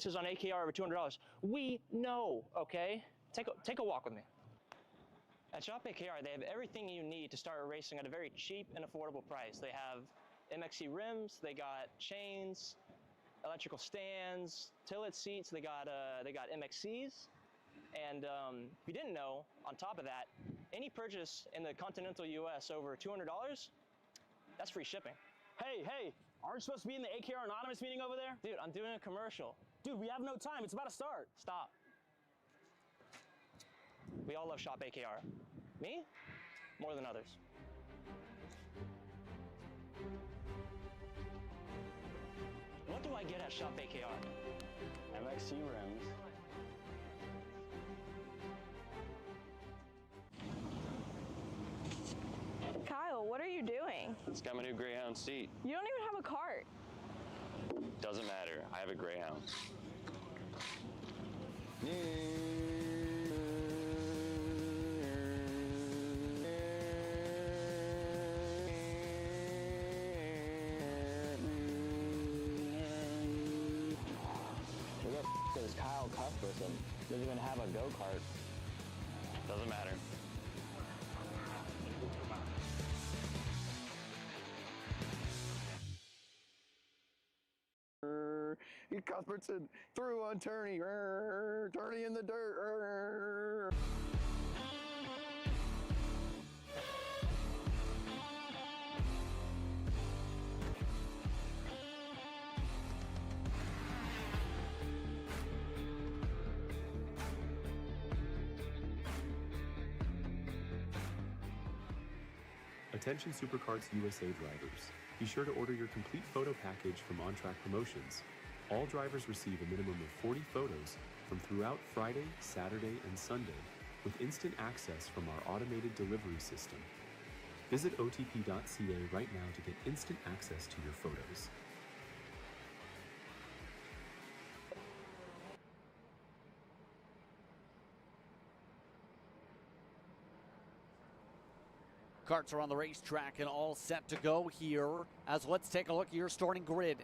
is on AKR over $200. We know, okay? Take a walk with me. At Shop AKR, they have everything you need to start racing at a very cheap and affordable price. They have MXC rims, they got chains, electrical stands, tilt seats. They got MXCs, and if you didn't know, on top of that, any purchase in the continental U.S. over $200, that's free shipping. Hey, aren't you supposed to be in the AKR Anonymous meeting over there? Dude, I'm doing a commercial. Dude, we have no time. It's about to start. Stop. We all love Shop AKR. Me? More than others. What do I get at Shop AKR? MXC rims. Kyle, what are you doing? It's got my new Greyhound seat. You don't even have a cart. Doesn't matter. I have a Greyhound. Look at this Kyle Cuthbertson. Doesn't even have a go-kart. Doesn't matter. Cuthbertson through on Turney, Turney in the dirt. Attention Superkarts USA drivers. Be sure to order your complete photo package from On Track Promotions. All drivers receive a minimum of 40 photos from throughout Friday, Saturday, and Sunday with instant access from our automated delivery system. Visit otp.ca right now to get instant access to your photos. Karts are on the racetrack and all set to go here. As let's take a look at your starting grid.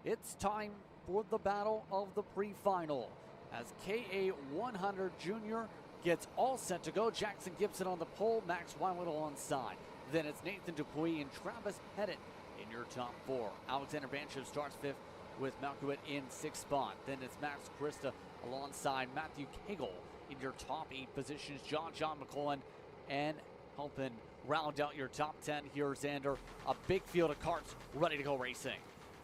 It's time for the battle of the pre-final. As KA100 Junior gets all set to go. Jackson Gibson on the pole, Max Weinwittel on side. Then it's Nathan Dupuis and Travis Pettit in your top four. Alexander Banship starts fifth with Malkiewicz in sixth spot. Then it's Max Christa alongside Matthew Cagle in your top 8 positions. John McClellan and helping round out your top 10 here, Xander. A big field of karts ready to go racing.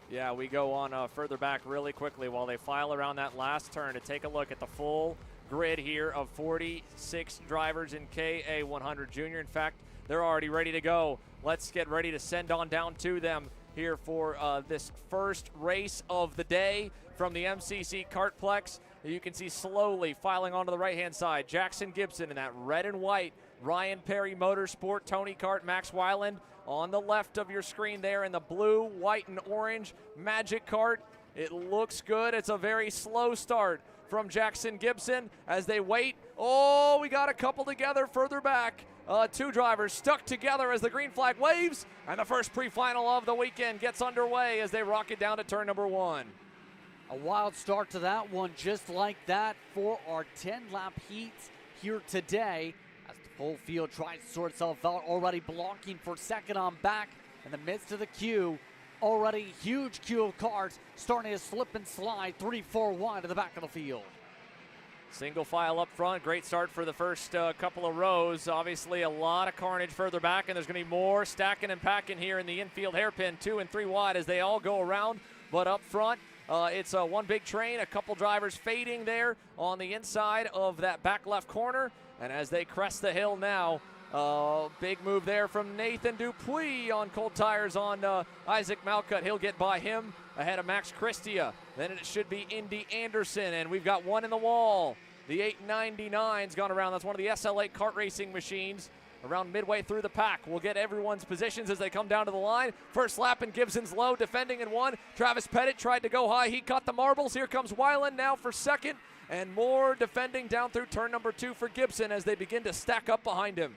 Yeah, we go on further back really quickly while they file around that last turn to take a look at the full grid here of 46 drivers in KA100 Junior. In fact, they're already ready to go. Let's get ready to send on down to them here for this first race of the day from the MCC Kartplex. You can see slowly filing onto the right-hand side, Jackson Gibson in that red and white Ryan Perry Motorsport Tony Kart Max Weiland. On the left of your screen there in the blue, white, and orange Magic Kart. It looks good. It's a very slow start from Jackson Gibson as they wait. Oh, we got a couple together further back. 2 drivers stuck together as the green flag waves, and the first pre-final of the weekend gets underway as they rocket down to turn number 1. A wild start to that one, just like that for our 10-lap heats here today. As the whole field tries to sort itself out, already blocking for second on back in the midst of the queue. Already huge queue of cars starting to slip and slide 3-4 wide to the back of the field. Single file up front. Great start for the first couple of rows. Obviously a lot of carnage further back, and there's going to be more stacking and packing here in the infield hairpin, 2 and 3 wide as they all go around. But up front, it's one big train, a couple drivers fading there on the inside of that back left corner. And as they crest the hill now, big move there from Nathan Dupuis on cold tires on Isaac Malcutt. He'll get by him ahead of Max Christia. Then it should be Indy Anderson, and we've got one in the wall. The 899's gone around. That's one of the SL8 kart racing machines. Around midway through the pack, we'll get everyone's positions as they come down to the line. First lap, and Gibson's low, defending in 1. Travis Pettit tried to go high. He caught the marbles. Here comes Weiland now for second. And more defending down through turn number 2 for Gibson as they begin to stack up behind him.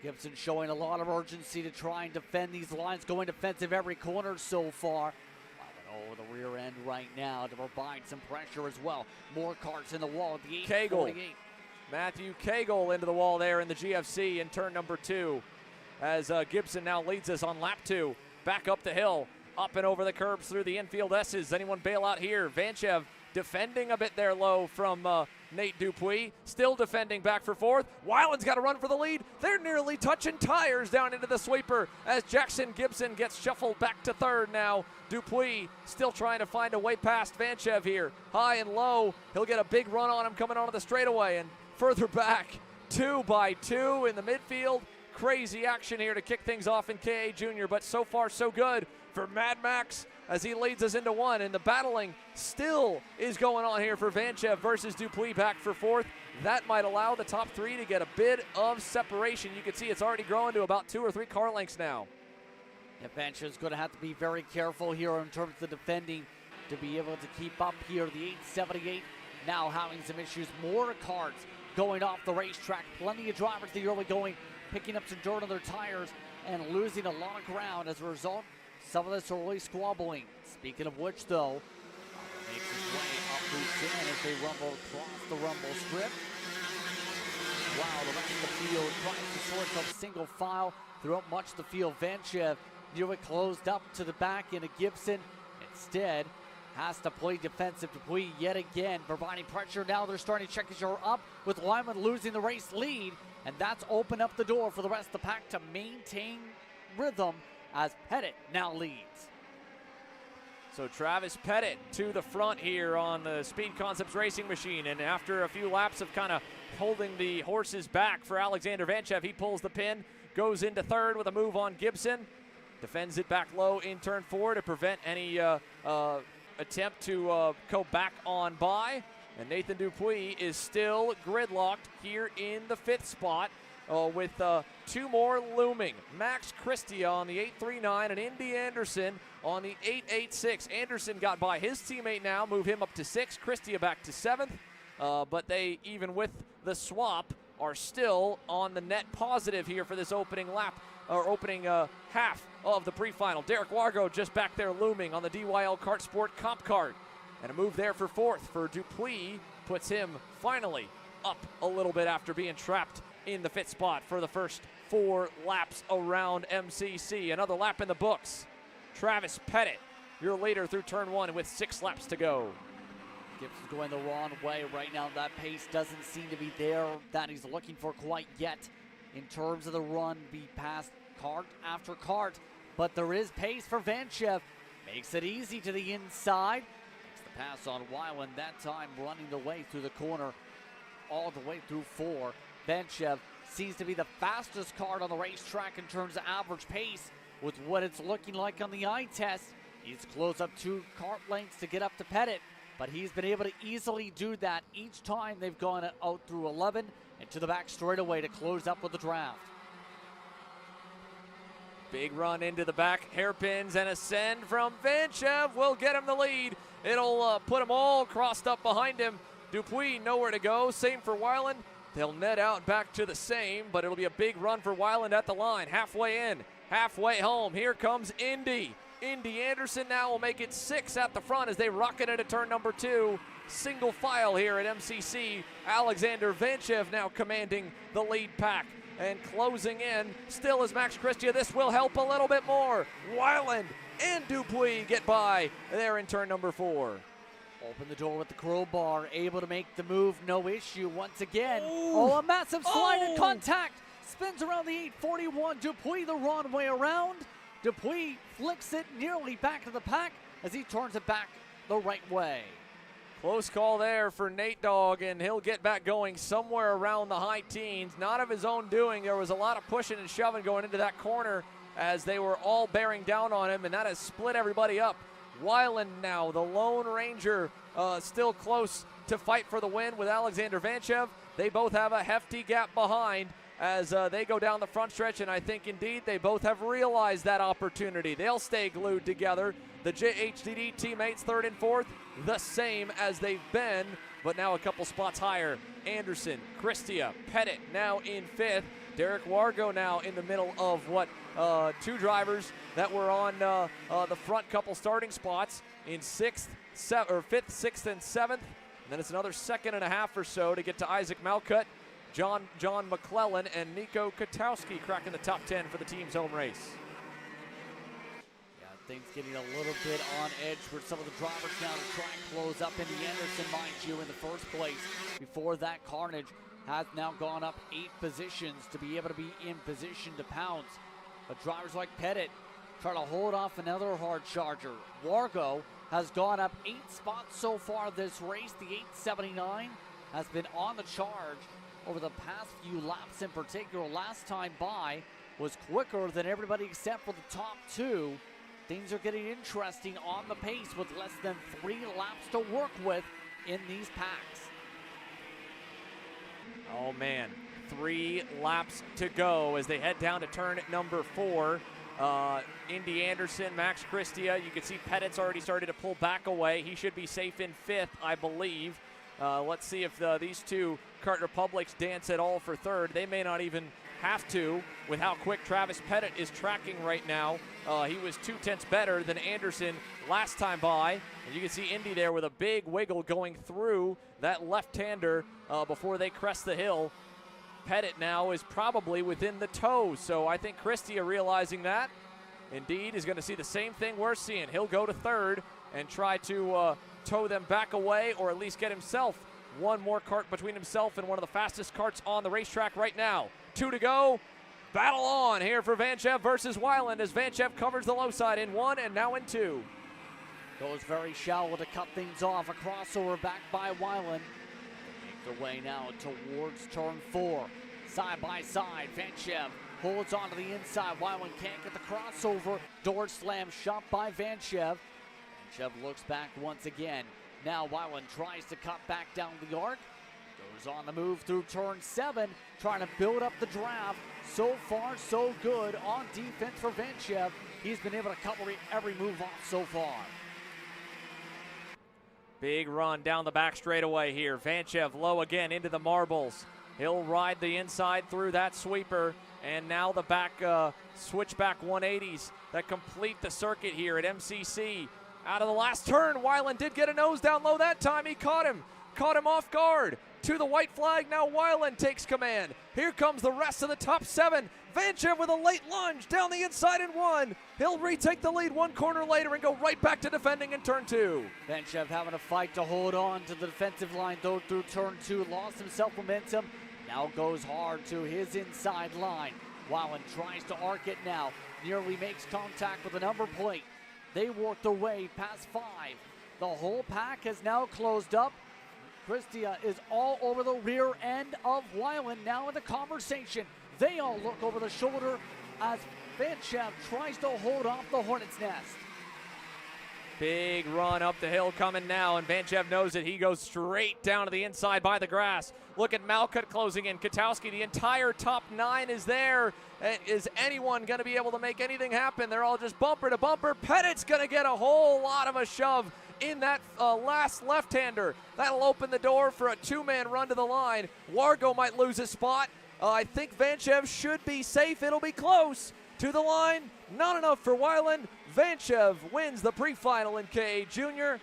Gibson showing a lot of urgency to try and defend these lines, going defensive every corner so far. Oh, the rear end right now to provide some pressure as well. More carts in the wall at the Cagle. 848. Matthew Cagle into the wall there in the GFC in turn number 2 as Gibson now leads us on lap 2. Back up the hill, up and over the curbs through the infield S's. Anyone bail out here? Vanchev defending a bit there low from Nate Dupuis. Still defending back for 4th. Weiland's got to run for the lead. They're nearly touching tires down into the sweeper as Jackson Gibson gets shuffled back to 3rd now. Dupuis still trying to find a way past Vanchev here. High and low. He'll get a big run on him coming onto the straightaway, and further back, 2 by 2 in the midfield. Crazy action here to kick things off in KA Junior, but so far so good for Mad Max as he leads us into 1, and the battling still is going on here for Vanchev versus Dupuis back for 4th. That might allow the top 3 to get a bit of separation. You can see it's already growing to about 2 or 3 car lengths now. Yeah, Vanchev's going to have to be very careful here in terms of defending to be able to keep up here. The 878 now having some issues. More carts going off the racetrack. Plenty of drivers the early going, picking up some dirt on their tires and losing a lot of ground as a result. Some of this early squabbling. Speaking of which, though, makes his way up Route 10 as they rumble across the rumble strip. Wow, the rest of the field trying to sort of single file throughout much of the field. Vanchev nearly closed up to the back into Gibson. Instead, has to play defensive. Dupuis yet again providing pressure. Now they're starting to check each other up with Lyman losing the race lead, and that's opened up the door for the rest of the pack to maintain rhythm as Pettit now leads. So Travis Pettit to the front here on the Speed Concepts racing machine, and after a few laps of kind of holding the horses back for Alexander Vanchev, he pulls the pin, goes into 3rd with a move on Gibson, defends it back low in turn 4 to prevent any attempt to go back on by, and Nathan Dupuis is still gridlocked here in the 5th spot with 2 more looming. Max Christia on the 839 and Indy Anderson on the 886. Anderson got by his teammate now, move him up to 6th, Christia back to 7th, but they, even with the swap, are still on the net positive here for this opening lap, or opening half of the pre-final. Derek Wargo just back there looming on the DYL Kart Sport Comp Cart. And a move there for 4th for Dupuis puts him finally up a little bit after being trapped in the 5th spot for the first 4 laps around MCC. Another lap in the books. Travis Pettit, your leader through turn 1 with 6 laps to go. Gibson's going the wrong way right now. That pace doesn't seem to be there that he's looking for quite yet in terms of the run. Be past cart after cart, but there is pace for Vanchev. Makes it easy to the inside. Makes the pass on Weiland, that time running the way through the corner all the way through 4. Vanchev seems to be the fastest cart on the racetrack in terms of average pace with what it's looking like on the eye test. He's close up 2 cart lengths to get up to Pettit, but he's been able to easily do that each time they've gone out through 11 and to the back straightaway to close up with the draft. Big run into the back, hairpins and ascend from Vanchev will get him the lead. It'll put them all crossed up behind him. Dupuis nowhere to go, same for Weiland. They'll net out back to the same, but it'll be a big run for Weiland at the line. Halfway in, halfway home, here comes Indy. Indy Anderson now will make it 6 at the front as they rocket into turn number 2. Single file here at MCC. Alexander Vanchev now commanding the lead pack. And closing in, still is Max Christia. This will help a little bit more. Weiland and Dupuis get by there in turn number 4. Open the door with the crowbar, able to make the move, no issue once again. Oh, a massive slide and contact. Spins around the 841. Dupuis the wrong way around. Dupuis flicks it nearly back to the pack as he turns it back the right way. Close call there for Nate Dogg, and he'll get back going somewhere around the high teens. Not of his own doing. There was a lot of pushing and shoving going into that corner as they were all bearing down on him, and that has split everybody up. Weiland now, the Lone Ranger, still close to fight for the win with Alexander Vanchev. They both have a hefty gap behind as they go down the front stretch, and I think indeed they both have realized that opportunity. They'll stay glued together. The JHDD teammates 3rd and 4th, the same as they've been, but now a couple spots higher. Anderson, Christia, Pettit now in 5th. Derek Wargo now in the middle of two drivers that were on the front couple starting spots in 5th, 6th, and 7th. And then it's another second and a half or so to get to Isaac Malcutt, John McClellan, and Nico Katowski cracking the top 10 for the team's home race. Things getting a little bit on edge for some of the drivers now to try and close up. Indy Anderson, mind you, in the first place before that carnage, has now gone up 8 positions to be able to be in position to pounce. But drivers like Pettit try to hold off another hard charger. Wargo has gone up 8 spots so far this race. The 879 has been on the charge over the past few laps in particular. Last time by was quicker than everybody except for the top 2. Things are getting interesting on the pace with less than 3 laps to work with in these packs. Oh man, 3 laps to go as they head down to turn number 4. Indy Anderson, Max Christia, you can see Pettit's already started to pull back away. He should be safe in 5th, I believe. Let's see if these two Kart Republics dance at all for 3rd. They may not even have to with how quick Travis Pettit is tracking right now. He was 0.2 better than Anderson last time by. And you can see Indy there with a big wiggle going through that left-hander before they crest the hill. Pettit now is probably within the toe, so I think Christia realizing that, indeed, is going to see the same thing we're seeing. He'll go to 3rd and try to tow them back away, or at least get himself one more kart between himself and one of the fastest karts on the racetrack right now. 2 to go. Battle on here for Vanchev versus Weiland as Vanchev covers the low side in 1 and now in 2. Goes very shallow to cut things off. A crossover back by Weiland. Make their way now towards turn 4. Side by side, Vanchev holds onto the inside. Weiland can't get the crossover. Door slam shot by Vanchev. Vanchev looks back once again. Now Weiland tries to cut back down the arc. Goes on the move through turn 7, trying to build up the draft. So far, so good on defense for Vanchev. He's been able to cover every move off so far. Big run down the back straightaway here. Vanchev low again into the marbles. He'll ride the inside through that sweeper. And now the back switchback 180s that complete the circuit here at MCC. Out of the last turn, Weiland did get a nose down low that time. He caught him off guard. To the white flag, now Weiland takes command. Here comes the rest of the top 7. Vanchev with a late lunge down the inside in 1. He'll retake the lead 1 corner later and go right back to defending in turn 2. Vanchev having a fight to hold on to the defensive line though through turn 2. Lost himself momentum. Now goes hard to his inside line. Weiland tries to arc it now. Nearly makes contact with the number plate. They work their way past 5. The whole pack has now closed up. Christia is all over the rear end of Weiland now in the conversation. They all look over the shoulder as Vanchev tries to hold off the Hornet's Nest. Big run up the hill coming now, and Vanchev knows it. He goes straight down to the inside by the grass. Look at Malcutt closing in. Katowski, the entire top 9 is there. Is anyone going to be able to make anything happen? They're all just bumper to bumper. Pettit's going to get a whole lot of a shove in that last left-hander. That'll open the door for a 2-man run to the line. Wargo might lose his spot. I think Vanchev should be safe. It'll be close to the line. Not enough for Weiland. Vanchev wins the pre-final in KA Junior.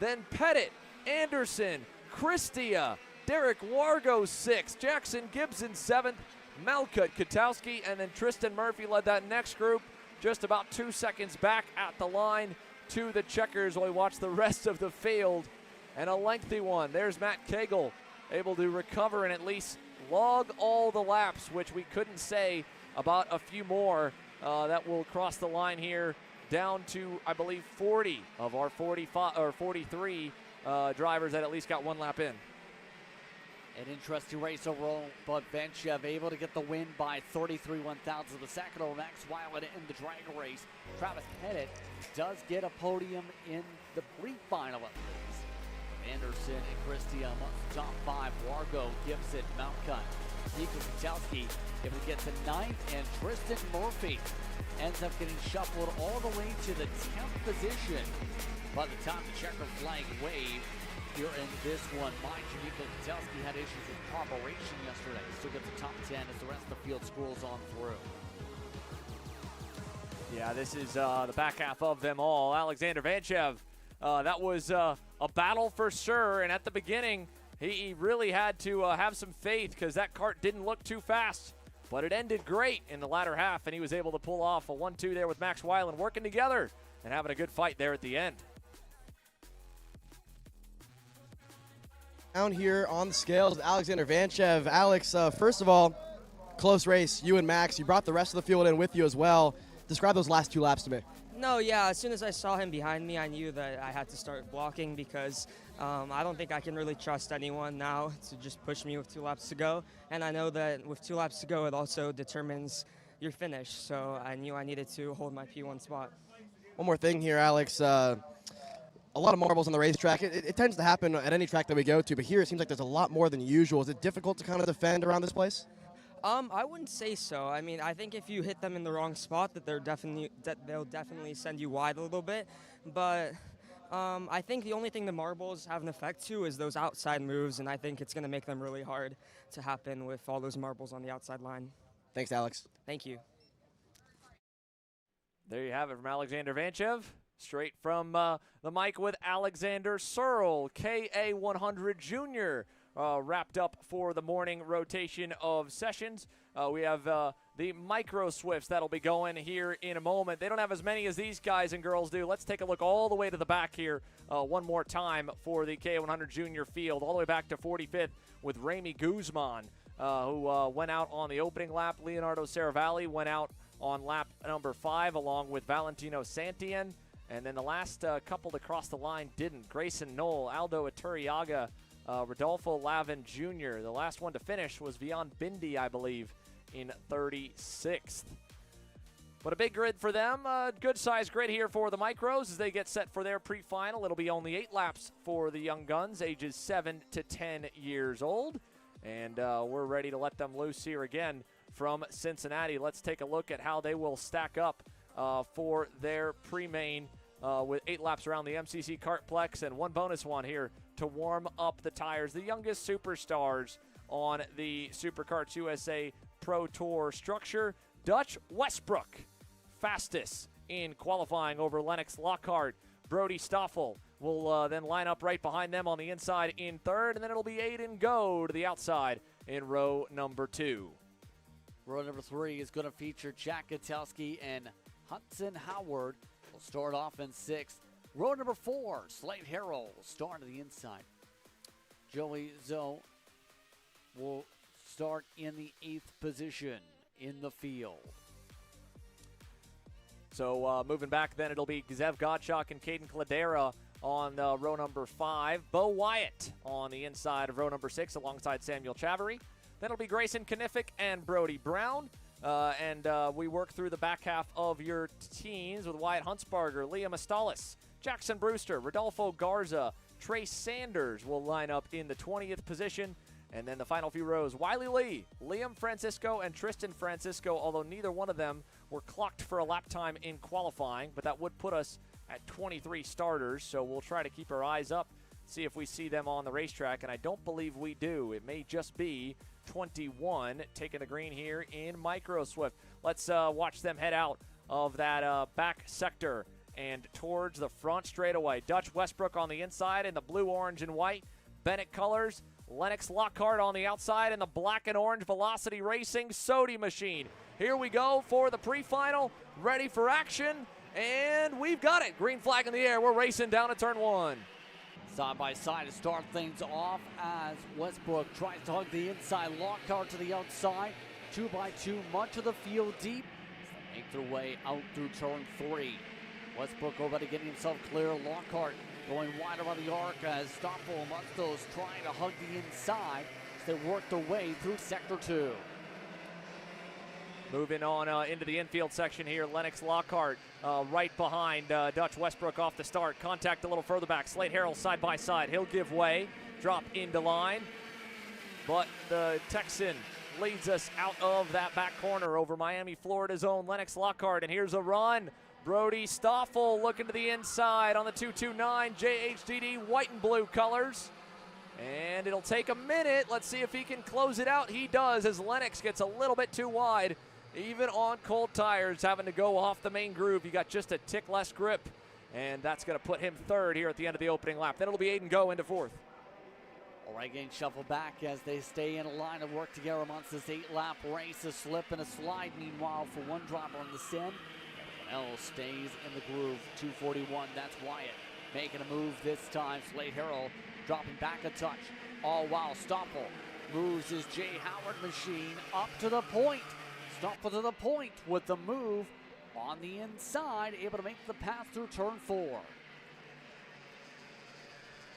Then Pettit, Anderson, Christia, Derek Wargo 6th, Jackson Gibson 7th, Malcutt, Katowski, and then Tristan Murphy led that next group just about 2 seconds back at the line to the checkers while we watch the rest of the field. And a lengthy one. There's Matt Cagle able to recover and at least log all the laps, which we couldn't say about a few more that will cross the line here down to, I believe, 40 of our 45 or 43 drivers that at least got 1 lap in. An interesting race overall, but Vanchev able to get the win by 33 1/1000 of a second over Max Weiland in the drag race. Travis Pettit does get a podium in the pre-final at least. Anderson and Christia amongst the top 5. Wargo, Gibson, Malcutt, Nico Katowski able to get to 9th, and Tristan Murphy ends up getting shuffled all the way to the 10th position. By the time the checker flag wave, here in this one. Mind you, Nico Kotelski had issues with carburation yesterday. Still gets the top 10 as the rest of the field scrolls on through. Yeah, this is the back half of them all. Alexander Vanchev, that was a battle for sure, and at the beginning, he really had to have some faith because that kart didn't look too fast. But it ended great in the latter half, and he was able to pull off a 1-2 there with Max Weiland, working together and having a good fight there at the end. Down here on the scales with Alexander Vanchev. Alex, first of all, close race. You and Max, you brought the rest of the field in with you as well. Describe those last 2 laps to me. No, yeah, as soon as I saw him behind me, I knew that I had to start blocking because I don't think I can really trust anyone now to just push me with 2 laps to go. And I know that with 2 laps to go, it also determines your finish. So I knew I needed to hold my P1 spot. One more thing here, Alex. A lot of marbles on the racetrack. It tends to happen at any track that we go to, but here it seems like there's a lot more than usual. Is it difficult to kind of defend around this place? I wouldn't say so. I mean, I think if you hit them in the wrong spot, they'll definitely send you wide a little bit. But I think the only thing the marbles have an effect to is those outside moves, and I think it's going to make them really hard to happen with all those marbles on the outside line. Thanks, Alex. Thank you. There you have it from Alexander Vanchev. Straight from the mic with Alexander Searle, KA100 Junior. Wrapped up for the morning rotation of sessions. We have the Micro Swifts that'll be going here in a moment. They don't have as many as these guys and girls do. Let's take a look all the way to the back here one more time for the KA100 Junior field, all the way back to 45th with Remy Guzman, who went out on the opening lap. Leonardo Saravalli went out on lap number 5 along with Valentino Santillan. And then the last couple to cross the line didn't. Grayson Knoll, Aldo Iturriaga, Rodolfo Lavin Jr. The last one to finish was Vian Bindi, I believe, in 36th. But a big grid for them. A good-sized grid here for the Micros as they get set for their pre-final. It'll be only 8 laps for the young guns, ages 7 to 10 years old. And we're ready to let them loose here again from Cincinnati. Let's take a look at how they will stack up for their pre-main with 8 laps around the MCC Kartplex and one bonus one here to warm up the tires. The youngest superstars on the SuperKarts USA Pro Tour structure. Dutch Westbrook, fastest in qualifying over Lennox Lockhart. Brody Stoffel will then line up right behind them on the inside in 3rd, and then it'll be Aiden Go to the outside in row number 2. Row number 3 is going to feature Jack Kotelski and Hudson Howard. Will start off in 6th. Row number 4, Slade Harrell will start on the inside. Joey Zoe will start in the 8th position in the field. So moving back then, it'll be Zev Gottschalk and Caden Cladera on row number 5. Bo Wyatt on the inside of row number 6 alongside Samuel Chavery. Then it'll be Grayson Knifick and Brody Brown. We work through the back half of your teams with Wyatt Huntsbarger, Liam Astalis, Jackson Brewster, Rodolfo Garza, Trace Sanders will line up in the 20th position. And then the final few rows, Wiley Lee, Liam Francisco, and Tristan Francisco, although neither one of them were clocked for a lap time in qualifying, but that would put us at 23 starters, so we'll try to keep our eyes up, see if we see them on the racetrack, and I don't believe we do. It may just be 21 taking the green here in Micro Swift. Let's watch them head out of that back sector and towards the front straightaway. Dutch Westbrook on the inside in the blue, orange, and white Bennett colors. Lennox Lockhart on the outside in the black and orange Velocity Racing Sodi machine. Here we go for the pre-final, ready for action, and we've got it. Green flag in the air. We're racing down to turn 1. Side by side to start things off as Westbrook tries to hug the inside. Lockhart to the outside. 2 by 2, much of the field deep. Make their way out through turn 3. Westbrook already getting himself clear. Lockhart going wide around the arc as Stoffel and Mustos trying to hug the inside as they work their way through sector 2. Moving on into the infield section here, Lennox Lockhart right behind Dutch Westbrook off the start. Contact a little further back. Slade Harrell side by side. He'll give way, drop into line. But the Texan leads us out of that back corner over Miami, Florida's own Lennox Lockhart. And here's a run. Brody Stoffel looking to the inside on the 229 JHDD white and blue colors. And it'll take a minute. Let's see if he can close it out. He does, as Lennox gets a little bit too wide. Even on cold tires, having to go off the main groove. You got just a tick less grip. And that's going to put him third here at the end of the opening lap. Then it'll be Aiden Go into fourth. All right, getting shuffled back as they stay in a line of work together amongst this 8-lap race. A slip and a slide, meanwhile, for one driver on the Sin. Everyone else stays in the groove. 241, that's Wyatt. Making a move this time. Slade Harrell dropping back a touch. All while Stoffel moves his Jay Howard machine up to the point. Stoffel to the point with the move on the inside, able to make the pass through turn 4.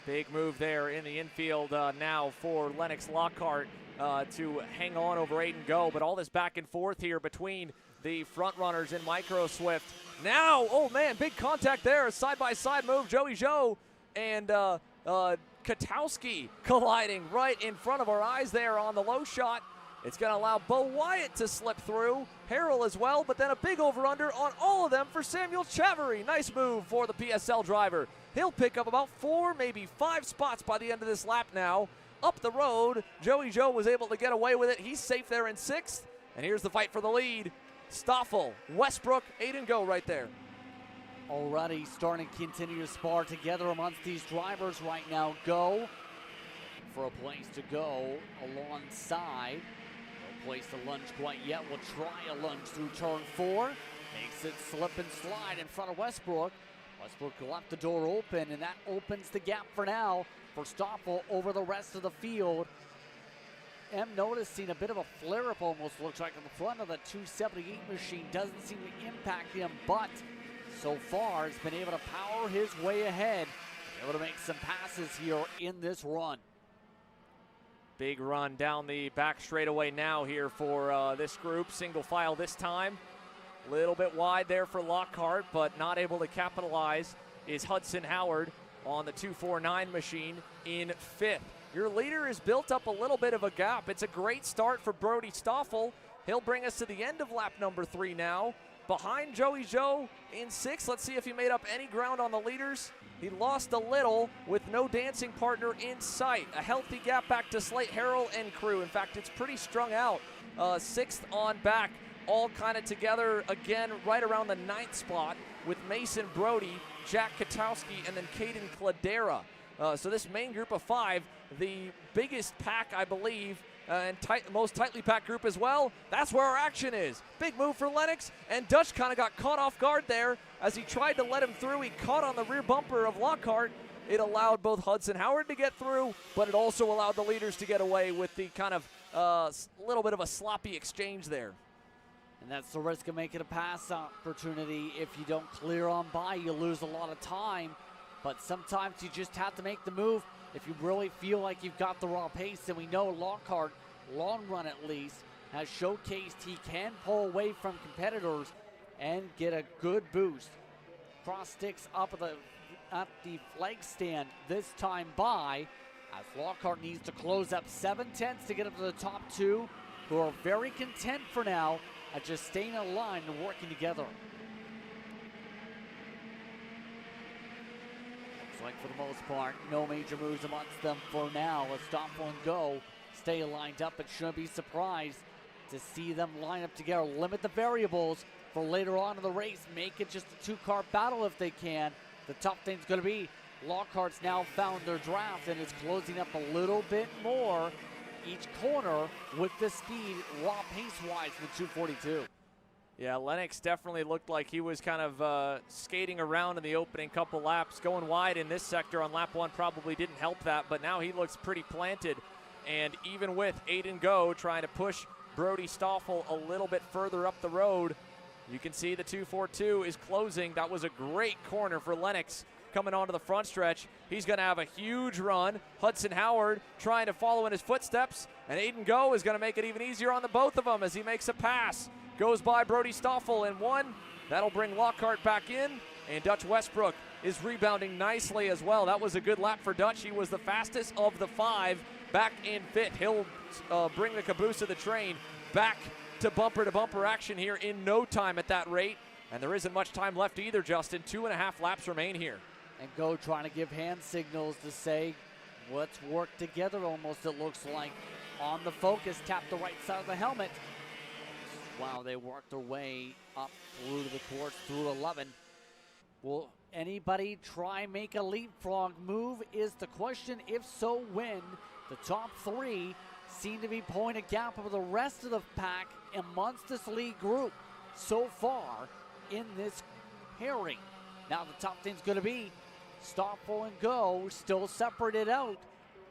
Big move there in the infield now for Lennox Lockhart to hang on over Aiden Go. But all this back and forth here between the front runners in Micro Swift. Now, oh man, big contact there. Side-by-side move. Joey Joe and Katowski colliding right in front of our eyes there on the low shot. It's going to allow Bo Wyatt to slip through. Harrell as well, but then a big over-under on all of them for Samuel Chavery. Nice move for the PSL driver. He'll pick up about 4, maybe 5 spots by the end of this lap now. Up the road, Joey Joe was able to get away with it. He's safe there in 6th. And here's the fight for the lead. Stoffel, Westbrook, Aiden Go right there. Already starting to continue to spar together amongst these drivers right now. Go for a place to go alongside. No place to lunge quite yet. We'll try a lunge through turn 4. Makes it slip and slide in front of Westbrook. Westbrook left the door open, and that opens the gap for now for Stoffel over the rest of the field. I'm noticing a bit of a flare-up almost looks like in the front of the 278 machine. Doesn't seem to impact him, but so far has been able to power his way ahead. Able to make some passes here in this run. Big run down the back straightaway now here for this group. Single file this time. Little bit wide there for Lockhart, but not able to capitalize is Hudson Howard on the 249 machine in 5th. Your leader has built up a little bit of a gap. It's a great start for Brody Stoffel. He'll bring us to the end of lap number 3 now. Behind Joey Joe in 6th. Let's see if he made up any ground on the leaders. He lost a little with no dancing partner in sight. A healthy gap back to Slate Harrell and crew. In fact, it's pretty strung out. 6th on back, all kind of together again right around the 9th spot with Mason Brody, Jack Katowski, and then Caden Cladera. So this main group of 5, the biggest pack, I believe, and most tightly packed group as well. That's where our action is. Big move for Lennox, and Dutch kind of got caught off guard there as he tried to let him through. He caught on the rear bumper of Lockhart. It allowed both Hudson Howard to get through, but it also allowed the leaders to get away with the kind of little bit of a sloppy exchange there. And that's the risk of making a pass opportunity. If you don't clear on by, you lose a lot of time. But sometimes you just have to make the move if you really feel like you've got the raw pace. And we know Lockhart, long run at least, has showcased he can pull away from competitors and get a good boost. Cross sticks up at the flag stand this time by, as Lockhart needs to close up 7/10 to get up to the top 2, who are very content for now at just staying in line and working together. Like for the most part, no major moves amongst them for now. Let's stop and go. Stay lined up, but shouldn't be surprised to see them line up together. Limit the variables for later on in the race. Make it just a 2-car battle if they can. The tough thing's going to be Lockhart's now found their draft and is closing up a little bit more each corner with the speed, raw pace-wise from the 242. Yeah, Lennox definitely looked like he was kind of skating around in the opening couple laps. Going wide in this sector on lap 1 probably didn't help that, but now he looks pretty planted. And even with Aiden Go trying to push Brody Stoffel a little bit further up the road, you can see the 242 is closing. That was a great corner for Lennox coming onto the front stretch. He's going to have a huge run. Hudson Howard trying to follow in his footsteps, and Aiden Go is going to make it even easier on the both of them as he makes a pass. Goes by Brody Stoffel in 1. That'll bring Lockhart back in, and Dutch Westbrook is rebounding nicely as well. That was a good lap for Dutch. He was the fastest of the 5 back in 5th. He'll bring the caboose of the train back to bumper action here in no time at that rate. And there isn't much time left either, Justin. 2.5 laps remain here. And Go trying to give hand signals to say, let's work together almost, it looks like. On the focus, tap the right side of the helmet. Wow, they worked their way up through the course, through 11. Will anybody try make a leapfrog move is the question. If so, when? The top 3 seem to be pulling a gap over the rest of the pack amongst this lead group so far in this pairing. Now the top thing's going to be Stoffel and Go still separated out.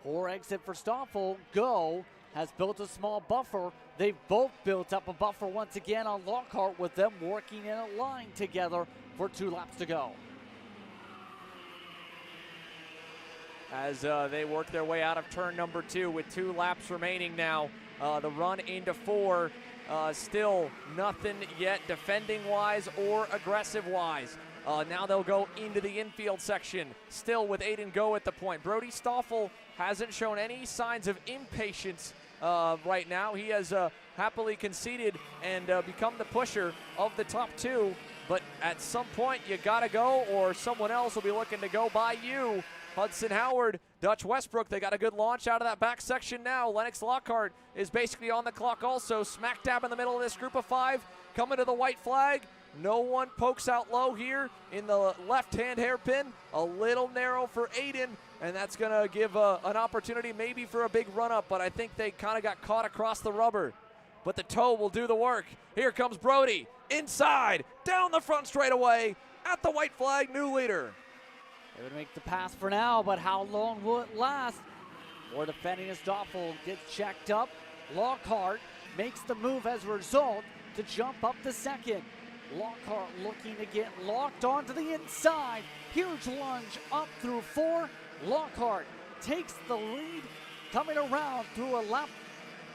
Poor exit for Stoffel. Go has built a small buffer. They've both built up a buffer once again on Lockhart with them working in a line together for 2 laps to go. As they work their way out of turn number 2 with 2 laps remaining now. The run into 4, still nothing yet defending-wise or aggressive-wise. Now they'll go into the infield section, still with Aiden Go at the point. Brody Stoffel hasn't shown any signs of impatience right now. He has happily conceded and become the pusher of the top 2. But at some point, you got to go, or someone else will be looking to go by you. Hudson Howard, Dutch Westbrook, they got a good launch out of that back section now. Lennox Lockhart is basically on the clock also. Smack dab in the middle of this group of 5. Coming to the white flag. No one pokes out low here in the left-hand hairpin. A little narrow for Aiden, and that's going to give an opportunity maybe for a big run-up, but I think they kind of got caught across the rubber. But the toe will do the work. Here comes Brody. Inside, down the front straightaway, at the white flag, new leader. They would make the pass for now, but how long will it last? More defending as Stoffel gets checked up. Lockhart makes the move as a result to jump up to second. Lockhart looking to get locked onto the inside. Huge lunge up through 4. Lockhart takes the lead, coming around through a lap.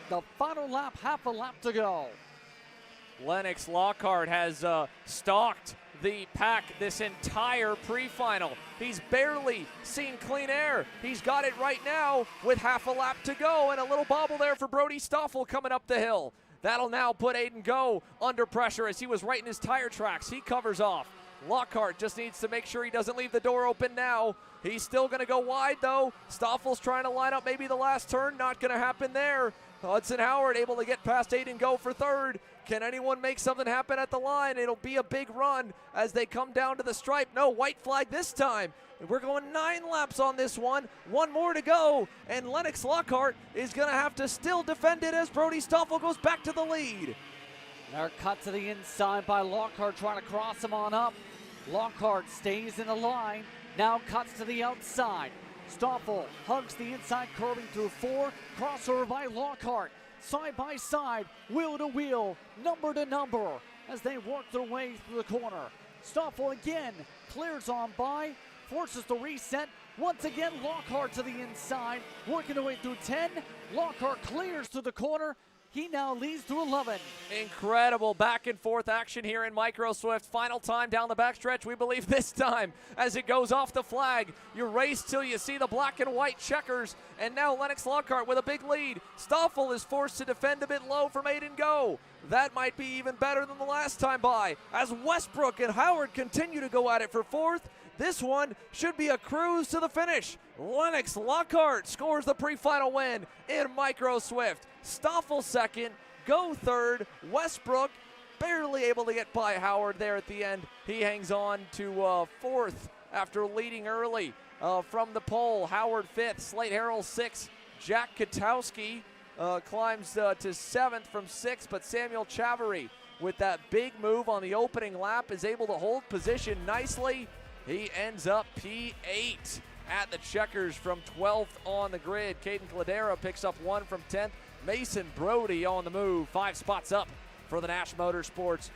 The final lap, half a lap to go. Lennox Lockhart has stalked the pack this entire pre-final. He's barely seen clean air. He's got it right now with half a lap to go, and a little bobble there for Brody Stoffel coming up the hill. That'll now put Aiden Go under pressure as he was right in his tire tracks. He covers off. Lockhart just needs to make sure he doesn't leave the door open now. He's still going to go wide, though. Stoffel's trying to line up maybe the last turn. Not going to happen there. Hudson Howard able to get past Aiden Go for 3rd. Can anyone make something happen at the line? It'll be a big run as they come down to the stripe. No, white flag this time. We're going 9 laps on this one. 1 more to go, and Lennox Lockhart is going to have to still defend it as Brody Stoffel goes back to the lead. They're cut to the inside by Lockhart, trying to cross him on up. Lockhart stays in the line, now cuts to the outside. Stoffel hugs the inside, curving through 4. Crossover by Lockhart. Side by side, wheel to wheel, number to number, as they work their way through the corner. Stoffel again clears on by, forces the reset. Once again, Lockhart to the inside, working their way through 10. Lockhart clears to the corner. He now leads to 11. Incredible back and forth action here in Micro Swift. Final time down the backstretch, we believe this time, as it goes off the flag. You race till you see the black and white checkers, and now Lennox Lockhart with a big lead. Stoffel is forced to defend a bit low from Aiden Go. That might be even better than the last time by, as Westbrook and Howard continue to go at it for 4th. This one should be a cruise to the finish. Lennox Lockhart scores the pre-final win in Micro Swift. Stoffel 2nd, Go 3rd, Westbrook barely able to get by Howard there at the end. He hangs on to 4th after leading early from the pole. Howard 5th, Slate Harrell 6th, Jack Katowski climbs to 7th from 6th, but Samuel Chavery with that big move on the opening lap is able to hold position nicely. He ends up P8 at the checkers from 12th on the grid. Caden Cladera picks up 1 from 10th. Mason Brody on the move, 5 spots up for the Nash Motorsports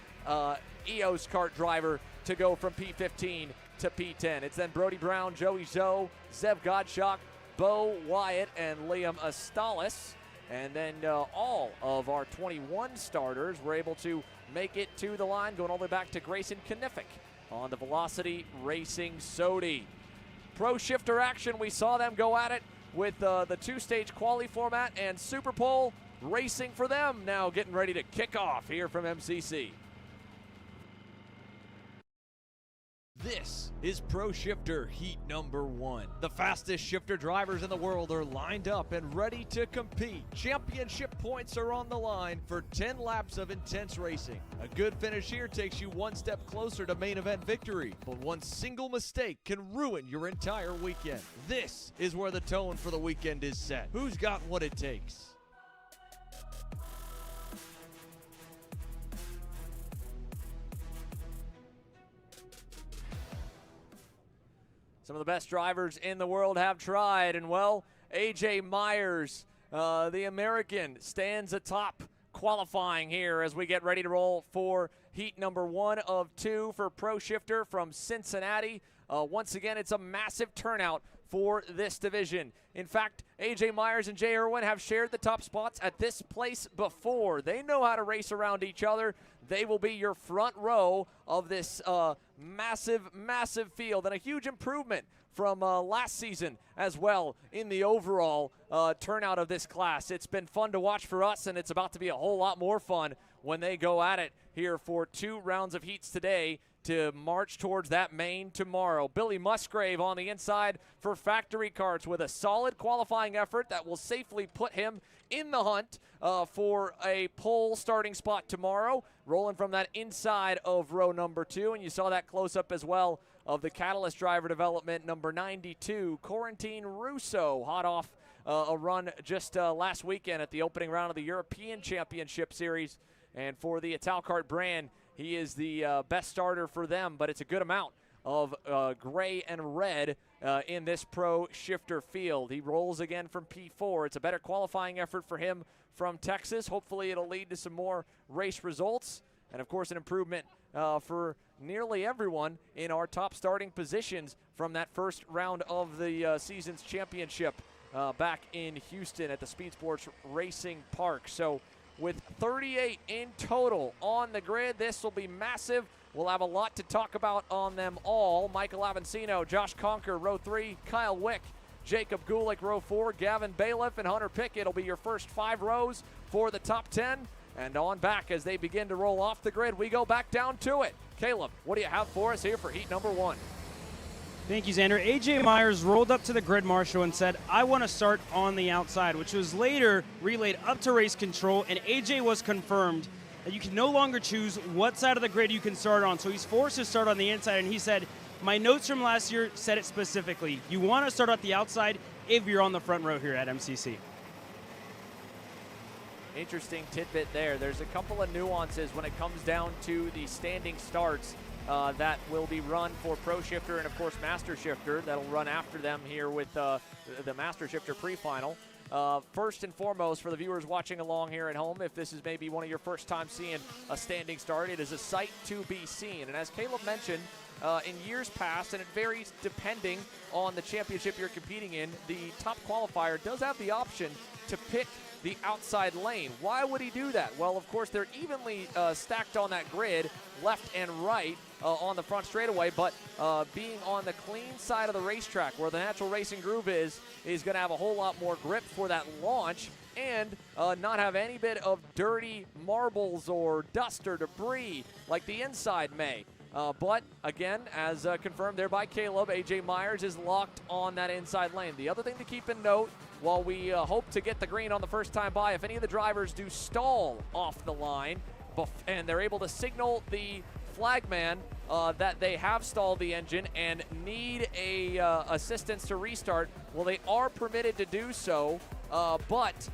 EOS kart driver to go from P15 to P10. It's then Brody Brown, Joey Zoe, Zev Gottschalk, Bo Wyatt, and Liam Astalis. And then all of our 21 starters were able to make it to the line, going all the way back to Grayson Knifick on the Velocity Racing Sodi. Pro shifter action, we saw them go at it with the 2-stage quali format, and Super Pole racing for them now getting ready to kick off here from MCC. This is Pro Shifter Heat number 1. The fastest shifter drivers in the world are lined up and ready to compete. Championship points are on the line for 10 laps of intense racing. A good finish here takes you one step closer to main event victory, but one single mistake can ruin your entire weekend. This is where the tone for the weekend is set. Who's got what it takes? Some of the best drivers in the world have tried, and well, AJ Myers, the American, stands atop qualifying here as we get ready to roll for heat number 1 of 2 for Pro Shifter from Cincinnati. Once again, it's a massive turnout for this division. In fact, AJ Myers and Jay Irwin have shared the top spots at this place before. They know how to race around each other. They will be your front row of this massive, massive field, and a huge improvement from last season as well in the overall turnout of this class. It's been fun to watch for us, and it's about to be a whole lot more fun when they go at it here for 2 rounds of heats today to march towards that main tomorrow. Billy Musgrave on the inside for Factory Karts with a solid qualifying effort that will safely put him in the hunt for a pole starting spot tomorrow, rolling from that inside of row number 2. And you saw that close-up as well of the Catalyst driver development, number 92, Corentin Russo, hot off a run just last weekend at the opening round of the European Championship Series. And for the Italkart brand, he is the best starter for them, but it's a good amount of gray and red in this Pro Shifter field. He rolls again from P4. It's a better qualifying effort for him from Texas. Hopefully it'll lead to some more race results, and of course an improvement for nearly everyone in our top starting positions from that first round of the season's championship back in Houston at the Speed Sports Racing Park. So with 38 in total on the grid, this will be massive. We'll have a lot to talk about on them all. Michael Avancino, Josh Conker, row 3, Kyle Wick, Jacob Gulick, row 4, Gavin Bailiff, and Hunter Pickett will be your first 5 rows for the top 10. And on back as they begin to roll off the grid, we go back down to it. Caleb, what do you have for us here for heat number 1? Thank you, Xander. AJ Myers rolled up to the grid marshal and said, I want to start on the outside, which was later relayed up to race control, and AJ was confirmed that you can no longer choose what side of the grid you can start on. So he's forced to start on the inside, and he said, my notes from last year said it specifically. You want to start at the outside if you're on the front row here at MCC. Interesting tidbit there. There's a couple of nuances when it comes down to the standing starts that will be run for Pro Shifter and, of course, Master Shifter. That'll run after them here with the Master Shifter Pre-Final. First and foremost, for the viewers watching along here at home, if this is maybe one of your first time seeing a standing start, it is a sight to be seen. And as Caleb mentioned, in years past, and it varies depending on the championship you're competing in, the top qualifier does have the option to pick the outside lane. Why would he do that? Well, of course, they're evenly stacked on that grid, left and right on the front straightaway, but being on the clean side of the racetrack where the natural racing groove is going to have a whole lot more grip for that launch and not have any bit of dirty marbles or dust or debris like the inside may. But again, as confirmed there by Caleb, AJ Myers is locked on that inside lane. The other thing to keep in note, while we hope to get the green on the first time by, if any of the drivers do stall off the line and they're able to signal the flagman that they have stalled the engine and need a assistance to restart, well, they are permitted to do so, but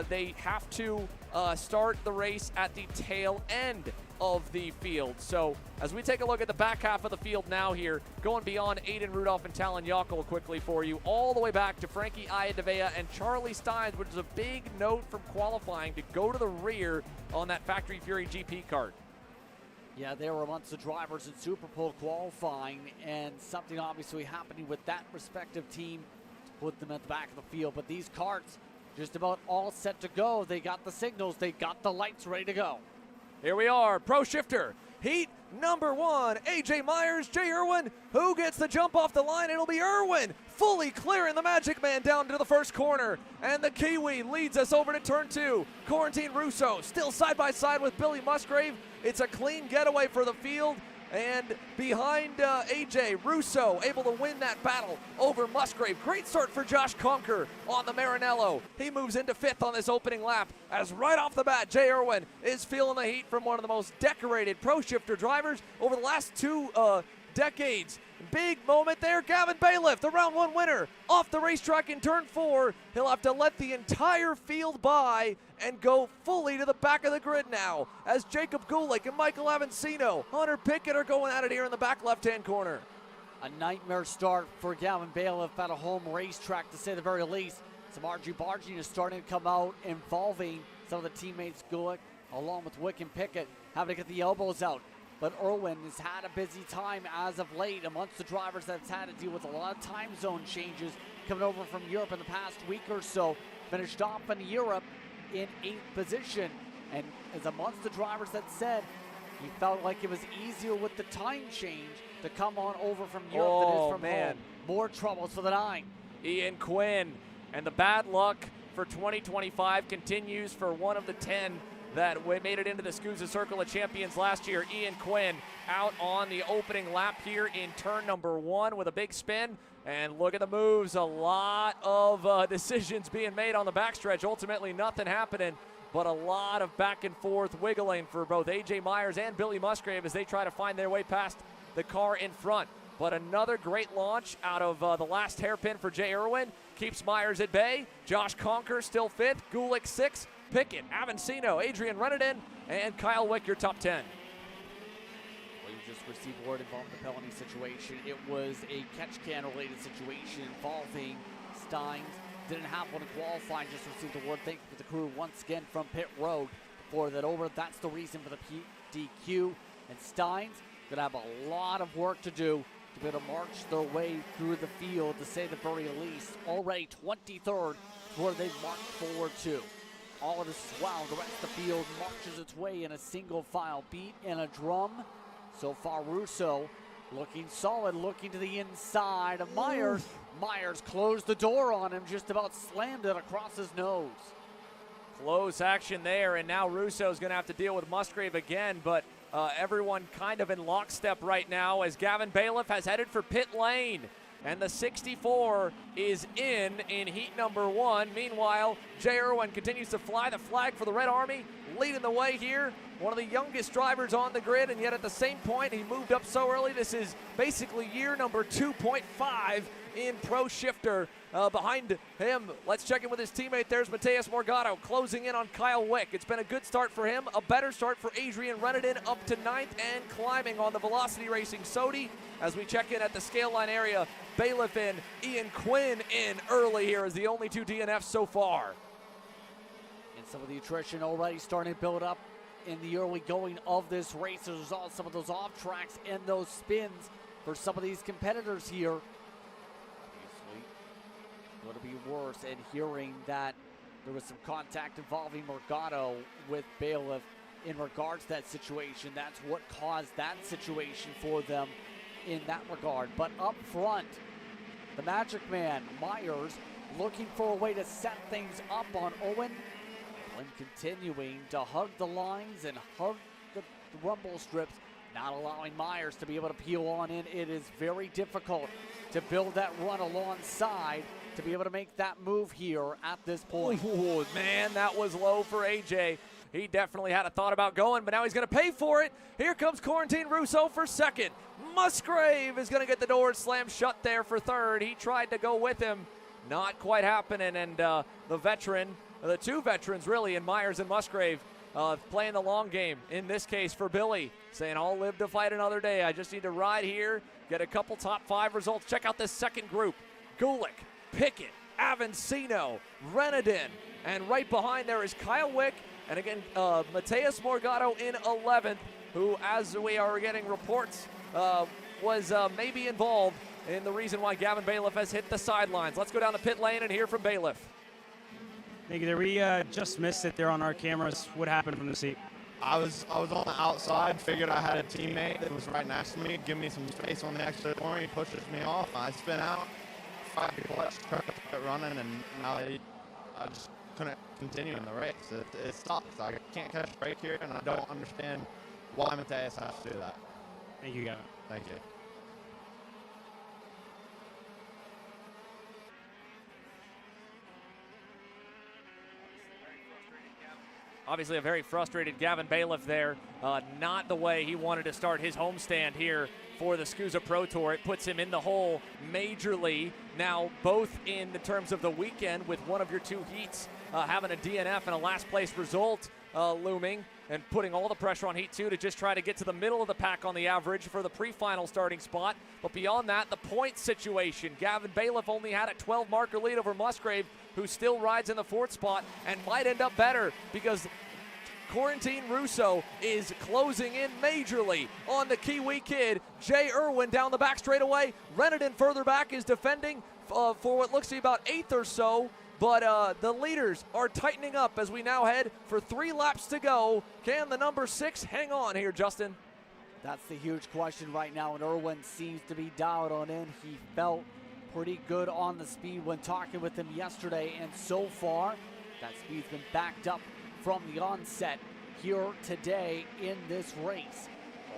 they have to start the race at the tail end of the field. So as we take a look at the back half of the field now here, going beyond Aiden Rudolph and Talon Yockel quickly for you, all the way back to Frankie Iadavea and Charlie Steins, which is a big note from qualifying to go to the rear on that Factory Fury GP kart. Yeah, they were amongst the drivers in Super Pole qualifying, and something obviously happening with that respective team to put them at the back of the field. But these karts, just about all set to go. They got the signals, they got the lights ready to go. Here we are, Pro Shifter, heat number 1. AJ Myers, Jay Irwin. Who gets the jump off the line? It'll be Irwin, fully clearing the Magic Man down to the first corner. And the Kiwi leads us over to turn 2. Corentin Russo still side by side with Billy Musgrave. It's a clean getaway for the field. And behind AJ, Russo able to win that battle over Musgrave. Great start for Josh Conker on the Maranello. He moves into 5th on this opening lap as right off the bat, Jay Irwin is feeling the heat from one of the most decorated pro shifter drivers over the last 2 decades. Big moment there, Gavin Bailiff, the round 1 winner, off the racetrack in turn 4. He'll have to let the entire field by and go fully to the back of the grid now as Jacob Gulick and Michael Avancino, Hunter Pickett are going at it here in the back left-hand corner. A nightmare start for Gavin Bailiff at a home racetrack, to say the very least. Some argy-barging is starting to come out, involving some of the teammates, Gulick, along with Wick and Pickett, having to get the elbows out. But Irwin has had a busy time as of late amongst the drivers that's had to deal with a lot of time zone changes coming over from Europe in the past week or so. Finished off in Europe in 8th position, and as amongst the drivers that said he felt like it was easier with the time change to come on over from Europe than it is from home. More troubles for the 9. Ian Quinn, and the bad luck for 2025 continues for one of the 10 that made it into the SKUSA Circle of Champions last year. Ian Quinn out on the opening lap here in turn number 1 with a big spin. And look at the moves. A lot of decisions being made on the backstretch. Ultimately, nothing happening, but a lot of back and forth wiggling for both AJ Myers and Billy Musgrave as they try to find their way past the car in front. But another great launch out of the last hairpin for Jay Irwin. Keeps Myers at bay. Josh Conker still 5th. Gulick 6th. Pickett, Avancino, Adrian Renadin, and Kyle Wick, your top 10. Well, you just received word involving the penalty situation. It was a catch can related situation involving Steins. Didn't have one in qualifying, just received the word. Thank you to the crew once again from pit road for that over. That's the reason for the DQ. And Steins gonna have a lot of work to do to be able to march their way through the field, to say the very least. Already 23rd, where they've marched forward to. All of this is while the rest of the field marches its way in a single file beat and a drum. So far, Russo looking solid, looking to the inside of Myers. Myers closed the door on him, just about slammed it across his nose. Close action there, and now Russo's going to have to deal with Musgrave again, but everyone kind of in lockstep right now as Gavin Bailiff has headed for pit lane. And the 64 is in heat number 1. Meanwhile, Jay Irwin continues to fly the flag for the Red Army, leading the way here. One of the youngest drivers on the grid, and yet at the same point, he moved up so early. This is basically year number 2.5 in Pro Shifter. Behind him, let's check in with his teammate. There's Mateus Morgado closing in on Kyle Wick. It's been a good start for him, a better start for Adrian Renadin, up to 9th and climbing on the Velocity Racing Sodi. As we check in at the scale line area, Bailiff in, Ian Quinn in early here as the only 2 DNFs so far. And some of the attrition already starting to build up in the early going of this race. As a result, some of those off tracks and those spins for some of these competitors here. Obviously, going to be worse. And hearing that there was some contact involving Morgado with Bailiff in regards to that situation, that's what caused that situation for them in that regard. But up front, the Magic Man, Myers, looking for a way to set things up on Owen. Owen continuing to hug the lines and hug the rumble strips, not allowing Myers to be able to peel on in. It is very difficult to build that run alongside to be able to make that move here at this point. Ooh, man, that was low for AJ. He definitely had a thought about going, but now he's going to pay for it. Here comes Quarantine Russo for 2nd. Musgrave is going to get the door slammed shut there for 3rd. He tried to go with him. Not quite happening, and the veteran, the 2 veterans really, in Myers and Musgrave, playing the long game. In this case for Billy, saying, I'll live to fight another day. I just need to ride here, get a couple top 5 results. Check out this second group. Gulick, Pickett, Avancino, Renadin, and right behind there is Kyle Wick. And again, Mateus Morgado in 11th, who, as we are getting reports, was maybe involved in the reason why Gavin Bailiff has hit the sidelines. Let's go down the pit lane and hear from Bailiff. Thank you there. We just missed it there on our cameras. What happened from the seat? I was on the outside, figured I had a teammate that was right next to me, give me some space on the exit corner. He pushes me off. I spin out, 5 people kept running, and now I just couldn't continue in the race. It stops. I can't catch a break here, and I don't understand why Mateus has to do that. Thank you, Gavin. Thank you. Obviously a very frustrated Gavin Bailiff there. Not the way he wanted to start his homestand here for the SKUSA Pro Tour. It puts him in the hole majorly. Now, both in the terms of the weekend with one of your two heats having a DNF and a last place result looming and putting all the pressure on Heat 2 to just try to get to the middle of the pack on the average for the pre-final starting spot. But beyond that, the point situation. Gavin Bailiff only had a 12-marker lead over Musgrave, who still rides in the fourth spot and might end up better because Quarantine Russo is closing in majorly on the Kiwi kid. Jay Irwin down the back straightaway. Reneden further back is defending for what looks to be about 8th or so. But the leaders are tightening up as we now head for 3 laps to go. Can the number 6 hang on here, Justin? That's the huge question right now, and Irwin seems to be dialed on in. He felt pretty good on the speed when talking with him yesterday, and so far, that speed's been backed up from the onset here today in this race.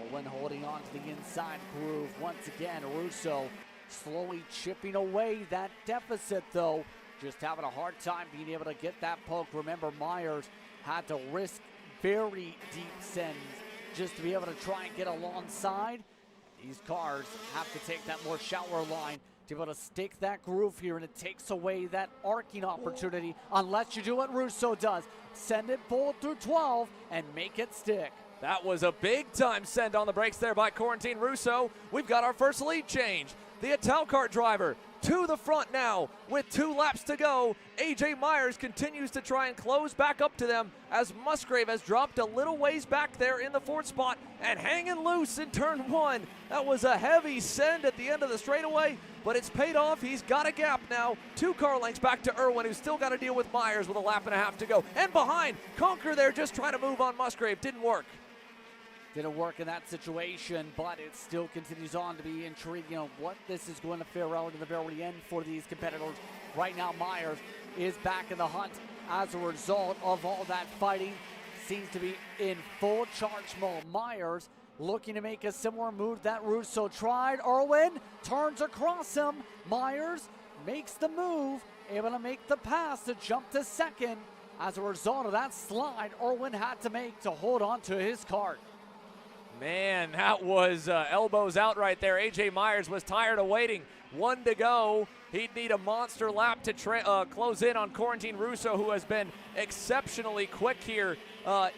Irwin holding on to the inside groove once again. Russo slowly chipping away that deficit, though. Just having a hard time being able to get that poke. Remember, Myers had to risk very deep sends just to be able to try and get alongside. These cars have to take that more shallower line to be able to stake that groove here, and it takes away that arcing opportunity unless you do what Russo does. Send it forward through 12 and make it stick. That was a big-time send on the brakes there by Quarantine Russo. We've got our first lead change. The Kart driver to the front now with 2 laps to go. AJ Myers continues to try and close back up to them as Musgrave has dropped a little ways back there in the 4th spot and hanging loose in turn 1. That was a heavy send at the end of the straightaway, but it's paid off. He's got a gap now. 2 car lengths back to Irwin, who's still got to deal with Myers with a lap and a half to go. And behind, Conker there just trying to move on Musgrave. Didn't work. Didn't work in that situation, but it still continues on to be intriguing on what this is going to fare out in the very end for these competitors. Right now, Myers is back in the hunt as a result of all that fighting. Seems to be in full charge mode. Myers looking to make a similar move that Russo tried. Irwin turns across him. Myers makes the move, able to make the pass to jump to second. As a result of that slide Irwin had to make to hold on to his kart. Man, that was elbows out right there. AJ Myers was tired of waiting. 1 to go. He'd need a monster lap to close in on Quarantine Russo, who has been exceptionally quick here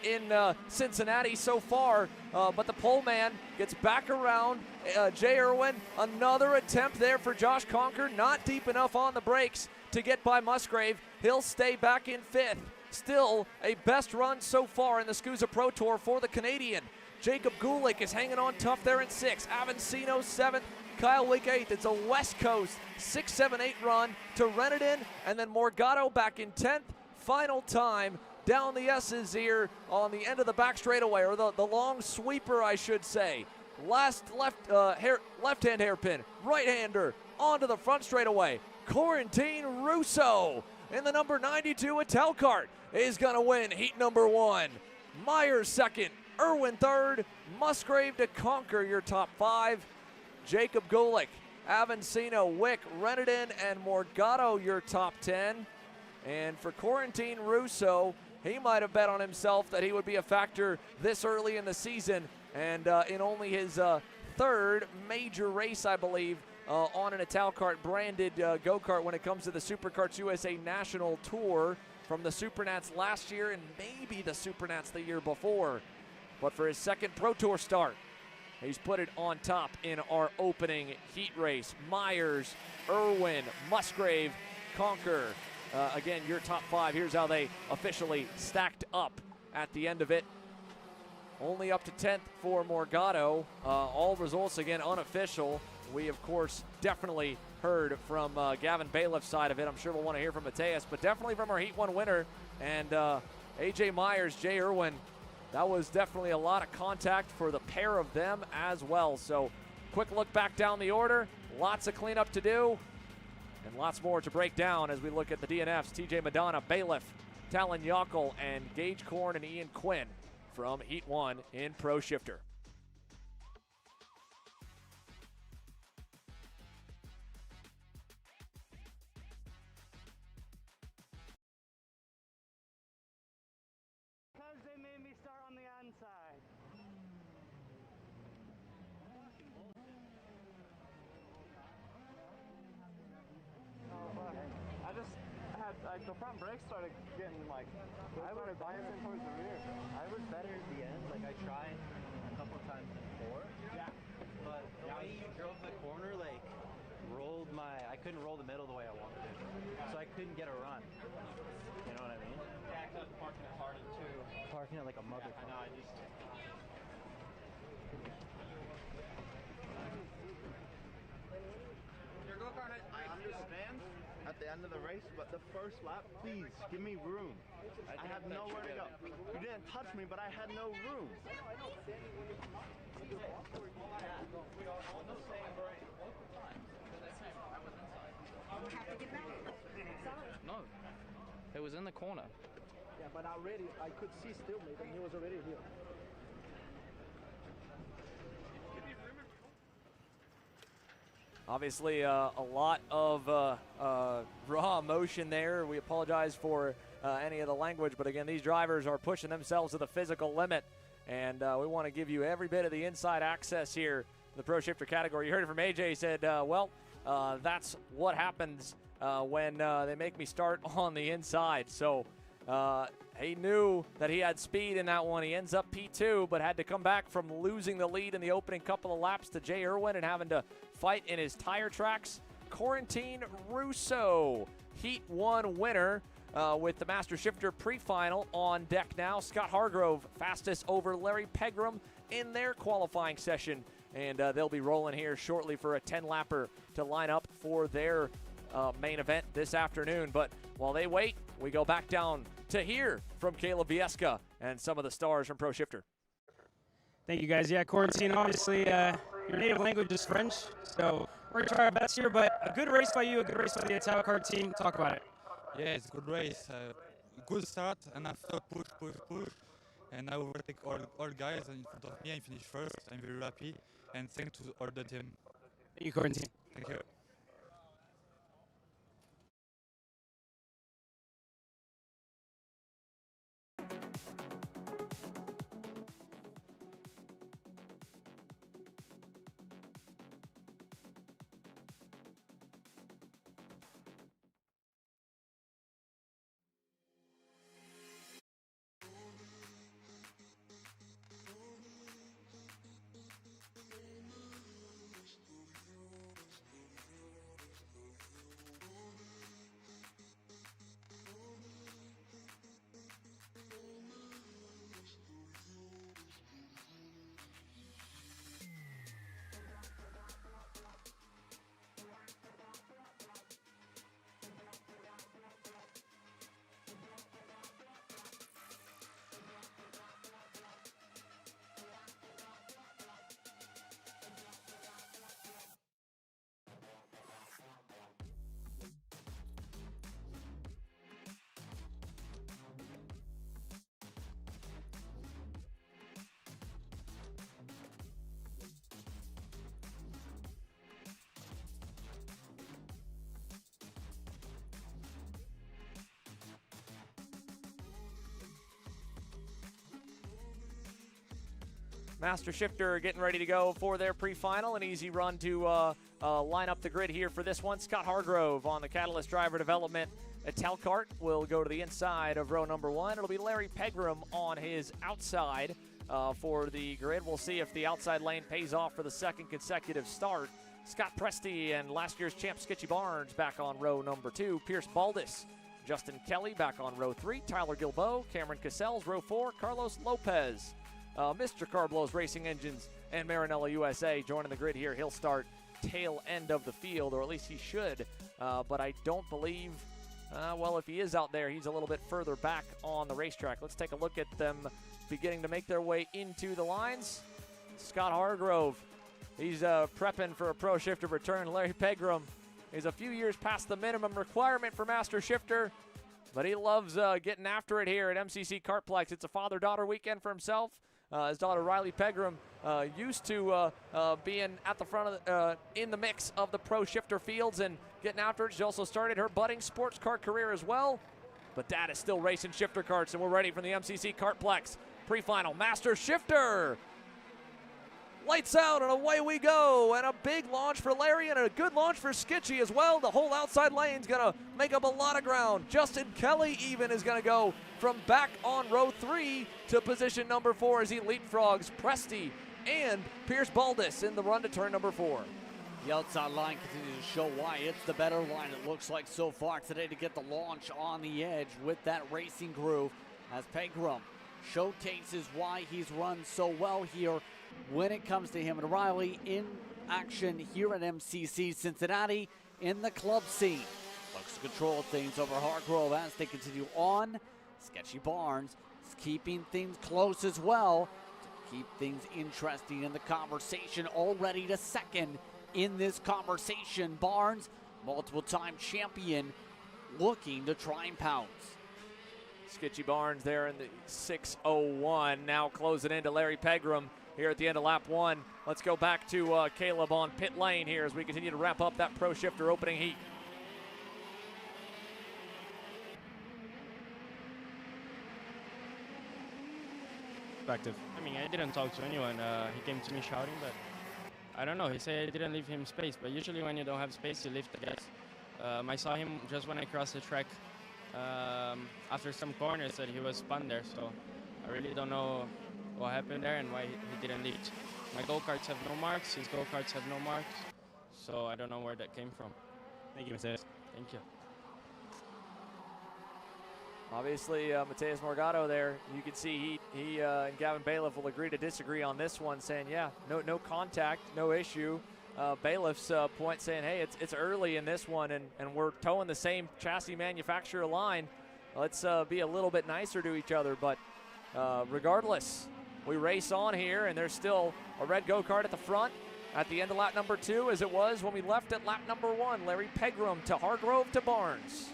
in Cincinnati so far. But the pole man gets back around. Jay Irwin, another attempt there for Josh Conker. Not deep enough on the brakes to get by Musgrave. He'll stay back in 5th. Still a best run so far in the SKUSA Pro Tour for the Canadian. Jacob Gulick is hanging on tough there in 6th. Avancino 7th. Kyle Wick 8th. It's a West Coast 6-7-8 run to Reneden, and then Morgado back in 10th. Final time down the S's here on the end of the back straightaway, or the long sweeper, I should say. Left-hand hairpin, right-hander onto the front straightaway. Quarantine Russo in the number 92 Kart is going to win heat number 1. Myers 2nd. Irwin 3rd, Musgrave to Conker your top 5. Jacob Gulick, Avancino, Wick, Reneden, and Morgado your top 10. And for Quarantine Russo, he might have bet on himself that he would be a factor this early in the season. And in only his 3rd major race, I believe, on an Kart branded go-kart when it comes to the SuperKarts USA National Tour from the Supernats last year and maybe the Supernats the year before. But for his 2nd Pro Tour start, he's put it on top in our opening heat race. Myers, Irwin, Musgrave, Conker. Again, your top 5. Here's how they officially stacked up at the end of it. Only up to 10th for Morgado. All results, again, unofficial. We, of course, definitely heard from Gavin Bailiff's side of it. I'm sure we'll want to hear from Mateus, but definitely from our Heat 1 winner. And AJ Myers, Jay Irwin, that was definitely a lot of contact for the pair of them as well. So quick look back down the order. Lots of cleanup to do and lots more to break down as we look at the DNFs. TJ Madonna, Bailiff, Talon Yockel, and Gage Korn and Ian Quinn from Heat 1 in Pro Shifter. like the front brakes started getting like, I started biasing towards the rear. I was better at the end. Like I tried a couple times before. Yeah. But the way you drove the corner, like I couldn't roll the middle the way I wanted to. So I couldn't get a run. You know what I mean? Yeah, because parking it harder too. Parking it like a motherfucker. Yeah, I know, I just... I understand at the end of the race, but the first lap, please give me room. I had nowhere to go. You didn't touch me, but I had no room. No, it was in the corner. Yeah, but already I could see still, and he was already here. Obviously, a lot of raw emotion there. We apologize for any of the language, but again, these drivers are pushing themselves to the physical limit, and we want to give you every bit of the inside access here to the Pro Shifter category. You heard it from AJ. He said, well, that's what happens when they make me start on the inside. So he knew that he had speed in that one. He ends up P2, but had to come back from losing the lead in the opening couple of laps to Jay Irwin and having to fight in his tire tracks. Corentin Russo, Heat 1 winner with the Master Shifter Pre-Final on deck now. Scott Hargrove, fastest over Larry Pegram in their qualifying session. And they'll be rolling here shortly for a 10-lapper to line up for their main event this afternoon. But while they wait, we go back down to hear from Caleb Vieska and some of the stars from Pro Shifter. Thank you, guys. Yeah, Corentin, obviously your native language is French, so we're going to try our best here, but a good race by you, a good race by the Ital Kart team. Talk about it. Yeah, it's a good race. Good start, and after push, and I overtake all guys in front of me and finish first. I'm very happy, and thanks to all the team. Thank you, Corentin. Thank you. Master Shifter getting ready to go for their pre-final. An easy run to line up the grid here for this one. Scott Hargrove on the Catalyst Driver Development Ital Kart will go to the inside of row number 1. It'll be Larry Pegram on his outside for the grid. We'll see if the outside lane pays off for the second consecutive start. Scott Presti and last year's champ Skitchy Barnes back on row number 2. Pierce Baldus, Justin Kelly back on row 3. Tyler Gilbo, Cameron Cassels, row 4. Carlos Lopez, Mr. Carblo's Racing Engines, and Marinella USA joining the grid here. He'll start tail end of the field, or at least he should, but I don't believe, well, if he is out there, he's a little bit further back on the racetrack. Let's take a look at them beginning to make their way into the lines. Scott Hargrove, he's prepping for a Pro Shifter return. Larry Pegram is a few years past the minimum requirement for Master Shifter, but he loves getting after it here at MCC Kartplex. It's a father-daughter weekend for himself. His daughter Riley Pegram used to being at the front of in the mix of the Pro Shifter fields and getting after it. She also started her budding sports car career as well. But Dad is still racing shifter karts, and we're ready for the MCC Kartplex Pre-Final Master Shifter. Lights out and away we go. And a big launch for Larry and a good launch for Skitchy as well. The whole outside lane's going to make up a lot of ground. Justin Kelly even is going to go from back on row 3 to position number 4 as he leapfrogs Presti and Pierce Baldus in the run to turn number 4. The outside line continues to show why it's the better line, it looks like, so far today to get the launch on the edge with that racing groove as Pegram showcases why he's run so well here when it comes to him and Riley in action here at MCC Cincinnati in the club scene. Looks to control things over Hargrove as they continue on. Sketchy Barnes is keeping things close as well to keep things interesting in the conversation. Already to second in this conversation. Barnes, multiple-time champion, looking to try and pounce. Skitchy Barnes there in the 6:01. Now closing into Larry Pegram here at the end of lap 1. Let's go back to Caleb on pit lane here as we continue to wrap up that Pro Shifter opening heat. I mean, I didn't talk to anyone. He came to me shouting, but I don't know. He said I didn't leave him space, but usually when you don't have space, you lift the gas. I saw him just when I crossed the track after some corners that he was spun there, so I really don't know what happened there and why he didn't lift. My go-karts have no marks, his go-karts have no marks, so I don't know where that came from. Thank you, Mr. Thank you. Obviously, Mateus Morgado there, you can see he and Gavin Bailiff will agree to disagree on this one, saying, yeah, no contact, no issue. Bailiff's point saying, hey, it's early in this one, and we're towing the same chassis manufacturer line. Let's be a little bit nicer to each other. But regardless, we race on here, and there's still a red go-kart at the front at the end of lap number 2, as it was when we left at lap number 1. Larry Pegram to Hargrove to Barnes.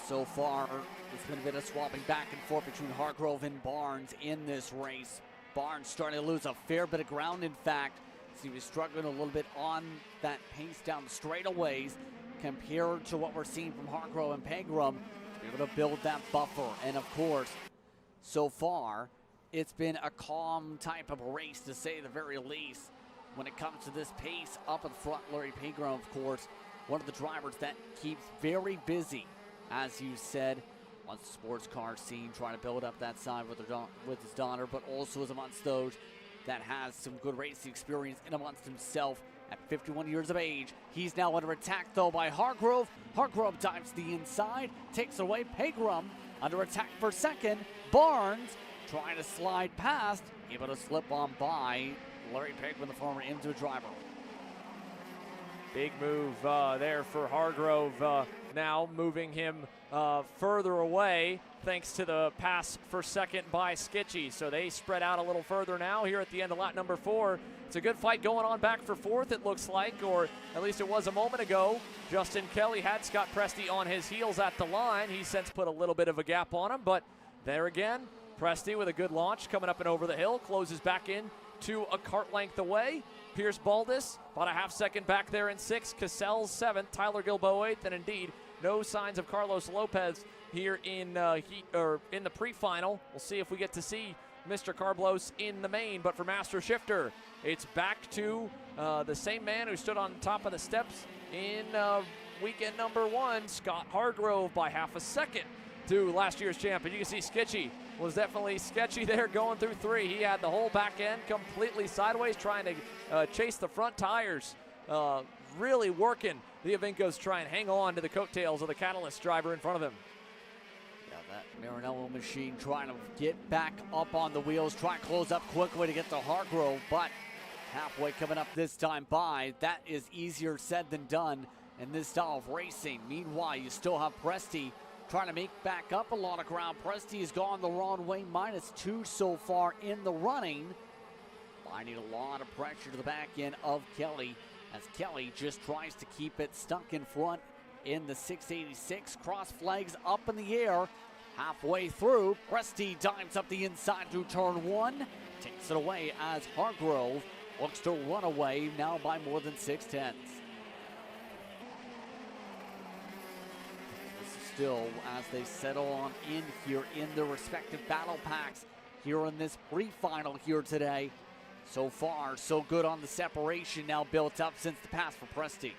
So far, it's been a bit of swapping back and forth between Hargrove and Barnes in this race. Barnes starting to lose a fair bit of ground, in fact. So he was struggling a little bit on that pace down the straightaways compared to what we're seeing from Hargrove and Pegram to be able to build that buffer. And of course, so far, it's been a calm type of a race, to say the very least. When it comes to this pace up in front, Larry Pegram, of course, one of the drivers that keeps very busy, as you said, on the sports car scene, trying to build up that side with his daughter, but also is amongst those that has some good racing experience in amongst himself at 51 years of age. He's now under attack, though, by Hargrove. Hargrove dives to the inside, takes away Pegram, under attack for second. Barnes trying to slide past, able to slip on by Larry Pegram, the former IMSA driver. Big move there for Hargrove, now moving him further away thanks to the pass for second by Skitchy. So they spread out a little further now here at the end of lap number 4. It's a good fight going on back for 4th, it looks like, or at least it was a moment ago. Justin Kelly had Scott Presti on his heels at the line. He's since put a little bit of a gap on him, but there again, Presti with a good launch coming up and over the hill, closes back in to a kart length away. Pierce Baldus about a half second back there in 6th. Cassell's 7th. Tyler Gilboa 8th. And indeed, no signs of Carlos Lopez here in in the pre-final. We'll see if we get to see Mr. Carblos in the main. But for Master Shifter, it's back to the same man who stood on top of the steps in weekend number 1, Scott Hargrove, by half a second to last year's champion. You can see Skitchy was definitely sketchy there going through 3. He had the whole back end completely sideways, trying to chase the front tires. Really working the Avincos, try and hang on to the coattails of the Catalyst driver in front of him. Yeah, that Marinello machine trying to get back up on the wheels, try and close up quickly to get to Hargrove, but halfway coming up this time by. That is easier said than done in this style of racing. Meanwhile, you still have Presti trying to make back up a lot of ground. Presti has gone the wrong way, -2 so far in the running. Finding a lot of pressure to the back end of Kelly, as Kelly just tries to keep it stuck in front in the 686. Cross flags up in the air. Halfway through, Presti dives up the inside through turn 1. Takes it away as Hargrove looks to run away now by more than 6/10. Still, as they settle on in here in their respective battle packs here in this pre-final here today. So far, so good on the separation now built up since the pass for Presti.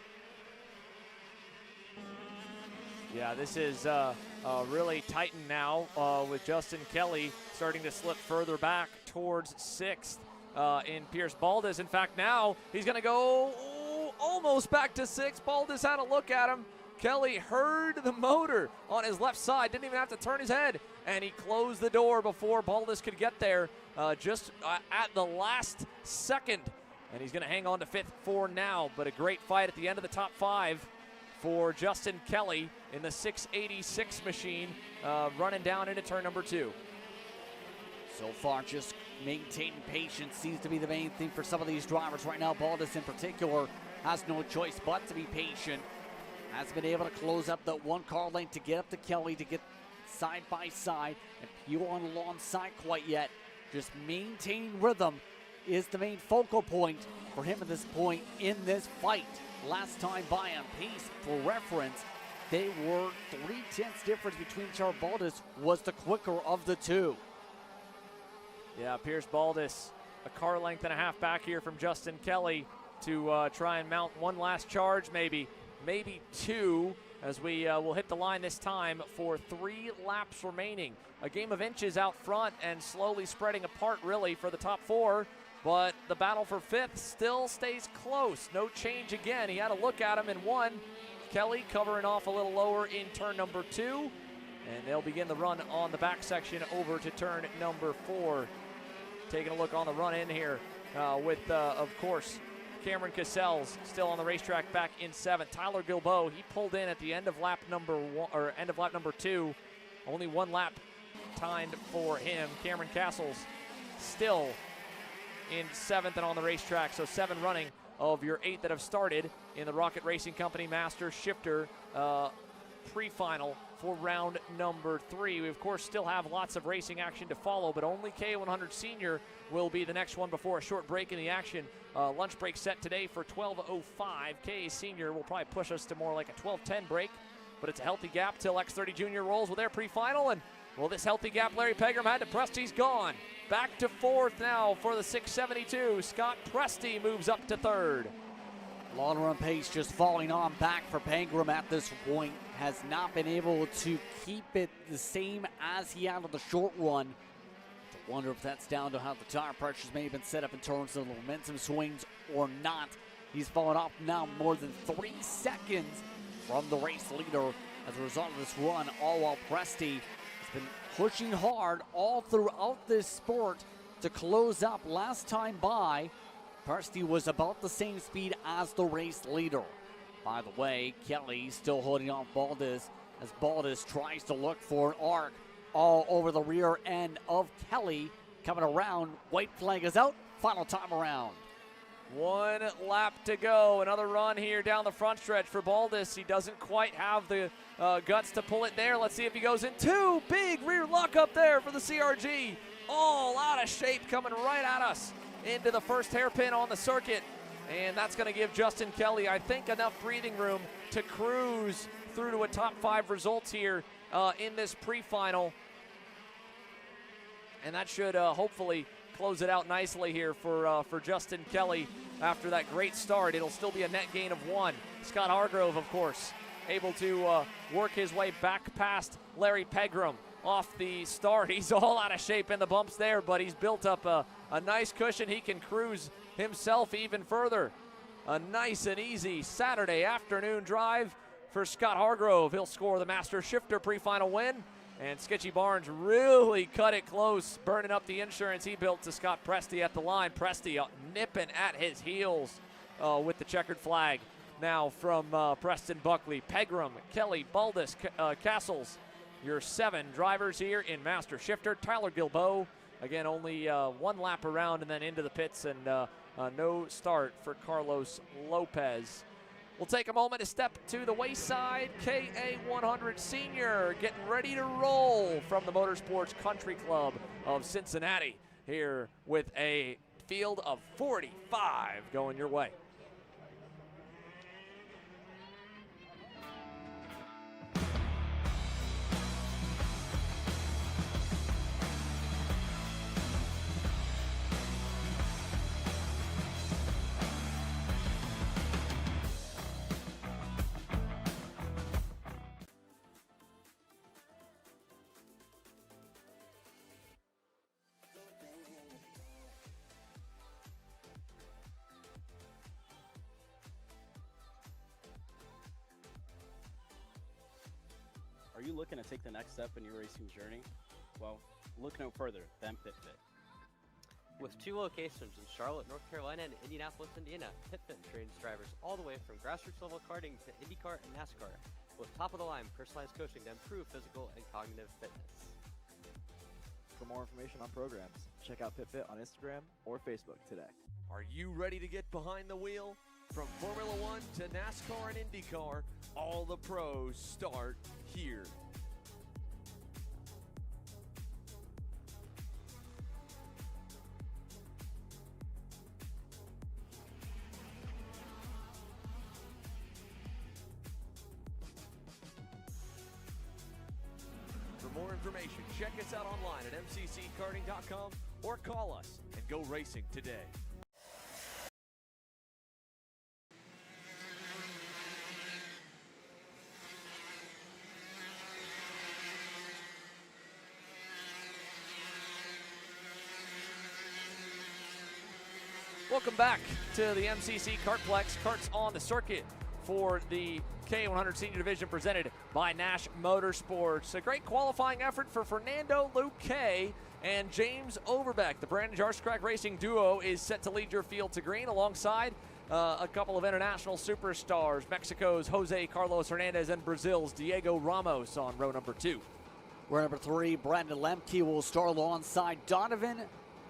Yeah, this is really tightened now with Justin Kelly starting to slip further back towards 6th in Pierce Baldus. In fact, now he's going to go almost back to 6th. Baldus had a look at him. Kelly heard the motor on his left side, didn't even have to turn his head, and he closed the door before Baldus could get there just at the last second. And he's going to hang on to 5th for now, but a great fight at the end of the top 5 for Justin Kelly in the 686 machine, running down into turn number 2. So far, just maintaining patience seems to be the main thing for some of these drivers right now. Baldus in particular has no choice but to be patient. Has been able to close up that one car length to get up to Kelly, to get side by side, and you on alongside quite yet. Just maintaining rhythm is the main focal point for him at this point in this fight. Last time by on pace, for reference, they were 0.3 difference between Charles Baldus, was the quicker of the two. Yeah, Pierce Baldus, a car length and a half back here from Justin Kelly to try and mount one last charge, maybe 2, as we will hit the line this time for 3 laps remaining. A game of inches out front and slowly spreading apart really for the top 4. But the battle for 5th still stays close. No change again. He had a look at him in 1. Kelly covering off a little lower in turn number 2. And they'll begin the run on the back section over to turn number 4. Taking a look on the run in here with, of course, Cameron Cassels still on the racetrack back in 7th. Tyler Gilbo, he pulled in at the end of lap number 1, or end of lap number 2. Only 1 lap timed for him. Cameron Castles still in 7th and on the racetrack. So 7 running of your 8 that have started in the Rocket Racing Company Master Shifter Pre-Final for round number 3. We, of course, still have lots of racing action to follow, but only K100 Senior will be the next one before a short break in the action. Lunch break set today for 12:05. K Senior will probably push us to more like a 12:10 break, but it's a healthy gap till X30 Junior rolls with their pre-final. And, well, this healthy gap Larry Pegram had to Presti's gone. Back to 4th now for the 672. Scott Presti moves up to 3rd. Long run pace just falling on back for Pegram at this point. Has not been able to keep it the same as he had on the short run. I wonder if that's down to how the tire pressures may have been set up in terms of the momentum swings or not. He's fallen off now more than 3 seconds from the race leader as a result of this run, all while Presti has been pushing hard all throughout this sport to close up. Last time by, Presti was about the same speed as the race leader. By the way, Kelly still holding off Baldus as Baldus tries to look for an arc all over the rear end of Kelly. Coming around, white flag is out, final time around. 1 lap to go. Another run here down the front stretch for Baldus. He doesn't quite have the guts to pull it there. Let's see if he goes in 2. Big rear lock up there for the CRG. All out of shape coming right at us into the first hairpin on the circuit. And that's going to give Justin Kelly, I think, enough breathing room to cruise through to a top 5 results here in this pre-final. And that should hopefully close it out nicely here for Justin Kelly after that great start. It'll still be a net gain of 1. Scott Hargrove, of course, able to work his way back past Larry Pegram off the start. He's all out of shape in the bumps there, but he's built up a nice cushion. He can cruise himself even further. A nice and easy Saturday afternoon drive for Scott Hargrove. He'll score the Master Shifter pre-final win. And Sketchy Barnes really cut it close, burning up the insurance he built to Scott Presti at the line. Presti nipping at his heels with the checkered flag. Now from Preston Buckley, Pegram, Kelly, Baldus, Castles, your 7 drivers here in Master Shifter. Tyler Gilbo, again, only 1 lap around and then into the pits, and no start for Carlos Lopez. We'll take a moment to step to the wayside. KA100 Senior getting ready to roll from the Motorsports Country Club of Cincinnati here with a field of 45 going your way. you looking to take the next step in your racing journey? Well, look no further than PitFit. With 2 locations in Charlotte, North Carolina and Indianapolis, Indiana, PitFit trains drivers all the way from grassroots level karting to IndyCar and NASCAR, with top-of-the-line personalized coaching to improve physical and cognitive fitness. For more information on programs, check out PitFit on Instagram or Facebook today. Are you ready to get behind the wheel? From Formula One to NASCAR and IndyCar, all the pros start here. For more information, check us out online at mcckarting.com or call us and go racing today. Welcome back to the MCC Kartplex. Karts on the circuit for the K100 Senior Division presented by Nash Motorsports. A great qualifying effort for Fernando Luque and James Overbeck. The Brandon Jarscrack Racing duo is set to lead your field to green alongside a couple of international superstars, Mexico's Jose Carlos Hernandez and Brazil's Diego Ramos on row number 2. Row number 3, Brandon Lemke will start alongside Donovan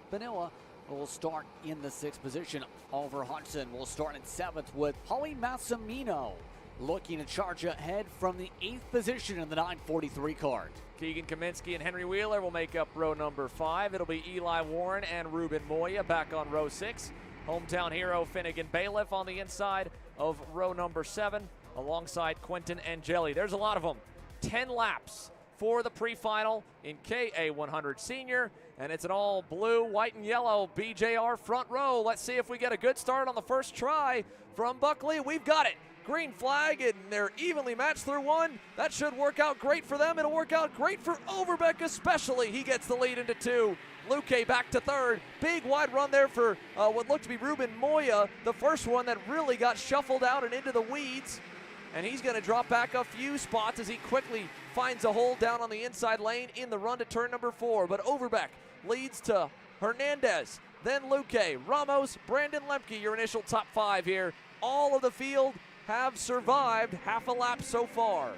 Vanilla. Will start in the 6th position. Oliver Hodgson will start in 7th with Paulie Massimino looking to charge ahead from the 8th position in the 943 Kart. Keegan Kaminsky and Henry Wheeler will make up row number 5. It'll be Eli Warren and Ruben Moya back on row 6. Hometown hero Finnegan Bailiff on the inside of row number 7 alongside Quentin Angeli. There's a lot of them. 10 laps for the pre-final in KA100 Senior. And it's an all blue, white, and yellow BJR front row. Let's see if we get a good start on the first try from Buckley. We've got it. Green flag, and they're evenly matched through 1. That should work out great for them. It'll work out great for Overbeck especially. He gets the lead into 2. Luque back to 3rd. Big wide run there for what looked to be Ruben Moya, the first one that really got shuffled out and into the weeds. And he's going to drop back a few spots as he quickly finds a hole down on the inside lane in the run to turn number 4. But Overbeck leads to Hernandez, then Luque, Ramos, Brandon Lemke, your initial top 5 here. All of the field have survived half a lap so far.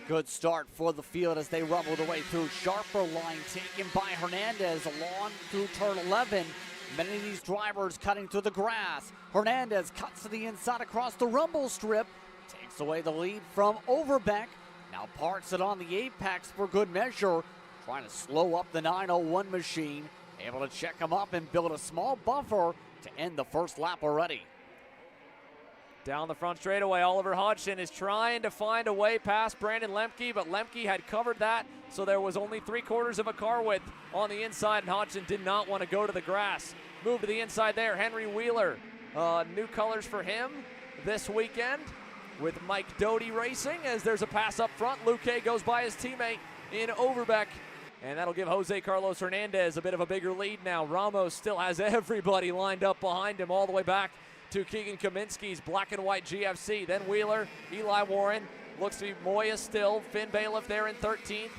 Good start for the field as they rumble their way through. Sharper line taken by Hernandez along through turn 11. Many of these drivers cutting through the grass. Hernandez cuts to the inside across the rumble strip, takes away the lead from Overbeck. Now parks it on the apex for good measure, trying to slow up the 901 machine. Able to check him up and build a small buffer to end the first lap already. Down the front straightaway, Oliver Hodgson is trying to find a way past Brandon Lemke, but Lemke had covered that, so there was only 3/4 of a car width on the inside, and Hodgson did not want to go to the grass. Move to the inside there, Henry Wheeler. New colors for him this weekend with Mike Doty racing as there's a pass up front. Luque goes by his teammate in Overbeck, and that'll give Jose Carlos Hernandez a bit of a bigger lead now. Ramos still has everybody lined up behind him all the way back to Keegan Kaminsky's black and white GFC. Then Wheeler, Eli Warren, looks to be Moya still, Finn Bailiff there in 13th.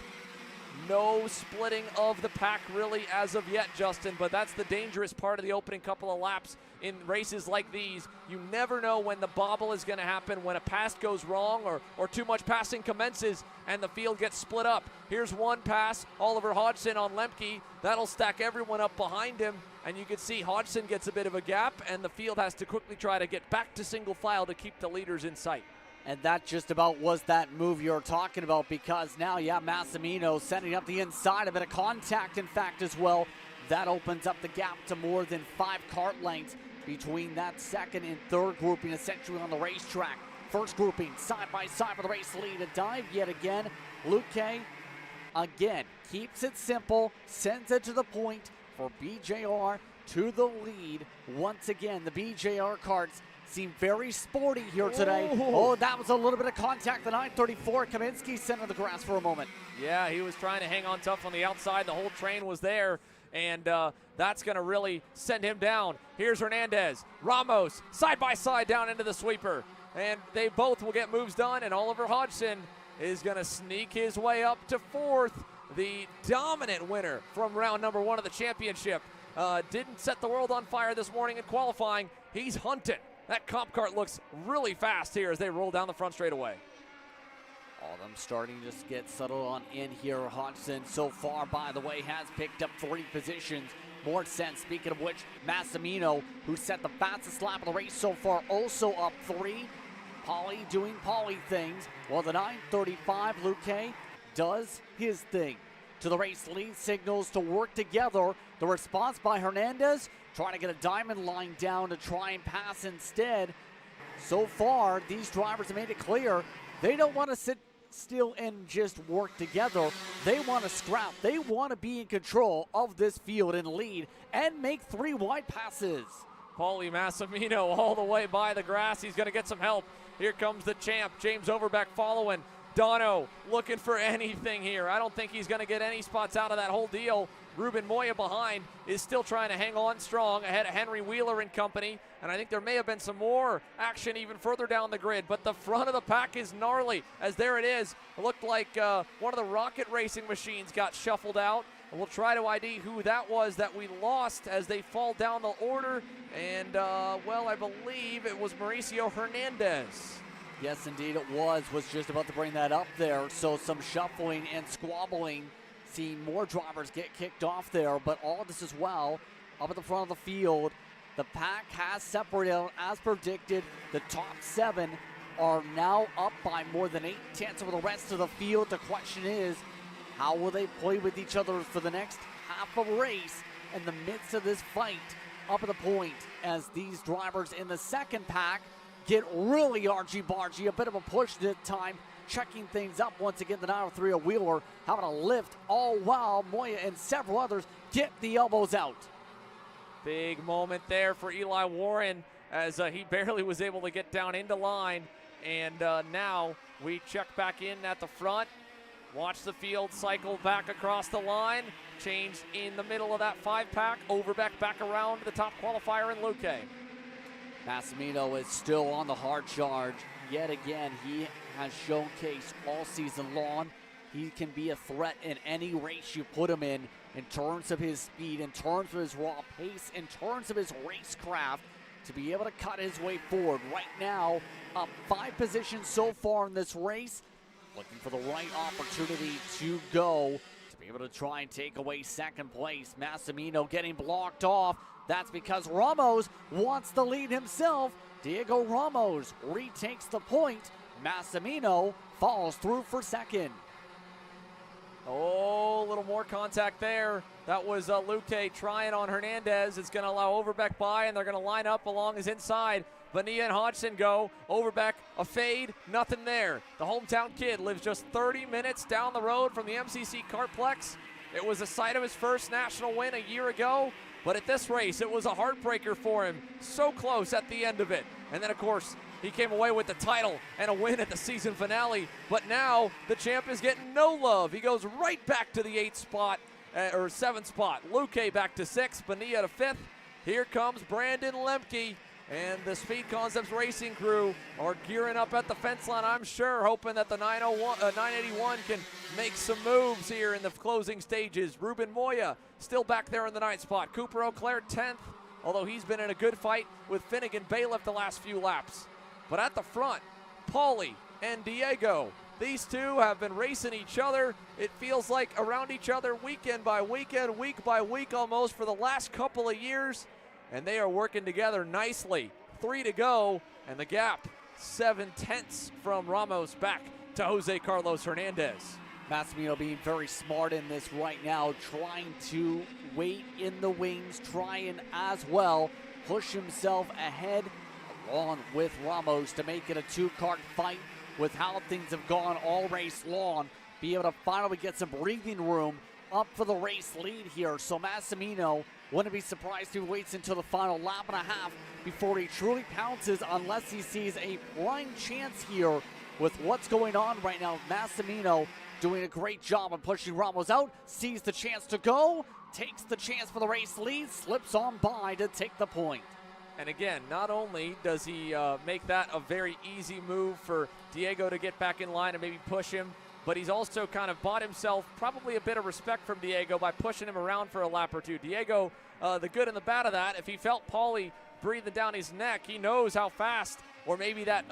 No splitting of the pack really as of yet, Justin, but that's the dangerous part of the opening couple of laps in races like these. You never know when the bobble is going to happen, when a pass goes wrong or too much passing commences and the field gets split up. Here's one pass, Oliver Hodgson on Lemke. That'll stack everyone up behind him, and you can see Hodgson gets a bit of a gap, and the field has to quickly try to get back to single file to keep the leaders in sight. And that just about was that move you're talking about, because now, Massimino setting up the inside, a bit of contact, in fact, as well. That opens up the gap to more than 5 kart lengths between that second and third grouping, essentially on the racetrack. First grouping, side by side for the race lead. A dive yet again. Luque, again, keeps it simple, sends it to the point for BJR to the lead. Once again, the BJR karts seem very sporty here today. Oh, that was a little bit of contact. The 934, Kaminsky center the grass for a moment. Yeah, he was trying to hang on tough on the outside. The whole train was there, and that's going to really send him down. Here's Hernandez, Ramos, side by side down into the sweeper, and they both will get moves done, and Oliver Hodgson is going to sneak his way up to 4th. The dominant winner from round number 1 of the championship. Didn't set the world on fire this morning in qualifying. He's hunting. That comp cart looks really fast here as they roll down the front straightaway. All of them starting to just get settled on in here. Hodgson so far, by the way, has picked up 3 positions. More sense. Speaking of which, Massimino, who set the fastest lap of the race so far, also up 3. Pauly doing Pauly things, while the 935 Luque does his thing. To the race lead, signals to work together. The response by Hernandez, trying to get a diamond line down to try and pass instead. So far, these drivers have made it clear they don't want to sit still and just work together. They want to scrap. They want to be in control of this field and lead and make 3 wide passes. Pauly Massimino all the way by the grass. He's going to get some help. Here comes the champ, James Overbeck following. Dono looking for anything here. I don't think he's going to get any spots out of that whole deal. Ruben Moya behind is still trying to hang on strong ahead of Henry Wheeler and company. And I think there may have been some more action even further down the grid. But the front of the pack is gnarly, as there it is. It looked like one of the rocket racing machines got shuffled out. And we'll try to ID who that was that we lost as they fall down the order. And, well, I believe it was Mauricio Hernandez. Yes, indeed it was. Was just about to bring that up there. So some shuffling and squabbling. Seeing more drivers get kicked off there. But all of this as well, up at the front of the field, the pack has separated out as predicted. The top 7 are now up by more than 8/10 over the rest of the field. The question is, how will they play with each other for the next half of a race in the midst of this fight up at the point as these drivers in the second pack get really argy-bargy, a bit of a push this time, checking things up once again. The 903 of Wheeler having a lift, all while Moya and several others get the elbows out. Big moment there for Eli Warren as he barely was able to get down into line. And now we check back in at the front. Watch the field cycle back across the line. Change in the middle of that 5-pack. Overbeck back around the top qualifier in Luque. Massimino is still on the hard charge. Yet again, he has showcased all season long. He can be a threat in any race you put him in terms of his speed, in terms of his raw pace, in terms of his racecraft, to be able to cut his way forward. Right now, up 5 positions so far in this race. Looking for the right opportunity to go to be able to try and take away second place. Massimino getting blocked off. That's because Ramos wants the lead himself. Diego Ramos retakes the point. Massimino falls through for second. Oh, a little more contact there. That was Luque trying on Hernandez. It's going to allow Overbeck by, and they're going to line up along his inside. Bonilla and Hodgson go. Overbeck, a fade, nothing there. The hometown kid lives just 30 minutes down the road from the MCC Kartplex. It was the site of his first national win a year ago, but at this race, it was a heartbreaker for him. So close at the end of it. And then, of course, he came away with the title and a win at the season finale. But now the champ is getting no love. He goes right back to the 8th spot, or 7th spot. Luque back to 6th, Bonilla to 5th. Here comes Brandon Lemke. And the Speed Concepts racing crew are gearing up at the fence line, I'm sure, hoping that the 981 can make some moves here in the closing stages. Ruben Moya still back there in the 9th spot. Cooper Auclair 10th, although he's been in a good fight with Finnegan Bailiff the last few laps. But at the front, Pauly and Diego. These two have been racing each other. It feels like around each other weekend by weekend, week by week almost for the last couple of years. And they are working together nicely. 3 to go, and the gap 7/10 from Ramos back to Jose Carlos Hernandez. Massimino being very smart in this right now, trying to wait in the wings, trying as well push himself ahead along with Ramos to make it a 2-kart fight with how things have gone all race long. Be able to finally get some breathing room up for the race lead here. So Massimino, wouldn't be surprised if he waits until the final lap and a half before he truly pounces, unless he sees a prime chance here with what's going on right now. Massimino doing a great job of pushing Ramos out, sees the chance to go, takes the chance for the race lead, slips on by to take the point. And again, not only does he make that a very easy move for Diego to get back in line and maybe push him, but he's also kind of bought himself probably a bit of respect from Diego by pushing him around for a lap or two. Diego, the good and the bad of that, if he felt Paulie breathing down his neck, he knows how fast, or maybe that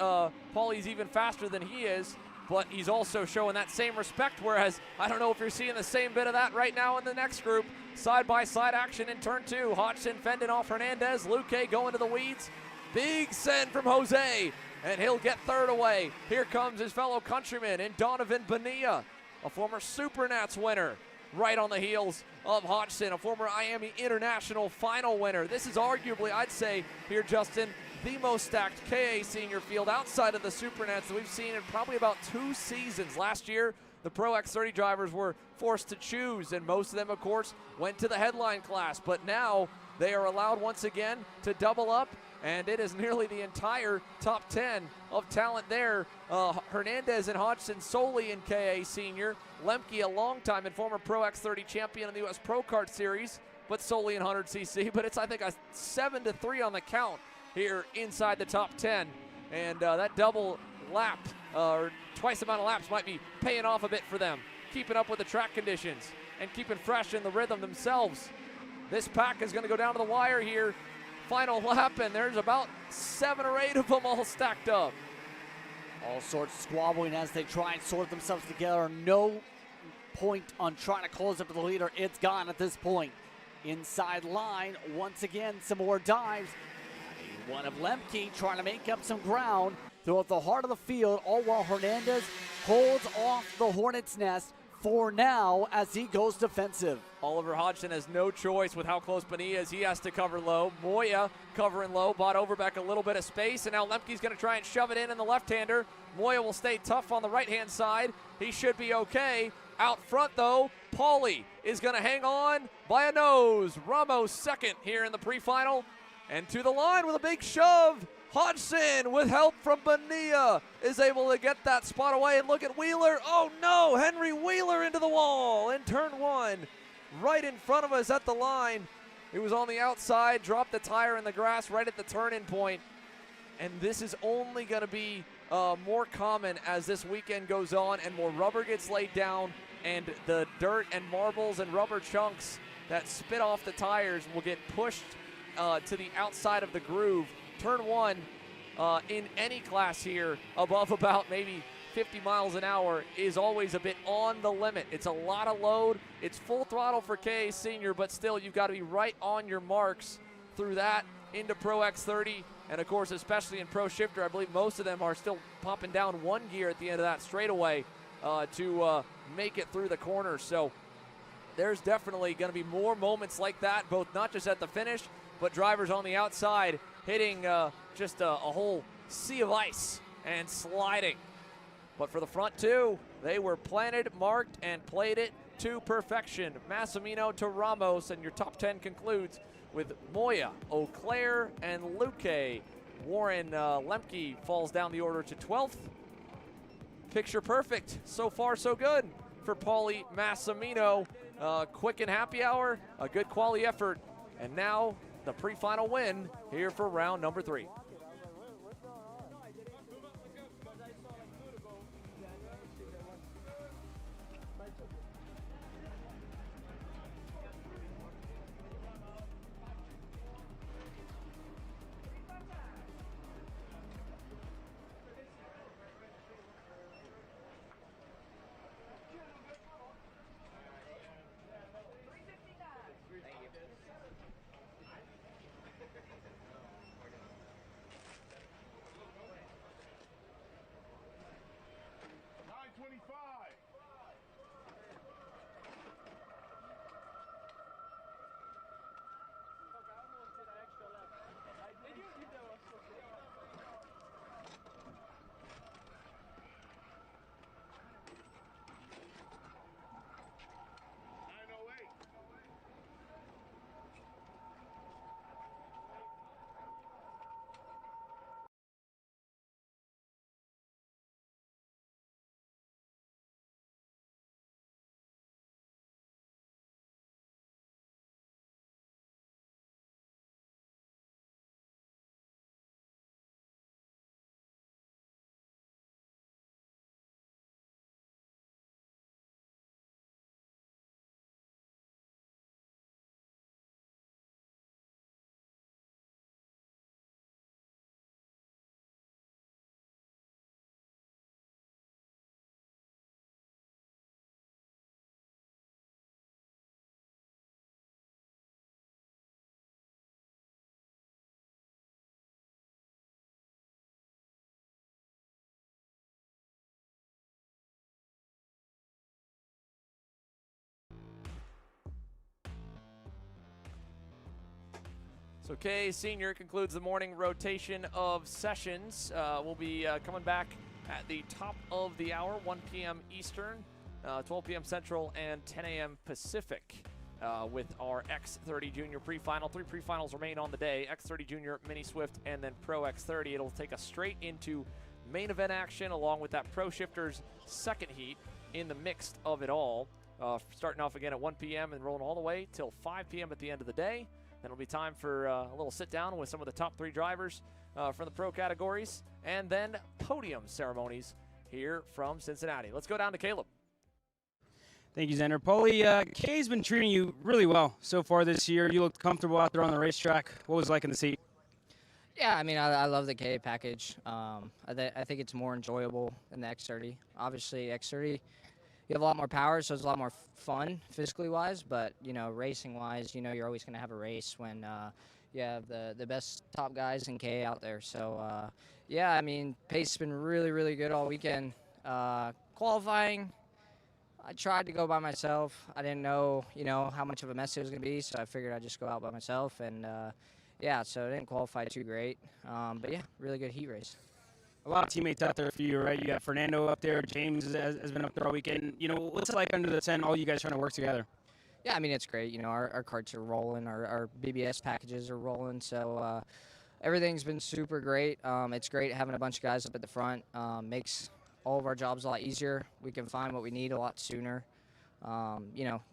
Paulie's even faster than he is, but he's also showing that same respect, whereas I don't know if you're seeing the same bit of that right now in the next group. Side-by-side action in turn 2. Hodgson fending off Hernandez. Luque going to the weeds. Big send from Jose, and he'll get third away. Here comes his fellow countryman in Donovan Bonilla, a former Supernats winner, right on the heels of Hodgson, a former Miami International Final winner. This is arguably, I'd say here, Justin, the most stacked KA senior field outside of the Supernats that we've seen in probably about 2 seasons. Last year, the Pro X30 drivers were forced to choose, and most of them, of course, went to the headline class. But now they are allowed once again to double up, and it is nearly the entire top 10 of talent there. Hernandez and Hodgson solely in KA Senior. Lemke, a long-time and former Pro X30 champion in the U.S. Pro Kart Series, but solely in 100cc. But it's, I think, a 7-3 on the count here inside the top 10. And that double lap, or twice the amount of laps, might be paying off a bit for them, keeping up with the track conditions and keeping fresh in the rhythm themselves. This pack is going to go down to the wire here. Final lap, and there's about 7 or 8 of them all stacked up. All sorts of squabbling as they try and sort themselves together. No point on trying to close up to the leader. It's gone at this point. Inside line, once again, some more dives. One of Lemke trying to make up some ground throughout the heart of the field, all while Hernandez holds off the Hornet's Nest for now as he goes defensive. Oliver Hodgson has no choice with how close Bonilla is. He has to cover low. Moya covering low, bought Overbeck a little bit of space, and now Lemke's going to try and shove it in the left-hander. Moya will stay tough on the right-hand side. He should be okay. Out front, though, Paulie is going to hang on by a nose. Ramos second here in the pre-final. And to the line with a big shove. Hodgson, with help from Bonilla, is able to get that spot away. And look at Wheeler. Oh, no. Henry Wheeler into the wall in turn 1. Right in front of us at the line. It was on the outside, dropped the tire in the grass right at the turn-in point. And this is only going to be more common as this weekend goes on and more rubber gets laid down, and the dirt and marbles and rubber chunks that spit off the tires will get pushed to the outside of the groove. Turn 1 in any class here above about maybe 50 miles an hour is always a bit on the limit. It's a lot of load. It's full throttle for KA Senior, but still you've got to be right on your marks through that into Pro X30. And of course, especially in Pro Shifter, I believe most of them are still popping down 1 gear at the end of that straightaway to make it through the corner. So there's definitely going to be more moments like that, both not just at the finish, but drivers on the outside hitting just a whole sea of ice and sliding. But for the front 2, they were planted, marked, and played it to perfection. Massimino to Ramos, and your top 10 concludes with Moya, Eau Claire, and Luque. Warren Lemke falls down the order to 12th. Picture perfect. So far, so good for Paulie Massimino. Quick and happy hour, a good quality effort, and now the pre-final win here for round number 3. So K Senior concludes the morning rotation of sessions. We'll be coming back at the top of the hour, 1 p.m. Eastern, 12 p.m. Central, and 10 a.m. Pacific with our X30 Junior Pre-Final. 3 pre-finals remain on the day, X30 Junior, Mini Swift, and then Pro X30. It'll take us straight into main event action along with that Pro Shifters second heat in the mixed of it all. Starting off again at 1 p.m. and rolling all the way till 5 p.m. at the end of the day. Then it'll be time for a little sit down with some of the top 3 drivers from the pro categories, and then podium ceremonies here from Cincinnati. Let's go down to Caleb. Thank you, Xander. Paulie, Kay's been treating you really well so far this year. You looked comfortable out there on the racetrack. What was it like in the seat? Yeah, I mean, I love the K package. I think it's more enjoyable than the X30. Obviously, X30, you have a lot more power, so it's a lot more fun physically wise, but racing wise, you're always going to have a race when you have the best top guys in K out there. So yeah, I mean, pace has been really good all weekend. Qualifying, I tried to go by myself. I didn't know how much of a mess it was going to be, so I figured I'd just go out by myself, and yeah, so I didn't qualify too great, but yeah, really good heat race. A lot of teammates out there for you, right? You got Fernando up there. James has been up there all weekend. What's it like under the tent, all you guys trying to work together? Yeah, I mean, it's great. Our carts are rolling. Our BBS packages are rolling. So everything's been super great. It's great having a bunch of guys up at the front. Makes all of our jobs a lot easier. We can find what we need a lot sooner.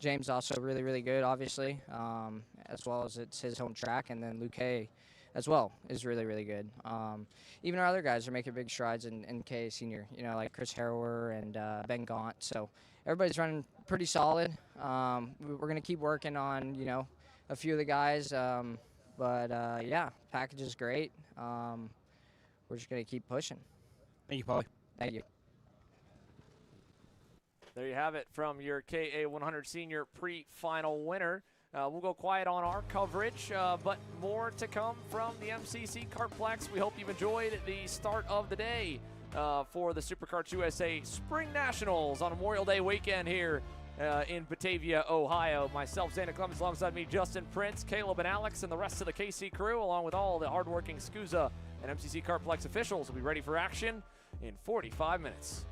James also really good, obviously, as well as it's his home track. And then Luke Hay as well is really good. Even our other guys are making big strides in K Senior, like Chris Harrower and Ben Gaunt. So everybody's running pretty solid. We're going to keep working on, a few of the guys. But yeah, package is great. We're just going to keep pushing. Thank you, Paulie. Thank you. There you have it from your KA100 Senior Pre-Final winner. We'll go quiet on our coverage, but more to come from the MCC Kartplex. We hope you've enjoyed the start of the day for the SuperKarts USA Spring Nationals on Memorial Day weekend here in Batavia, Ohio. Myself, Xander Clemens, alongside me, Justin Prince, Caleb and Alex, and the rest of the KC crew, along with all the hardworking SKUSA and MCC Kartplex officials, will be ready for action in 45 minutes.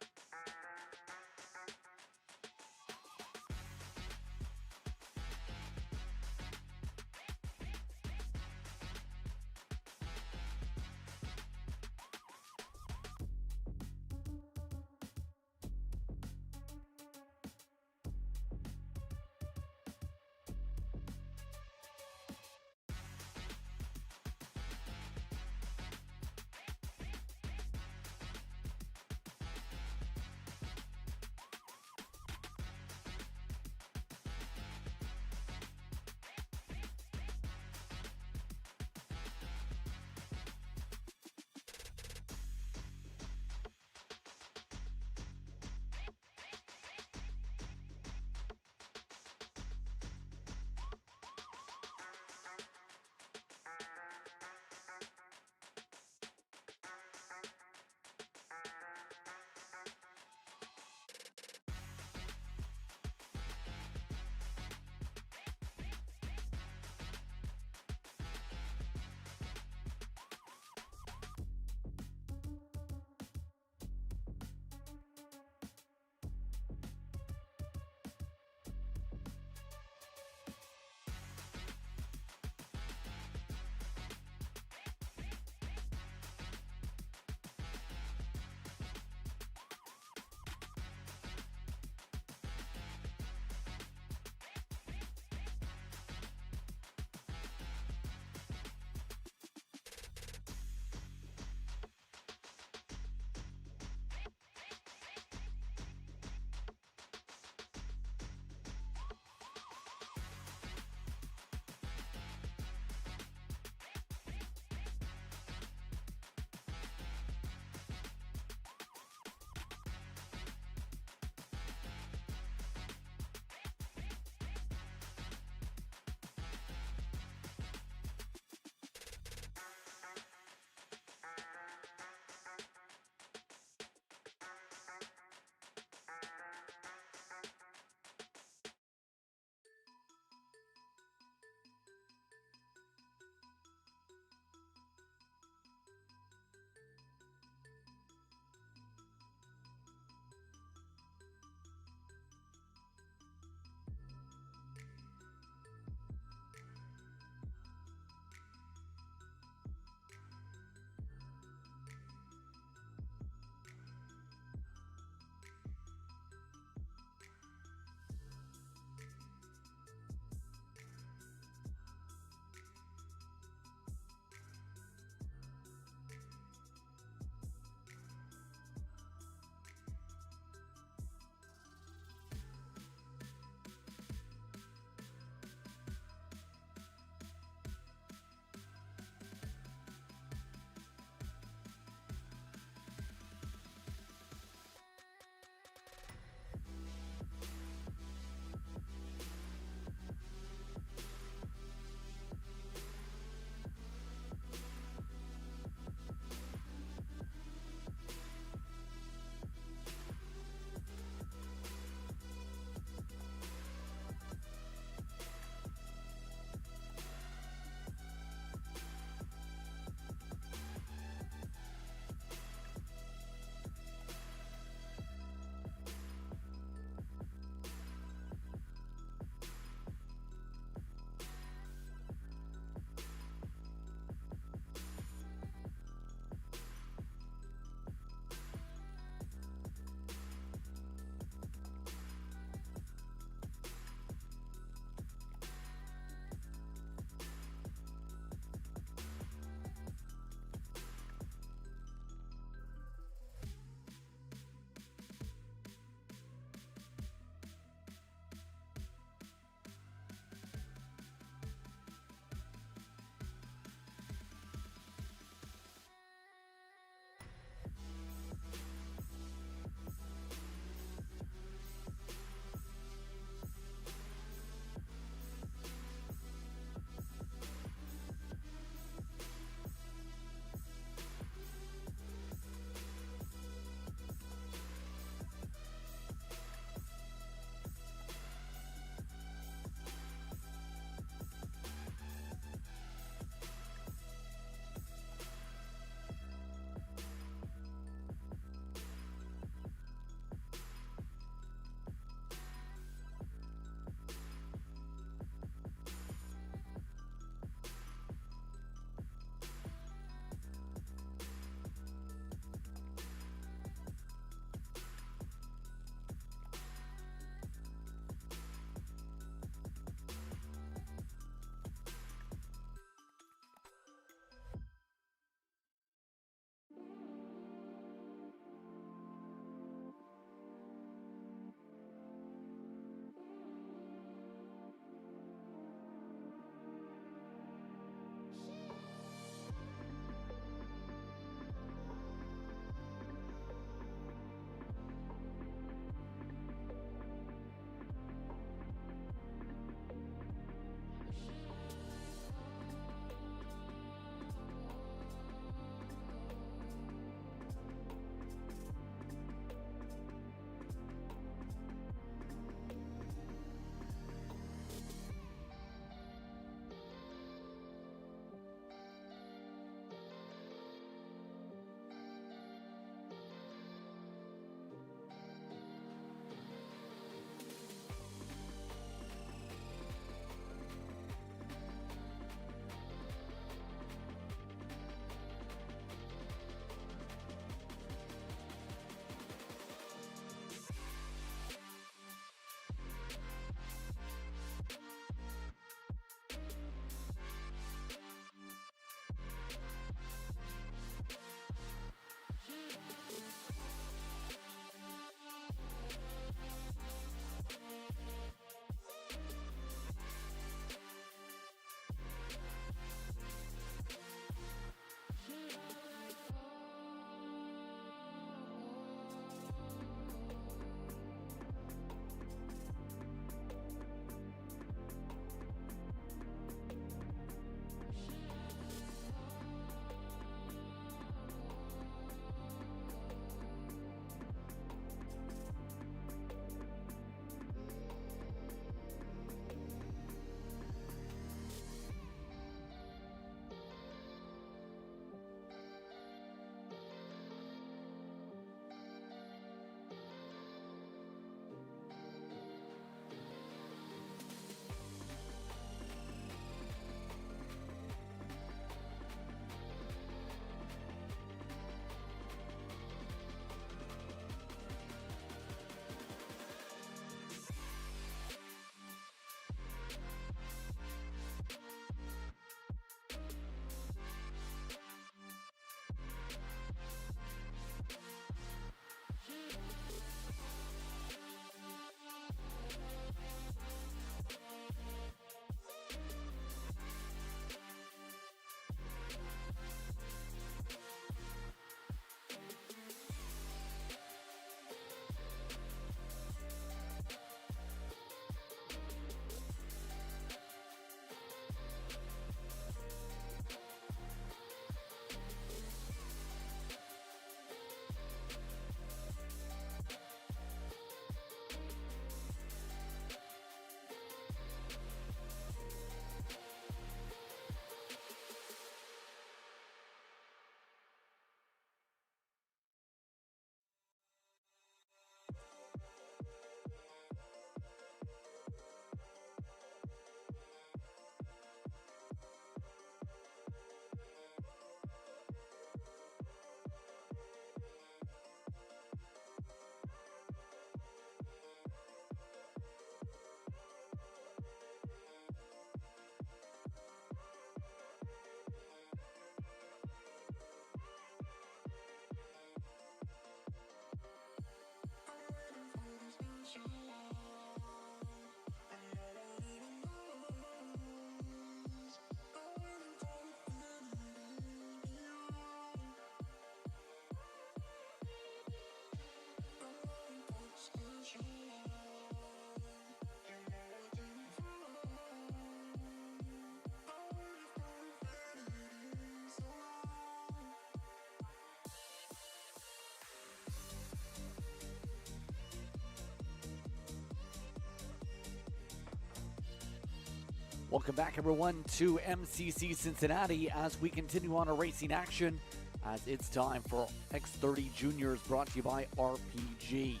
Welcome back, everyone, to MCC Cincinnati as we continue on our racing action as it's time for X30 Juniors brought to you by RPG.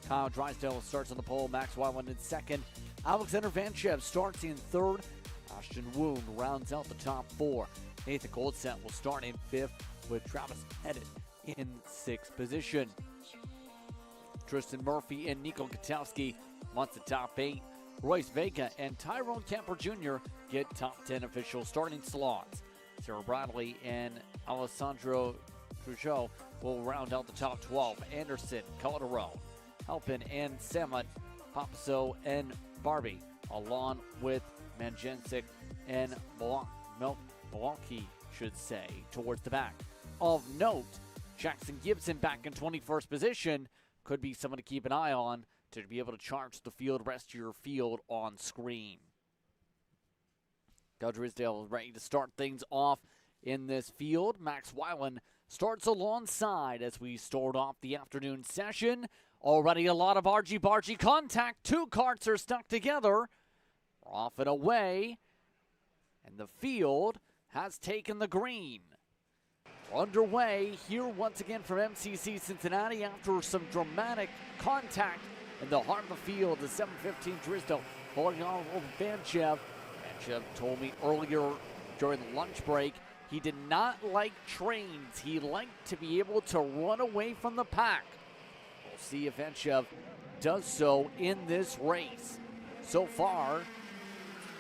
Kyle Drysdale starts on the pole, Max Wyland in second. Alexander Vanchev starts in third. Ashton Woon rounds out the top four. Nathan Goldset will start in fifth with Travis Pettit in sixth position. Tristan Murphy and Nico Katowski wants the top eight. Royce Vega and Tyrone Kemper Jr. get top 10 official starting slots. Sarah Bradley and Alessandro Trudeau will round out the top 12. Anderson, Calderon, Halpin and Samet, Papaso and Barbie, along with Manjensik and Malonki, should say, towards the back. Of note, Jackson Gibson back in 21st position could be someone to keep an eye on to be able to charge the field, rest of your field on screen. Doug Drysdale is ready to start things off in this field. Max Wyland starts alongside as we start off the afternoon session. Already a lot of argy-bargy contact. Two karts are stuck together. We're off and away. And the field has taken the green. We're underway here once again from MCC Cincinnati after some dramatic contact in the heart of the field. The 7:15 Drysdale holding on over Vanchev. Vanchev told me earlier during the lunch break he did not like trains. He liked to be able to run away from the pack. We'll see if Vanchev does so in this race. So far,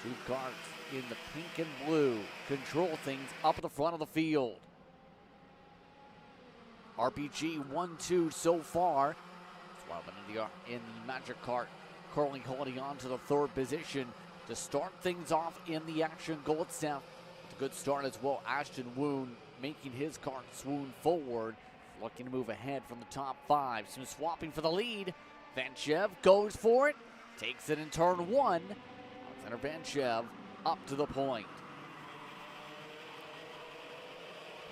two cars in the pink and blue control things up at the front of the field. RPG 1-2 so far. In the Magic Kart, currently holding on to the third position to start things off in the action. Goldstaff with a good start as well. Ashton Woon making his kart swoon forward, looking to move ahead from the top five. Some swapping for the lead. Vanchev goes for it, takes it in turn one. Alexander Vanchev up to the point.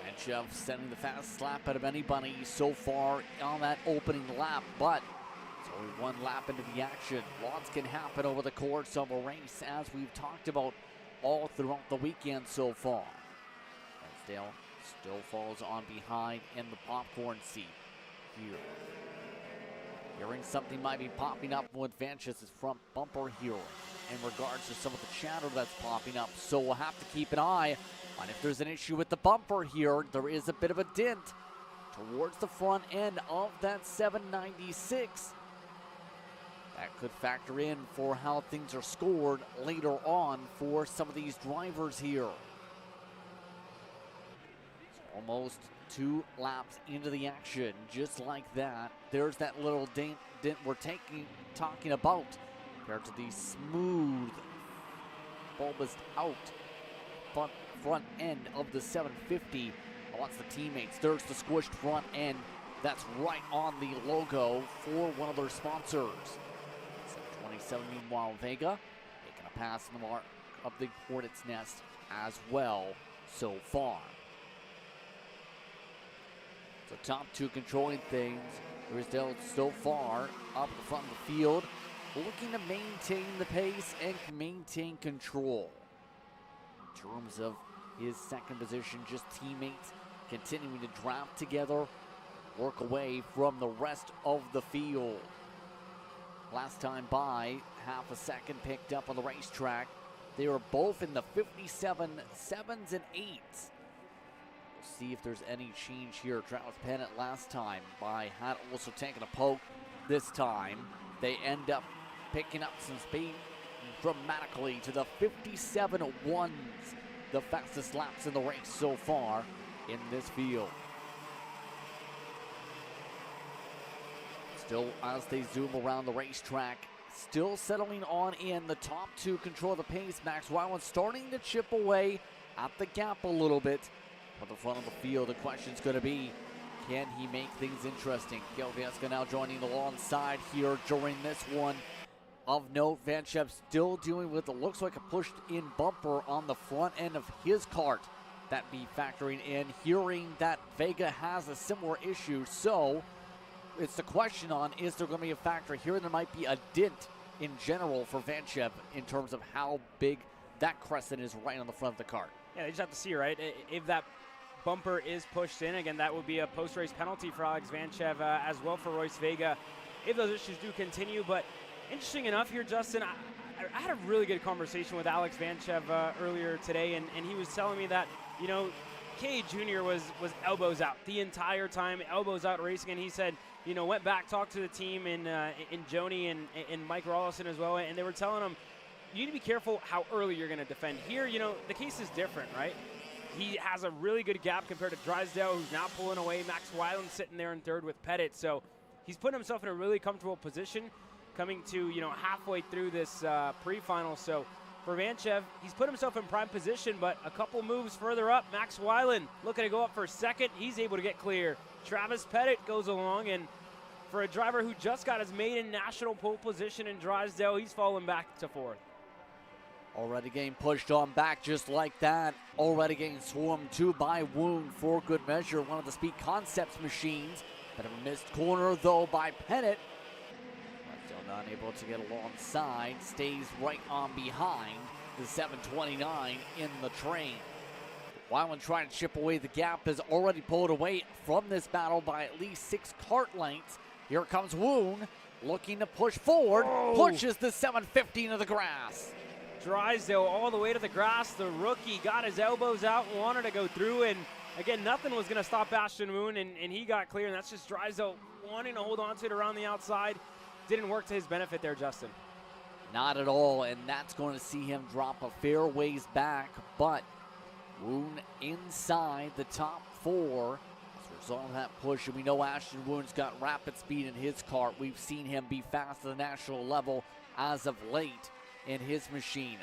Vanchev sending the fastest lap out of anybody so far on that opening lap, but it's only one lap into the action. Lots can happen over the course of a race, as we've talked about all throughout the weekend so far. Drysdale still falls on behind in the popcorn seat here. Hearing something might be popping up with Vanchev's front bumper here in regards to some of the chatter that's popping up, so we'll have to keep an eye on if there's an issue with the bumper here. There is a bit of a dent towards the front end of that 796. That could factor in for how things are scored later on for some of these drivers here. It's almost 2 laps into the action, just like that. There's that little dent we're talking about compared to the smooth, bulbous out front end of the 750. Wants the teammates. There's the squished front end. That's right on the logo for one of their sponsors. 727, meanwhile, Vega making a pass in the mark of the Hornet's Nest as well so far. So top two controlling things. Drysdale so far up at the front of the field, looking to maintain the pace and maintain control. In terms of his second position, just teammates continuing to draft together, work away from the rest of the field. Last time by, half a second picked up on the racetrack. They were both in the 57 7s and 8s. We'll see if there's any change here. Travis Pettit last time by had also taken a poke. This time they end up picking up some speed dramatically to the 57 1s. The fastest laps in the race so far in this field. Still, as they zoom around the racetrack, still settling on in. The top two control the pace. Max Wyland starting to chip away at the gap a little bit. At the front of the field, the question's going to be, can he make things interesting? Gil Vieska now joining alongside here during this one. Of note, Vanchev still dealing with what looks like a pushed-in bumper on the front end of his kart. That be factoring in. Hearing that Vega has a similar issue, so it's the question on, is there going to be a factor here? There might be a dent in general for Vanchev in terms of how big that crescent is right on the front of the cart. Yeah, they just have to see, right? If that bumper is pushed in, again, that would be a post-race penalty for Alex Vanchev as well for Royce Vega if those issues do continue. But interesting enough here, Justin, I had a really good conversation with Alex Vanchev earlier today, and he was telling me that, you know, K Jr. was elbows out the entire time, elbows out racing, and he said, you know, went back, talked to the team in Joni and Mike Rawlison as well, and they were telling him, you need to be careful how early you're going to defend. Here, you know, the case is different, right? He has a really good gap compared to Drysdale, who's now pulling away. Max Weiland sitting there in third with Pettit, so he's putting himself in a really comfortable position coming to, you know, halfway through this pre-final. So for Vanchev, he's put himself in prime position, but a couple moves further up, Max Weiland looking to go up for second. He's able to get clear. Travis Pettit goes along, and for a driver who just got his maiden national pole position in Drysdale, he's fallen back to fourth. Already getting pushed on back just like that. Already getting swarmed to by Woon for good measure. One of the Speed Concepts machines. Bit of a missed corner though by Pettit. Still not able to get alongside. Stays right on behind the 729 in the train. Weiland trying to chip away the gap has already pulled away from this battle by at least 6 kart lengths. Here comes Woon looking to push forward. Pushes the 750 into the grass. Drysdale all the way to the grass. The rookie got his elbows out, wanted to go through, and again, nothing was going to stop Ashton Moon, and he got clear, and that's just Drysdale wanting to hold on to it around the outside. Didn't work to his benefit there, Justin. Not at all, and that's going to see him drop a fair ways back, but Woon inside the top 4 as a result of that push, and we know Ashton Woon's got rapid speed in his kart. We've seen him be fast at the national level as of late in his machine.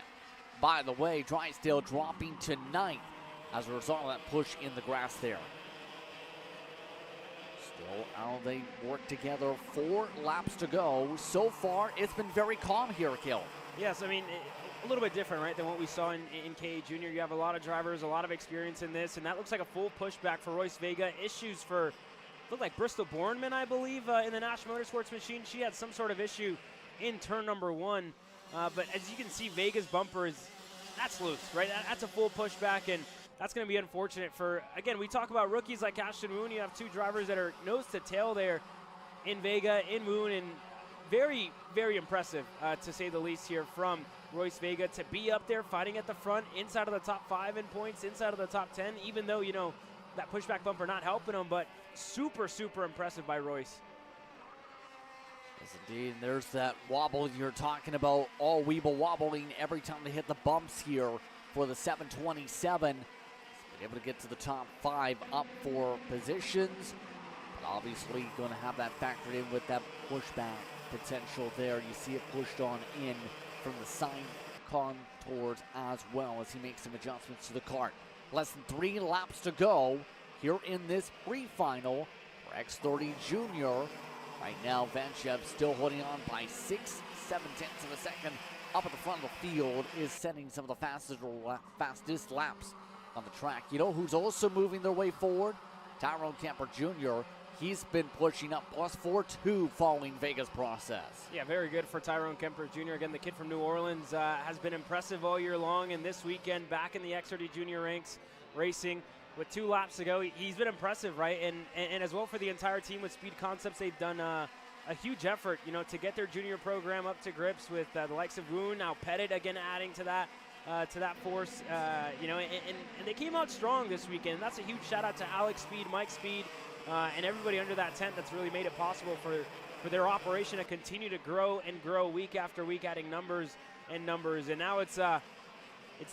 By the way, Drysdale dropping to 9th as a result of that push in the grass there. Still out, they work together, 4 laps to go. So far, it's been very calm here, Kill. Yes, I mean, a little bit different, right, than what we saw in KA Junior. You have a lot of drivers, a lot of experience in this, and that looks like a full pushback for Royce Vega. Issues for, looked like Bristol Bornman, I believe, in the National Motorsports machine. She had some sort of issue in turn number 1. But as you can see, Vega's bumper that's loose, right? That's a full pushback, and that's going to be unfortunate for, again, we talk about rookies like Ashton Moon. You have 2 drivers that are nose to tail there in Vega, in Moon, and very, very impressive, to say the least here from Royce Vega to be up there fighting at the front, inside of the top 5 in points, inside of the top 10, even though, you know, that pushback bumper not helping him, but super, super impressive by Royce. Yes, indeed, and there's that wobble you're talking about, all weeble wobbling every time they hit the bumps here for the 727. Been able to get to the top 5 up for positions, but obviously going to have that factored in with that pushback potential there. You see it pushed on in from the side contours as well as he makes some adjustments to the kart. Less than 3 laps to go here in this pre-final for X30 Junior. Right now, Vanchev still holding on by 6/7 of a second. Up at the front of the field is setting some of the fastest laps on the track. You know who's also moving their way forward? Tyrone Kemper Jr. He's been pushing up +4.2 following Vega's process. Yeah, very good for Tyrone Kemper Jr. Again, the kid from New Orleans has been impressive all year long, and this weekend back in the X30 Junior ranks racing. With 2 laps to go, he's been impressive, right? And as well for the entire team with Speed Concepts, they've done a huge effort, you know, to get their junior program up to grips with the likes of Woon, now Pettit again adding to that force, you know, and they came out strong this weekend. That's a huge shout out to Alex Speed, Mike Speed, and everybody under that tent that's really made it possible for their operation to continue to grow and grow week after week, adding numbers. And now it's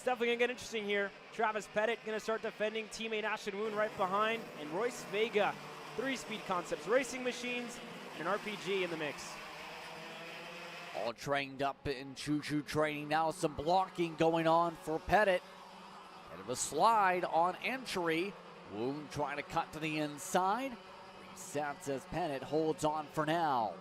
definitely going to get interesting here. Travis Pettit going to start defending. Teammate Ashton Woon right behind. And Royce Vega, 3 Speed Concepts racing machines, and an RPG in the mix. All trained up in choo-choo training now. Some blocking going on for Pettit. Bit of a slide on entry. Woon trying to cut to the inside. Resets as Pettit holds on for now.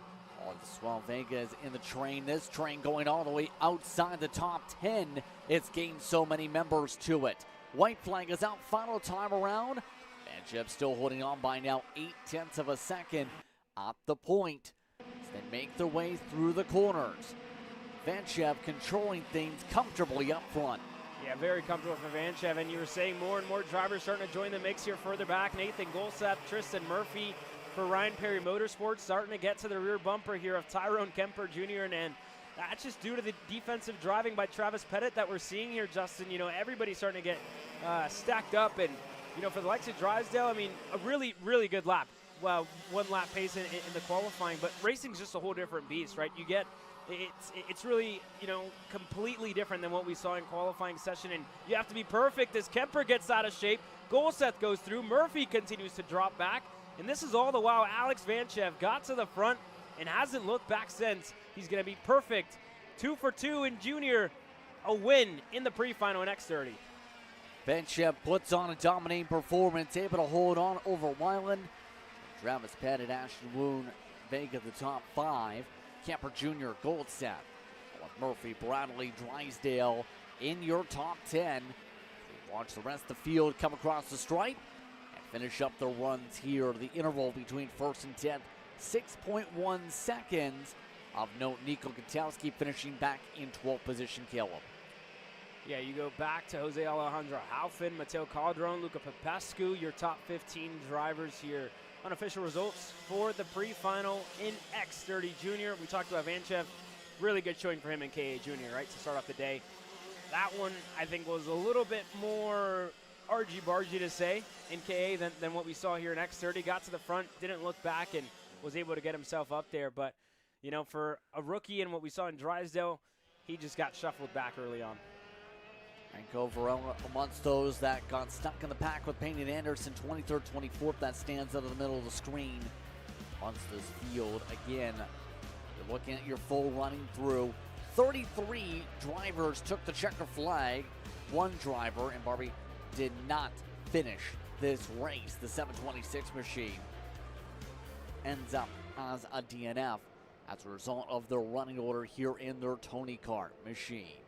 While Vega is in the train. This train going all the way outside the top 10. It's gained so many members to it. White flag is out final time around. Vanchev still holding on by now 0.8 of a second at the point as they make their way through the corners. Vanchev controlling things comfortably up front. Yeah, very comfortable for Vanchev, and you were saying more and more drivers starting to join the mix here further back. Nathan Golsap, Tristan Murphy for Ryan Perry Motorsports starting to get to the rear bumper here of Tyrone Kemper Jr. And that's just due to the defensive driving by Travis Pettit that we're seeing here, Justin. You know, everybody's starting to get stacked up, and, you know, for the likes of Drysdale, I mean, a really, really good lap. Well, one lap pace in the qualifying, but racing's just a whole different beast, right? You get it's really, you know, completely different than what we saw in qualifying session, and you have to be perfect as Kemper gets out of shape. Golseth goes through, Murphy continues to drop back, and this is all the while Alex Vanchev got to the front and hasn't looked back since. He's going to be perfect. 2 for 2 in junior, a win in the pre-final in X30. Vanchev puts on a dominating performance, able to hold on over Weiland. Travis Pettit, Ashton Woon, Vega the top 5. Kemper Jr., Goldstaff, Murphy, Bradley, Drysdale in your top 10. Watch the rest of the field come across the stripe and finish up the runs here. The interval between first and 10th, 6.1 seconds. Of note, Nico Gutowski finishing back in 12th position, Caleb. Yeah, you go back to Jose Alejandro Halfin, Mateo Calderon, Luca Popescu, your top 15 drivers here. Unofficial results for the pre-final in X30 Junior. We talked about Vanchev. Really good showing for him in KA Junior, right, to start off the day. That one, I think, was a little bit more argy-bargy to say in KA than what we saw here in X30. Got to the front, didn't look back, and was able to get himself up there. But, you know, for a rookie and what we saw in Drysdale, he just got shuffled back early on. Franco Varela amongst those that got stuck in the pack with Payne and Anderson, 23rd, 24th. That stands out of the middle of the screen. Amongst this field, again, you're looking at your full running through. 33 drivers took the checker flag. One driver, and Barbie, did not finish this race. The 726 machine ends up as a DNF as a result of their running order here in their Tony Kart machine.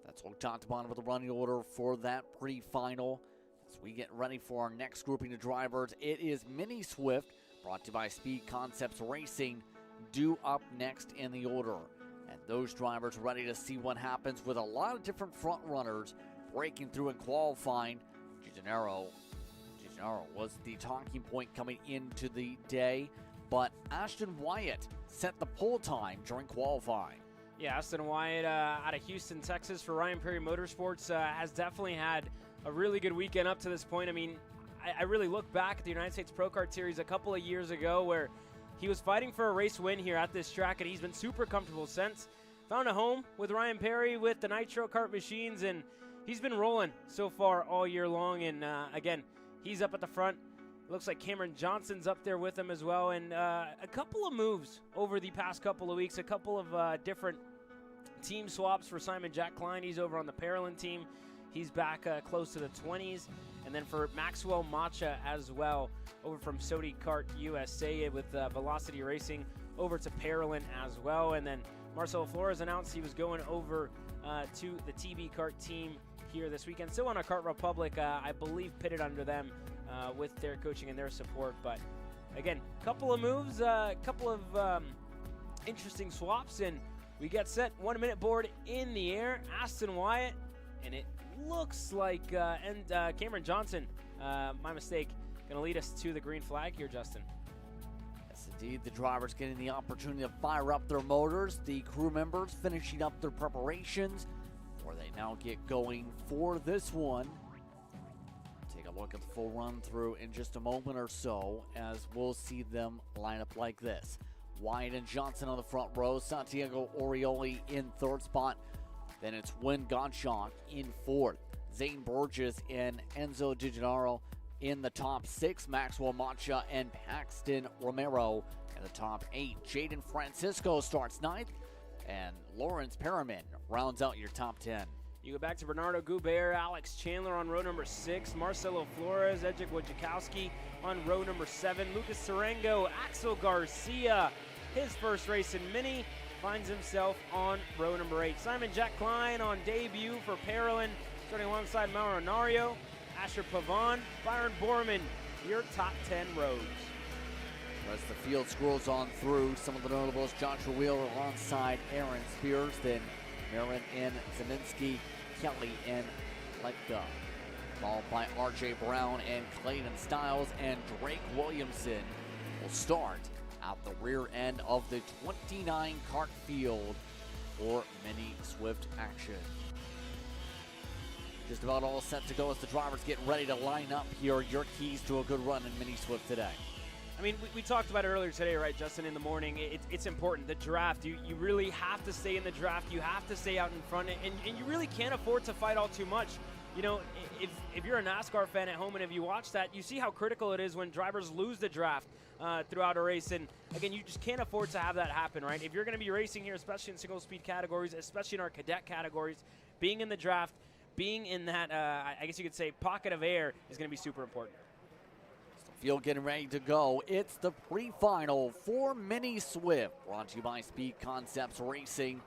That's what we talked about with the running order for that pre-final. As we get ready for our next grouping of drivers, it is Mini Swift, brought to you by Speed Concepts Racing, due up next in the order. And those drivers ready to see what happens with a lot of different front runners breaking through and qualifying. Gianaro was the talking point coming into the day, but Ashton Wyatt set the pole time during qualifying. Yeah, Aston Wyatt out of Houston, Texas for Ryan Perry Motorsports has definitely had a really good weekend up to this point. I mean, I really look back at the United States Pro Kart Series a couple of years ago where he was fighting for a race win here at this track, and he's been super comfortable since. Found a home with Ryan Perry with the Nitro Kart machines, and he's been rolling so far all year long. And again, he's up at the front. Looks like Cameron Johnson's up there with him as well. And a couple of moves over the past couple of weeks, a couple of different team swaps for Simon Jack Klein. He's over on the Paralyn team. He's back close to the 20s. And then for Maxwell Macha as well, over from Sodi Kart USA with Velocity Racing over to Paralyn as well. And then Marcelo Flores announced he was going over to the TB Kart team here this weekend. Still on a Kart Republic, I believe pitted under them with their coaching and their support. But again, couple of moves, couple of interesting swaps, and we get set. 1 minute board in the air. Aston Wyatt, and it looks like, Cameron Johnson, my mistake, going to lead us to the green flag here, Justin. Yes, indeed. The drivers getting the opportunity to fire up their motors. The crew members finishing up their preparations before they now get going for this one. Take a look at the full run through in just a moment or so as we'll see them line up like this. Wyatt and Johnson on the front row. Santiago Orioli in third spot. Then it's Wynn Gottschalk in fourth. Zane Burgess and Enzo DiGennaro in the top 6. Maxwell Macha and Paxton Romero in the top 8. Jaden Francisco starts 9th. And Lawrence Perriman rounds out your top 10. You go back to Bernardo Goubert, Alex Chandler on row number 6, Marcelo Flores, Edric Wojciechowski on row number 7, Lucas Serengo, Axel Garcia, his first race in Mini, finds himself on row number 8. Simon Jack Klein on debut for Paralyn, starting alongside Mauro Nario, Asher Pavon, Byron Borman, your top 10 rows. As the field scrolls on through, some of the notables, Joshua Wheeler alongside Aaron Spears, then Marin and Zeminski, Kelly and Letka. Followed by R.J. Brown and Clayton Stiles, and Drake Williamson will start at the rear end of the 29 kart field for mini Swift action. Just about all set to go as the drivers get ready to line up here. Your keys to a good run in mini Swift today. I mean, we talked about it earlier today, right, Justin, in the morning. It's important. The draft, you really have to stay in the draft. You have to stay out in front, and you really can't afford to fight all too much. You know, if you're a NASCAR fan at home and if you watch that, you see how critical it is when drivers lose the draft throughout a race. And, again, you just can't afford to have that happen, right? If you're going to be racing here, especially in single-speed categories, especially in our cadet categories, being in the draft, being in that, I guess you could say, pocket of air is going to be super important. Field getting ready to go. It's the pre-final for Mini Swift, brought to you by Speed Concepts Racing.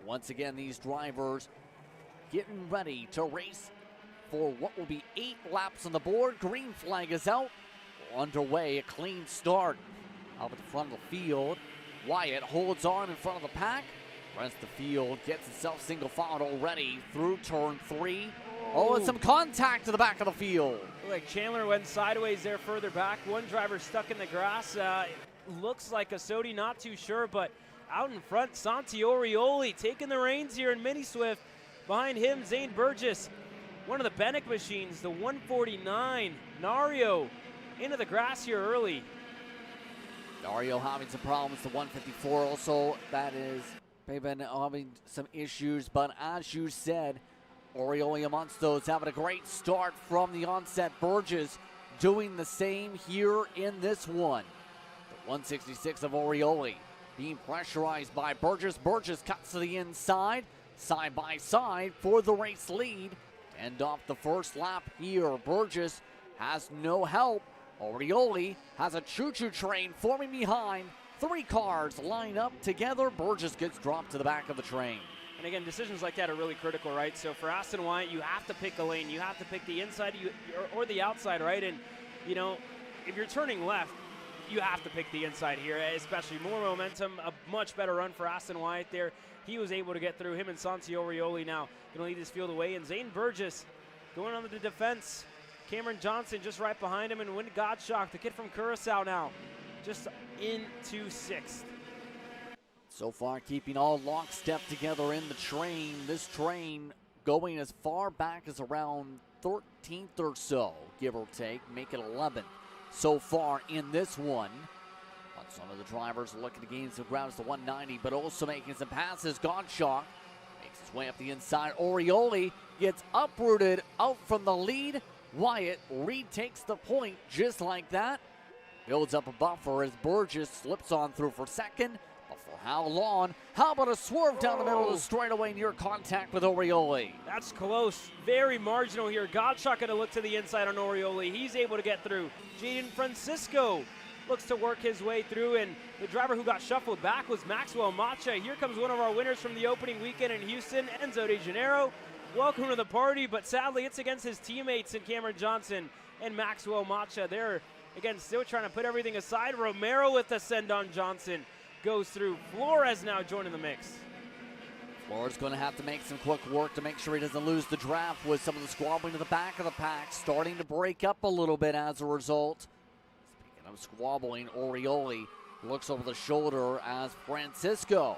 Once again, these drivers getting ready to race for what will be 8 laps on the board. Green flag is out. We're underway, a clean start. Out at the front of the field, Wyatt holds on in front of the pack. The rest of the field gets itself single filed already through turn 3. Oh, and some contact to the back of the field. Like Chandler went sideways there further back. One driver stuck in the grass. Looks like a Sodi, not too sure, but out in front, Santi Orioli taking the reins here in Mini Swift. Behind him, Zane Burgess, one of the Bennick machines, the 149. Nario into the grass here early. Nario having some problems, the 154 also, they've been having some issues, but as you said, Orioli amongst those, having a great start from the onset. Burgess doing the same here in this one. The 166 of Orioli being pressurized by Burgess. Burgess cuts to the inside, side by side for the race lead. To end off the first lap here, Burgess has no help. Orioli has a choo-choo train forming behind. 3 cars line up together. Burgess gets dropped to the back of the train. And again, decisions like that are really critical, right? So for Aston Wyatt, you have to pick a lane. You have to pick the inside or the outside, right? And, you know, if you're turning left, you have to pick the inside here, especially more momentum, a much better run for Aston Wyatt there. He was able to get through. Him and Santi Orioli now going to lead this field away. And Zane Burgess going on the defense. Cameron Johnson just right behind him. And Wynn Gottschalk, the kid from Curacao now, just into 6th. So far, keeping all lockstep together in the train. This train going as far back as around 13th or so, give or take, make it 11th so far in this one. But some of the drivers looking to gain some ground to 190, but also making some passes. Gottschalk makes his way up the inside. Orioli gets uprooted out from the lead. Wyatt retakes the point just like that. Builds up a buffer as Burgess slips on through for second. But for how long? How about a swerve down the middle of the straightaway near contact with Orioli? That's close. Very marginal here. Gottschalk going to look to the inside on Orioli. He's able to get through. Jaden Francisco looks to work his way through, and the driver who got shuffled back was Maxwell Macha. Here comes one of our winners from the opening weekend in Houston, Enzo De Janeiro. Welcome to the party, but sadly it's against his teammates in Cameron Johnson and Maxwell Macha. They're, again, still trying to put everything aside. Romero with the send on Johnson goes through. Flores now joining the mix. Flores going to have to make some quick work to make sure he doesn't lose the draft with some of the squabbling to the back of the pack, starting to break up a little bit as a result. Speaking of squabbling, Orioli looks over the shoulder as Francisco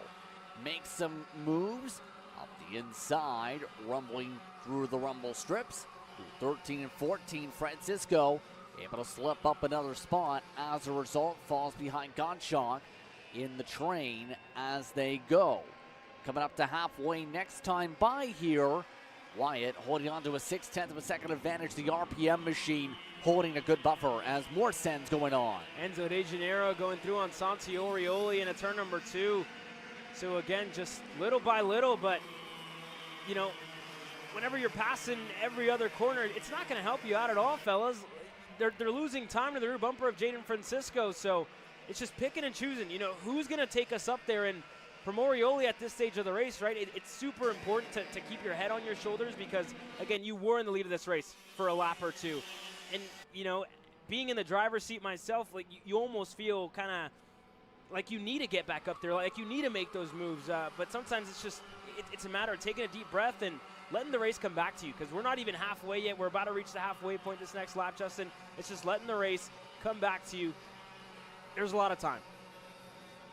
makes some moves up the inside, rumbling through the rumble strips. Through 13 and 14, Francisco able to slip up another spot. As a result, falls behind Gottschalk in the train as they go. Coming up to halfway next time by here, Wyatt holding on to a 0.6 of a second advantage. The RPM machine holding a good buffer as more sends going on. Enzo De Janeiro going through on Santi Orioli in a turn number 2. So again, just little by little, but you know, whenever you're passing every other corner, it's not going to help you out at all, fellas. They're losing time to the rear bumper of Jaden Francisco, so it's just picking and choosing. You know, who's going to take us up there? And for Orioli at this stage of the race, right, it's super important to keep your head on your shoulders because, again, you were in the lead of this race for a lap or two. And, you know, being in the driver's seat myself, like you almost feel kind of like you need to get back up there, like you need to make those moves. But sometimes it's just it's a matter of taking a deep breath and letting the race come back to you, because we're not even halfway yet. We're about to reach the halfway point this next lap, Justin. It's just letting the race come back to you. There's a lot of time.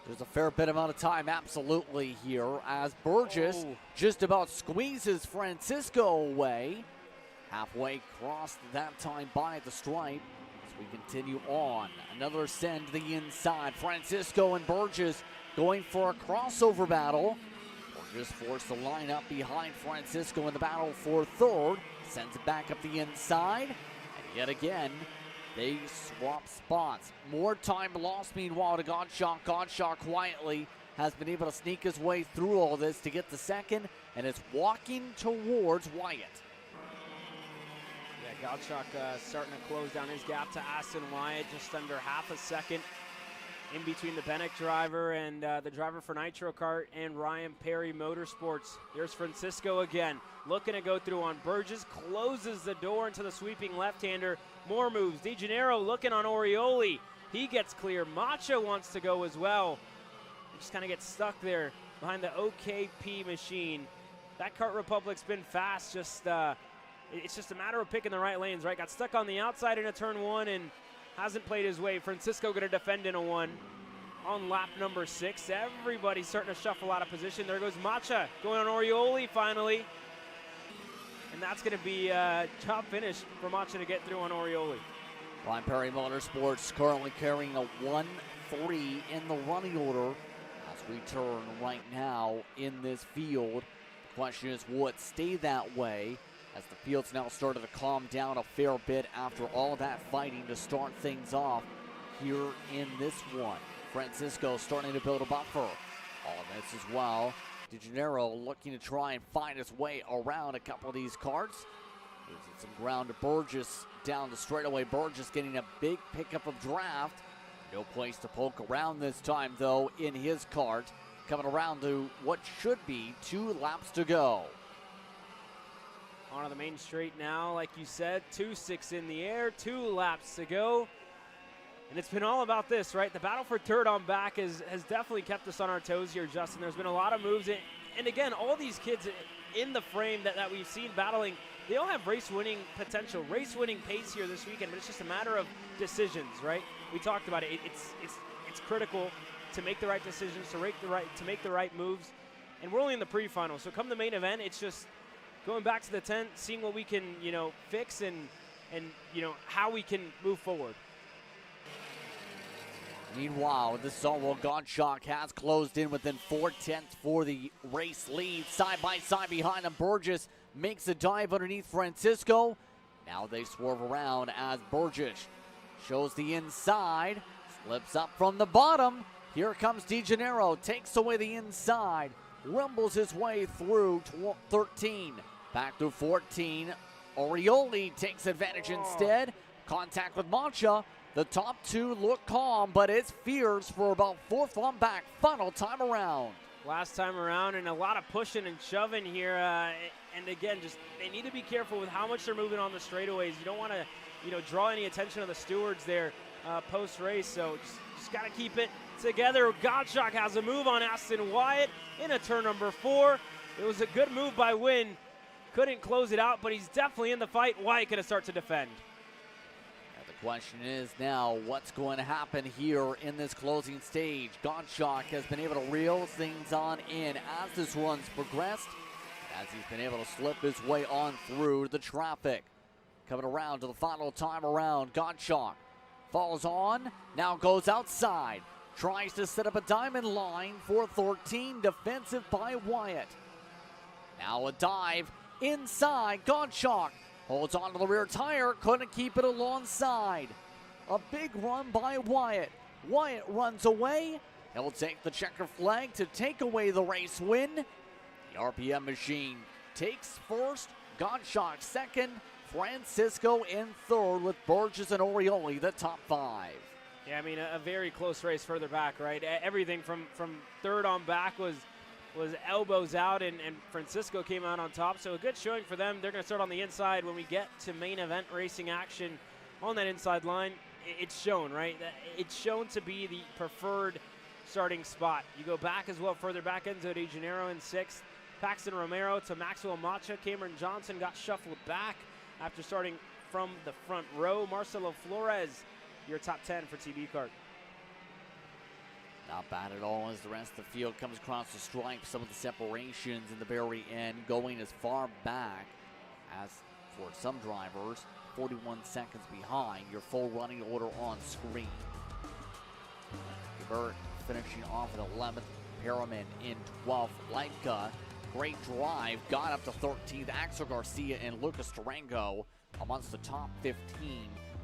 There's a fair bit amount of time, absolutely, here, as Burgess just about squeezes Francisco away. Halfway crossed that time by the stripe. As we continue on, another ascend to the inside. Francisco and Burgess going for a crossover battle. Burgess forced to line up behind Francisco in the battle for third. Sends it back up the inside. And yet again, they swap spots. More time lost, meanwhile, to Gottschalk. Gottschalk quietly has been able to sneak his way through all this to get the second, and it's walking towards Wyatt. Yeah, Gottschalk starting to close down his gap to Aston Wyatt, just under half a second in between the Benek driver and the driver for Nitro Kart and Ryan Perry Motorsports. Here's Francisco again, looking to go through on Burgess, closes the door into the sweeping left-hander. More moves. De Janeiro looking on Orioli. He gets clear. Macha wants to go as well. He just kind of gets stuck there behind the OKP machine. That Kart Republic's been fast. It's just a matter of picking the right lanes, right? Got stuck on the outside in a turn one and hasn't played his way. Francisco going to defend in a one on lap number 6. Everybody's starting to shuffle out of position. There goes Macha going on Orioli finally. And that's going to be a job finish for Macha to get through on Orioli. Ryan Perry Motorsports currently carrying a 1-3 in the running order as we turn right now in this field. The question is, will it stay that way as the field's now started to calm down a fair bit after all that fighting to start things off here in this one. Francisco starting to build a buffer. All of this as well. De Janeiro looking to try and find his way around a couple of these carts. Losing some ground to Burgess down the straightaway. Burgess getting a big pickup of draft. No place to poke around this time, though, in his cart. Coming around to what should be 2 laps to go. On the main straight now, like you said, 2-6 in the air, 2 laps to go. And it's been all about this, right? The battle for third on back has definitely kept us on our toes here, Justin. There's been a lot of moves. And again, all these kids in the frame that we've seen battling, they all have race-winning potential, race-winning pace here this weekend, but it's just a matter of decisions, right? We talked about it. It's critical to make the right decisions, to make the right moves. And we're only in the pre-final, so come the main event, it's just going back to the tent, seeing what we can, fix and how we can move forward. Meanwhile, this is all while Gottschalk has closed in within 4/10 for the race lead. Side by side behind him, Burgess makes a dive underneath Francisco. Now they swerve around as Burgess shows the inside, slips up from the bottom. Here comes De Janeiro, takes away the inside, rumbles his way through 13. Back to 14. Orioli takes advantage instead. Contact with Macha. The top 2 look calm, but it's fierce for about 4th on back. Final time around. Last time around, and a lot of pushing and shoving here. And again, just they need to be careful with how much they're moving on the straightaways. You don't want to, draw any attention of the stewards there post-race. So just got to keep it together. Gottschalk has a move on Aston Wyatt in a turn number 4. It was a good move by Wynn. Couldn't close it out, but he's definitely in the fight. Wyatt going to start to defend. The question is now, what's going to happen here in this closing stage? Gottschalk has been able to reel things on in as this run's progressed, as he's been able to slip his way on through the traffic. Coming around to the final time around, Gottschalk falls on, now goes outside, tries to set up a diamond line for 13, defensive by Wyatt. Now a dive inside, Gottschalk holds on to the rear tire, couldn't keep it alongside. A big run by Wyatt. Wyatt runs away. He'll take the checker flag to take away the race win. The RPM machine takes first, Gottschalk second, Francisco in third with Burgess and Orioli the top 5. Yeah, I mean, a very close race further back, right? Everything from third on back was elbows out, and Francisco came out on top. So a good showing for them. They're going to start on the inside when we get to main event racing action on that inside line, it's shown, right? It's shown to be the preferred starting spot. You go back as well, further back, Enzo De Janeiro in 6th. Paxton Romero to Maxwell Macha. Cameron Johnson got shuffled back after starting from the front row. Marcelo Flores, your top 10 for TB Kart. Not bad at all as the rest of the field comes across the stripe. Some of the separations in the very end going as far back as for some drivers, 41 seconds behind your full running order on screen. Burt finishing off at 11th, Perriman in 12th. Leica, great drive, got up to 13th. Axel Garcia and Lucas Durango amongst the top 15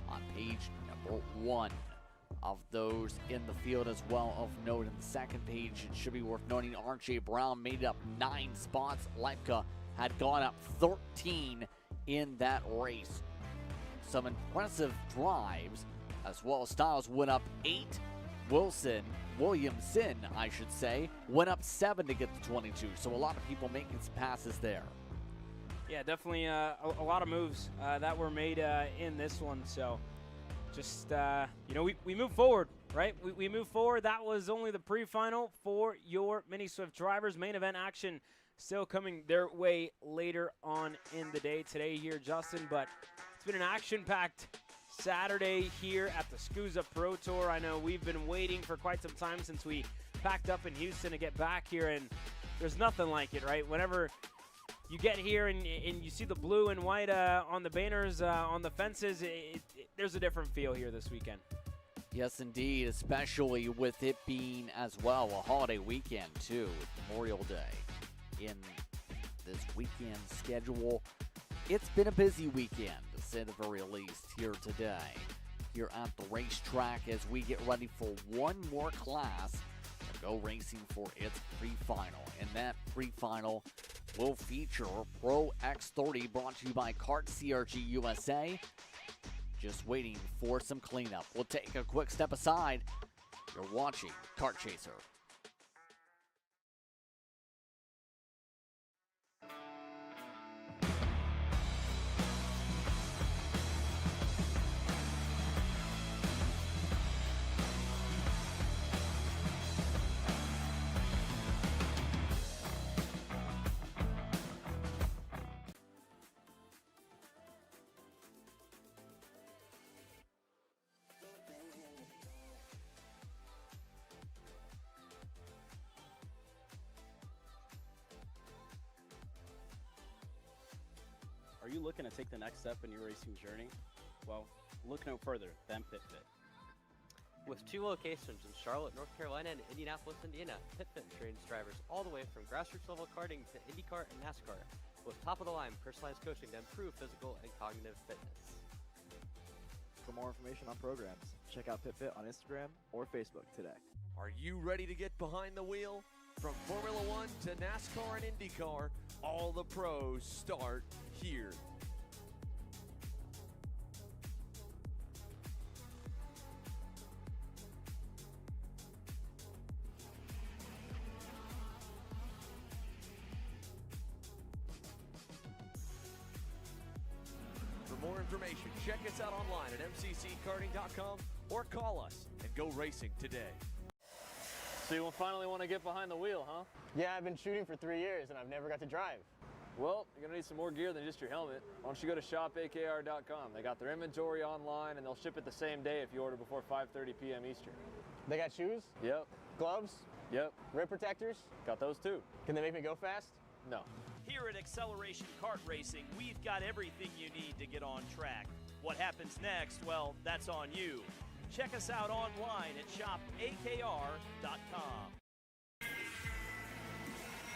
on page number 1. Of those in the field as well of note in the second page, it should be worth noting R.J. Brown made up 9 spots. Leica had gone up 13 in that race. Some impressive drives as well. Styles went up 8. Williamson, I should say, went up 7 to get to 22. So a lot of people making some passes there. Yeah, definitely a lot of moves that were made in this one. So just, we move forward, right? We move forward. That was only the pre-final for your Mini Swift drivers. Main event action still coming their way later on in the day today here, Justin. But it's been an action-packed Saturday here at the SKUSA Pro Tour. I know we've been waiting for quite some time since we packed up in Houston to get back here, and there's nothing like it, right? Whenever you get here and you see the blue and white on the banners, on the fences, there's a different feel here this weekend. Yes, indeed, especially with it being as well a holiday weekend, too, with Memorial Day in this weekend schedule. It's been a busy weekend, to say the very least, here today, here at the racetrack as we get ready for one more class to go racing for its pre-final. And that pre-final will feature Pro X30, brought to you by Kart CRG USA. Just waiting for some cleanup. We'll take a quick step aside. You're watching Kart Chaser. Are you looking to take the next step in your racing journey? Well, look no further than PitFit. With 2 locations in Charlotte, North Carolina, and Indianapolis, Indiana, PitFit trains drivers all the way from grassroots level karting to IndyCar and NASCAR, with top-of-the-line personalized coaching to improve physical and cognitive fitness. For more information on programs, check out PitFit on Instagram or Facebook today. Are you ready to get behind the wheel? From Formula One to NASCAR and IndyCar, all the pros start here. For more information, check us out online at mcckarting.com or call us and go racing today. So you finally want to get behind the wheel, huh? Yeah, I've been shooting for 3 years and I've never got to drive. Well, you're gonna need some more gear than just your helmet. Why don't you go to shopakr.com? They got their inventory online and they'll ship it the same day if you order before 5:30 p.m. Eastern. They got shoes? Yep. Gloves? Yep. Rip protectors? Got those too. Can they make me go fast? No. Here at Acceleration Kart Racing, we've got everything you need to get on track. What happens next? Well, that's on you. Check us out online at shopakr.com.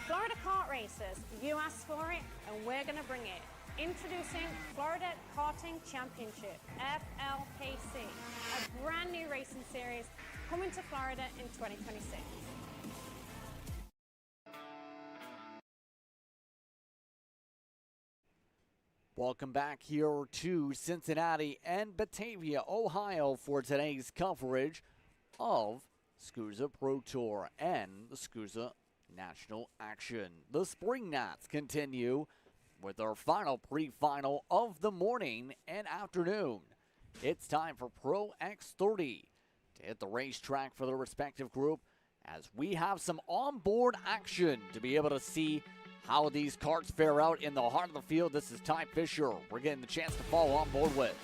Florida Kart Racers, you asked for it and we're going to bring it. Introducing Florida Karting Championship, FLKC, a brand new racing series coming to Florida in 2026. Welcome back here to Cincinnati and Batavia, Ohio for today's coverage of SKUSA Pro Tour and the SKUSA National Action. The Spring Nats continue with our final pre-final of the morning and afternoon. It's time for Pro X30 to hit the racetrack for their respective group as we have some onboard action to be able to see how these karts fare out in the heart of the field. This is Ty Fisher. We're getting the chance to follow on board with.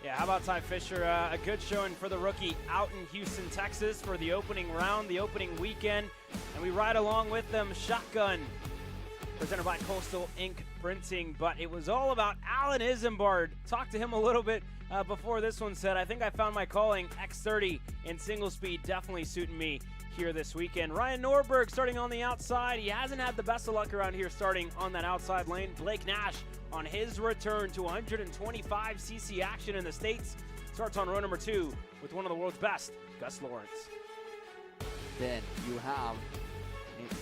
Yeah, how about Ty Fisher? A good showing for the rookie out in Houston, Texas for the opening round, the opening weekend. And we ride along with them shotgun, presented by Coastal Ink Printing. But it was all about Alan Isambard. Talked to him a little bit before this one, said, I think I found my calling. X30 in single speed definitely suiting me here this weekend. Ryan Norberg starting on the outside. He hasn't had the best of luck around here starting on that outside lane. Blake Nash on his return to 125cc action in the States starts on row number 2 with one of the world's best, Gus Lawrence. Then you have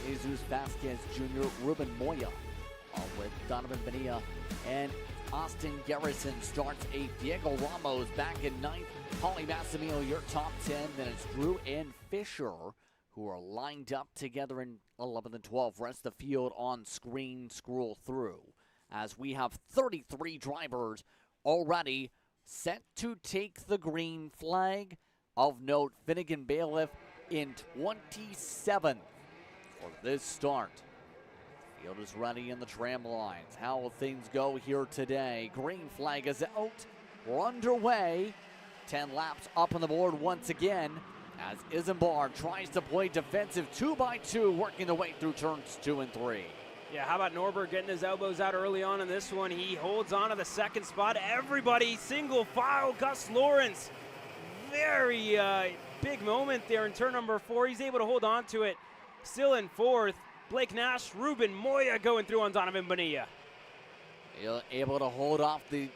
Jesus Vasquez Jr., Ruben Moya, with Donovan Bonilla, and Austin Garrison starts a Diego Ramos back in 9th. Pauly Massimino, your top 10. Then it's Drew and Fisher, who are lined up together in 11th and 12th. Rest of the field on screen, scroll through, as we have 33 drivers already set to take the green flag. Of note, Finnegan Bailiff in 27th for this start. Field is ready in the tram lines. How will things go here today? Green flag is out. We're underway. 10 laps up on the board once again as Isambard tries to play defensive 2x2, working the way through turns 2 and 3. Yeah, how about Norberg getting his elbows out early on in this one? He holds on to the second spot. Everybody single file. Gus Lawrence, very big moment there in turn number 4. He's able to hold on to it. Still in 4th. Blake Nash, Ruben Moya going through on Donovan Bonilla. Able to hold off the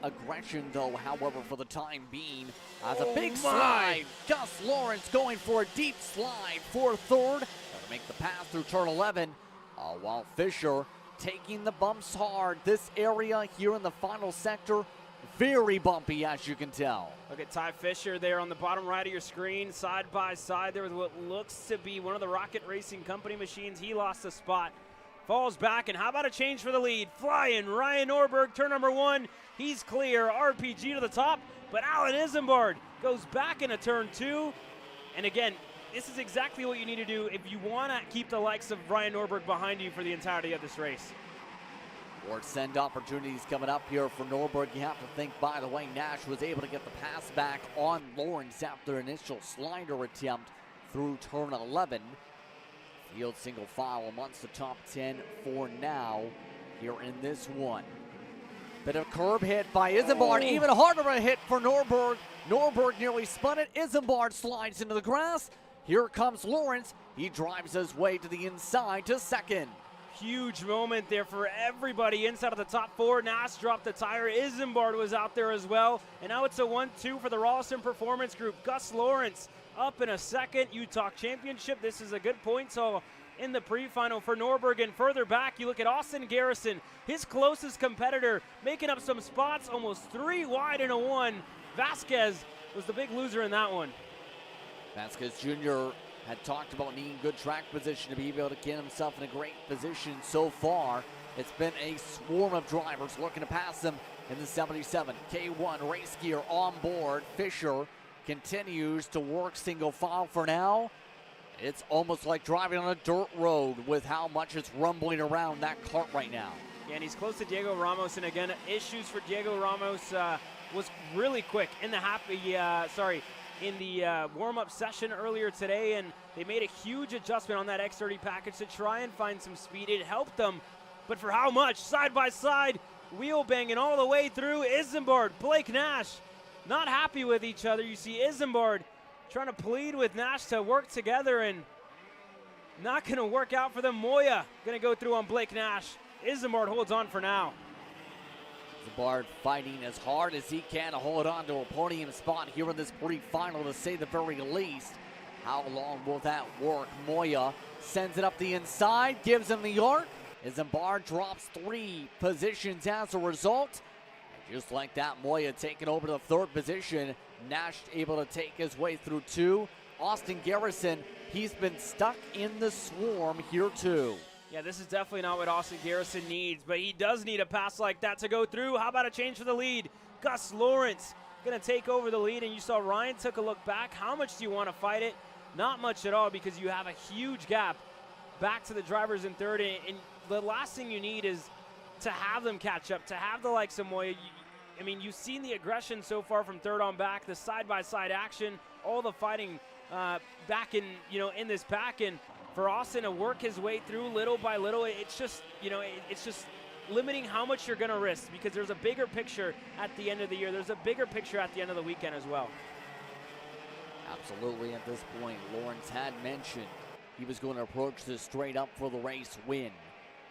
aggression, though, however, for the time being. As a big slide, Gus Lawrence going for a deep slide for 3rd. Got to make the pass through turn 11, while Fisher taking the bumps hard. This area here in the final sector, very bumpy, as you can tell. Look at Ty Fisher there on the bottom right of your screen, side by side there with what looks to be one of the Rocket Racing Company machines. He lost a spot, falls back, and how about a change for the lead? Flying Ryan Norberg, turn number 1. He's clear, RPG to the top, but Alan Isambard goes back into turn 2. And again, this is exactly what you need to do if you want to keep the likes of Ryan Norberg behind you for the entirety of this race. Or send opportunities coming up here for Norberg. You have to think, by the way, Nash was able to get the pass back on Lawrence after initial slider attempt through turn 11. Field single file amongst the top 10 for now here in this one. Bit of curb hit by Isambard, even harder of a hit for Norberg. Norberg nearly spun it. Isambard slides into the grass. Here comes Lawrence. He drives his way to the inside to 2nd. Huge moment there for everybody inside of the top 4. Nash dropped the tire. Isambard was out there as well. And now it's a 1-2 for the Rawson Performance Group. Gus Lawrence up in a 2nd. Utah Championship. This is a good point haul in the pre-final for Norberg. And further back, you look at Austin Garrison, his closest competitor, making up some spots, almost 3 wide in a 1. Vasquez was the big loser in that one. Vasquez Jr. had talked about needing good track position to be able to get himself in a great position so far. It's been a swarm of drivers looking to pass him in the 77. K1 race gear on board. Fisher continues to work single file for now. It's almost like driving on a dirt road with how much it's rumbling around that kart right now. Yeah, and he's close to Diego Ramos, and again, issues for Diego Ramos was really quick in the warm-up session earlier today, and they made a huge adjustment on that X30 package to try and find some speed. It helped them, but for how much? Side by side, wheel banging all the way through. Isambard, Blake Nash, not happy with each other. You see Isambard trying to plead with Nash to work together, and not going to work out for them. Moya going to go through on Blake Nash. Isambard holds on for now. Isambard fighting as hard as he can to hold on to a podium spot here in this pre-final, to say the very least. How long will that work? Moya sends it up the inside, gives him the arc. Isambard drops 3 positions as a result. And just like that, Moya taking over to the 3rd position. Nash able to take his way through 2. Austin Garrison, he's been stuck in the swarm here too. Yeah, this is definitely not what Austin Garrison needs, but he does need a pass like that to go through. How about a change for the lead? Gus Lawrence going to take over the lead, and you saw Ryan took a look back. How much do you want to fight it? Not much at all, because you have a huge gap back to the drivers in third, and the last thing you need is to have them catch up, to have the likes of Moya. I mean, you've seen the aggression so far from third on back, the side-by-side action, all the fighting back in, in this pack, and for Austin to work his way through little by little, it's just, it's just limiting how much you're going to risk, because there's a bigger picture at the end of the year. There's a bigger picture at the end of the weekend as well. Absolutely. At this point, Lawrence had mentioned he was going to approach this straight up for the race win.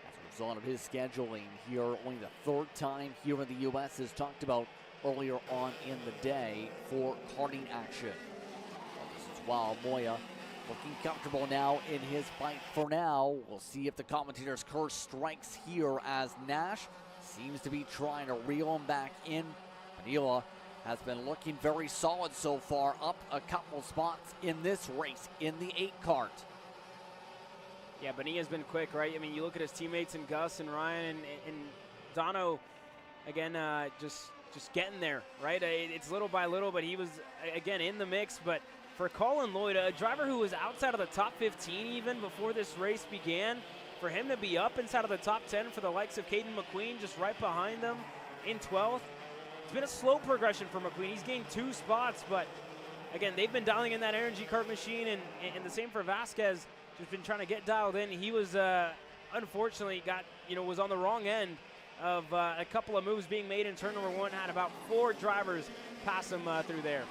As a result of his scheduling here, only the third time here in the U.S. as talked about earlier on in the day for karting action. Well, this is while Moya looking comfortable now in his fight for now. We'll see if the commentator's curse strikes here, as Nash seems to be trying to reel him back in. Padilla has been looking very solid so far, up a couple spots in this race in the 8 kart. Yeah, Bonilla's been quick, right? I mean, you look at his teammates and Gus and Ryan and Dono, again, just getting there, right? It's little by little, but he was, again, in the mix. But for Colin Lloyd, a driver who was outside of the top 15 even before this race began, for him to be up inside of the top 10 for the likes of Caden McQueen, just right behind them in 12th. It's been a slow progression for McQueen. He's gained 2 spots, but again, they've been dialing in that energy kart machine, and the same for Vasquez, just been trying to get dialed in. He was unfortunately was on the wrong end of a couple of moves being made in turn number 1. Had about 4 drivers pass him through there.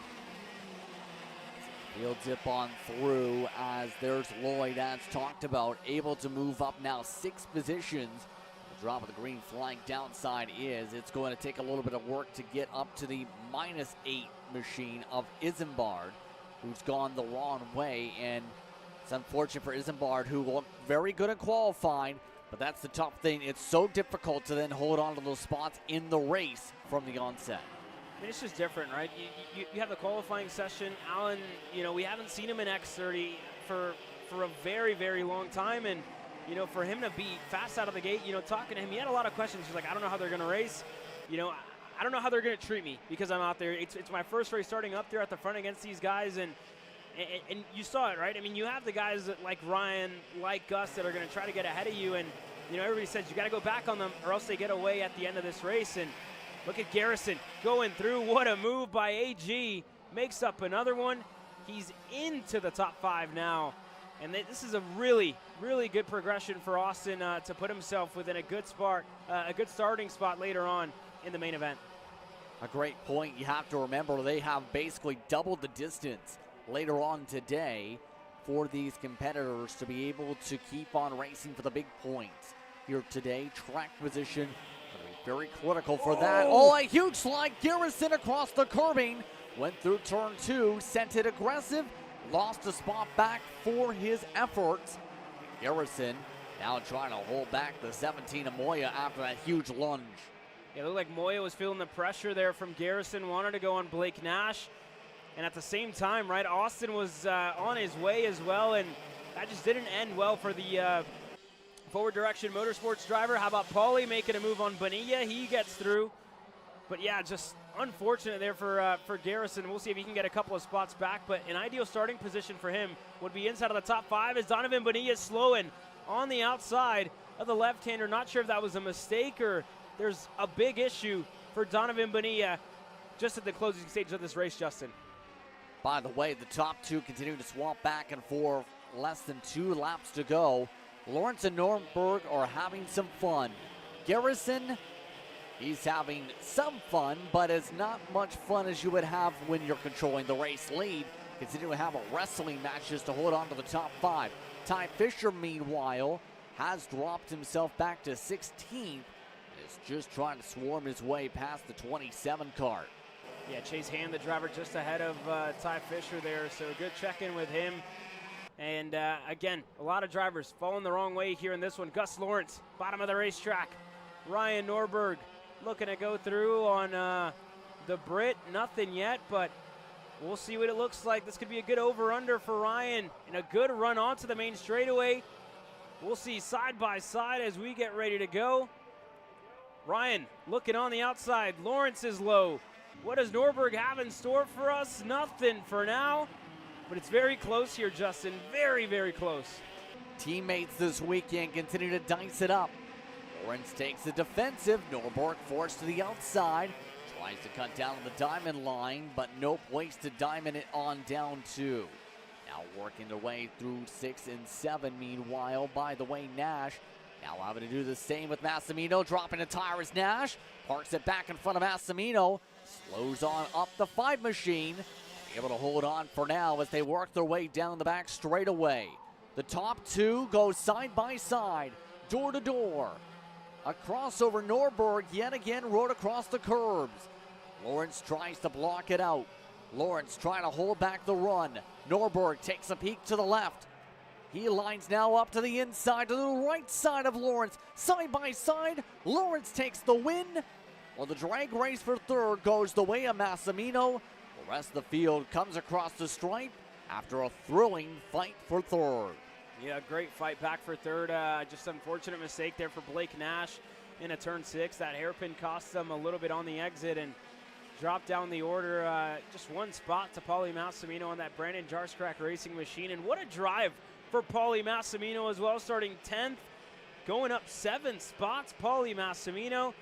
He'll dip on through, as there's Lloyd, as talked about, able to move up now 6 positions. The drop of the green flag downside is it's going to take a little bit of work to get up to the -8 machine of Isambard, who's gone the wrong way. And it's unfortunate for Isambard, who looked very good at qualifying, but that's the tough thing. It's so difficult to then hold on to those spots in the race from the onset. I mean, it's just different, right? You have the qualifying session. Alan, we haven't seen him in X30 for a very, very long time, and for him to be fast out of the gate, talking to him, he had a lot of questions. He's like, I don't know how they're going to race. I don't know how they're going to treat me because I'm out there. It's my first race starting up there at the front against these guys, and you saw it, right? I mean, you have the guys that, like Ryan, like Gus, that are going to try to get ahead of you, and everybody says you got to go back on them or else they get away at the end of this race. And look at Garrison going through. What a move by AG. Makes up another one. He's into the top 5 now. And this is a really, really good progression for Austin to put himself within a good spot, a good starting spot later on in the main event. A great point. You have to remember they have basically doubled the distance later on today for these competitors to be able to keep on racing for the big points here today. Track position very critical for that. Oh, a huge slide. Garrison across the curbing. Went through turn 2, sent it aggressive. Lost a spot back for his efforts. Garrison now trying to hold back the 17 of Moya after that huge lunge. It looked like Moya was feeling the pressure there from Garrison, wanted to go on Blake Nash. And at the same time, right, Austin was on his way as well, and that just didn't end well for the forward direction Motorsports driver. How about Paulie making a move on Bonilla? He gets through. But yeah, just unfortunate there for Garrison. We'll see if he can get a couple of spots back, but an ideal starting position for him would be inside of the top 5 as Donovan Bonilla slowing on the outside of the left-hander. Not sure if that was a mistake or there's a big issue for Donovan Bonilla just at the closing stage of this race, Justin. By the way, the top 2 continuing to swap back and forth. Less than 2 laps to go. Lawrence and Nuremberg are having some fun. Garrison, he's having some fun, but it's not much fun as you would have when you're controlling the race lead. Continuing to have a wrestling match just to hold on to the top 5. Ty Fisher, meanwhile, has dropped himself back to 16th. Is just trying to swarm his way past the 27 kart. Yeah, Chase Hand, the driver, just ahead of Ty Fisher there, so good check-in with him. And again, a lot of drivers falling the wrong way here in this one. Gus Lawrence, bottom of the racetrack. Ryan Norberg looking to go through on the Brit. Nothing yet, but we'll see what it looks like. This could be a good over-under for Ryan and a good run onto the main straightaway. We'll see side by side as we get ready to go. Ryan looking on the outside. Lawrence is low. What does Norberg have in store for us? Nothing for now, but it's very close here, Justin. Very, very close. Teammates this weekend continue to dice it up. Lawrence takes the defensive. Norberg forced to the outside. Tries to cut down the diamond line, but nope, waits to diamond it on down 2. Now working their way through 6 and 7. Meanwhile, by the way, Nash now having to do the same with Massimino. Dropping a tire is Nash. Parks it back in front of Massimino. Slows on up the 5 machine. Able to hold on for now as they work their way down the back straightaway. The top 2 go side by side, door to door. A crossover, Norberg yet again rode across the curbs. Lawrence tries to block it out. Lawrence trying to hold back the run. Norberg takes a peek to the left. He lines now up to the inside, to the right side of Lawrence. Side by side, Lawrence takes the win. Well, the drag race for third goes the way of Massimino. The rest of the field comes across the stripe after a thrilling fight for third. Yeah, great fight back for third. Just unfortunate mistake there for Blake Nash in a turn 6. That hairpin cost them a little bit on the exit and dropped down the order. Just one spot to Paulie Massimino on that Brandon Jarscrack Racing machine. And what a drive for Paulie Massimino as well, starting 10th, going up 7 spots. Paulie Massimino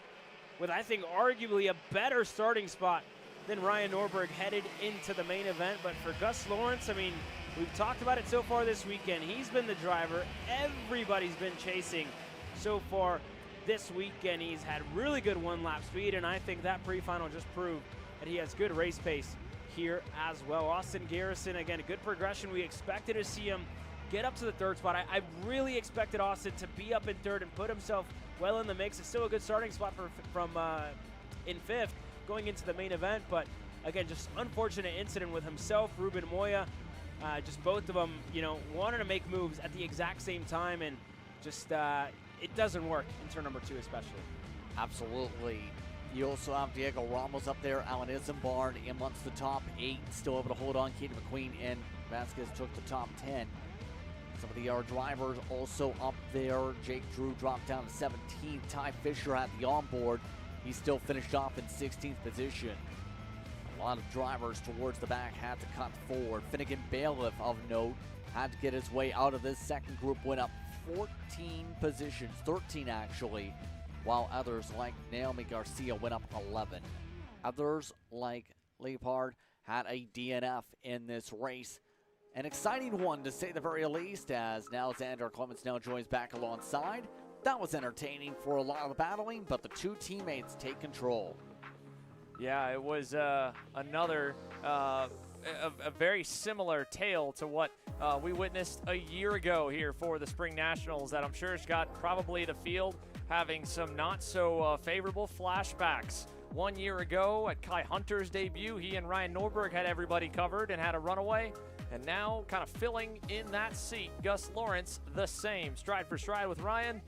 with, I think, arguably a better starting spot than Ryan Norberg headed into the main event. But for Gus Lawrence, I mean, we've talked about it so far this weekend. He's been the driver. Everybody's been chasing so far this weekend. He's had really good one-lap speed, and I think that pre-final just proved that he has good race pace here as well. Austin Garrison, again, a good progression. We expected to see him get up to the third spot. I really expected Austin to be up in third and put himself well in the mix. It's still a good starting spot from in 5th going into the main event, but again, just unfortunate incident with himself, Ruben Moya. Just both of them, you know, wanted to make moves at the exact same time, and just it doesn't work in turn number 2 especially. Absolutely. You also have Diego Ramos up there, Alan Isenbarn in amongst the top 8, still able to hold on. Katie McQueen and Vasquez took the top 10. Some of the drivers also up there. Jake Drew dropped down to 17th. Ty Fisher had the onboard. He still finished off in 16th position. A lot of drivers towards the back had to cut forward. Finnegan Bailiff, of note, had to get his way out of this second group, went up 14 positions, 13 actually, while others like Naomi Garcia went up 11. Others like Leopard had a DNF in this race. An exciting one, to say the very least, as now Xander Clements now joins back alongside. That was entertaining for a lot of the battling, but the 2 teammates take control. Yeah, it was another a very similar tale to what we witnessed a year ago here for the Spring Nationals, that I'm sure has got probably the field having some not so favorable flashbacks. 1 year ago at Kai Hunter's debut, he and Ryan Norberg had everybody covered and had a runaway. And now kind of filling in that seat, Gus Lawrence, the same, stride for stride with Ryan.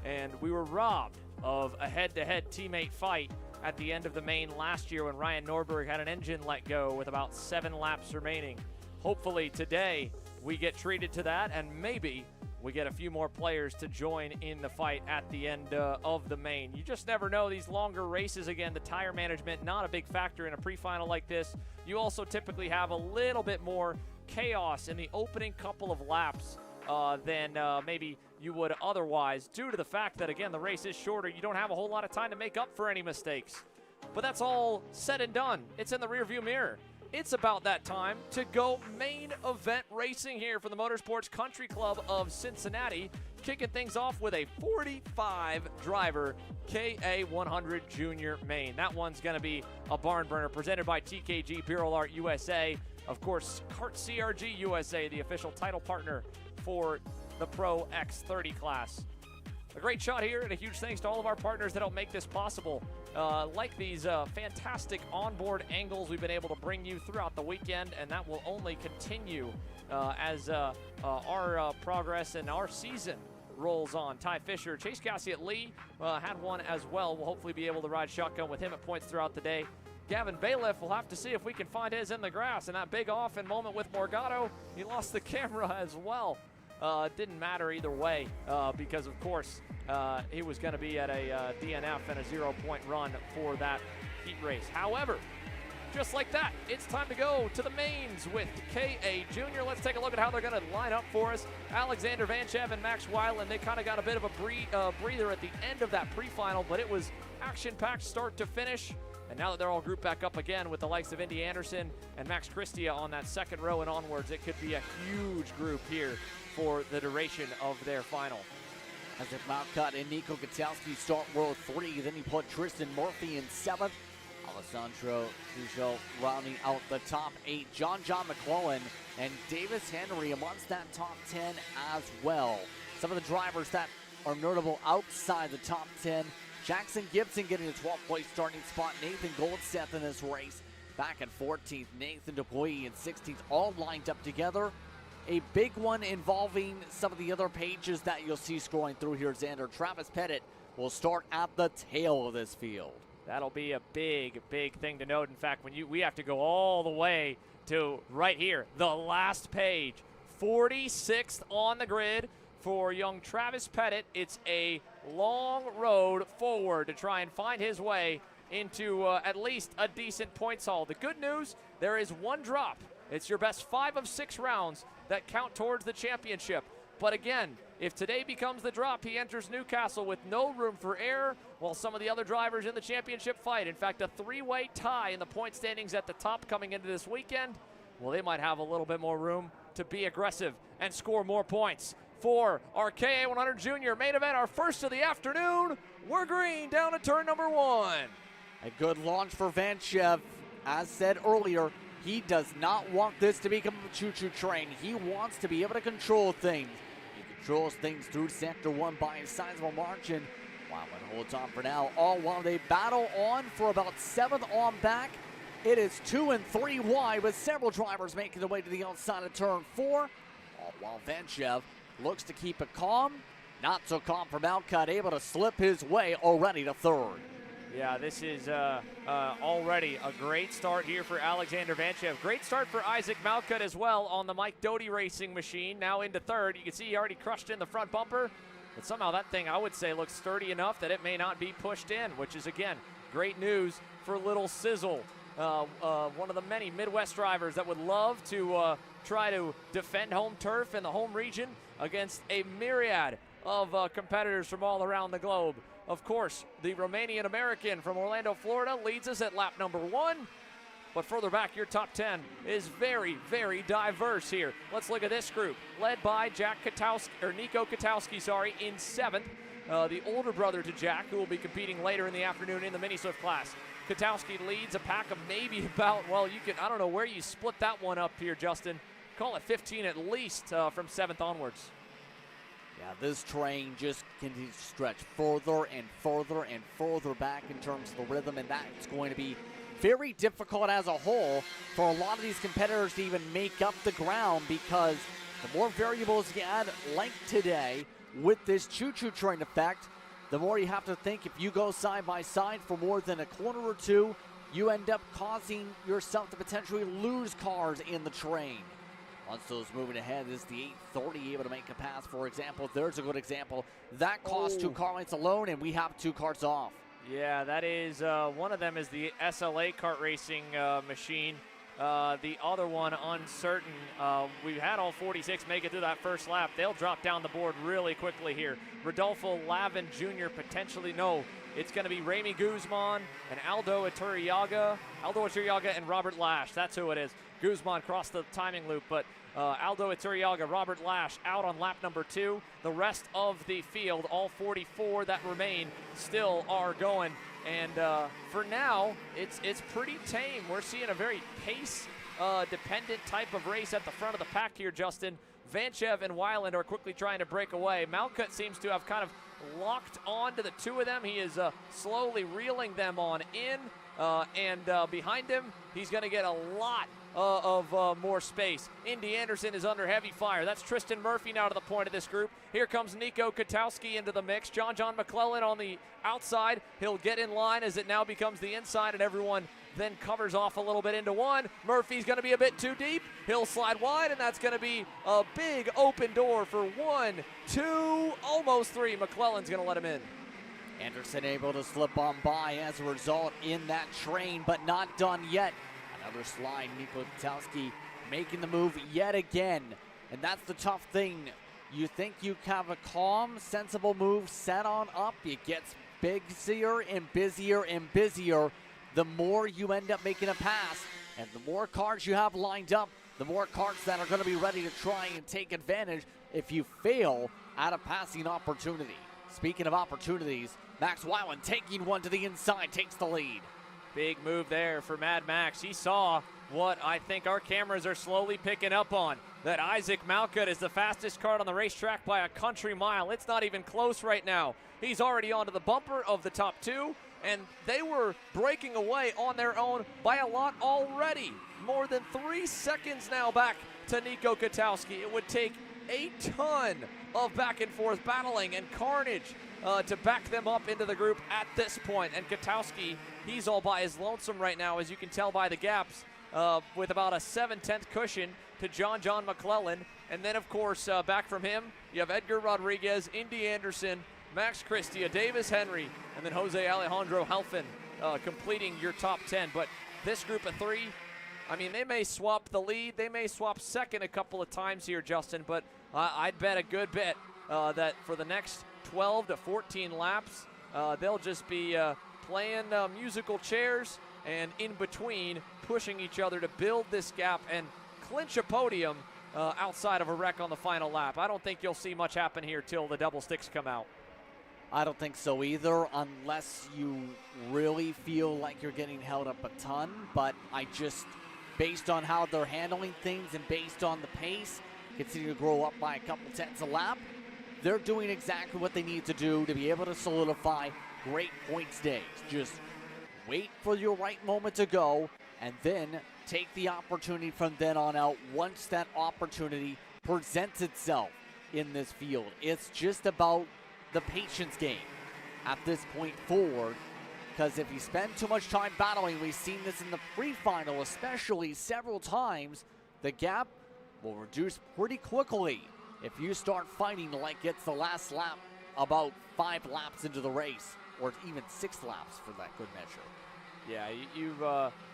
And we were robbed of a head-to-head teammate fight at the end of the main last year when Ryan Norberg had an engine let go with about 7 laps remaining. Hopefully today we get treated to that, and maybe we get a few more players to join in the fight at the end of the main. You just never know. These longer races, again, the tire management, not a big factor in a pre-final like this. You also typically have a little bit more chaos in the opening couple of laps than maybe you would otherwise, due to the fact that, again, the race is shorter. You don't have a whole lot of time to make up for any mistakes. But that's all said and done. It's in the rearview mirror. It's about that time to go main event racing here for the Motorsports Country Club of Cincinnati, kicking things off with a 45-driver KA100 Junior Main. That one's going to be a barn burner, presented by TKG Bureau Art USA. Of course, Kart CRG USA, the official title partner for the Pro X30 class. A great shot here, and a huge thanks to all of our partners that help make this possible. Like these fantastic onboard angles we've been able to bring you throughout the weekend, and that will only continue as our progress and our season rolls on. Ty Fisher, Chase Cassiett Lee had one as well. We'll hopefully be able to ride shotgun with him at points throughout the day. Gavin Bailiff, we'll have to see if we can find his in the grass. And that big off-in moment with Morgado, he lost the camera as well. didn't matter either way because, of course, he was going to be at a DNF and a 0-point run for that heat race. However, just like that, it's time to go to the mains with KA Junior. Let's take a look at how they're going to line up for us. Alexander Vanchev and Max Weiland, they kind of got a bit of a breather at the end of that pre-final, but it was action-packed start to finish. And now that they're all grouped back up again with the likes of Indy Anderson and Max Christia on that second row and onwards, it could be a huge group here for the duration of their final. As if Malcutt and Nico Gutowski start row 3, then you put Tristan Murphy in 7th. Alessandro Pujol rounding out the top 8. John McClellan and Davis Henry amongst that top 10 as well. Some of the drivers that are notable outside the top 10. Jackson Gibson getting the 12th place starting spot. Nathan Goldseth in this race back at 14th. Nathan Dupuy in 16th, all lined up together. A big one involving some of the other pages that you'll see scrolling through here, Xander. Travis Pettit will start at the tail of this field. That'll be a big thing to note. In fact, we have to go all the way to right here, the last page. 46th on the grid for young Travis Pettit. It's a long road forward to try and find his way into at least a decent points haul. The good news, there is one drop. It's your best 5 of 6 rounds that count towards the championship. But again, if today becomes the drop, he enters Newcastle with no room for error, while some of the other drivers in the championship fight. In fact, a 3-way tie in the point standings at the top coming into this weekend. Well, they might have a little bit more room to be aggressive and score more points. For our KA100 Junior main event, our first of the afternoon, we're green down to turn number 1. A good launch for Vanchev. As said earlier, he does not want this to become a choo-choo train. He wants to be able to control things. He controls things through Sector 1 by a sizable margin. Weiland holds on for now, all while they battle on for about 7th on back. It is 2 and 3 wide, with several drivers making their way to the outside of turn 4. All while Vanchev looks to keep it calm. Not so calm for Malcutt, able to slip his way already to 3rd. Yeah, this is already a great start here for Alexander Vanchev. Great start for Isaac Malcutt as well on the Mike Doty racing machine. Now into 3rd. You can see he already crushed in the front bumper. But somehow that thing, I would say, looks sturdy enough that it may not be pushed in, which is, again, great news for Little Sizzle. One of the many Midwest drivers that would love to try to defend home turf in the home region against a myriad of competitors from all around the globe. Of course, the Romanian American from Orlando, Florida leads us at lap number 1. But further back, your top 10 is very diverse here. Let's look at this group, led by Nico Katowski, in 7th. The older brother to Jack, who will be competing later in the afternoon in the mini Swift class. Katowski leads a pack of maybe about, well, I don't know where you split that one up here, Justin. Call it 15 at least from 7th onwards. Yeah, this train just continues to stretch further and further back in terms of the rhythm, and that's going to be very difficult as a whole for a lot of these competitors to even make up the ground, because the more variables you add length today with this choo-choo train effect, the more you have to think if you go side by side for more than a corner or two, you end up causing yourself to potentially lose cars in the train. Alonso's moving ahead. This is the 830 able to make a pass, for example. There's a good example. That costs 2 car lengths alone, and we have 2 cars off. Yeah, that is, one of them is the SLA kart racing machine. The other one, uncertain. We've had all 46 make it through that first lap. They'll drop down the board really quickly here. Rodolfo Lavin Jr. potentially, no. It's going to be Remy Guzman and Aldo Iturriaga and Robert Lash. That's who it is. Guzman crossed the timing loop, but Aldo Iturriaga, Robert Lash out on lap number 2. The rest of the field, all 44 that remain, still are going. And for now, it's pretty tame. We're seeing a very pace-dependent type of race at the front of the pack here, Justin. Vanchev and Weiland are quickly trying to break away. Malcutt seems to have kind of locked on to the 2 of them. He is slowly reeling them on in, and behind him, he's going to get a lot of more space. Indy Anderson is under heavy fire. That's Tristan Murphy now to the point of this group. Here comes Nico Katowski into the mix. John McClellan on the outside. He'll get in line as it now becomes the inside, and everyone then covers off a little bit into one. Murphy's going to be a bit too deep. He'll slide wide, and that's going to be a big open door for 1, 2, almost 3. McClellan's going to let him in. Anderson able to slip on by as a result in that train, but not done yet. Another slide, Nico Katowski making the move yet again. And that's the tough thing. You think you have a calm, sensible move set on up. It gets busier and busier and busier the more you end up making a pass. And the more cars you have lined up, the more cars that are going to be ready to try and take advantage if you fail at a passing opportunity. Speaking of opportunities, Max Weiland taking one to the inside, takes the lead. Big move there for Mad Max. He saw what I think our cameras are slowly picking up on, that Isaac Malcutt is the fastest car on the racetrack by a country mile. It's not even close right now. He's already onto the bumper of the top 2, and they were breaking away on their own by a lot already. More than 3 seconds now back to Nico Katowski. It would take a ton of back and forth battling and carnage to back them up into the group at this point. And Katowski, he's all by his lonesome right now, as you can tell by the gaps, with about a 7/10 cushion to John McClellan. And then, of course, back from him, you have Edgar Rodriguez, Indy Anderson, Max Christia, Davis Henry, and then Jose Alejandro Helfin completing your top 10. But this group of 3, I mean, they may swap the lead. They may swap second a couple of times here, Justin, but I'd bet a good bit that for the next 12 to 14 laps, they'll just be playing musical chairs and in between pushing each other to build this gap and clinch a podium outside of a wreck on the final lap. I don't think you'll see much happen here till the double sticks come out. I don't think so either, unless you really feel like you're getting held up a ton. But I just, based on how they're handling things and based on the pace, continue to grow up by a couple tenths a lap, they're doing exactly what they need to do to be able to solidify great points days. Just wait for your right moment to go and then take the opportunity from then on out once that opportunity presents itself in this field. It's just about the patience game at this point forward, because if you spend too much time battling, we've seen this in the pre-final especially several times, the gap will reduce pretty quickly if you start fighting like it's the last lap about 5 laps into the race, or even 6 laps for that good measure. Yeah, you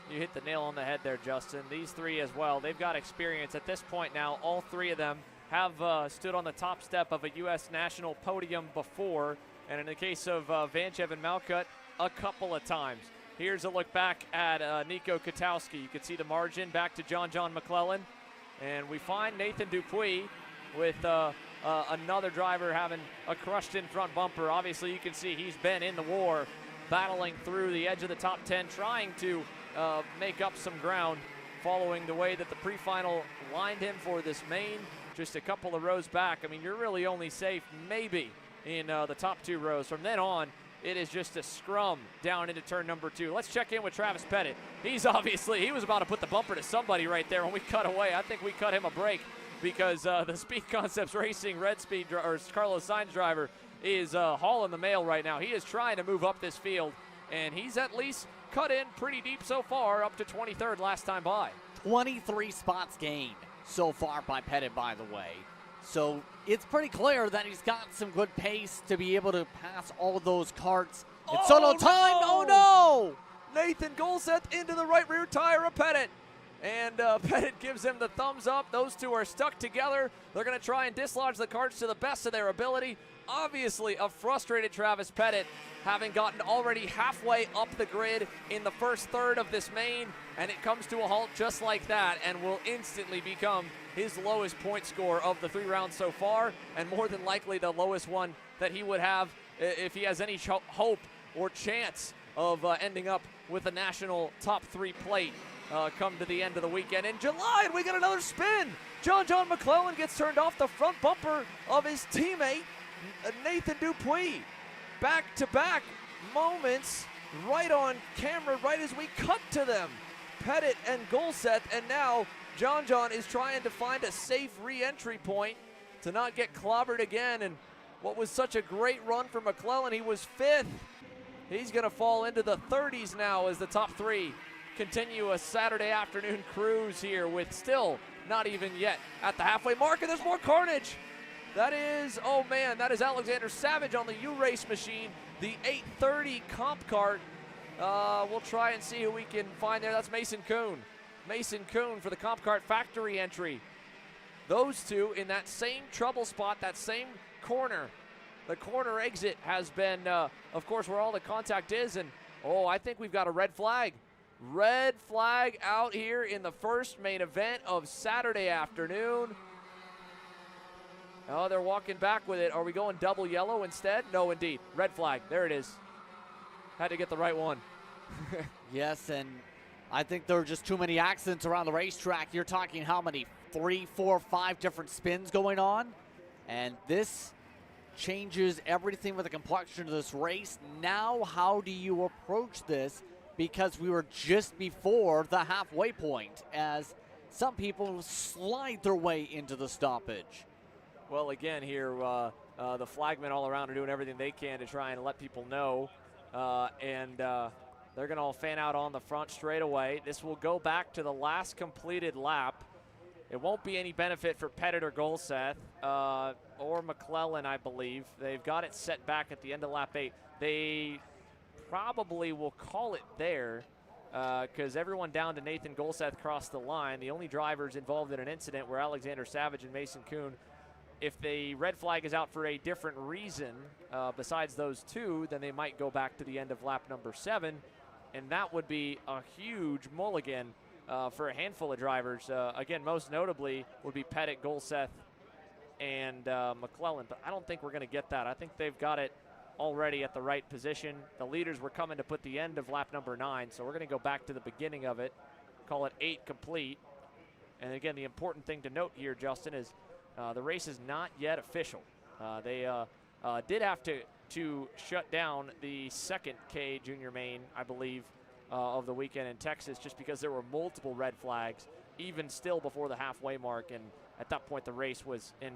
hit the nail on the head there, Justin. These 3 as well, they've got experience at this point now. All 3 of them have stood on the top step of a U.S. national podium before, and in the case of Vanchev and Malcutt, a couple of times. Here's a look back at Nico Katowski. You can see the margin back to John McClellan, and we find Nathan Dupuis with another driver having a crushed in front bumper. Obviously, you can see he's been in the war, battling through the edge of the top 10, trying to make up some ground following the way that the pre-final lined him for this main just a couple of rows back. I mean, you're really only safe maybe in the top 2 rows. From then on, it is just a scrum down into turn number 2. Let's check in with Travis Pettit. He was about to put the bumper to somebody right there when we cut away. I think we cut him a break because the Speed Concepts Racing Red Speed, or Carlos Sainz driver, is hauling the mail right now. He is trying to move up this field, and he's at least cut in pretty deep so far, up to 23rd last time by. 23 spots gained so far by Pettit, by the way. So it's pretty clear that he's got some good pace to be able to pass all those carts. It's solo time. Oh no! Nathan Golseth into the right rear tire of Pettit. And Pettit gives him the thumbs up. Those 2 are stuck together. They're going to try and dislodge the carts to the best of their ability. Obviously, a frustrated Travis Pettit, having gotten already halfway up the grid in the first third of this main, and it comes to a halt just like that and will instantly become his lowest point score of the 3 rounds so far, and more than likely the lowest one that he would have if he has any hope or chance of ending up with a national top 3 plate come to the end of the weekend. In July, and we get another spin. John McClellan gets turned off the front bumper of his teammate, Nathan Dupuis. Back-to-back moments right on camera, right as we cut to them. Pettit and Golseth, and now John is trying to find a safe re-entry point to not get clobbered again. And what was such a great run for McClellan, he was 5th. He's going to fall into the 30s now as the top 3 continue a Saturday afternoon cruise here with still not even yet at the halfway mark, and there's more carnage. That is, oh man, that is Alexander Savage on the U-Race machine, the 830 comp cart. We'll try and see who we can find there. That's Mason Kuhn. Mason Kuhn for the comp cart factory entry. Those two in that same trouble spot, that same corner. The corner exit has been, of course, where all the contact is, and oh, I think we've got a red flag. Red flag out here in the first main event of Saturday afternoon. Oh, they're walking back with it. Are we going double yellow instead? No, indeed. Red flag. There it is. Had to get the right one. Yes, and I think there were just too many accidents around the racetrack. You're talking how many? 3, 4, 5 different spins going on? And this changes everything with the complexion of this race. Now, how do you approach this? Because we were just before the halfway point as some people slide their way into the stoppage. Well, again here, the flagmen all around are doing everything they can to try and let people know. And they're going to all fan out on the front straight away. This will go back to the last completed lap. It won't be any benefit for Pettit or Golseth or McClellan, I believe. They've got it set back at the end of lap 8. They probably will call it there because everyone down to Nathan Golseth crossed the line. The only drivers involved in an incident were Alexander Savage and Mason Kuhn. If the red flag is out for a different reason besides those two, then they might go back to the end of lap number 7, and that would be a huge mulligan for a handful of drivers. Again, most notably would be Pettit, Golseth, and McClellan, but I don't think we're going to get that. I think they've got it already at the right position. The leaders were coming to put the end of lap number 9, so we're going to go back to the beginning of it, call it 8 complete. And again, the important thing to note here, Justin, is the race is not yet official. They did have to shut down the second K Junior Main, I believe, of the weekend in Texas, just because there were multiple red flags, even still before the halfway mark. And at that point, the race was in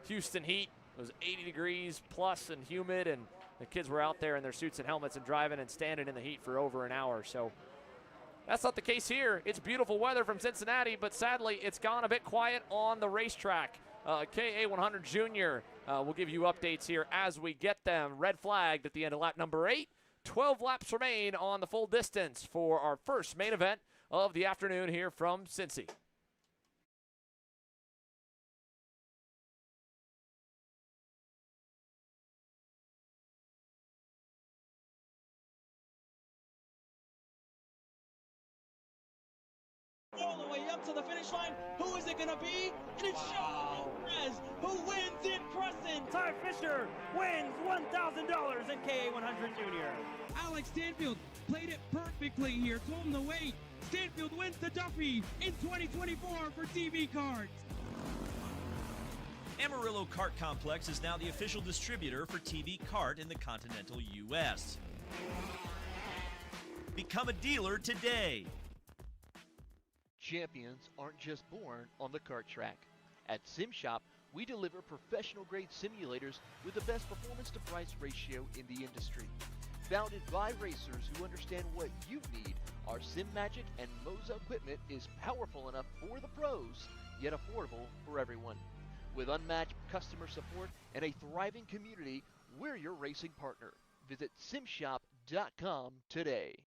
Houston heat. It was 80 degrees plus and humid, and the kids were out there in their suits and helmets and driving and standing in the heat for over an hour. So that's not the case here. It's beautiful weather from Cincinnati, but sadly, it's gone a bit quiet on the racetrack. KA100 Junior will give you updates here as we get them. Red flagged at the end of lap number 8. 12 laps remain on the full distance for our first main event of the afternoon here from Cincy. All the way up to the finish line. Who is it going to be? And it's Sean Perez who wins in Crescent. Ty Fisher wins $1,000 in KA100 Junior. Alex Stanfield played it perfectly here. Told him to wait. Stanfield wins the Duffy in 2024 for TV Karts. Amarillo Kart Complex is now the official distributor for TV Kart in the continental U.S. Become a dealer today. Champions aren't just born on the kart track. At SimShop, we deliver professional-grade simulators with the best performance-to-price ratio in the industry. Founded by racers who understand what you need, our SimMagic and Moza equipment is powerful enough for the pros, yet affordable for everyone. With unmatched customer support and a thriving community, we're your racing partner. Visit simshop.com today.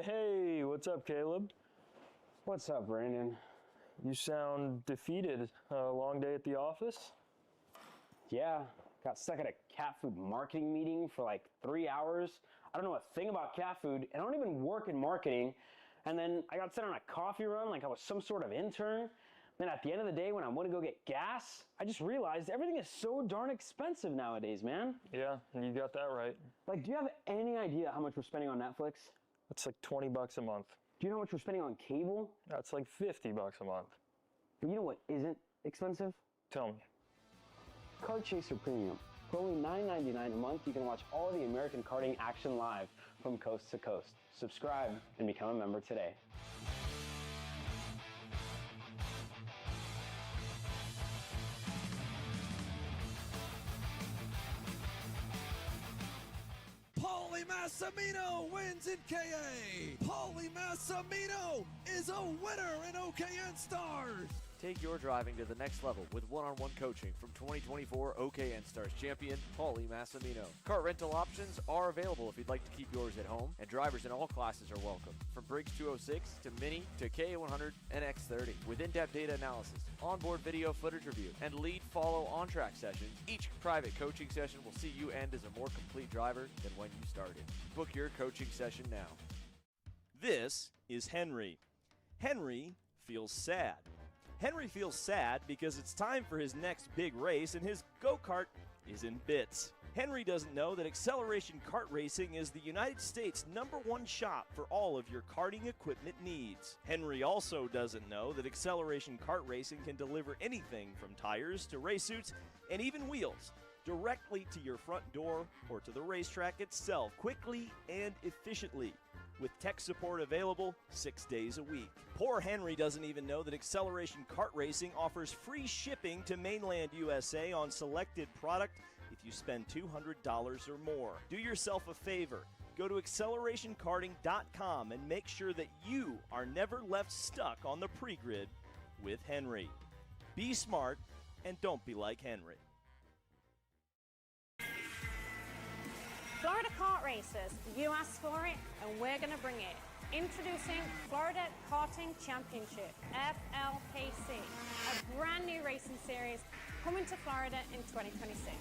Hey, what's up, Caleb? What's up, Brandon? You sound defeated. A long day at the office? Yeah, got stuck at a cat food marketing meeting for like 3 hours. I don't know a thing about cat food, and I don't even work in marketing. And then I got sent on a coffee run like I was some sort of intern. Then at the end of the day, when I went to go get gas, I just realized everything is so darn expensive nowadays, man. Yeah, you got that right. Like, do you have any idea how much we're spending on Netflix? That's like 20 bucks a month. Do you know how much we're spending on cable? That's like 50 bucks a month. But you know what isn't expensive? Tell me. Kart Chaser Premium. For only $9.99 a month, you can watch all the American karting action live from coast to coast. Subscribe and become a member today. Paulie Massimino wins in KA. Paulie Massimino is a winner in OKN Stars. Take your driving to the next level with one-on-one coaching from 2024 OKN Stars champion Paulie Massimino. Kart rental options are available if you'd like to keep yours at home, and drivers in all classes are welcome, from Briggs 206 to Mini to KA100 and X30. With in-depth data analysis, onboard video footage review, and lead follow on-track sessions, each private coaching session will see you end as a more complete driver than when you started. Book your coaching session now. This is Henry. Henry feels sad. Henry feels sad because it's time for his next big race and his go-kart is in bits. Henry doesn't know that Acceleration Kart Racing is the United States' #1 shop for all of your karting equipment needs. Henry also doesn't know that Acceleration Kart Racing can deliver anything from tires to race suits and even wheels directly to your front door or to the racetrack itself quickly and efficiently, with tech support available 6 days a week. Poor Henry doesn't even know that Acceleration Kart Racing offers free shipping to mainland USA on selected product if you spend $200 or more. Do yourself a favor. Go to accelerationkarting.com and make sure that you are never left stuck on the pre-grid with Henry. Be smart and don't be like Henry. Florida Kart Racers, you asked for it and we're going to bring it. Introducing Florida Karting Championship, FLPC, a brand new racing series coming to Florida in 2026.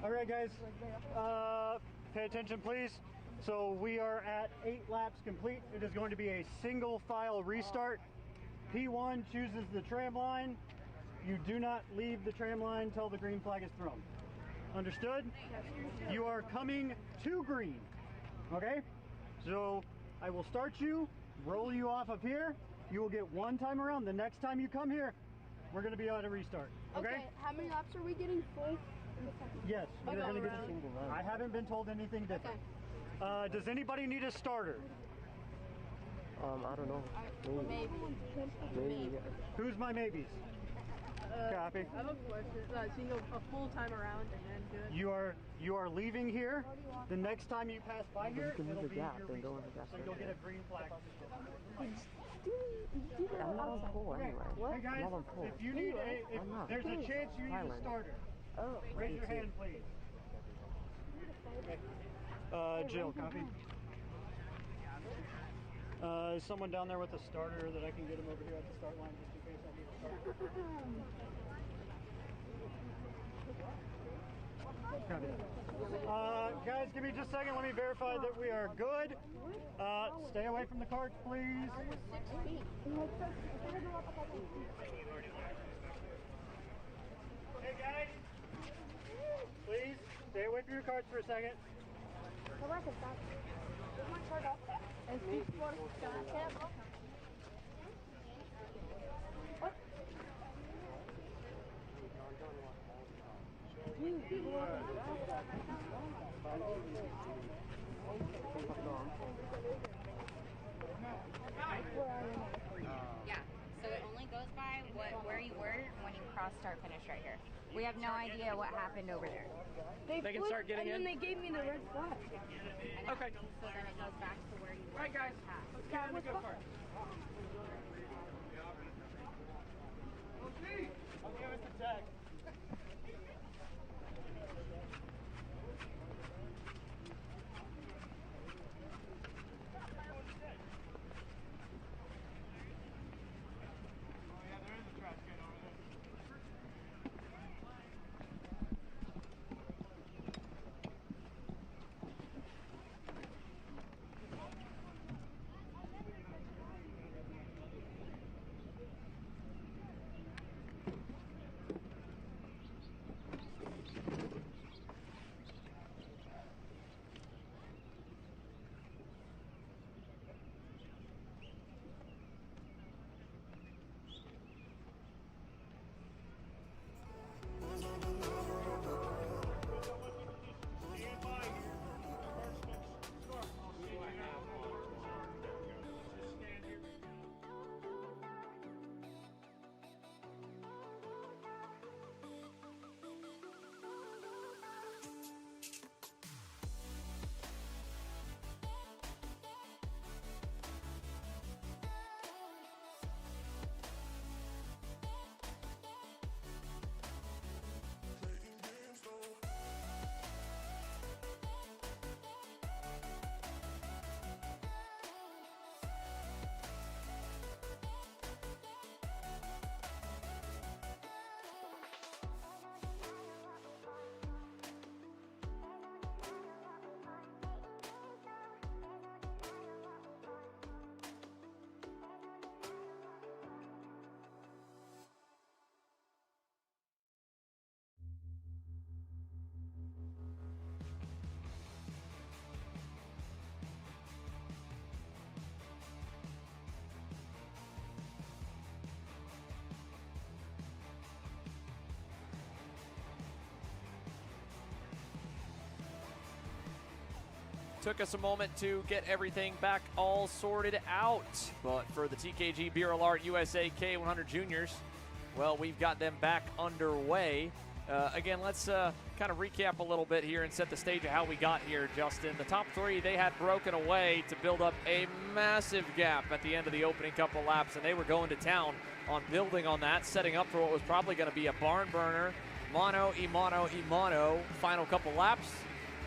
All right, guys, pay attention, please. So we are at 8 laps complete. It is going to be a single file restart. P1 chooses the tram line. You do not leave the tram line until the green flag is thrown. Understood? You are coming to green. Okay? So I will start you, roll you off of here. You will get 1 time around. The next time you come here, we're going to be on a restart. Okay? How many laps are we getting full? Yes, we're going to get a single round. I haven't been told anything different. Does anybody need a starter? I don't know. Maybe. Maybe. Who's my maybes? Copy. I have a question. A full time around and then do it. You are leaving here. The next time you pass by here, can it'll move be the your gap and go in the restart. gap. So you'll get a green flag. I'm not on pole anyway. Hey guys, I'm not on pole. if you need if there's a chance you need a starter, raise your hand, please. Jill, copy. Is someone down there with a starter that I can get him over here at the start line just in case I need a starter? Copy. Guys, give me just a second. Let me verify that we are good. Stay away from the carts, please. Hey guys, please stay away from your carts for a second. Yeah, so it only goes by where you were when you cross start finish right here. We have no idea what happened over there. They can start getting in. And then they gave me the red flag. Okay. So then it goes back to where you were. All right, guys. Let's get in the go-kart. I'll give us the tag. Took us a moment to get everything back all sorted out, but for the TKG Beer Alert USA K100 Juniors, well, we've got them back underway. Again, let's kind of recap a little bit here and set the stage of how we got here, Justin. The top 3, they had broken away to build up a massive gap at the end of the opening couple laps, and they were going to town on building on that, setting up for what was probably going to be a barn burner, mono, final couple laps.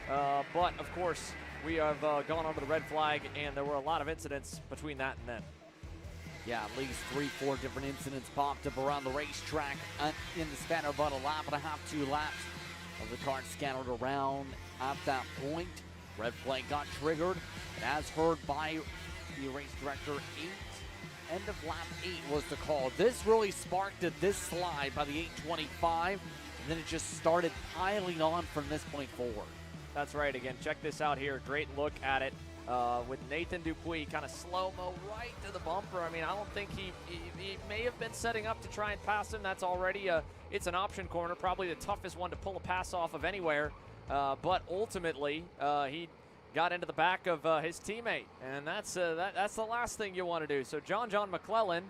But, of course, we have gone under the red flag, and there were a lot of incidents between that and then. Yeah, at least 3-4 different incidents popped up around the racetrack in the span of about a lap and a half, 2 laps. of the cars scattered around at that point. Red flag got triggered, and as heard by the race director, end of lap 8 was the call. This really sparked this slide by the 825, and then it just started piling on from this point forward. That's right. Again, check this out here. Great look at it with Nathan Dupuis kind of slow-mo right to the bumper. I mean, I don't think he may have been setting up to try and pass him. That's already it's an option corner, probably the toughest one to pull a pass off of anywhere. But ultimately, he got into the back of his teammate, and that's the last thing you want to do. So John McClellan,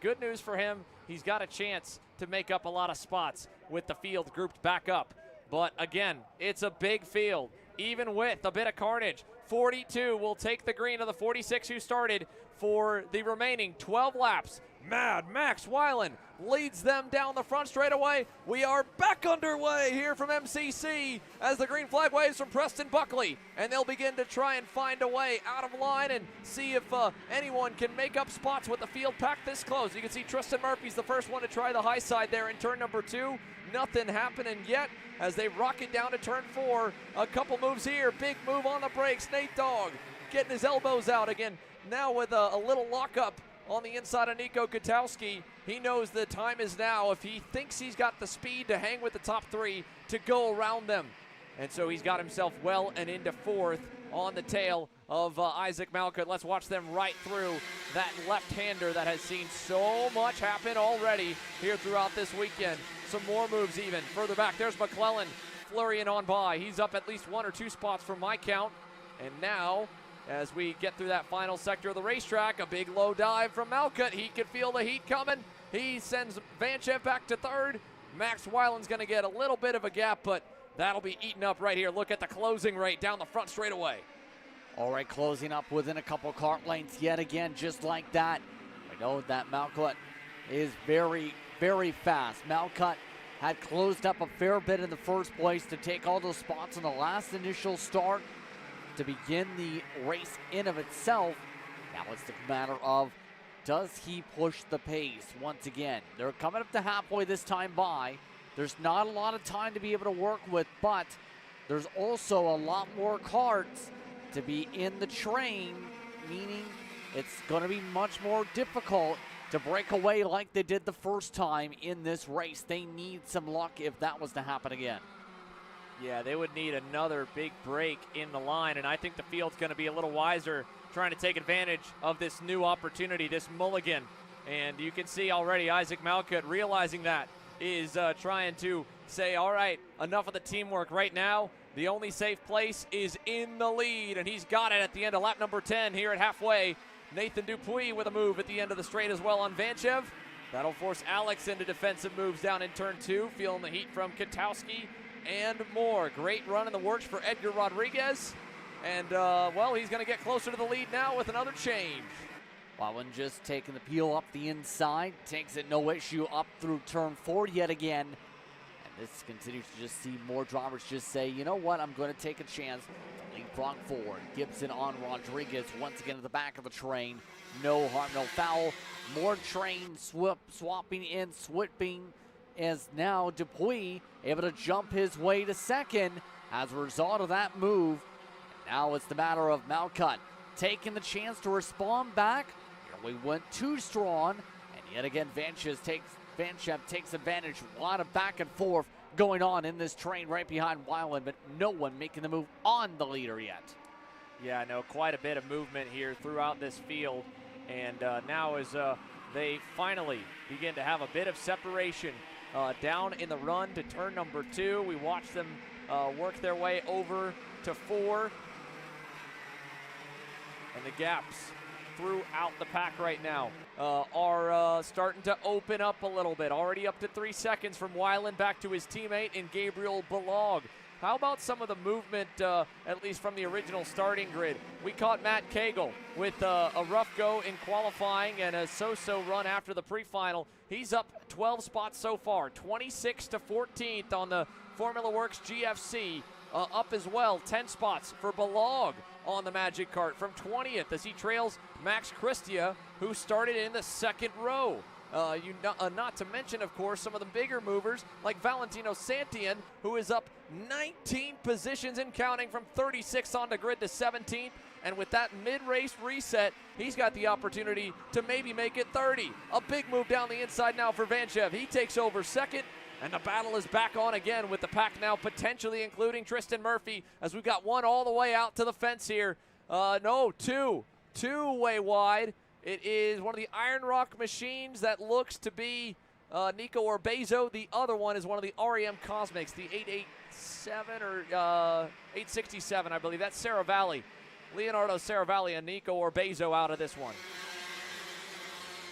good news for him. He's got a chance to make up a lot of spots with the field grouped back up. But again, it's a big field, even with a bit of carnage. 42 will take the green of the 46 who started for the remaining 12 laps. Mad Max Weiland leads them down the front straightaway. We are back underway here from MCC as the green flag waves from Preston Buckley, and they'll begin to try and find a way out of line and see if anyone can make up spots with the field packed this close. You can see Tristan Murphy's the first one to try the high side there in turn number 2. Nothing happening yet as they rocket down to turn 4. A couple moves here, big move on the brakes. Nate Dogg getting his elbows out again, now with a little lockup on the inside of Nico Kotowski. He knows the time is now, if he thinks he's got the speed to hang with the top 3, to go around them. And so he's got himself well and into 4th on the tail of Isaac Malcutt. Let's watch them right through that left-hander that has seen so much happen already here throughout this weekend. Some more moves even. Further back, there's McClellan flurrying on by. He's up at least 1 or 2 spots from my count. And now, as we get through that final sector of the racetrack, a big low dive from Malcutt. He can feel the heat coming. He sends Vanchev back to 3rd. Max Weiland's going to get a little bit of a gap, but that'll be eaten up right here. Look at the closing rate down the front straightaway. All right, closing up within a couple kart lengths yet again, just like that. We know that Malcutt is very, very fast. Malcutt had closed up a fair bit in the first place to take all those spots in the last initial start to begin the race in of itself. Now it's the matter of, does he push the pace once again? They're coming up to halfway this time by. There's not a lot of time to be able to work with, but there's also a lot more karts to be in the train, meaning it's going to be much more difficult to break away like they did the first time in this race. They need some luck if that was to happen again. Yeah, they would need another big break in the line, and I think the field's going to be a little wiser trying to take advantage of this new opportunity, this mulligan. And you can see already Isaac Malcutt realizing that is trying to say, all right, enough of the teamwork right now. The only safe place is in the lead, and he's got it at the end of lap number 10 here at halfway. Nathan Dupuis with a move at the end of the straight as well on Vanchev. That'll force Alex into defensive moves down in turn 2, feeling the heat from Kotowski and more. Great run in the works for Edgar Rodriguez. And, well, he's going to get closer to the lead now with another change. Weiland just taking the peel up the inside, takes it no issue up through turn 4 yet again. And this continues to just see more drivers just say, you know what, I'm going to take a chance to leapfrog forward. Gibson on Rodriguez once again at the back of the train. No harm, no foul. More train swapping in, sweeping, as now Dupuis able to jump his way to 2nd as a result of that move. And now it's the matter of Malcutt taking the chance to respond back. Here we went too strong, and yet again Vanchev takes advantage. A lot of back and forth going on in this train right behind Weiland, but no one making the move on the leader yet. Yeah, no, quite a bit of movement here throughout this field. And now as they finally begin to have a bit of separation down in the run to turn number 2. We watch them work their way over to 4. And the gaps throughout the pack right now are starting to open up a little bit. Already up to 3 seconds from Weiland back to his teammate in Gabriel Balog. How about some of the movement, at least from the original starting grid? We caught Matt Cagle with a rough go in qualifying and a so-so run after the pre-final. He's up 12 spots so far, 26 to 14th on the Formula Works GFC. Up as well, 10 spots for Balog on the Magic Kart from 20th as he trails Max Christia, who started in the 2nd row. Not to mention, of course, some of the bigger movers like Valentino Santillan, who is up 19 positions and counting from 36 on the grid to 17th. And with that mid-race reset, he's got the opportunity to maybe make it 30. A big move down the inside now for Vanchev. He takes over second, and the battle is back on again with the pack now potentially including Tristan Murphy, as we've got one all the way out to the fence here. Two way wide. It is one of the Iron Rock machines that looks to be Nico Orbezo. The other one is one of the REM Cosmics, the 887 or 867, I believe. That's Saravalli. Leonardo Saravalli and Nico Orbezo out of this one.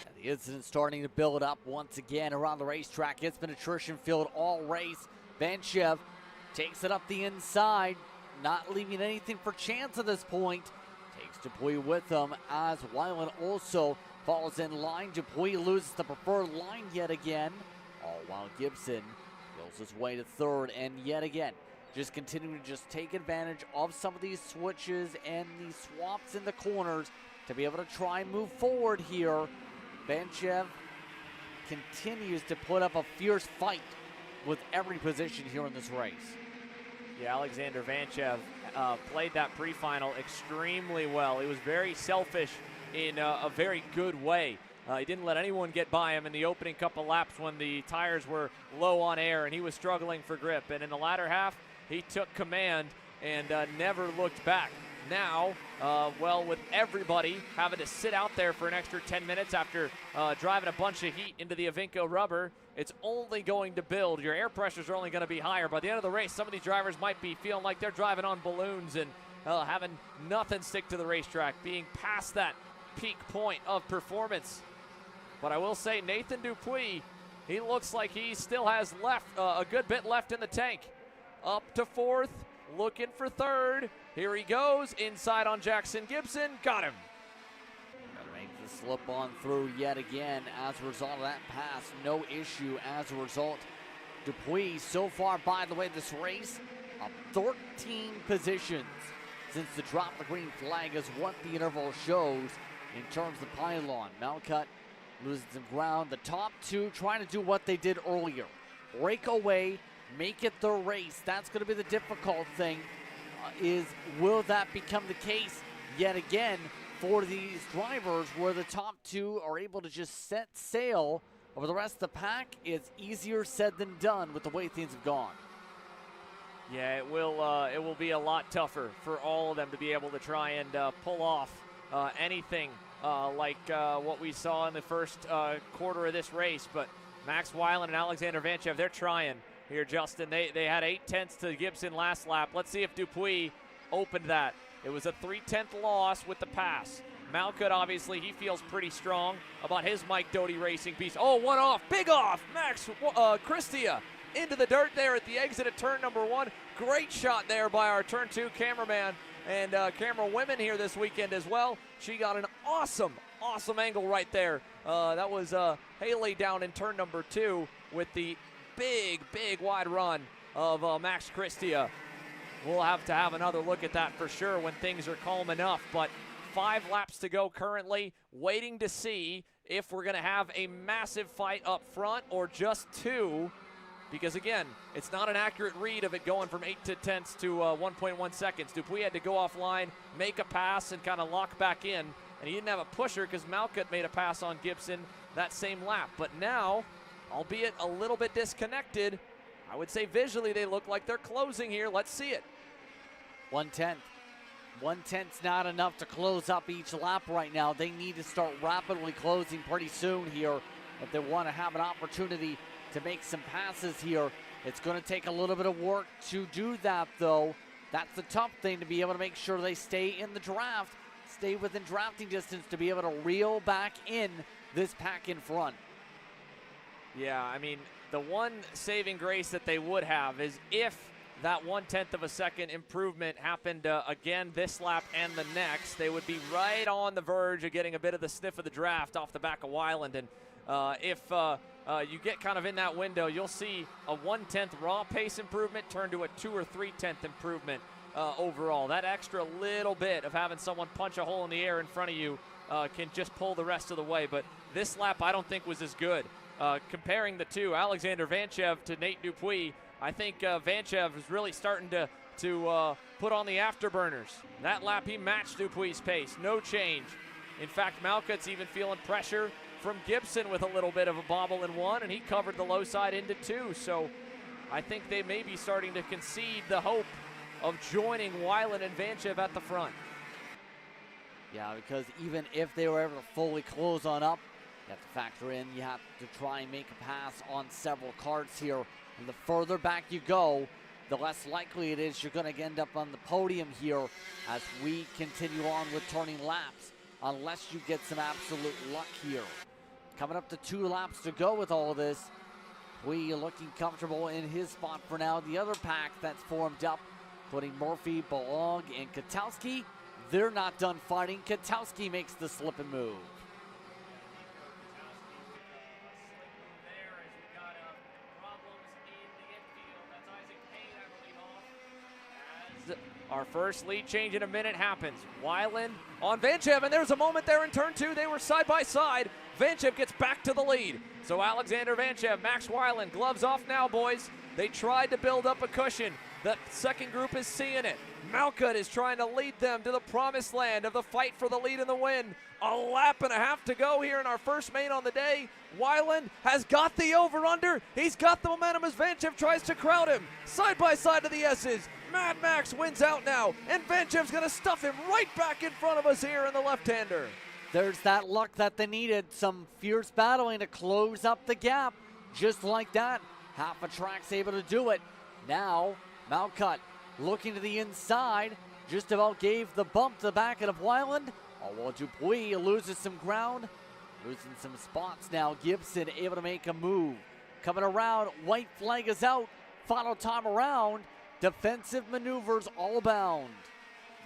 And the incident starting to build up once again around the racetrack. It's been attrition filled all race. Vanchev takes it up the inside, not leaving anything for chance at this point. Takes Dupuy with him as Weiland also falls in line. Dupuy loses the preferred line yet again. All while Gibson goes his way to third, and yet again just continuing to just take advantage of some of these switches and these swaps in the corners to be able to try and move forward here. Vanchev continues to put up a fierce fight with every position here in this race. Yeah, Alexander Vanchev played that pre-final extremely well. He was very selfish in a very good way. He didn't let anyone get by him in the opening couple laps when the tires were low on air and he was struggling for grip. And in the latter half, he took command and never looked back. Now, with everybody having to sit out there for an extra 10 minutes after driving a bunch of heat into the Avinco rubber, it's only going to build. Your air pressures are only going to be higher. By the end of the race, some of these drivers might be feeling like they're driving on balloons and having nothing stick to the racetrack, being past that peak point of performance. But I will say Nathan Dupuy, he looks like he still has left a good bit left in the tank. Up to fourth, looking for third. Here he goes, inside on Jackson Gibson, got him. Gotta make the slip on through yet again as a result of that pass. No issue as a result. Dupuy so far, by the way, this race, up 13 positions since the drop of the green flag is what the interval shows in terms of the pylon. Malcutt loses some ground. The top two trying to do what they did earlier. Break away, make it the race. That's going to be the difficult thing. Will that become the case yet again for these drivers where the top two are able to just set sail over the rest of the pack? It's easier said than done with the way things have gone. Yeah, it will be a lot tougher for all of them to be able to try and pull off anything like what we saw in the first quarter of this race. But Max Weiland and Alexander Vanchev, they're trying here, Justin. They had 8/10 to Gibson last lap. Let's see if Dupuy opened that. It was a 3/10 loss with the pass. Malcutt, obviously, he feels pretty strong about his Mike Doty racing piece. Oh, one off, big off. Max Christia into the dirt there at the exit of turn number one. Great shot there by our turn two cameraman and camera women here this weekend as well. She got an awesome angle right there. That was Haley down in turn number two with the big wide run of Max Christia. We'll have to have another look at that for sure when things are calm enough. But 5 laps to go currently, waiting to see if we're going to have a massive fight up front or just 2. Because again, it's not an accurate read of it going from 8/10 to 1.1 seconds. Dupuy had to go offline, make a pass, and kind of lock back in. And he didn't have a pusher because Malcutt made a pass on Gibson that same lap. But now, albeit a little bit disconnected, I would say visually they look like they're closing here. Let's see it. 1/10. 1/10's not enough to close up each lap right now. They need to start rapidly closing pretty soon here if they want to have an opportunity to make some passes here. It's going to take a little bit of work to do that, though. That's the tough thing, to be able to make sure they stay in the draft, stay within drafting distance to be able to reel back in this pack in front. Yeah, I mean, the one saving grace that they would have is if that 1/10 of a second improvement happened again this lap and the next, they would be right on the verge of getting a bit of the sniff of the draft off the back of Weiland. And if you get kind of in that window, you'll see a 1/10 raw pace improvement turn to a 2 or 3/10 improvement overall. That extra little bit of having someone punch a hole in the air in front of you can just pull the rest of the way. But this lap I don't think was as good. Comparing the two, Alexander Vanchev to Nate Dupuis, I think Vanchev is really starting to put on the afterburners. That lap he matched Dupuis' pace, no change. In fact, Malcutt's even feeling pressure from Gibson with a little bit of a bobble in one, and he covered the low side into two. So I think they may be starting to concede the hope of joining Weiland and Vanchev at the front. Yeah, because even if they were able to fully close on up, you have to factor in you have to try and make a pass on several karts here. And the further back you go, the less likely it is you're going to end up on the podium here as we continue on with turning laps, unless you get some absolute luck here. Coming up to 2 laps to go with all of this. We looking comfortable in his spot for now. The other pack that's formed up, putting Murphy, Balog, and Katowski, they're not done fighting. Katowski makes the slip and move. Our first lead change in a minute happens. Weiland on Vanchev, and there's a moment there in turn 2. They were side by side. Vanchev gets back to the lead. So Alexander Vanchev, Max Weiland, gloves off now, boys. They tried to build up a cushion. The second group is seeing it. Malcutt is trying to lead them to the promised land of the fight for the lead and the win. A lap and a half to go here in our first main on the day. Weiland has got the over-under. He's got the momentum as Vanchev tries to crowd him. Side by side to the S's. Mad Max wins out now, and Vanchev's going to stuff him right back in front of us here in the left-hander. There's that luck that they needed. Some fierce battling to close up the gap. Just like that, half a track's able to do it. Now, Malcutt looking to the inside, just about gave the bump to the back end of Weiland. Oh, well, Dupuis loses some ground, losing some spots now. Gibson able to make a move. Coming around, white flag is out. Final time around. Defensive maneuvers all bound.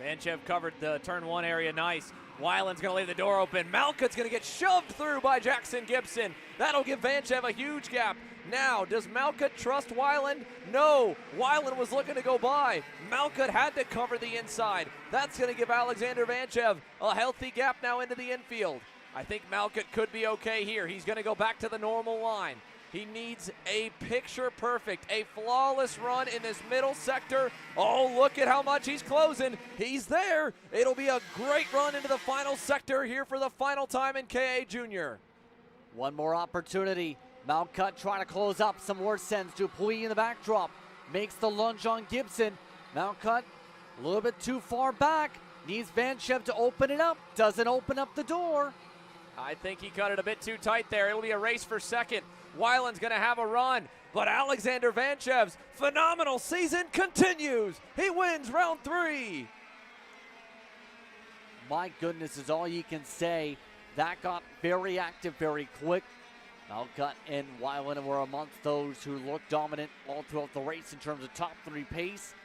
Vanchev covered the turn 1 area nice. Weiland's going to leave the door open. Malcutt's going to get shoved through by Jackson Gibson. That'll give Vanchev a huge gap. Now, does Malcutt trust Weiland? No. Weiland was looking to go by. Malcutt had to cover the inside. That's going to give Alexander Vanchev a healthy gap now into the infield. I think Malcutt could be okay here. He's going to go back to the normal line. He needs a picture perfect, a flawless run in this middle sector. Oh, look at how much he's closing. He's there. It'll be a great run into the final sector here for the final time in KA Junior. One more opportunity. Malcutt trying to close up. Some more sends. Dupuis in the backdrop. Makes the lunge on Gibson. Malcutt a little bit too far back. Needs Vanchev to open it up. Doesn't open up the door. I think he cut it a bit too tight there. It'll be a race for second. Weiland's going to have a run, but Alexander Vanchev's phenomenal season continues. He wins round 3. My goodness is all you can say. That got very active very quick. Malcutt and Weiland were amongst those who looked dominant all throughout the race in terms of top 3 pace.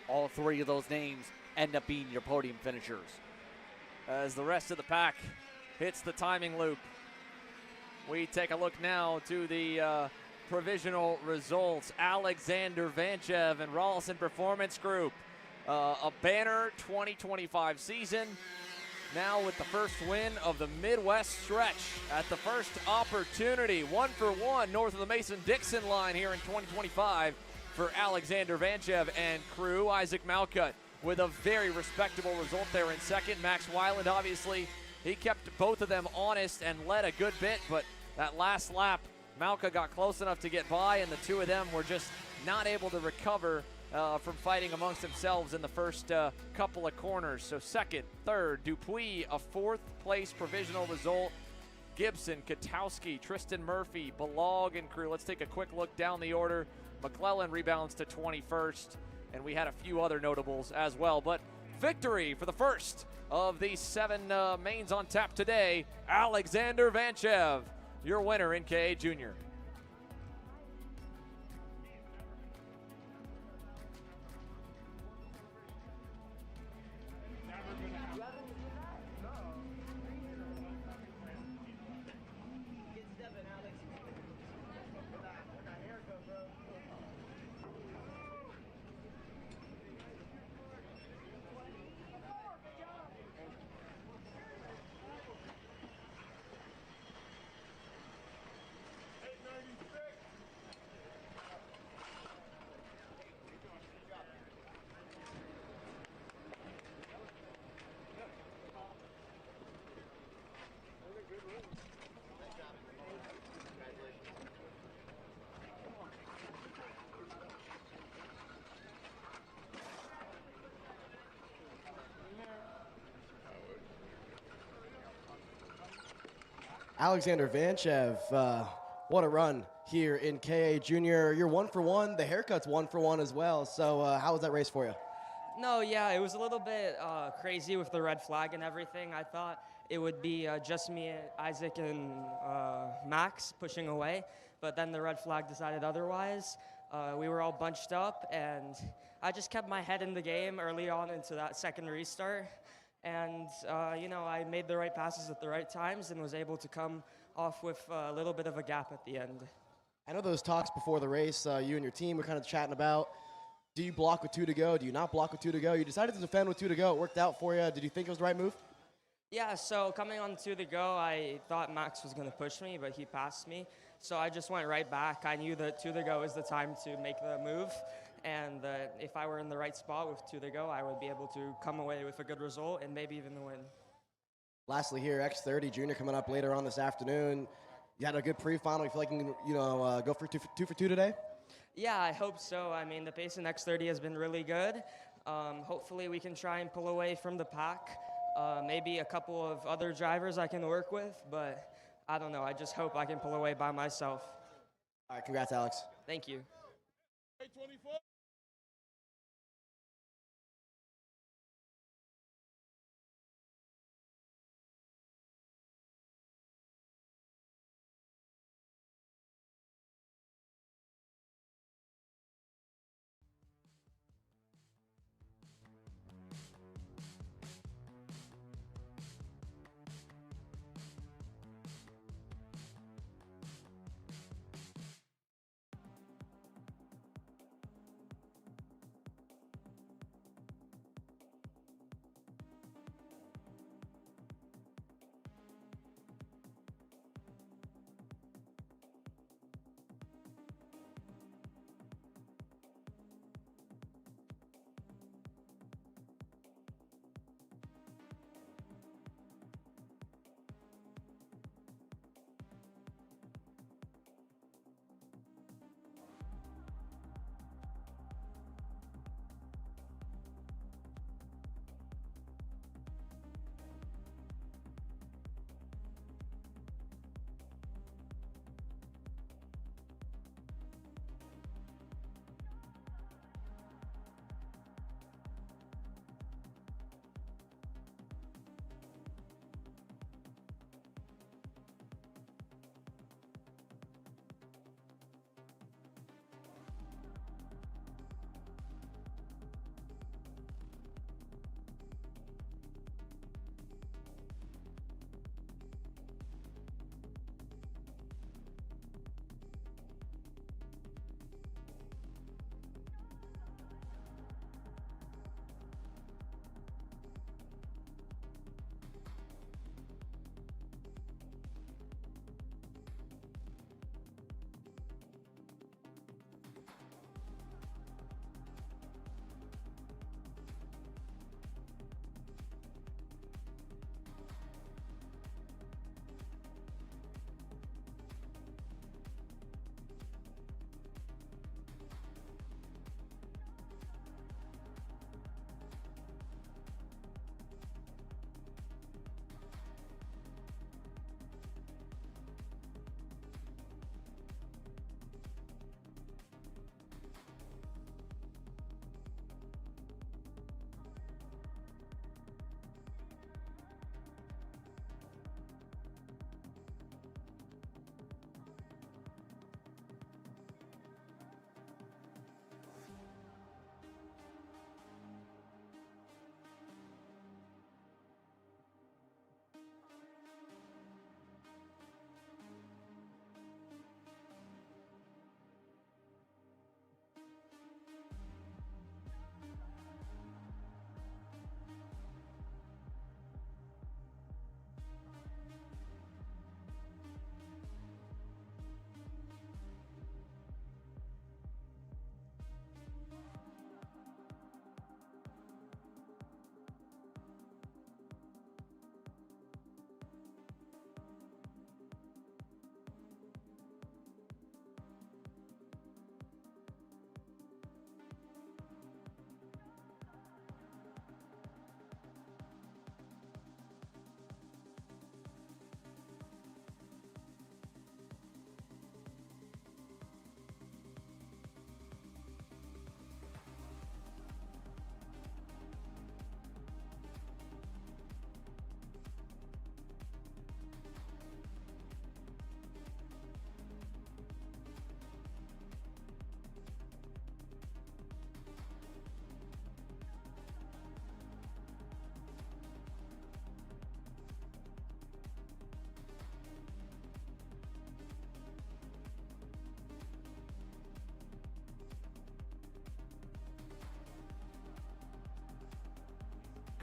All 3 of those names end up being your podium finishers. As the rest of the pack hits the timing loop, we take a look now to the provisional results. Alexander Vanchev and Rawlson Performance Group. A banner 2025 season. Now with the first win of the Midwest stretch at the first opportunity. 1 for 1 north of the Mason-Dixon line here in 2025 for Alexander Vanchev and crew. Isaac Malcutt with a very respectable result there in second. Max Weiland, obviously, he kept both of them honest and led a good bit, but that last lap, Malcutt got close enough to get by, and the two of them were just not able to recover from fighting amongst themselves in the first couple of corners. So second, third, Dupuis, a 4th place provisional result. Gibson, Katowski, Tristan Murphy, Balog, and crew. Let's take a quick look down the order. McClellan rebounds to 21st, and we had a few other notables as well. But victory for the first of these 7 mains on tap today, Alexander Vanchev, your winner in KA Junior. Alexander Vanchev, what a run here in KA Junior. You're 1 for 1. The haircut's 1 for 1 as well. So how was that race for you? No, yeah, it was a little bit crazy with the red flag and everything. I thought it would be just me, Isaac, and Max pushing away, but then the red flag decided otherwise. We were all bunched up, and I just kept my head in the game early on into that second restart. And, you know, I made the right passes at the right times and was able to come off with a little bit of a gap at the end. I know those talks before the race, you and your team were kind of chatting about, do you block with 2 to go? Do you not block with 2 to go? You decided to defend with 2 to go. It worked out for you. Did you think it was the right move? Yeah, so coming on 2 to go, I thought Max was going to push me, but he passed me. So I just went right back. I knew that 2 to go is the time to make the move. And if I were in the right spot with 2 to go, I would be able to come away with a good result and maybe even the win. Lastly here, X30 Junior coming up later on this afternoon. You had a good pre-final. You feel like you can, go for two for two today? Yeah, I hope so. I mean, the pace in X30 has been really good. Hopefully we can try and pull away from the pack. Maybe a couple of other drivers I can work with, but I don't know. I just hope I can pull away by myself. All right, congrats, Alex. Thank you.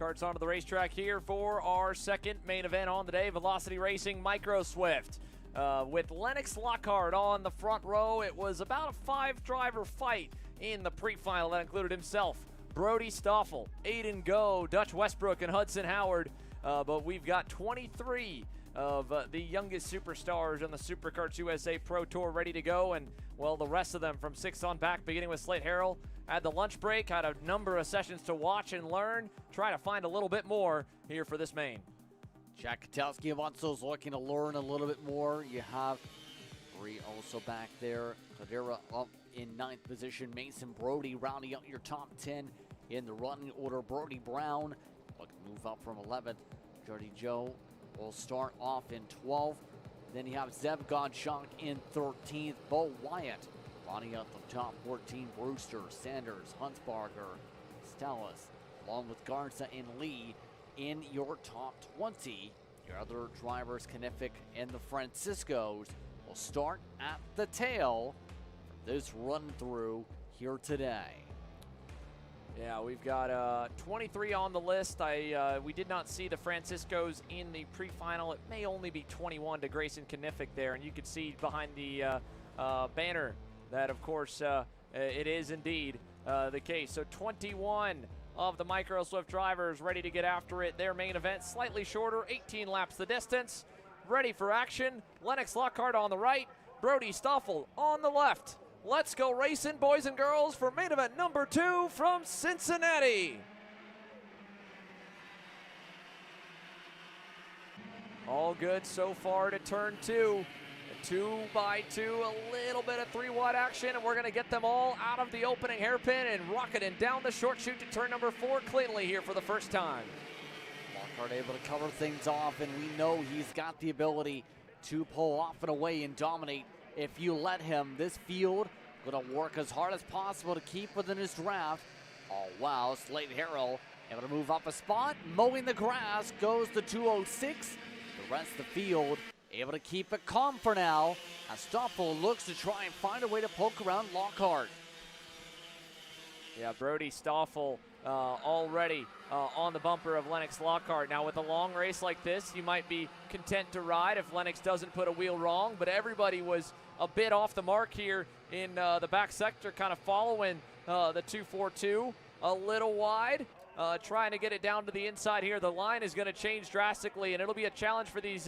Karts onto the racetrack here for our second main event on the day. Velocity Racing Micro Swift. With Lennox Lockhart on the front row, it was about a 5-driver fight in the pre-final that included himself, Brody Stoffel, Aiden Go, Dutch Westbrook, and Hudson Howard. But we've got 23 of the youngest superstars on the SuperKarts USA Pro Tour ready to go, and well, the rest of them from 6 on back, beginning with Slate Harrell, had the lunch break, had a number of sessions to watch and learn, try to find a little bit more here for this main. Jack Kotowski of Unso's looking to learn a little bit more. You have Bree also back there. Cladera up in 9th position. Mason Brody rounding out your top 10 in the running order. Brody Brown looking to move up from 11th. Jordy Joe will start off in 12th. Then you have Zev Godchuk in 13th. Bo Wyatt rounding out the top 14. Brewster, Sanders, Huntsbarger, Stellis, along with Garza and Lee in your top 20. Your other drivers, Knific and the Franciscos, will start at the tail for this run through here today. Yeah, we've got 23 on the list. We did not see the Franciscos in the pre-final. It may only be 21 to Grayson Knific there, and you can see behind the banner that, of course, it is indeed the case. So 21 of the Micro Swift drivers ready to get after it. Their main event, slightly shorter, 18 laps the distance. Ready for action. Lennox Lockhart on the right, Brody Stoffel on the left. Let's go racing, boys and girls, for main event number 2 from Cincinnati. All good so far to turn 2. 2x2, a little bit of 3-wide action, and we're going to get them all out of the opening hairpin and rocketing down the short chute to turn number 4 cleanly here for the first time. Lockhart able to cover things off, and we know he's got the ability to pull off and away and dominate if you let him. This field going to work as hard as possible to keep within his draft. Oh, wow, Slade Harrell able to move up a spot. Mowing the grass goes the 206. The rest of the field able to keep it calm for now as Stoffel looks to try and find a way to poke around Lockhart. Yeah, Brody Stoffel already on the bumper of Lennox Lockhart. Now, with a long race like this, you might be content to ride if Lennox doesn't put a wheel wrong, but everybody was a bit off the mark here in the back sector, kind of following the 242 a little wide. Trying to get it down to the inside here. The line is going to change drastically, and it'll be a challenge for these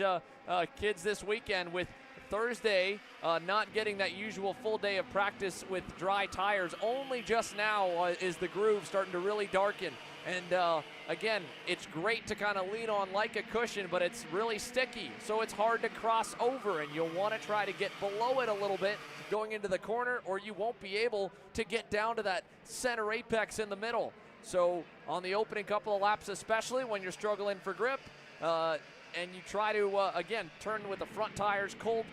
kids this weekend with Thursday not getting that usual full day of practice with dry tires. Only just now is the groove starting to really darken. And again, it's great to kind of lean on like a cushion, but it's really sticky, so it's hard to cross over, and you'll want to try to get below it a little bit going into the corner, or you won't be able to get down to that center apex in the middle. So on the opening couple of laps, especially when you're struggling for grip, and you try to, again, turn with the front tires cold,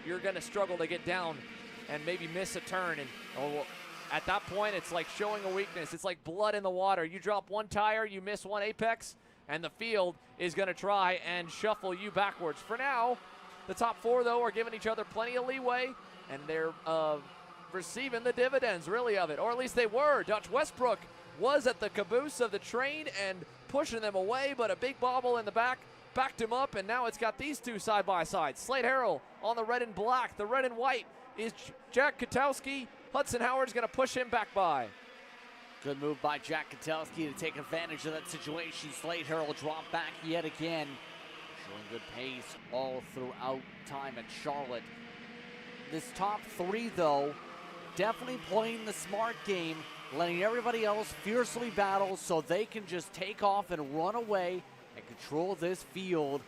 you're going to struggle to get down and maybe miss a turn. And at that point, it's like showing a weakness. It's like blood in the water. You drop one tire, you miss one apex, and the field is going to try and shuffle you backwards. For now, the top 4, though, are giving each other plenty of leeway, and they're receiving the dividends, really, of it. Or at least they were. Dutch Westbrook was at the caboose of the train and pushing them away, but a big bobble in the back backed him up, and now it's got these two side by side. Slade Harrell on the red and black. The red and white is Jack Kotowski. Hudson Howard's going to push him back by. Good move by Jack Kotowski to take advantage of that situation. Slade Harrell dropped back yet again, showing good pace all throughout time at Charlotte. This top 3, though, definitely playing the smart game, letting everybody else fiercely battle so they can just take off and run away and control this field.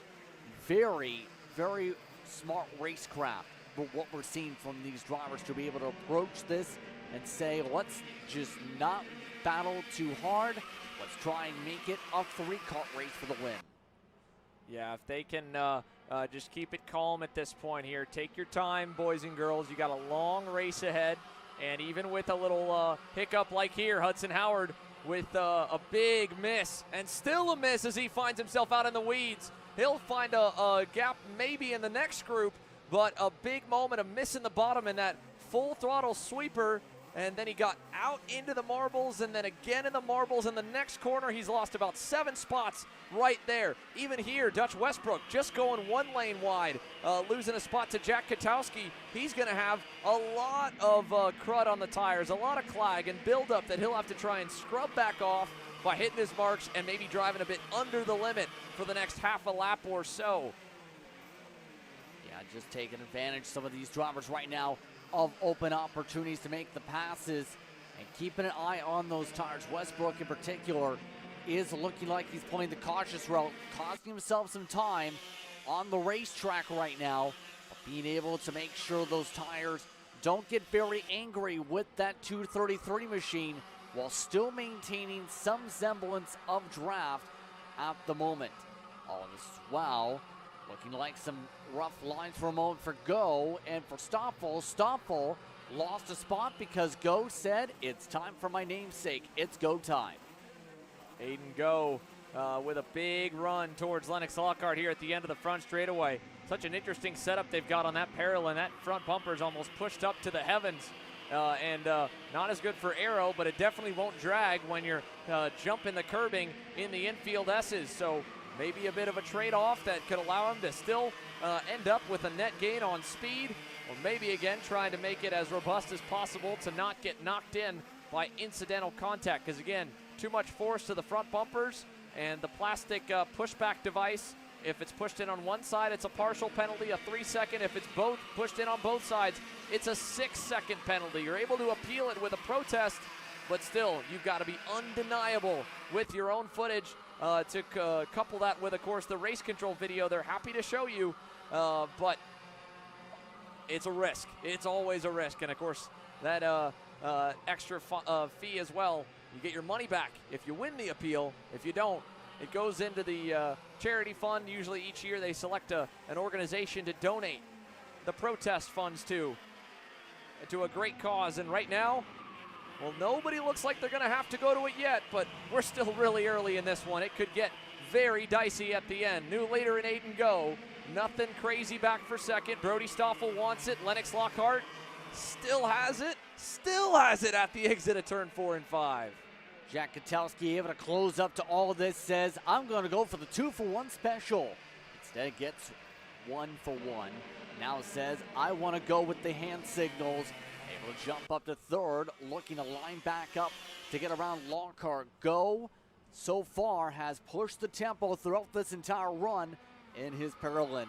Very, very smart racecraft for what we're seeing from these drivers to be able to approach this and say, let's just not battle too hard. Let's try and make it a 3-car race for the win. Yeah, if they can just keep it calm at this point here. Take your time, boys and girls. You got a long race ahead. And even with a little hiccup like here, Hudson Howard with a big miss, and still a miss as he finds himself out in the weeds. He'll find a gap maybe in the next group, but a big moment of missing the bottom in that full throttle sweeper, and then he got out into the marbles, and then again in the marbles. In the next corner, he's lost about 7 spots right there. Even here, Dutch Westbrook just going 1 lane wide, losing a spot to Jack Katowski. He's going to have a lot of crud on the tires, a lot of clag and buildup that he'll have to try and scrub back off by hitting his marks and maybe driving a bit under the limit for the next half a lap or so. Yeah, just taking advantage, some of these drivers right now, of open opportunities to make the passes and keeping an eye on those tires. Westbrook in particular is looking like he's playing the cautious route, costing himself some time on the racetrack right now, but being able to make sure those tires don't get very angry with that 233 machine while still maintaining some semblance of draft at the moment. All of this as well, looking like some rough lines for a moment for Go and for Stoffel. Stoffel lost a spot because Go said, it's time for my namesake. It's go time. Aiden Go with a big run towards Lennox Lockhart here at the end of the front straightaway. Such an interesting setup they've got on that parallel, and that front bumper is almost pushed up to the heavens. Not as good for aero, but it definitely won't drag when you're jumping the curbing in the infield S's. So maybe a bit of a trade-off that could allow him to still end up with a net gain on speed, or maybe again trying to make it as robust as possible to not get knocked in by incidental contact, because again, too much force to the front bumpers, and the plastic pushback device, if it's pushed in on one side, it's a partial penalty, a 3-second. If it's both pushed in on both sides, it's a 6-second penalty. You're able to appeal it with a protest, but still, you've got to be undeniable with your own footage to couple that with, of course, the race control video they're happy to show you, but it's a risk. It's always a risk, and of course, that extra fee as well. You get your money back if you win the appeal. If you don't, it goes into the charity fund. Usually each year they select an organization to donate the protest funds to a great cause. And right now, well, nobody looks like they're going to have to go to it yet, but we're still really early in this one. It could get very dicey at the end. New leader in Aiden Go. Nothing crazy back for second. Brody Stoffel wants it. Lennox Lockhart still has it. Still has it at the exit of turn 4 and 5. Jack Katowski able to close up to all of this, says, I'm going to go for the 2-for-1 special. Instead gets 1-for-1. Now says, I want to go with the hand signals. Able to jump up to third, looking to line back up to get around Lockhart. Go, so far, has pushed the tempo throughout this entire run in his parallel.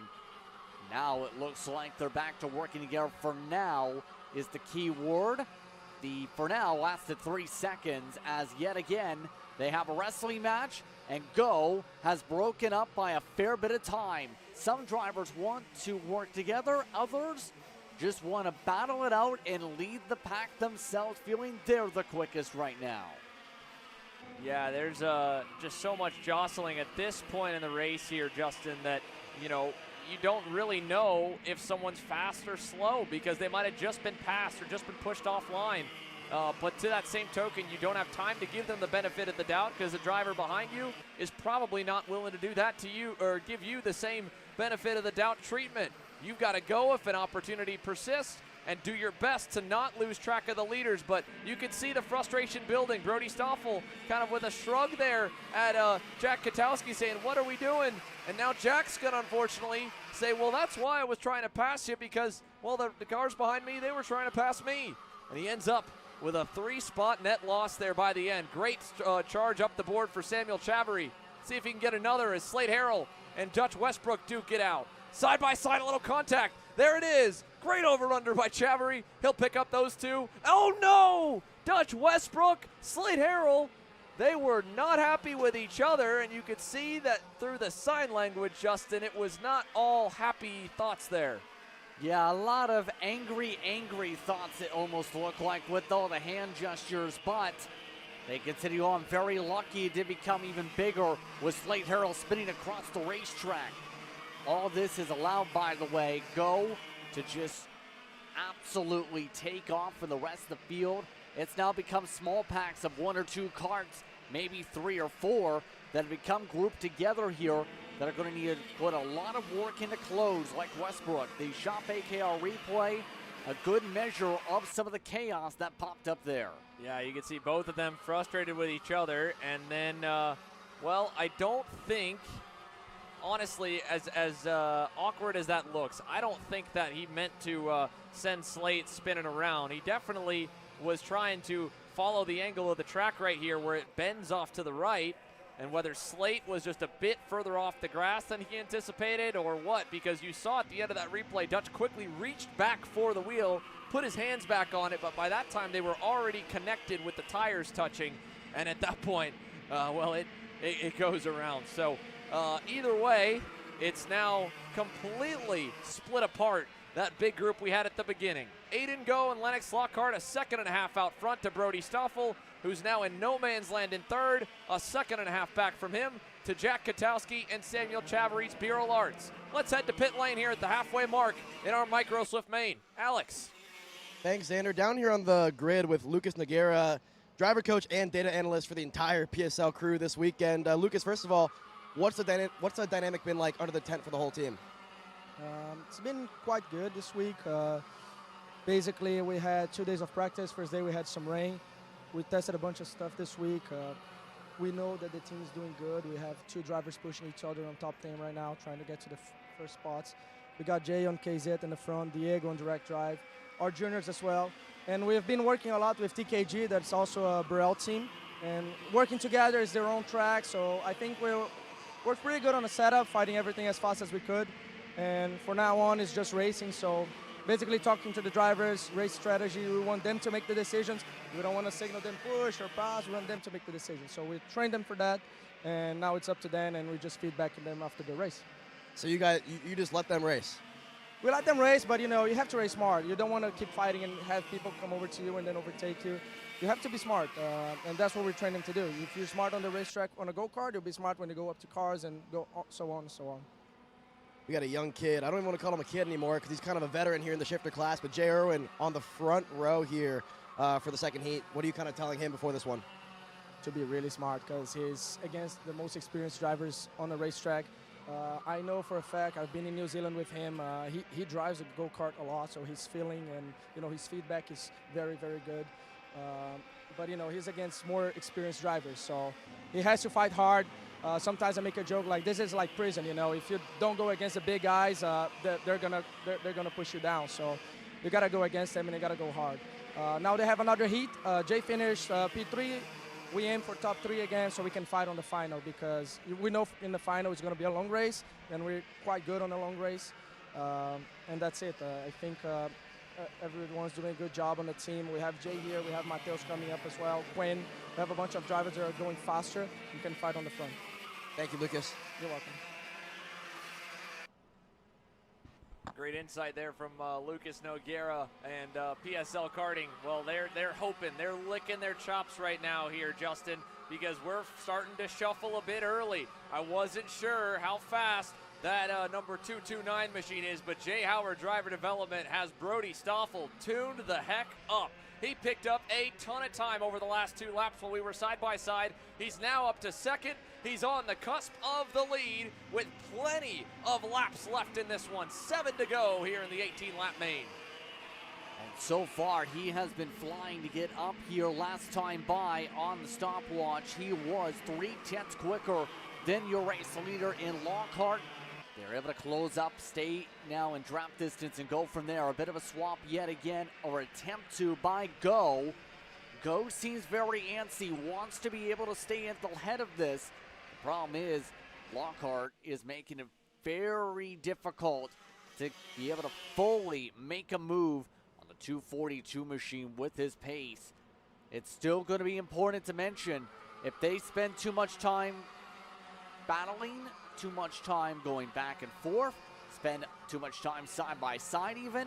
Now it looks like they're back to working together. For now is the key word. The for now lasted 3 seconds, as yet again they have a wrestling match, and Go has broken up by a fair bit of time. Some drivers want to work together, others just want to battle it out and lead the pack themselves, feeling they're the quickest right now. Yeah, there's just so much jostling at this point in the race here, Justin, that, you know, you don't really know if someone's fast or slow because they might have just been passed or just been pushed offline. But to that same token, you don't have time to give them the benefit of the doubt because the driver behind you is probably not willing to do that to you or give you the same benefit of the doubt treatment. You've got to go if an opportunity persists and do your best to not lose track of the leaders. But you can see the frustration building. Brody Stoffel kind of with a shrug there at Jack Katowski saying, what are we doing? And now Jack's going to unfortunately say, well, that's why I was trying to pass you because, well, the cars behind me, they were trying to pass me. And he ends up with a 3-spot net loss there by the end. Great charge up the board for Samuel Chavery. See if he can get another as Slade Harrell and Dutch Westbrook duke it out. Side by side, a little contact. There it is. Great over-under by Chavery. He'll pick up those two. Oh, no! Dutch Westbrook, Slade Harrell, they were not happy with each other, and you could see that through the sign language, Justin, it was not all happy thoughts there. Yeah, a lot of angry thoughts it almost looked like with all the hand gestures, but they continue on. Very lucky it did become even bigger with Slade Harrell spinning across the racetrack. All this is allowed, by the way, Go to just absolutely take off for the rest of the field. It's now become small packs of 1 or 2 carts, maybe 3 or 4, that have become grouped together here that are going to need to put a lot of work into close, like Westbrook. The Shop AKR replay a good measure of some of the chaos that popped up there. Yeah, you can see both of them frustrated with each other. And then, well, I don't think, honestly, as awkward as that looks, I don't think that he meant to send Slate spinning around. He definitely was trying to follow the angle of the track right here where it bends off to the right. And whether Slate was just a bit further off the grass than he anticipated or what, because you saw at the end of that replay, Dutch quickly reached back for the wheel, put his hands back on it, but by that time they were already connected with the tires touching. And at that point, well, it goes around. So either way, it's now completely split apart, that big group we had at the beginning. Aiden Go and Lennox Lockhart a second and a half out front to Brody Stoffel, who's now in no man's land in third, a second and a half back from him to Jack Katowski and Samuel Chavarese, Bureau Arts. Let's head to pit lane here at the halfway mark in our Micro Swift main. Alex. Thanks, Xander. Down here on the grid with Lucas Noguera, driver coach and data analyst for the entire PSL crew this weekend. Lucas, first of all, what's the dynamic been like under the tent for the whole team? It's been quite good this week. Basically, we had 2 days of practice. First day we had some rain. We tested a bunch of stuff this week. We know that the team is doing good. We have 2 drivers pushing each other on top 10 right now, trying to get to the first spots. We got Jay on KZ in the front, Diego on direct drive, our juniors as well. And we have been working a lot with TKG, that's also a Burrell team. And working together is their own track, so I think we're pretty good on the setup, fighting everything as fast as we could. And for now on, it's just racing, so basically talking to the drivers, race strategy, we want them to make the decisions. We don't want to signal them push or pass, we want them to make the decisions. So we train them for that, and now it's up to them, and we just feedback them after the race. So you guys, you just let them race? We let them race, but you know, you have to race smart. You don't want to keep fighting and have people come over to you and then overtake you. You have to be smart, and that's what we're training to do. If you're smart on the racetrack on a go-kart, you'll be smart when you go up to cars and go so on and so on. We got a young kid. I don't even want to call him a kid anymore because he's kind of a veteran here in the shifter class, but Jay Irwin on the front row here for the second heat. What are you kind of telling him before this one? To be really smart because he's against the most experienced drivers on the racetrack. I know for a fact, I've been in New Zealand with him. He drives a go-kart a lot, so his feeling and his feedback is very, very good. But he's against more experienced drivers, so he has to fight hard. Sometimes I make a joke like this is like prison. If you don't go against the big guys, they're gonna push you down. So you gotta go against them and you gotta go hard. Now they have another heat. Jay finished P3. We aim for top 3 again so we can fight on the final because we know in the final it's going to be a long race and we're quite good on a long race. And that's it. I think everyone's doing a good job on the team. We have Jay here. We have Mateus coming up as well. Quinn. We have a bunch of drivers that are going faster. You can fight on the front. Thank you, Lucas. You're welcome. Great insight there from Lucas Noguera and PSL Karting. Well, they're hoping, they're licking their chops right now here, Justin, because we're starting to shuffle a bit early. I wasn't sure how fast that number 229 machine is, but Jay Howard Driver Development has Brody Stoffel tuned the heck up. He picked up a ton of time over the last 2 laps while we were side by side. He's now up to second. He's on the cusp of the lead with plenty of laps left in this one. 7 to go here in the 18-lap main. And so far, he has been flying to get up here. Last time by on the stopwatch, he was 3/10 quicker than your race leader in Lockhart. They're able to close up, stay now in draft distance, and go from there. A bit of a swap yet again, or attempt to by Go. Go seems very antsy, wants to be able to stay at the head of this. The problem is Lockhart is making it very difficult to be able to fully make a move on the 242 machine with his pace. It's still going to be important to mention, if they spend too much time battling, too much time going back and forth, spend too much time side by side even,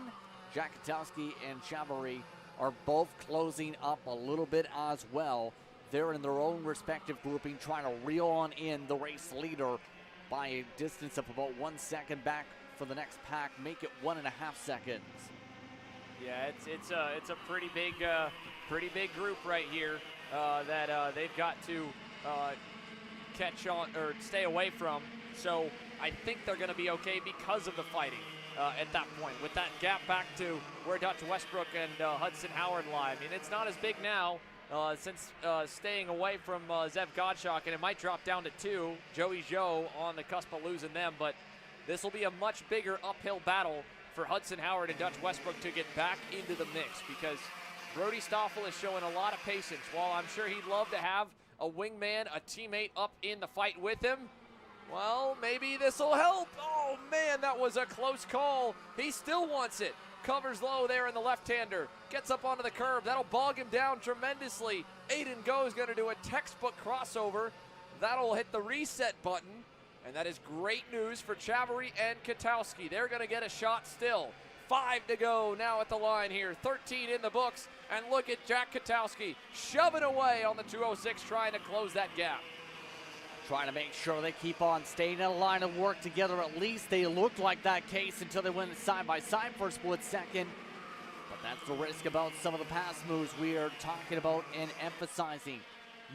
Jack Katowski and Chavarese are both closing up a little bit as well. They're in their own respective grouping, trying to reel on in the race leader by a distance of about 1 second back for the next pack, make it 1.5 seconds. Yeah, it's a pretty big group right here that they've got to catch on or stay away from. So I think they're going to be okay because of the fighting at that point. With that gap back to where Dutch Westbrook and Hudson Howard lie. I mean, it's not as big now since staying away from Zev Gottschalk, and it might drop down to 2. Joey Joe on the cusp of losing them, but this will be a much bigger uphill battle for Hudson Howard and Dutch Westbrook to get back into the mix, because Brody Stoffel is showing a lot of patience. While I'm sure he'd love to have a wingman, a teammate up in the fight with him, well, maybe this will help. Oh, man, that was a close call. He still wants it. Covers low there in the left-hander. Gets up onto the curb. That'll bog him down tremendously. Aiden Go is going to do a textbook crossover. That'll hit the reset button. And that is great news for Chavarri and Katowski. They're going to get a shot still. 5 to go now at the line here. 13 in the books. And look at Jack Katowski shoving away on the 206, trying to close that gap. Trying to make sure they keep on staying in a line of work together. At least they looked like that case until they went side by side for a split second. But that's the risk about some of the pass moves we are talking about and emphasizing.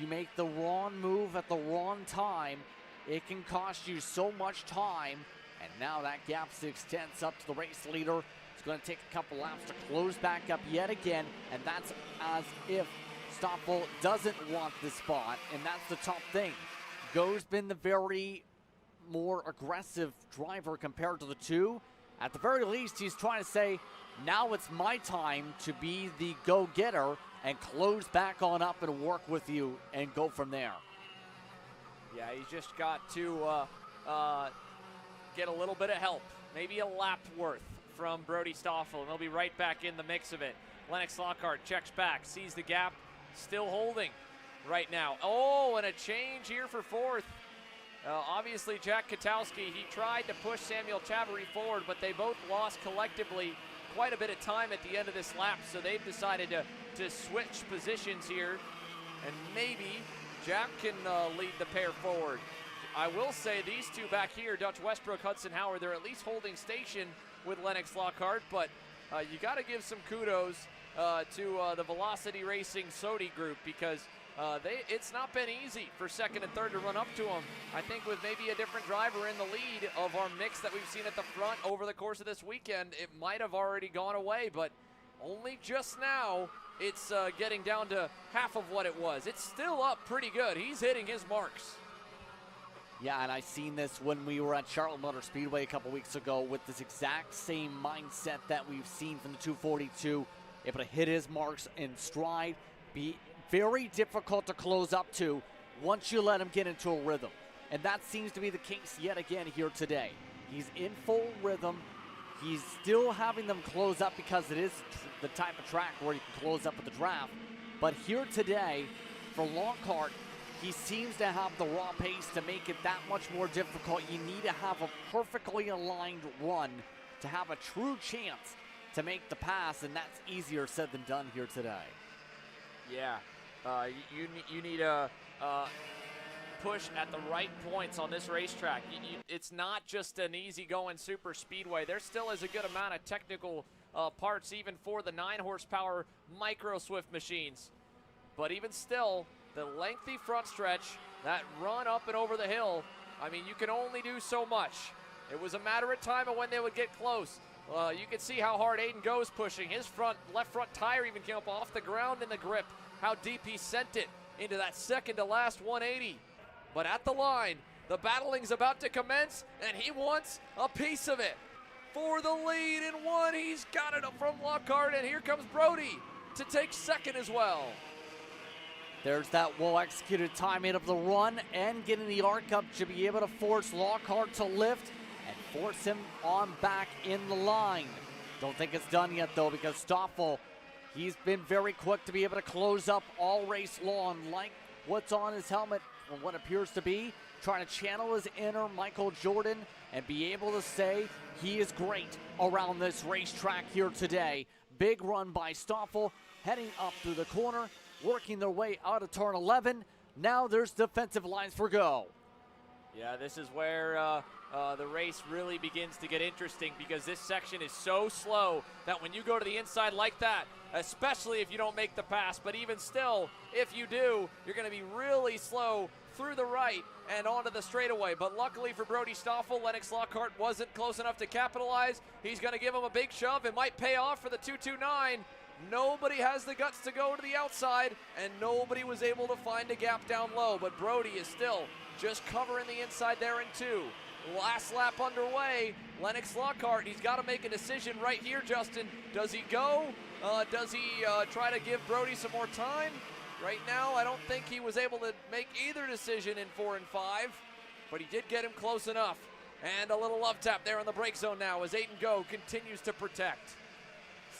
You make the wrong move at the wrong time, it can cost you so much time. And now that gap extends up to the race leader. It's going to take a couple laps to close back up yet again. And that's as if Stoffel doesn't want this spot. And that's the tough thing. Go's been the very more aggressive driver compared to the two. At the very least, he's trying to say, now it's my time to be the go-getter and close back on up and work with you and go from there. Yeah, he's just got to get a little bit of help, maybe a lap worth from Brody Stoffel, and they'll be right back in the mix of it. Lennox Lockhart checks back, sees the gap, still holding right now. Oh, and a change here for fourth. Obviously, Jack Katowski, he tried to push Samuel Chavarri forward, but they both lost collectively quite a bit of time at the end of this lap, so they've decided to switch positions here, and maybe Jack can lead the pair forward. I will say these two back here, Dutch Westbrook, Hudson Howard, they're at least holding station with Lennox Lockhart, but you got to give some kudos to the Velocity Racing Sodi group, because it's not been easy for second and third to run up to them. I think with maybe a different driver in the lead of our mix that we've seen at the front over the course of this weekend, it might have already gone away, but only just now it's getting down to half of what it was. It's still up pretty good. He's hitting his marks. Yeah, and I seen this when we were at Charlotte Motor Speedway a couple weeks ago with this exact same mindset that we've seen from the 242. Able to hit his marks in stride, be very difficult to close up to once you let him get into a rhythm. And that seems to be the case yet again here today. He's in full rhythm. He's still having them close up because it is the type of track where you can close up with the draft. But here today, for Lockhart, he seems to have the raw pace to make it that much more difficult. You need to have a perfectly aligned run to have a true chance to make the pass, and that's easier said than done here today. Yeah, you need a push at the right points on this racetrack. It's not just an easy-going super speedway. There still is a good amount of technical parts even for the 9-horsepower micro Swift machines. But even still, the lengthy front stretch, that run up and over the hill, I mean, you can only do so much. It was a matter of time of when they would get close. You can see how hard Aiden Go's pushing. His left front tire even came up off the ground in the grip. How deep he sent it into that second to last 180. But at the line, the battling's about to commence, and he wants a piece of it. For the lead in one, he's got it from Lockhart, and here comes Brody to take second as well. There's that well-executed timing of the run and getting the arc up to be able to force Lockhart to lift and force him on back in the line. Don't think it's done yet, though, because Stoffel, he's been very quick to be able to close up all race long, like what's on his helmet or what appears to be, trying to channel his inner Michael Jordan and be able to say he is great around this racetrack here today. Big run by Stoffel, heading up through the corner, working their way out of turn 11. Now there's defensive lines for Go. Yeah, this is where the race really begins to get interesting, because this section is so slow that when you go to the inside like that, especially if you don't make the pass, but even still, if you do, you're going to be really slow through the right and onto the straightaway. But luckily for Brody Stoffel, Lennox Lockhart wasn't close enough to capitalize. He's going to give him a big shove. It might pay off for the 229. Nobody has the guts to go to the outside, and nobody was able to find a gap down low. But Brody is still just covering the inside there in 2. Last lap underway. Lennox Lockhart, he's got to make a decision right here, Justin. Does he go? Does he try to give Brody some more time? Right now, I don't think he was able to make either decision in 4 and 5, but he did get him close enough. And a little love tap there in the brake zone now as Aiden Go continues to protect.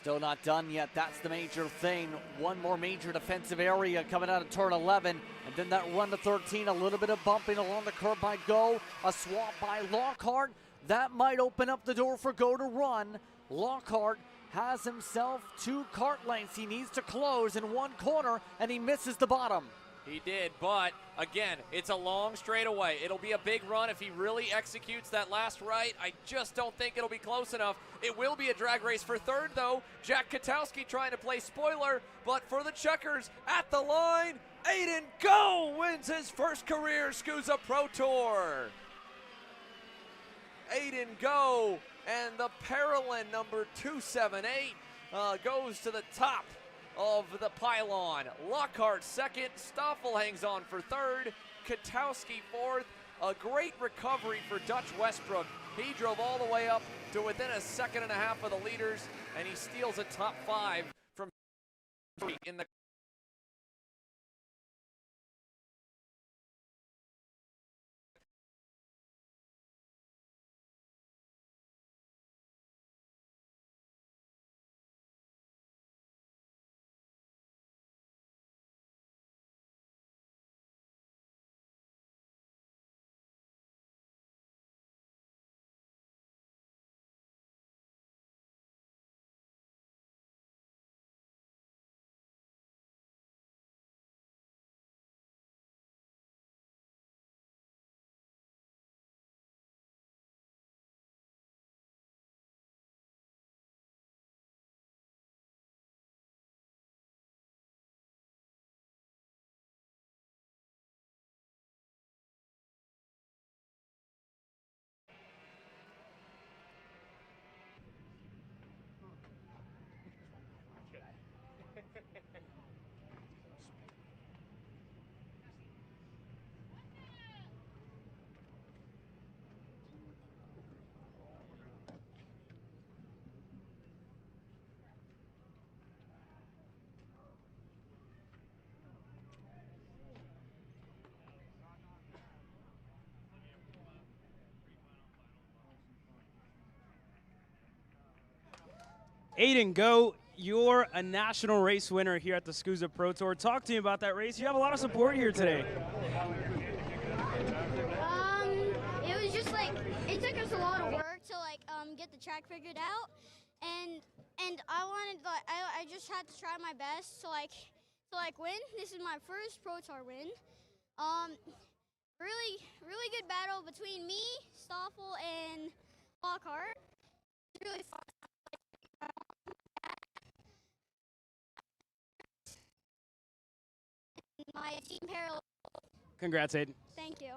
Still not done yet. That's the major thing. One more major defensive area coming out of turn 11. And then that run to 13, a little bit of bumping along the curb by Go. A swap by Lockhart. That might open up the door for Go to run. Lockhart has himself 2 kart lengths. He needs to close in 1 corner, and he misses the bottom. He did, but again, it's a long straightaway. It'll be a big run if he really executes that last right. I just don't think it'll be close enough. It will be a drag race for 3rd, though. Jack Katowski trying to play spoiler, but for the checkers at the line, Aiden Go wins his first career SKUSA Pro Tour. Aiden Go and the Paralyn number 278 goes to the top of the pylon. Lockhart 2nd, Stoffel hangs on for 3rd, Katowski 4th. A great recovery for Dutch Westbrook. He drove all the way up to within a 1.5 seconds of the leaders, and he steals a top 5 from in the Aiden Go, you're a national race winner here at the SKUSA Pro Tour. Talk to me about that race. You have a lot of support here today. It was just like, it took us a lot of work to get the track figured out, and I wanted, I just had to try my best to win. This is my first Pro Tour win. Really good battle between me, Stoffel, and Lockhart. It's really fun. My team parallel. Congrats, Aiden. Thank you.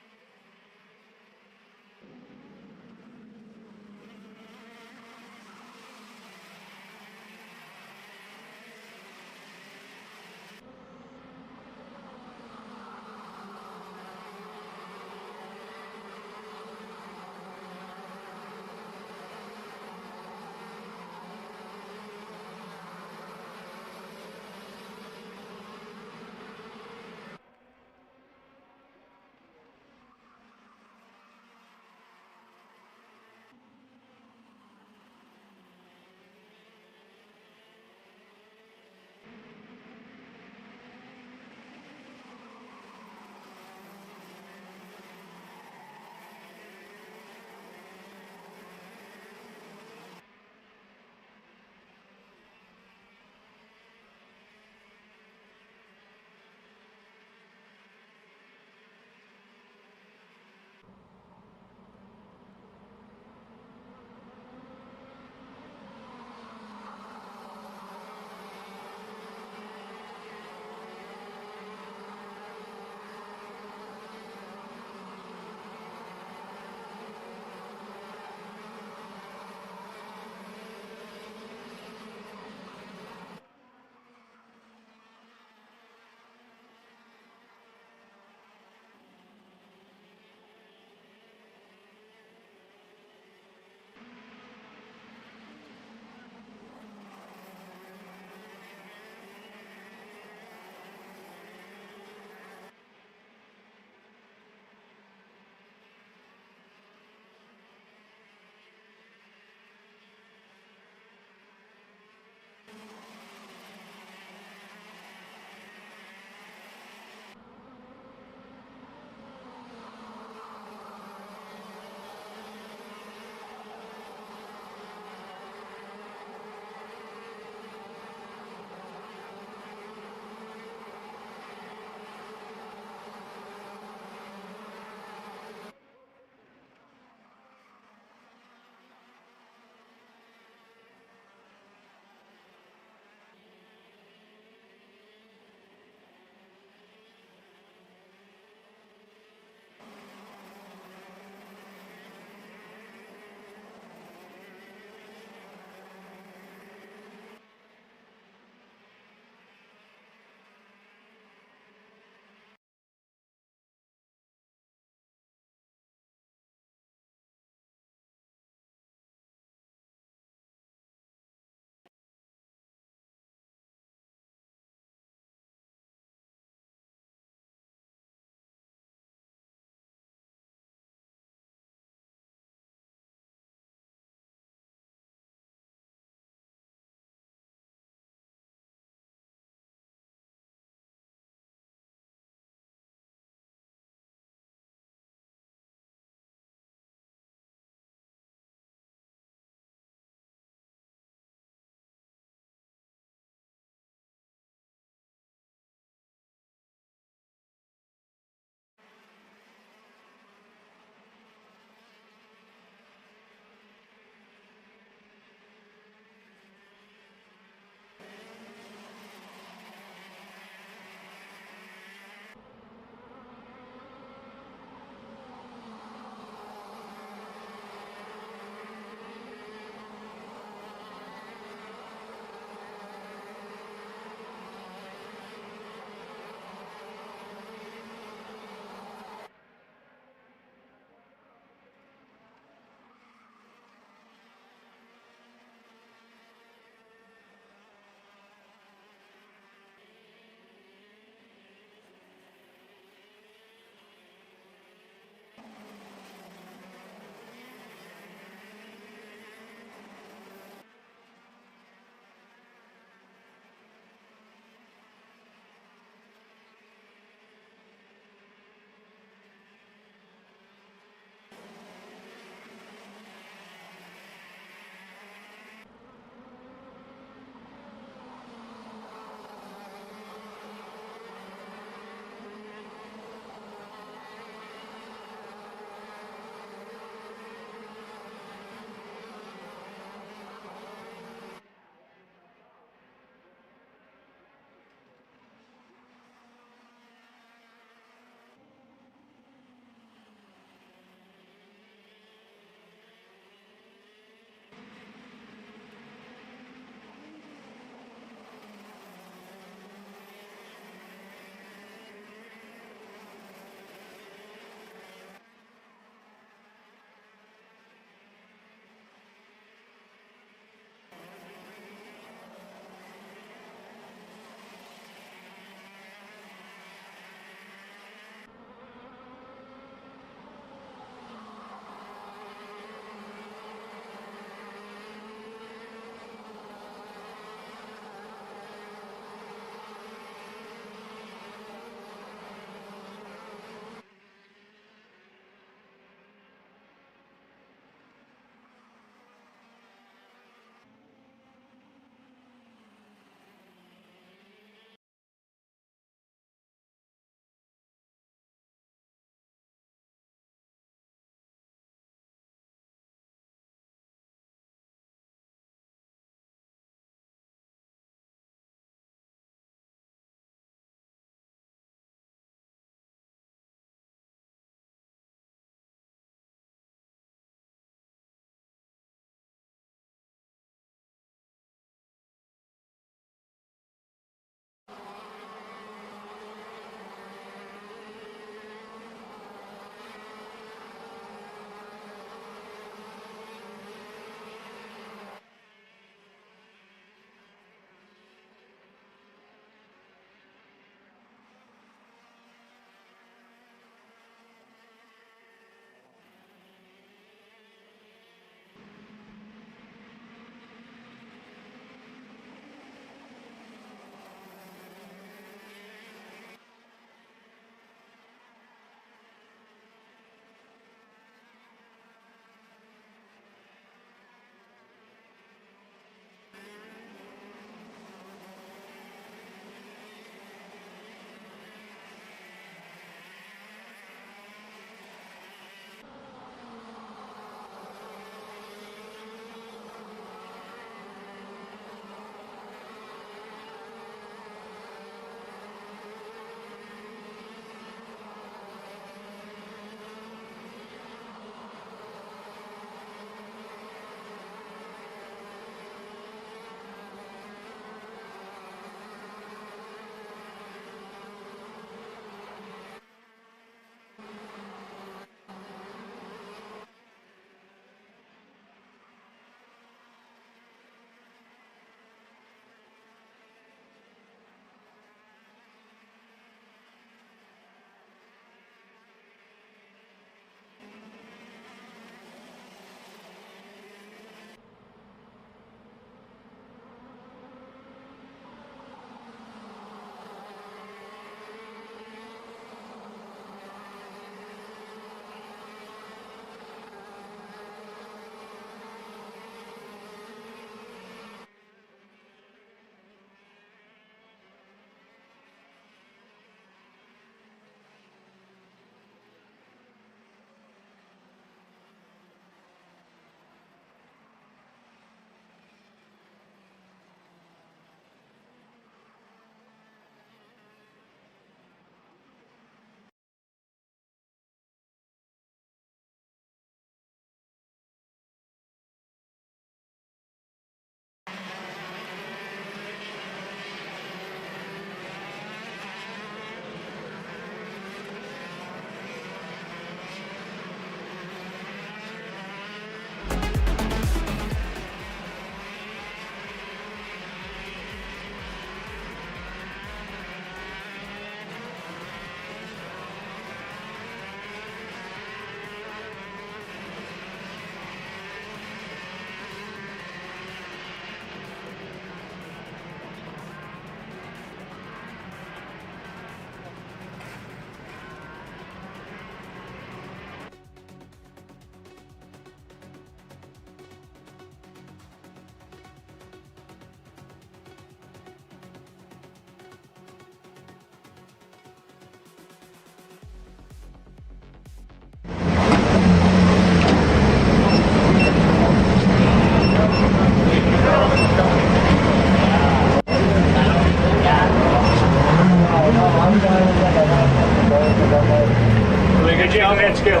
man scale.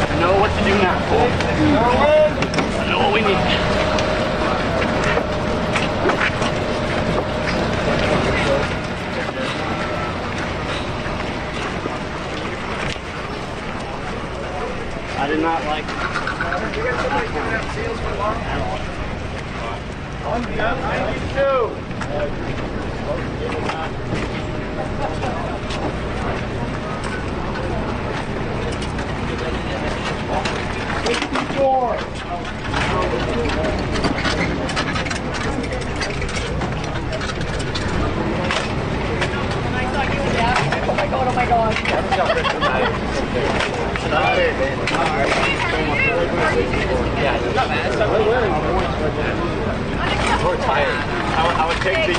I know what to do now. I know what we need. I did not like it. Oh my god. We're tired. I would take the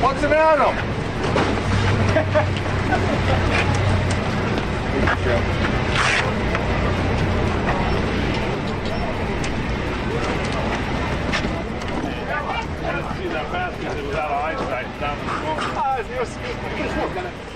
What's the matter? I didn't see that fast because it was out of eyesight down the slope.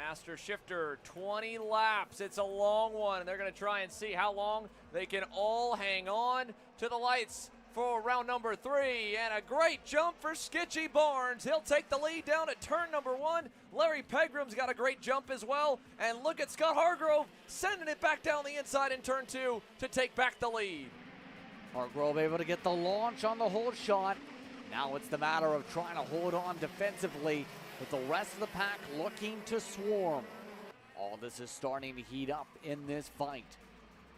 Master Shifter, 20 laps. It's a long one. They're going to try and see how long they can all hang on to the lights for round number 3. And a great jump for Skitchy Barnes. He'll take the lead down at turn number 1. Larry Pegram's got a great jump as well. And look at Scott Hargrove sending it back down the inside in turn 2 to take back the lead. Hargrove able to get the launch on the hold shot. Now it's the matter of trying to hold on defensively, with the rest of the pack looking to swarm. All this is starting to heat up in this fight.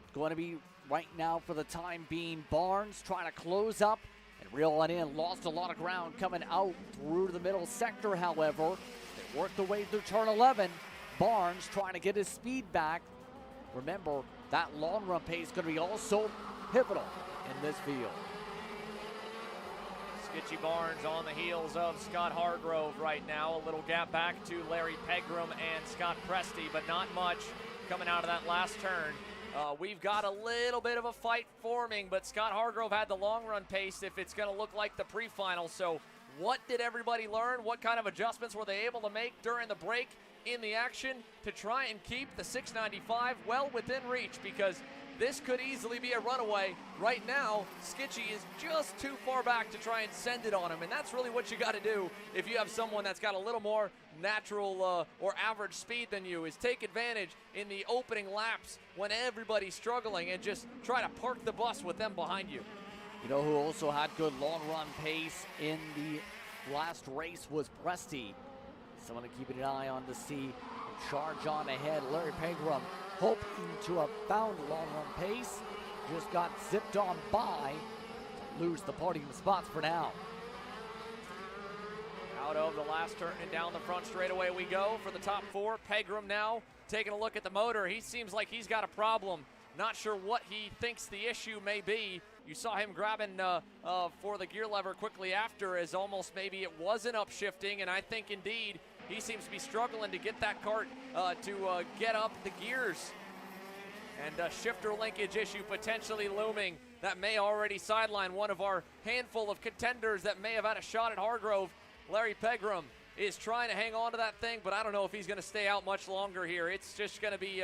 It's going to be right now for the time being Barnes trying to close up and reel it in. Lost a lot of ground coming out through the middle sector, however. They worked their way through turn 11. Barnes trying to get his speed back. Remember, that long run pace is going to be also pivotal in this field. Skitchy Barnes on the heels of Scott Hargrove right now. A little gap back to Larry Pegram and Scott Presti, but not much. coming out of that last turn. We've got a little bit of a fight forming, but Scott Hargrove had the long run pace if it's going to look like the pre-final. So what did everybody learn? What kind of adjustments were they able to make during the break in the action to try and keep the 695 well within reach? Because this could easily be a runaway. Right now, Skitchy is just too far back to try and send it on him, and that's really what you got to do if you have someone that's got a little more natural or average speed than you, is take advantage in the opening laps when everybody's struggling and just try to park the bus with them behind you. You know who also had good long run pace in the last race was Presti. Someone to keep an eye on to see charge on ahead. Larry Pegram hoping to have found long run pace, just got zipped on by, lose the podium spots for now. Out of the last turn and down the front straightaway we go for the top four. Pegram now taking a look at the motor. He seems like he's got a problem. Not sure what he thinks the issue may be. You saw him grabbing for the gear lever quickly after, as almost maybe it wasn't upshifting, and I think indeed he seems to be struggling to get that kart to get up the gears. And shifter linkage issue potentially looming. That may already sideline one of our handful of contenders that may have had a shot at Hargrove. Larry Pegram is trying to hang on to that thing, but I don't know if he's going to stay out much longer here. It's just going to be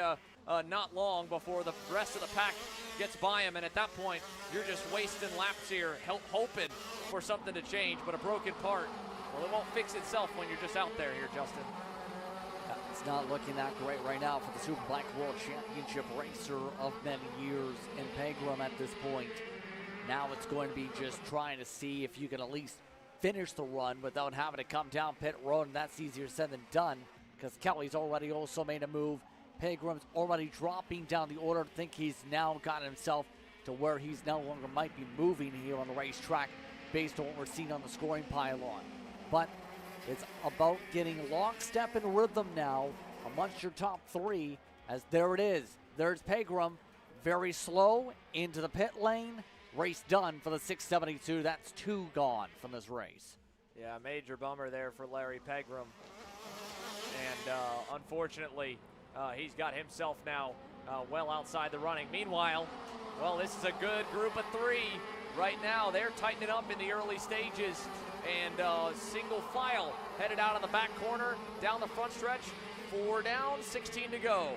not long before the rest of the pack gets by him, and at that point, you're just wasting laps here, hoping for something to change, but a broken part, well, it won't fix itself when you're just out there here, Justin. It's not looking that great right now for the Super Black World Championship racer of many years in Pegram at this point. Now it's going to be just trying to see if you can at least finish the run without having to come down pit road, and that's easier said than done because Kelly's already also made a move. Pegram's already dropping down the order. I think he's now gotten himself to where he's no longer might be moving here on the racetrack based on what we're seeing on the scoring pylon. But it's about getting lockstep in rhythm now amongst your top three, as there it is. There's Pegram, very slow into the pit lane. Race done for the 672. That's 2 gone from this race. Yeah, major bummer there for Larry Pegram. And unfortunately, he's got himself now well outside the running. Meanwhile, well, this is a good group of 3. Right now, they're tightening up in the early stages. And single file headed out of the back corner, down the front stretch. 4 down, 16 to go.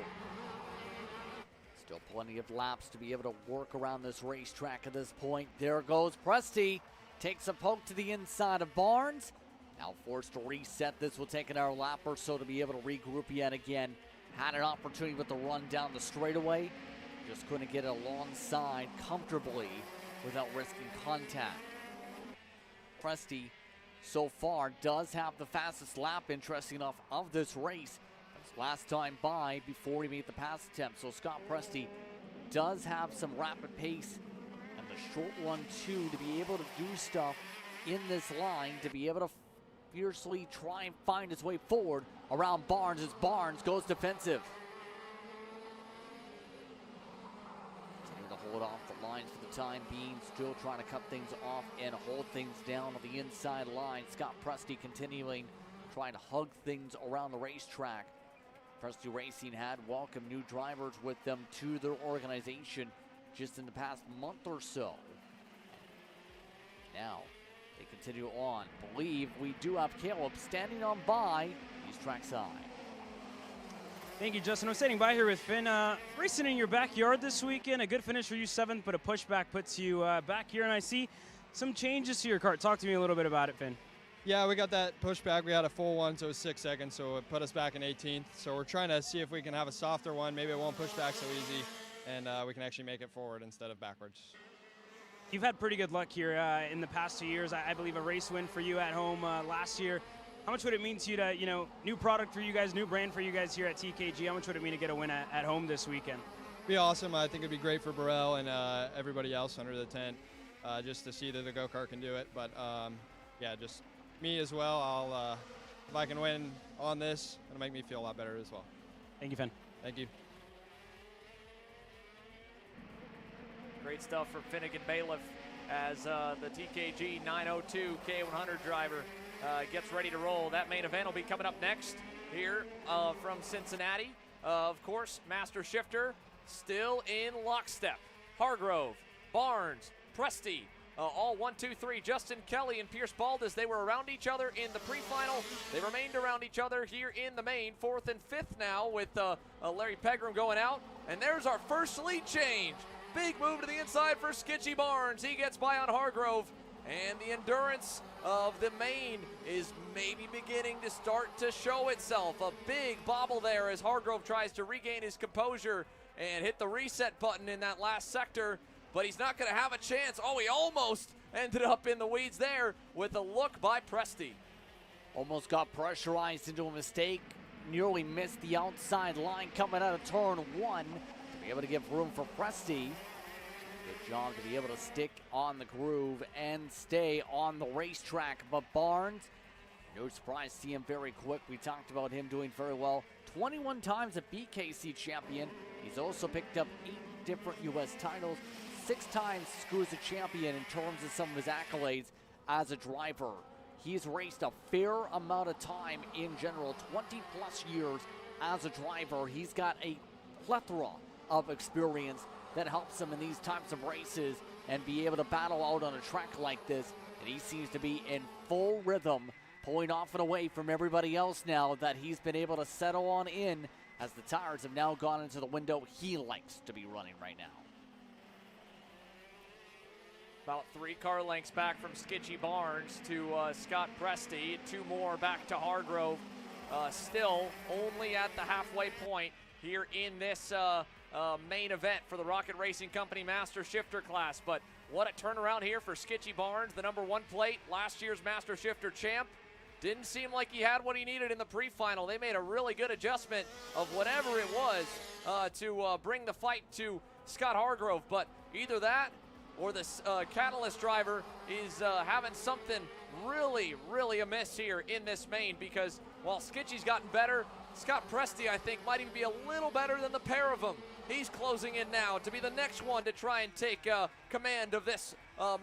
Still plenty of laps to be able to work around this racetrack at this point. There goes Presti. Takes a poke to the inside of Barnes. Now forced to reset. This will take another lap or so to be able to regroup yet again. Had an opportunity with the run down the straightaway. Just couldn't get alongside comfortably without risking contact. Presti so far does have the fastest lap, interesting enough, of this race. His last time by before he made the pass attempt. So Scott Presti does have some rapid pace and the short one too to be able to do stuff in this line, to be able to fiercely try and find his way forward around Barnes as Barnes goes defensive. Trying to hold off the lines for the time being, still trying to cut things off and hold things down on the inside line. Scott Presti continuing trying to hug things around the racetrack. Presti Racing had welcomed new drivers with them to their organization just in the past month or so. Now they continue on. Believe we do have Caleb standing on by. He's trackside. Thank you, Justin. I'm standing by here with Finn. Racing in your backyard this weekend. A good finish for you, 7th, but a pushback puts you back here. And I see some changes to your kart. Talk to me a little bit about it, Finn. Yeah, we got that pushback. We had a full one, so it was 6 seconds, so it put us back in 18th. So we're trying to see if we can have a softer one. Maybe it won't push back so easy, and we can actually make it forward instead of backwards. You've had pretty good luck here in the past 2 years. I believe a race win for you at home last year. How much would it mean to you to, new product for you guys, new brand for you guys here at TKG? How much would it mean to get a win at home this weekend? Be awesome. I think it'd be great for Burrell and everybody else under the tent, just to see that the go-kart can do it. But yeah, just me as well. I'll if I can win on this, it'll make me feel a lot better as well. Thank you, Finn. Thank you. Great stuff from Finnegan Bailiff as the TKG 902 K100 driver gets ready to roll. That main event will be coming up next here from Cincinnati. Of course, Master Shifter still in lockstep. Hargrove, Barnes, Presti, all 1, 2, 3. Justin Kelly and Pierce Baldus, they were around each other in the pre-final. They remained around each other here in the main. 4th and 5th now with Larry Pegram going out. And there's our first lead change. Big move to the inside for Skitchy Barnes. He gets by on Hargrove. And the endurance of the main is maybe beginning to start to show itself. A big bobble there as Hargrove tries to regain his composure and hit the reset button in that last sector. But he's not going to have a chance. Oh, he almost ended up in the weeds there with a look by Presti. Almost got pressurized into a mistake. Nearly missed the outside line coming out of turn 1. To be able to give room for Presti. Good job to be able to stick on the groove and stay on the racetrack. But Barnes, no surprise, see him very quick. We talked about him doing very well. 21 times a BKC champion. He's also picked up 8 different U.S. titles. 6 times SKUSA champion in terms of some of his accolades as a driver. He's raced a fair amount of time in general, 20 plus years as a driver. He's got a plethora of experience that helps him in these types of races and be able to battle out on a track like this. And he seems to be in full rhythm, pulling off and away from everybody else now that he's been able to settle on in as the tires have now gone into the window he likes to be running right now. About 3 car lengths back from Skitchy Barnes to Scott Presti. 2 more back to Hargrove. Still only at the halfway point here in this main event for the Rocket Racing Company Master Shifter class. But what a turnaround here for Skitchy Barnes, the #1 plate, last year's Master Shifter champ. Didn't seem like he had what he needed in the pre-final. They made a really good adjustment of whatever it was to bring the fight to Scott Hargrove. But either that or this Catalyst driver is having something really, really amiss here in this main, because while Skitchy's gotten better, Scott Presti, I think, might even be a little better than the pair of them. He's closing in now to be the next one to try and take command of this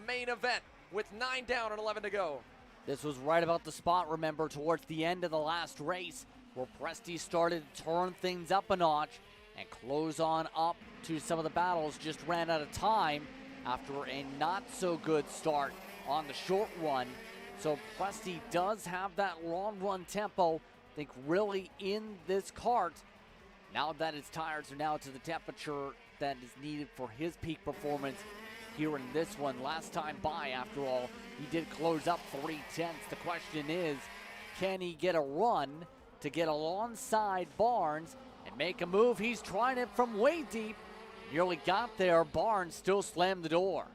main event with 9 down and 11 to go. This was right about the spot, remember, towards the end of the last race, where Presti started to turn things up a notch and close on up to some of the battles. Just ran out of time after a not-so-good start on the short run. So Presti does have that long run tempo, I think, really in this kart. Now that his tires are now to the temperature that is needed for his peak performance here in this one. Last time by, after all, he did close up 3/10. The question is, can he get a run to get alongside Barnes and make a move? He's trying it from way deep. Nearly got there. Barnes still slammed the door.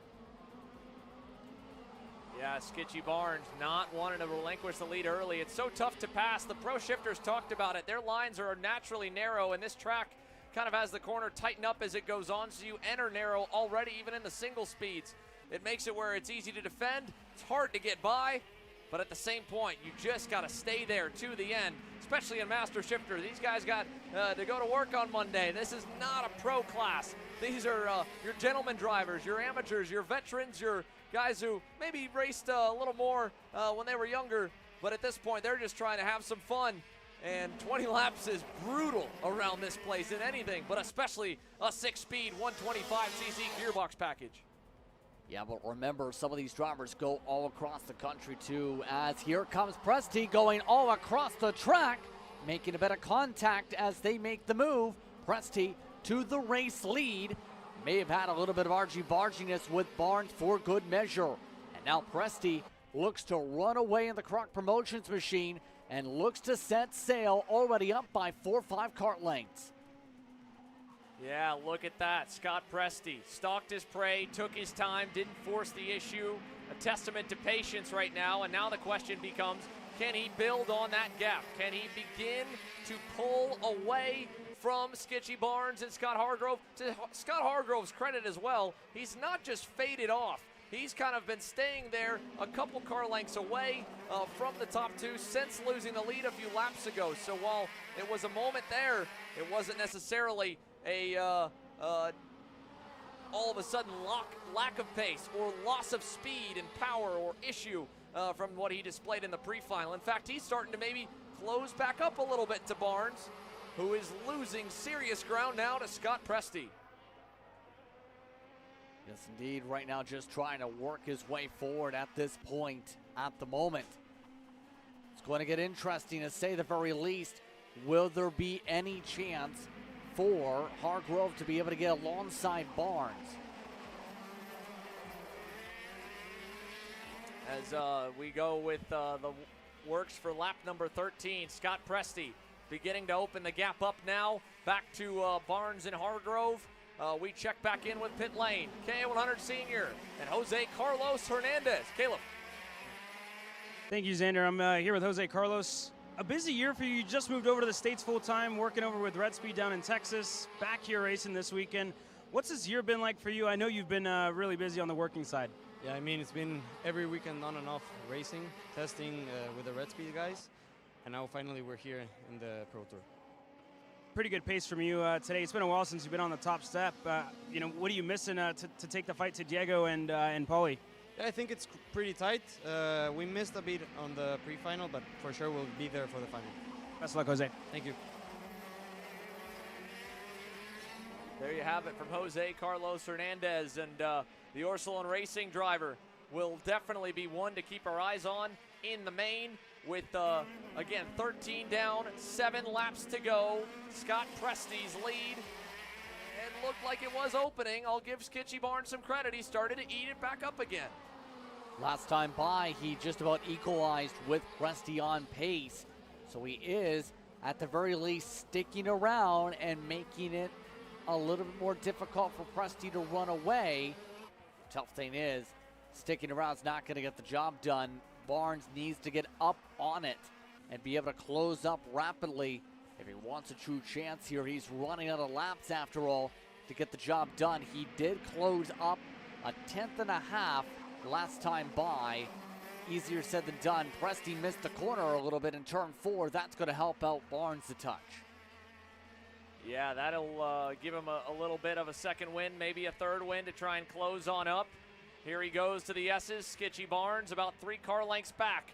Yeah, Skitchy Barnes not wanting to relinquish the lead early. It's so tough to pass. The pro shifters talked about it. Their lines are naturally narrow, and this track kind of has the corner tighten up as it goes on, so you enter narrow already, even in the single speeds. It makes it where it's easy to defend. It's hard to get by, but at the same point, you just got to stay there to the end, especially in Master Shifter. These guys got to go to work on Monday. This is not a pro class. These are your gentleman drivers, your amateurs, your veterans, your guys who maybe raced a little more when they were younger, but at this point, they're just trying to have some fun. And 20 laps is brutal around this place in anything, but especially a 6-speed 125cc gearbox package. Yeah, but remember, some of these drivers go all across the country too, as here comes Presti going all across the track, making a bit of contact as they make the move. Presti to the race lead. May have had a little bit of argy-barginess with Barnes for good measure. And now Presti looks to run away in the Croc Promotions machine and looks to set sail, already up by 4 or 5 kart lengths. Yeah, look at that. Scott Presti stalked his prey, took his time, didn't force the issue. A testament to patience right now, and now the question becomes, can he build on that gap? Can he begin to pull away from Skitchy Barnes and Scott Hargrove? To Scott Hargrove's credit as well, he's not just faded off. He's kind of been staying there a couple car lengths away from the top 2 since losing the lead a few laps ago. So while it was a moment there, it wasn't necessarily a all of a sudden lack of pace or loss of speed and power or issue from what he displayed in the pre-final. In fact, he's starting to maybe close back up a little bit to Barnes. who is losing serious ground now to Scott Presti. Yes, indeed. Right now, just trying to work his way forward at this point at the moment. It's going to get interesting, to say the very least. Will there be any chance for Hargrove to be able to get alongside Barnes? As we go with the works for lap number 13, Scott Presti beginning to open the gap up now. Back to Barnes and Hargrove. We check back in with pit lane. KA100 Senior and Jose Carlos Hernandez. Caleb. Thank you, Xander. I'm here with Jose Carlos. A busy year for you. You just moved over to the States full-time, working over with Red Speed down in Texas, back here racing this weekend. What's this year been like for you? I know you've been really busy on the working side. Yeah, I mean, it's been every weekend on and off racing, testing with the Red Speed guys, and now finally we're here in the Pro Tour. Pretty good pace from you today. It's been a while since you've been on the top step. You know, what are you missing to take the fight to Diego and Paulie? Yeah, I think it's pretty tight. We missed a bit on the pre-final, but for sure we'll be there for the final. Best of luck, Jose. Thank you. There you have it from Jose Carlos Hernandez, and the Orsilon Racing driver will definitely be one to keep our eyes on in the main with, again, 13 down, 7 laps to go. Scott Presti's lead. It looked like it was opening. I'll give Skitchy Barnes some credit. He started to eat it back up again. Last time by, he just about equalized with Presti on pace. So he is, at the very least, sticking around and making it a little bit more difficult for Presti to run away. Tough thing is, sticking around is not going to get the job done. Barnes needs to get up on it and be able to close up rapidly if he wants a true chance here. He's running out of laps after all to get the job done. He did close up a 10.5 last time by. Easier said than done. Presti missed the corner a little bit in turn 4. That's going to help out Barnes a touch. Yeah, that'll give him a little bit of a second win, maybe a third win to try and close on up. Here he goes to the S's. Skitchy Barnes about 3 car lengths back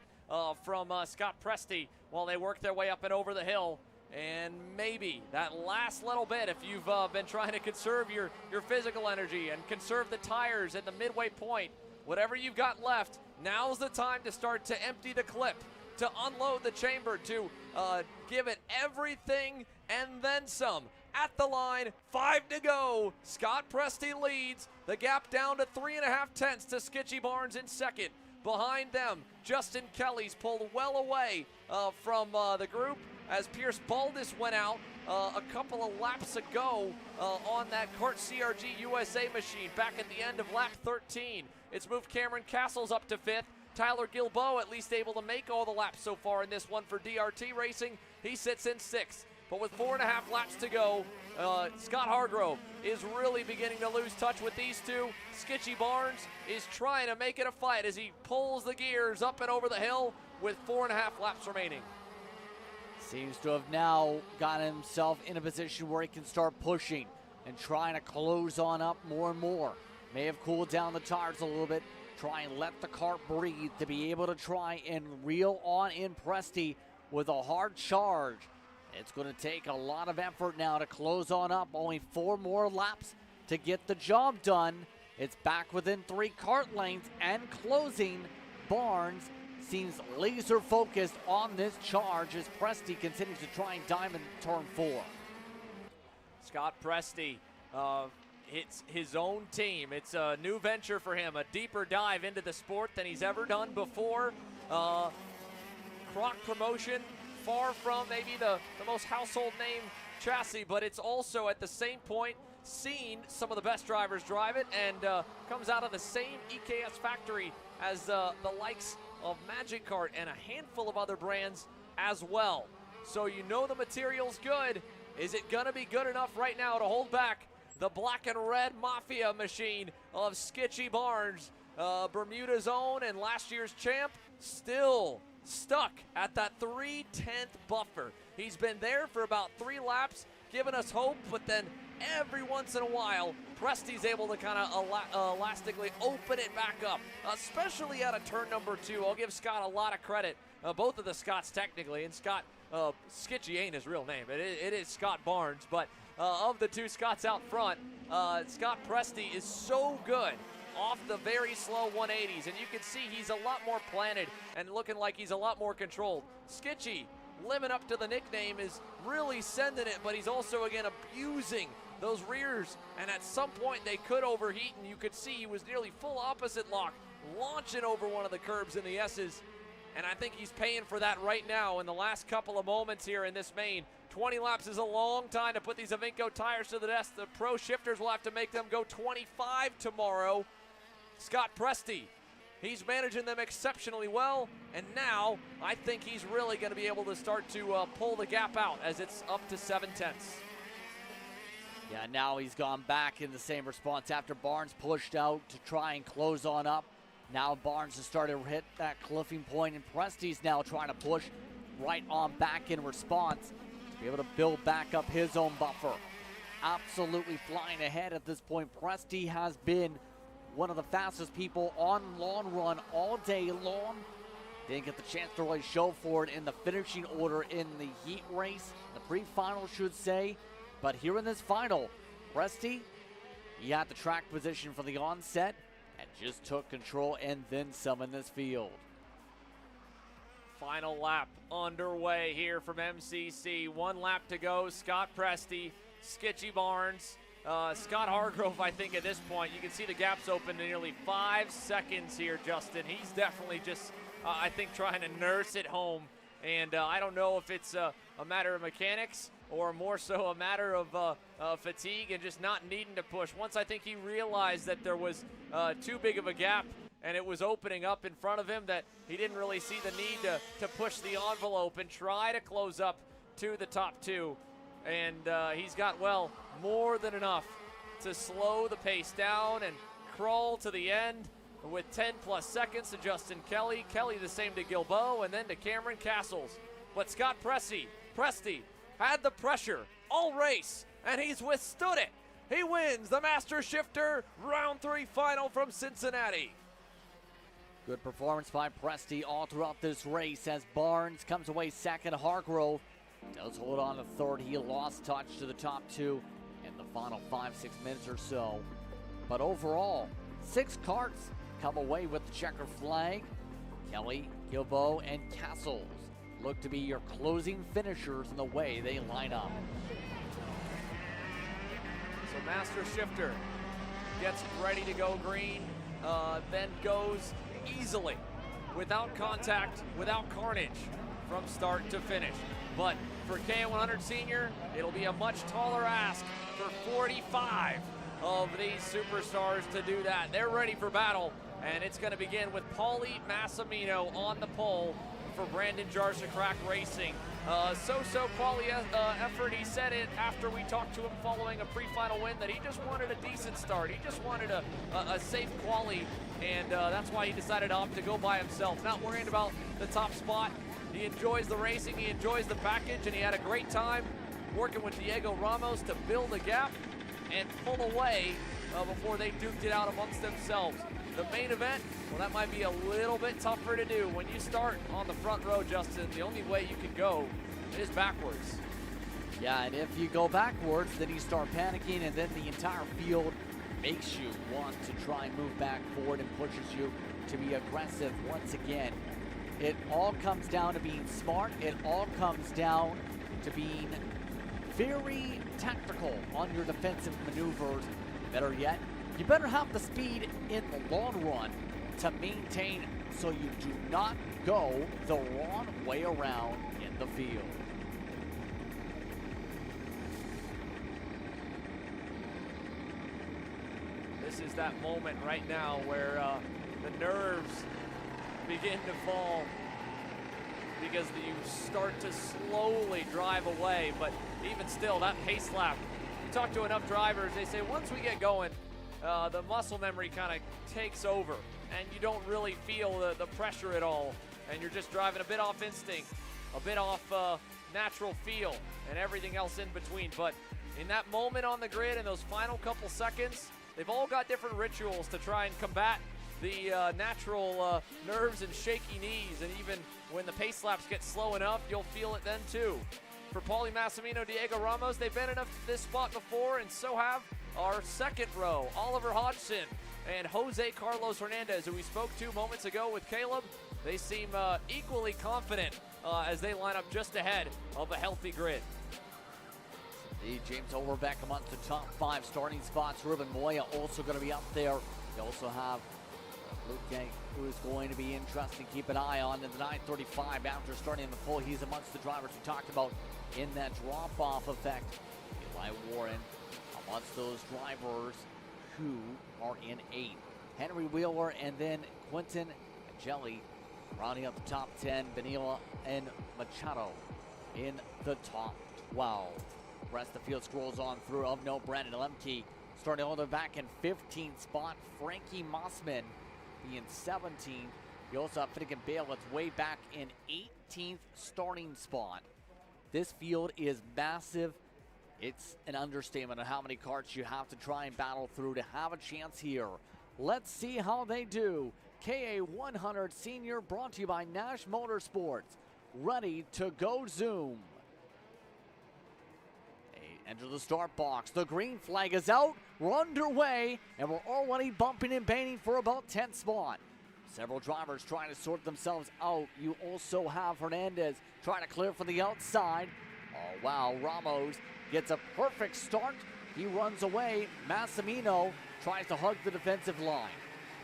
from Scott Presti while they work their way up and over the hill. And maybe that last little bit, if you've been trying to conserve your physical energy and conserve the tires at the midway point, whatever you've got left, now's the time to start to empty the clip, to unload the chamber, to give it everything and then some. At the line, 5 to go. Scott Presti leads. The gap down to 3.5 tenths to Skitchy Barnes in second. Behind them, Justin Kelly's pulled well away from the group as Pierce Baldus went out a couple of laps ago on that Kart CRG USA machine back at the end of lap 13. It's moved Cameron Castles up to 5th. Tyler Gilboa at least able to make all the laps so far in this one for DRT Racing. He sits in 6th. But with 4.5 laps to go, Scott Hargrove is really beginning to lose touch with these two. Skitchy Barnes is trying to make it a fight as he pulls the gears up and over the hill with 4.5 laps remaining. Seems to have now gotten himself in a position where he can start pushing and trying to close on up more and more. May have cooled down the tires a little bit, try and let the kart breathe to be able to try and reel on in Presti with a hard charge. It's going to take a lot of effort now to close on up. Only 4 more laps to get the job done. It's back within 3 kart lengths and closing. Barnes seems laser focused on this charge as Presti continues to try and diamond turn 4. Scott Presti hits his own team. It's a new venture for him, a deeper dive into the sport than he's ever done before. Croc promotion, far from maybe the most household name chassis, but it's also at the same point seen some of the best drivers drive it and comes out of the same EKS factory as the likes of Magic Kart and a handful of other brands as well. So you know the material's good. Is it gonna be good enough right now to hold back the black and red mafia machine of Skitchy Barnes? Bermuda's own and last year's champ still stuck at that 3/10 buffer. He's been there for about 3 laps, giving us hope, but then every once in a while, Presti's able to kind of elastically open it back up, especially out of turn number 2. I'll give Scott a lot of credit, both of the Scotts technically, and Scott Skitchy ain't his real name. It is Scott Barnes, but of the two Scotts out front, Scott Presti is so good off the very slow 180s, and you can see he's a lot more planted and looking like he's a lot more controlled. Skitchy, living up to the nickname, is really sending it, but he's also, again, abusing those rears, and at some point they could overheat, and you could see he was nearly full opposite lock, launching over one of the curbs in the S's, and I think he's paying for that right now in the last couple of moments here in this main. 20 laps is a long time to put these Avinco tires to the test. The pro shifters will have to make them go 25 tomorrow. Scott Presti, he's managing them exceptionally well, and now I think he's really going to be able to start to pull the gap out as it's up to 7/10. Yeah, now he's gone back in the same response after Barnes pushed out to try and close on up. Now Barnes has started to hit that cliffing point, and Presti's now trying to push right on back in response to be able to build back up his own buffer. Absolutely flying ahead at this point. Presti has been one of the fastest people on long run all day long. Didn't get the chance to really show for it in the finishing order in the heat race, the pre-final should say. But here in this final, Presti, he had the track position for the onset and just took control and then some in this field. Final lap underway here from MCC. 1 lap to go. Scott Presti, Skitchy Barnes, Scott Hargrove, I think at this point, you can see the gaps open to nearly 5 seconds here, Justin. He's definitely just, I think, trying to nurse it home. And I don't know if it's a matter of mechanics or more so a matter of fatigue and just not needing to push. Once I think he realized that there was too big of a gap and it was opening up in front of him, that he didn't really see the need to push the envelope and try to close up to the top two. And he's got, well, more than enough to slow the pace down and crawl to the end with 10 plus seconds to Justin Kelly. Kelly the same to Gilbo, and then to Cameron Castles. But Scott Presti had the pressure all race, and he's withstood it. He wins the Master Shifter Round 3 Final from Cincinnati. Good performance by Presti all throughout this race as Barnes comes away second. Hargrove does hold on to third. He lost touch to the top two in the final 5-6 minutes or so. But overall, 6 karts come away with the checker flag. Kelly, Gilbo, and Castles look to be your closing finishers in the way they line up. So Master Shifter gets ready to go green, then goes easily, without contact, without carnage, from start to finish. But for K100 Senior, it'll be a much taller ask for 45 of these superstars to do that. They're ready for battle, and it's going to begin with Paulie Massimino on the pole for Brandon Jarsacrack Racing. So quality effort. He said it after we talked to him following a pre-final win that he just wanted a decent start. He just wanted a safe quali, and that's why he decided to opt to go by himself, not worrying about the top spot. He enjoys the racing, he enjoys the package, and he had a great time working with Diego Ramos to build a gap and pull away before they duked it out amongst themselves. The main event, well, that might be a little bit tougher to do. When you start on the front row, Justin, the only way you can go is backwards. Yeah, and if you go backwards, then you start panicking, and then the entire field makes you want to try and move back forward and pushes you to be aggressive once again. It all comes down to being smart. It all comes down to being very tactical on your defensive maneuvers. Better yet, you better have the speed in the long run to maintain so you do not go the wrong way around in the field. This is that moment right now where the nerves begin to fall because you start to slowly drive away, but even still, that pace lap, you talk to enough drivers, they say once we get going, the muscle memory kind of takes over, and you don't really feel the pressure at all, and you're just driving a bit off instinct, a bit off natural feel, and everything else in between. But in that moment on the grid, in those final couple seconds, they've all got different rituals to try and combat the natural nerves and shaky knees and even when the pace laps get slow enough, you'll feel it then too. For Paulie Massimino, Diego Ramos, they've been in this spot before, and so have our second row, Oliver Hodgson and Jose Carlos Hernandez, who we spoke to moments ago with Caleb. They seem equally confident as they line up just ahead of a healthy grid. James Overbeck amongst the top 5 starting spots. Ruben Moya also going to be up there. You also have Luke Yank, who is going to be interesting to keep an eye on in the 935 after starting in the pole. He's amongst the drivers we talked about in that drop-off effect. Eli Warren amongst those drivers who are in 8th. Henry Wheeler and then Quentin Jelly rounding up the top 10. Benila and Machado in the top 12. The rest of the field scrolls on through. Of note, Brandon Lemke starting all the way back in 15th spot. Frankie Mossman being 17th. You also have Finnegan Bale that's way back in 18th starting spot. This field is massive. It's an understatement of how many karts you have to try and battle through to have a chance here. Let's see how they do. KA100 Senior brought to you by Nash Motorsports. Ready to go Zoom. They enter the start box. The green flag is out. We're underway, and we're already bumping and banging for about 10th spot. Several drivers trying to sort themselves out. You also have Hernandez trying to clear from the outside. Oh, wow. Ramos gets a perfect start. He runs away. Massimino tries to hug the defensive line.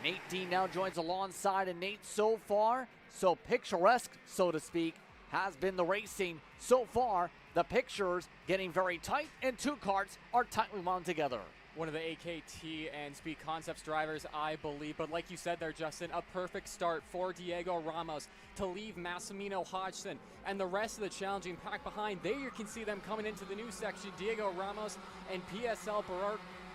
Nate Dean now joins alongside, and Nate so far, so picturesque, so to speak, has been the racing so far. The pictures getting very tight, and 2 karts are tightly wound together. One of the AKT and Speed Concepts drivers, I believe. But like you said there, Justin, a perfect start for Diego Ramos to leave Massimino, Hodgson, and the rest of the challenging pack behind. There you can see them coming into the new section. Diego Ramos and PSL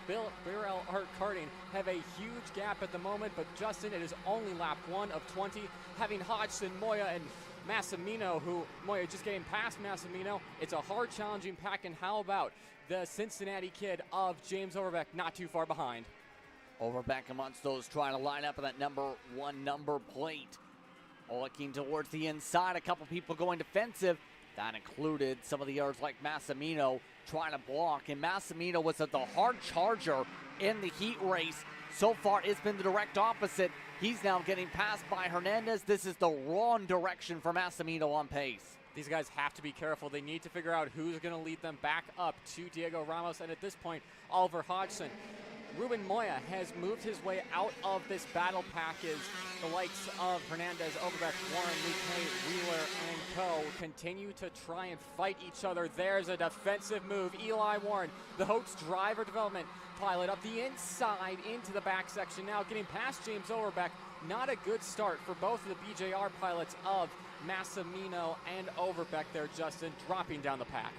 Birel Art Karting have a huge gap at the moment, but Justin, it is only lap 1 of 20, having Hodgson, Moya, and Massimino, who Moya just getting past Massimino. It's a hard challenging pack, and how about the Cincinnati kid of James Overbeck not too far behind? Overbeck amongst those trying to line up in that number 1 number plate. Looking towards the inside, a couple people going defensive. That included some of the others like Massimino trying to block, and Massimino was at the hard charger in the heat race. So far, it's been the direct opposite. He's now getting passed by Hernandez. This is the wrong direction for Massimino on pace. These guys have to be careful. They need to figure out who's going to lead them back up to Diego Ramos, and at this point, Oliver Hodgson. Ruben Moya has moved his way out of this battle package. The likes of Hernandez, Overbeck, Warren, Luque, Wheeler, and co. continue to try and fight each other. There's a defensive move. Eli Warren, the Hoax driver development pilot, up the inside into the back section now, getting past James Overbeck. Not a good start for both of the BJR pilots of Massimino and Overbeck there, Justin, dropping down the pack.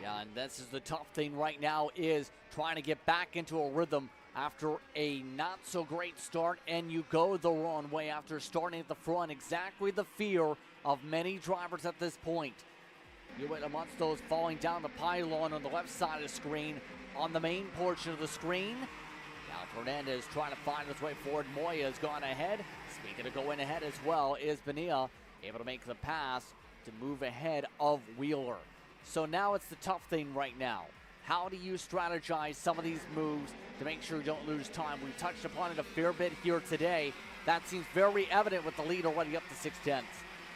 Yeah, and this is the tough thing right now, is trying to get back into a rhythm after a not so great start, and you go the wrong way after starting at the front. Exactly the fear of many drivers at this point. You went amongst those falling down the pylon on the left side of the screen. On the main portion of the screen, now Fernandez trying to find his way forward. Moya has gone ahead. Speaking of going ahead as well, is Bonilla able to make the pass to move ahead of Wheeler. So now it's the tough thing right now. How do you strategize some of these moves to make sure you don't lose time? We touched upon it a fair bit here today. That seems very evident with the lead already up to 6/10.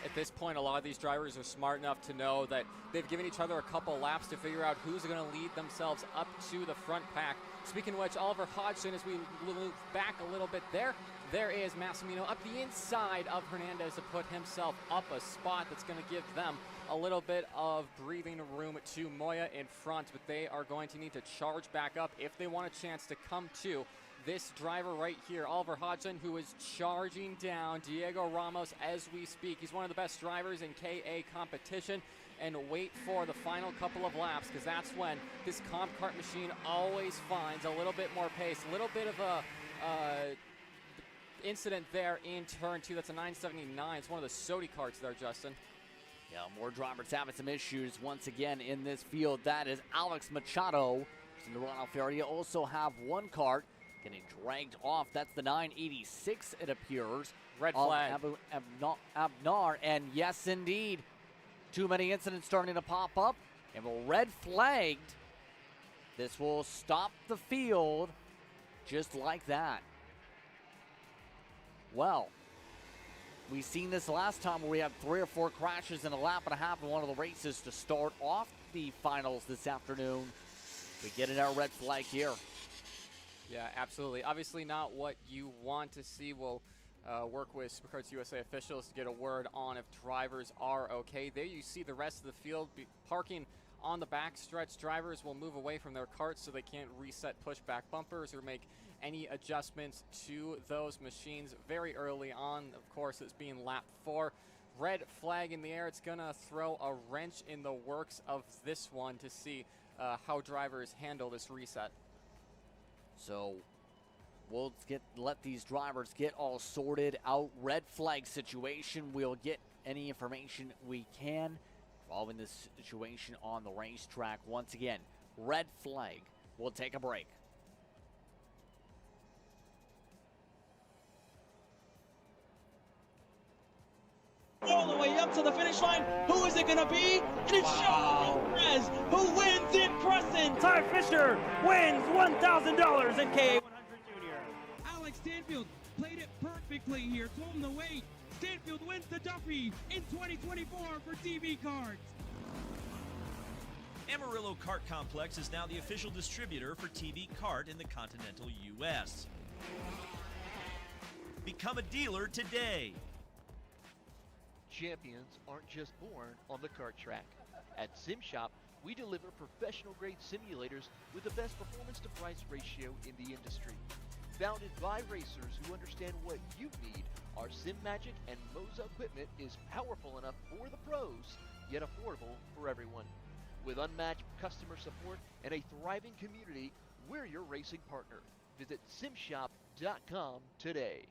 At this point, a lot of these drivers are smart enough to know that they've given each other a couple laps to figure out who's going to lead themselves up to the front pack. Speaking of which, Oliver Hodgson, as we move back a little bit there is Massimino up the inside of Hernandez to put himself up a spot that's going to give them a little bit of breathing room to Moya in front, but they are going to need to charge back up if they want a chance to come to this driver right here, Oliver Hodgson, who is charging down Diego Ramos as we speak. He's one of the best drivers in KA competition, and wait for the final couple of laps, because that's when this comp kart machine always finds a little bit more pace, a little bit of a incident there in turn 2. That's a 979. It's one of the Sodi karts there, Justin. Yeah, more drivers having some issues once again in this field. That is Alex Machado in the runoff area. Also have one kart Getting dragged off. That's the 986, it appears. Red flag. Abnar. And yes, indeed. Too many incidents starting to pop up. And we're red flagged. This will stop the field just like that. Well, we've seen this last time where we had 3 or 4 crashes in a lap and a half in one of the races to start off the finals this afternoon. We get another red flag here. Yeah, absolutely. Obviously not what you want to see. We'll work with Supercarts USA officials to get a word on if drivers are okay. There you see the rest of the field parking on the back stretch. Drivers will move away from their carts so they can't reset pushback bumpers or make any adjustments to those machines very early on. Of course, it's being lap 4. Red flag in the air. It's going to throw a wrench in the works of this one to see how drivers handle this reset. So we'll let these drivers get all sorted out. Red flag situation. We'll get any information we can involving this situation on the racetrack. Once again, red flag. We'll take a break. All the way up to the finish line. Who is it going to be? And it's Sean Perez who wins in Crescent. Ty Fisher wins $1,000 in K100 Junior. Alex Stanfield played it perfectly here. Told him to wait. Stanfield wins the Duffy in 2024 for TV Karts. Amarillo Kart Complex is now the official distributor for TV Kart in the continental U.S. Become a dealer today. Champions aren't just born on the kart track. At SimShop, we deliver professional-grade simulators with the best performance-to-price ratio in the industry. Founded by racers who understand what you need, our SimMagic and Moza equipment is powerful enough for the pros, yet affordable for everyone. With unmatched customer support and a thriving community, we're your racing partner. Visit simshop.com today.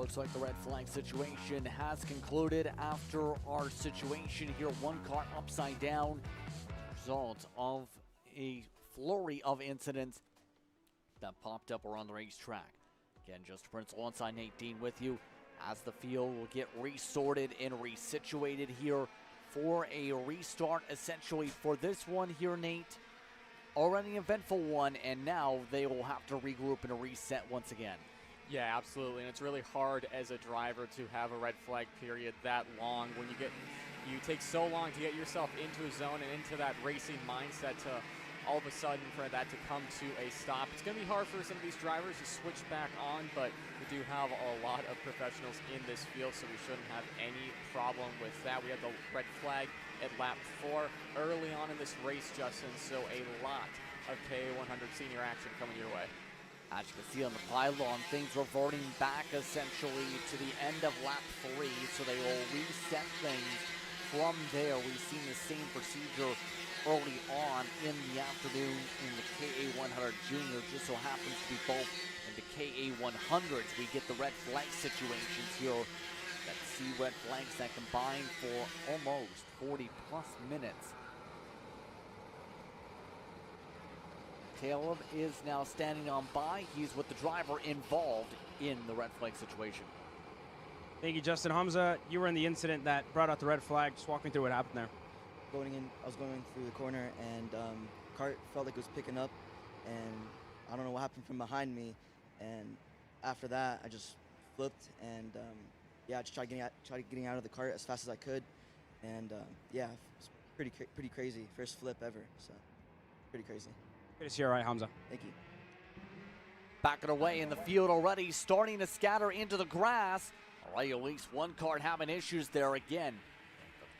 Looks like the red flag situation has concluded after our situation here. One car upside down. Result of a flurry of incidents that popped up around the racetrack. Again, Justin Prince alongside Nate Dean with you as the field will get resorted and resituated here for a restart essentially for this one here, Nate. Already an eventful one, and now they will have to regroup and reset once again. Yeah, absolutely, and it's really hard as a driver to have a red flag period that long when you take so long to get yourself into a zone and into that racing mindset to all of a sudden for that to come to a stop. It's going to be hard for some of these drivers to switch back on, but we do have a lot of professionals in this field, so we shouldn't have any problem with that. We had the red flag at lap 4 early on in this race, Justin, so a lot of KA100 senior action coming your way. As you can see on the pylon, things reverting back essentially to the end of lap 3, so they will reset things from there. We've seen the same procedure early on in the afternoon in the KA100 Junior. Just so happens to be both in the KA100s. We get the red flag situations here that see red flags that combine for almost 40 plus minutes. Caleb is now standing on by. He's with the driver involved in the red flag situation. Thank you, Justin. Hamza, you were in the incident that brought out the red flag. Just walk me through what happened there. I was going through the corner, and Kart felt like it was picking up, and I don't know what happened from behind me. And after that, I just flipped, and I just tried getting out of the cart as fast as I could, and it's pretty crazy. First flip ever, so pretty crazy. Good to see you, all right, Hamza. Thank you. Backing away in the field already, starting to scatter into the grass. All right, at least one kart having issues there again.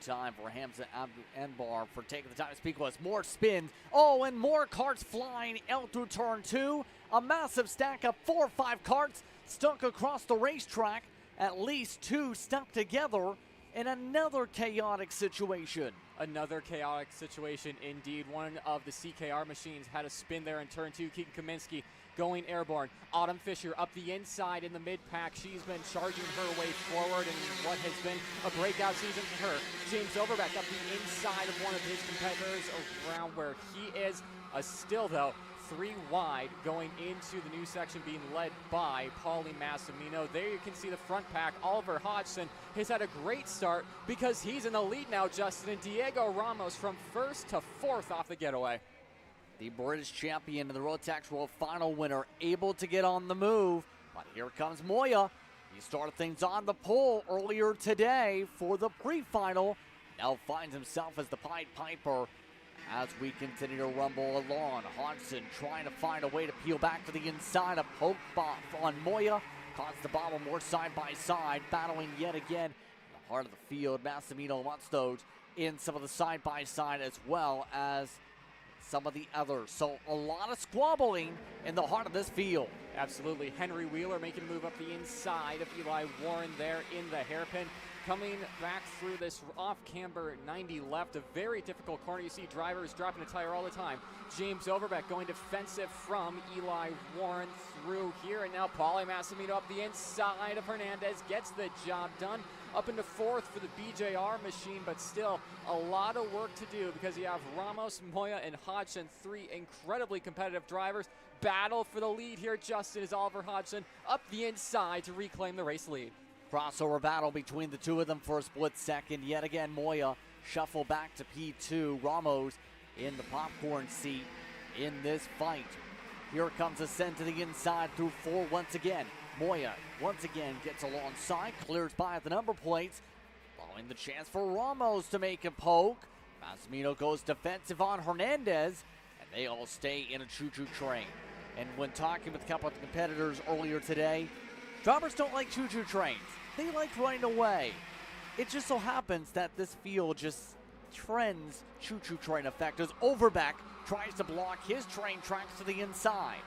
Time for Hamza Abdu-Anbar for taking the time to speak with us. More spins. Oh, and more carts flying out through turn 2. A massive stack of 4 or 5 carts stuck across the racetrack. At least 2 stuck together in another chaotic situation. Another chaotic situation indeed. One of the CKR machines had a spin there in turn 2. Keegan Kaminsky going airborne. Autumn Fisher up the inside in the mid-pack. She's been charging her way forward in what has been a breakout season for her. James Overbeck up the inside of one of his competitors around where he is. Still, though, 3 wide going into the new section being led by Paulie Massimino. There you can see the front pack. Oliver Hodgson has had a great start because he's in the lead now, Justin, and Diego Ramos from 1st to 4th off the getaway. The British champion and the Rotax World Final winner able to get on the move. But here comes Moya. He started things on the pole earlier today for the pre-final. Now finds himself as the Pied Piper as we continue to rumble along. Hodgson trying to find a way to peel back to the inside. A poke bop on Moya. Caught the bobble more side by side. Battling yet again in the heart of the field. Massimino wants those in some of the side by side as well as some of the others. So a lot of squabbling in the heart of this field. Absolutely. Henry Wheeler making a move up the inside of Eli Warren there in the hairpin. Coming back through this off-camber 90 left, a very difficult corner. You see drivers dropping a tire all the time. James Overbeck going defensive from Eli Warren through here. And now Paulie Massimino up the inside of Hernandez gets the job done. Up into 4th for the BJR machine, but still a lot of work to do because you have Ramos, Moya, and Hodgson, 3 incredibly competitive drivers. Battle for the lead here, Justin, is Oliver Hodgson up the inside to reclaim the race lead. Crossover battle between the two of them for a split second. Yet again, Moya shuffle back to P2. Ramos in the popcorn seat in this fight. Here comes Ascent to the inside through 4 once again. Moya once again gets alongside, clears by at the number plates, allowing the chance for Ramos to make a poke. Massimino goes defensive on Hernandez, and they all stay in a choo-choo train. And when talking with a couple of competitors earlier today, drivers don't like choo-choo trains. They like running away. It just so happens that this field just trends choo-choo train effect as Overbeck tries to block his train tracks to the inside.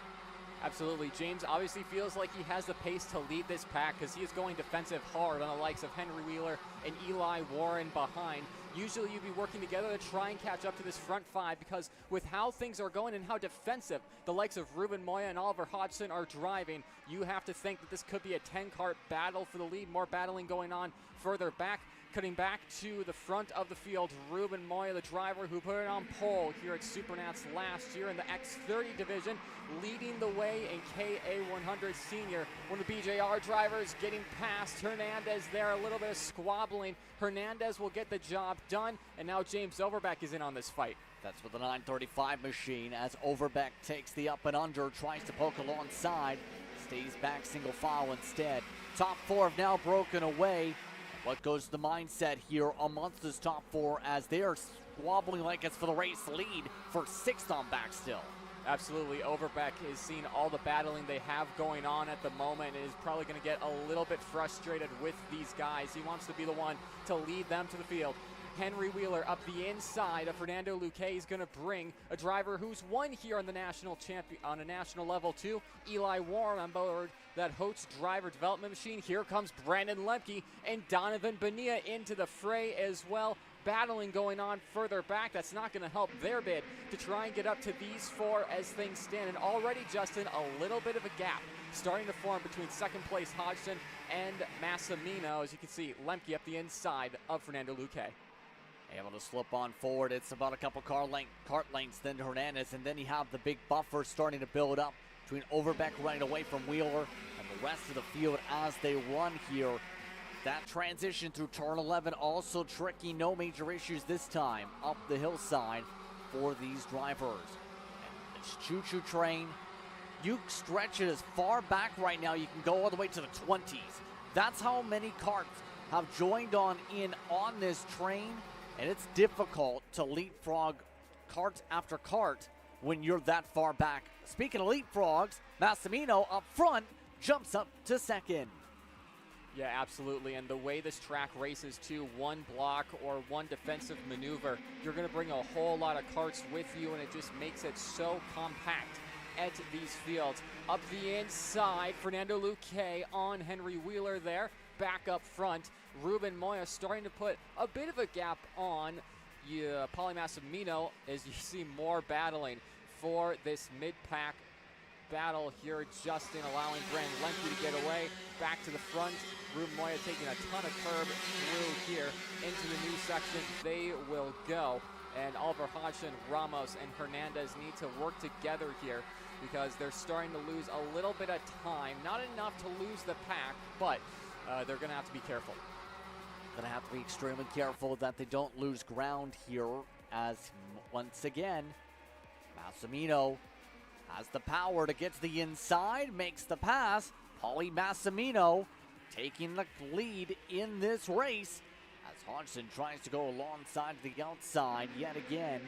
Absolutely. James obviously feels like he has the pace to lead this pack because he is going defensive hard on the likes of Henry Wheeler and Eli Warren behind. Usually you'd be working together to try and catch up to this front 5, because with how things are going and how defensive the likes of Ruben Moya and Oliver Hodgson are driving, you have to think that this could be a 10-kart battle for the lead. More battling going on further back. Cutting back to the front of the field, Ruben Moya, the driver who put it on pole here at Supernats last year in the X30 division, leading the way in KA100 Senior. One of the BJR drivers getting past Hernandez there, a little bit of squabbling. Hernandez will get the job done, and now James Overbeck is in on this fight. That's with the 935 machine as Overbeck takes the up and under, tries to poke alongside, stays back single file instead. Top 4 have now broken away. What goes to the mindset here amongst this top 4 as they are squabbling like it's for the race lead for 6th on back still. Absolutely. Overbeck is seeing all the battling they have going on at the moment and is probably going to get a little bit frustrated with these guys. He wants to be the one to lead them to the field. Henry Wheeler up the inside of Fernando Luque is going to bring a driver who's won here on the national on a national level too. Eli Warren on board that Holtz driver development machine. Here comes Brandon Lemke and Donovan Bonilla into the fray as well. Battling going on further back. That's not going to help their bid to try and get up to these 4 as things stand. And already, Justin, a little bit of a gap starting to form between second place Hodgson and Massimino. As you can see, Lemke up the inside of Fernando Luque. Able to slip on forward. It's about a couple cart lengths then to Hernandez, and then you have the big buffer starting to build up between Overbeck running away from Wheeler and the rest of the field as they run here. That transition through turn 11 also tricky. No major issues this time up the hillside for these drivers. And this choo-choo train, you stretch it as far back right now, you can go all the way to the 20s. That's how many carts have joined on this train. And it's difficult to leapfrog cart after cart when you're that far back. Speaking of leapfrogs, Massimino up front jumps up to second. Yeah, absolutely. And the way this track races to one block or one defensive maneuver, you're going to bring a whole lot of carts with you, and it just makes it so compact at these fields. Up the inside, Fernando Luque on Henry Wheeler there. Back up front, Ruben Moya starting to put a bit of a gap on Pauly Massimino as you see more battling for this mid-pack battle here. Justin allowing Brandon Lemke to get away. Back to the front, Ruben Moya taking a ton of curb through here into the new section. They will go. And Oliver Hodgson, Ramos, and Hernandez need to work together here because they're starting to lose a little bit of time. Not enough to lose the pack, but they're going to have to be careful. Going to have to be extremely careful that they don't lose ground here as once again, Massimino has the power to get to the inside, makes the pass. Pauly Massimino taking the lead in this race as Hodgson tries to go alongside the outside yet again.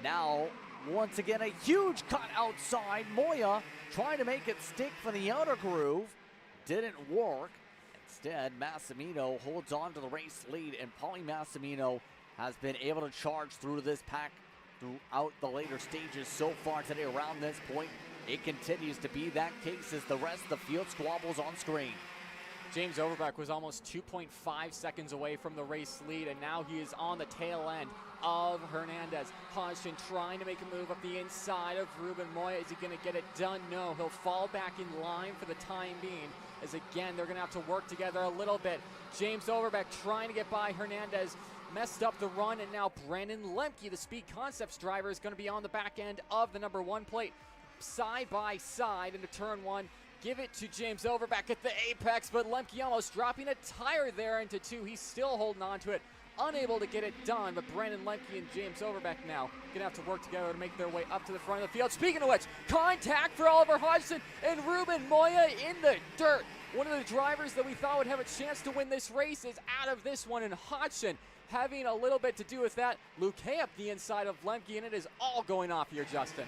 Now, once again, a huge cut outside. Moya trying to make it stick for the outer groove. Didn't work. Instead, Massimino holds on to the race lead, and Pauly Massimino has been able to charge through this pack throughout the later stages so far today. Around this point, it continues to be that case as the rest of the field squabbles on screen. James Overbeck was almost 2.5 seconds away from the race lead, and now he is on the tail end of Hernandez. Hodgson trying to make a move up the inside of Ruben Moya. Is he going to get it done? No, he'll fall back in line for the time being, as again, they're going to have to work together a little bit. James Overbeck trying to get by Hernandez, messed up the run, and now Brandon Lemke, the Speed Concepts driver, is going to be on the back end of the number 1 plate. Side by side into turn 1. Give it to James Overbeck at the apex, but Lemke almost dropping a tire there into 2. He's still holding on to it, unable to get it done, but Brandon Lemke and James Overbeck now gonna have to work together to make their way up to the front of the field. Speaking of which, contact for Oliver Hodgson and Ruben Moya in the dirt. One of the drivers that we thought would have a chance to win this race is out of this one, and Hodgson having a little bit to do with that. Luque up the inside of Lemke, and it is all going off here, Justin.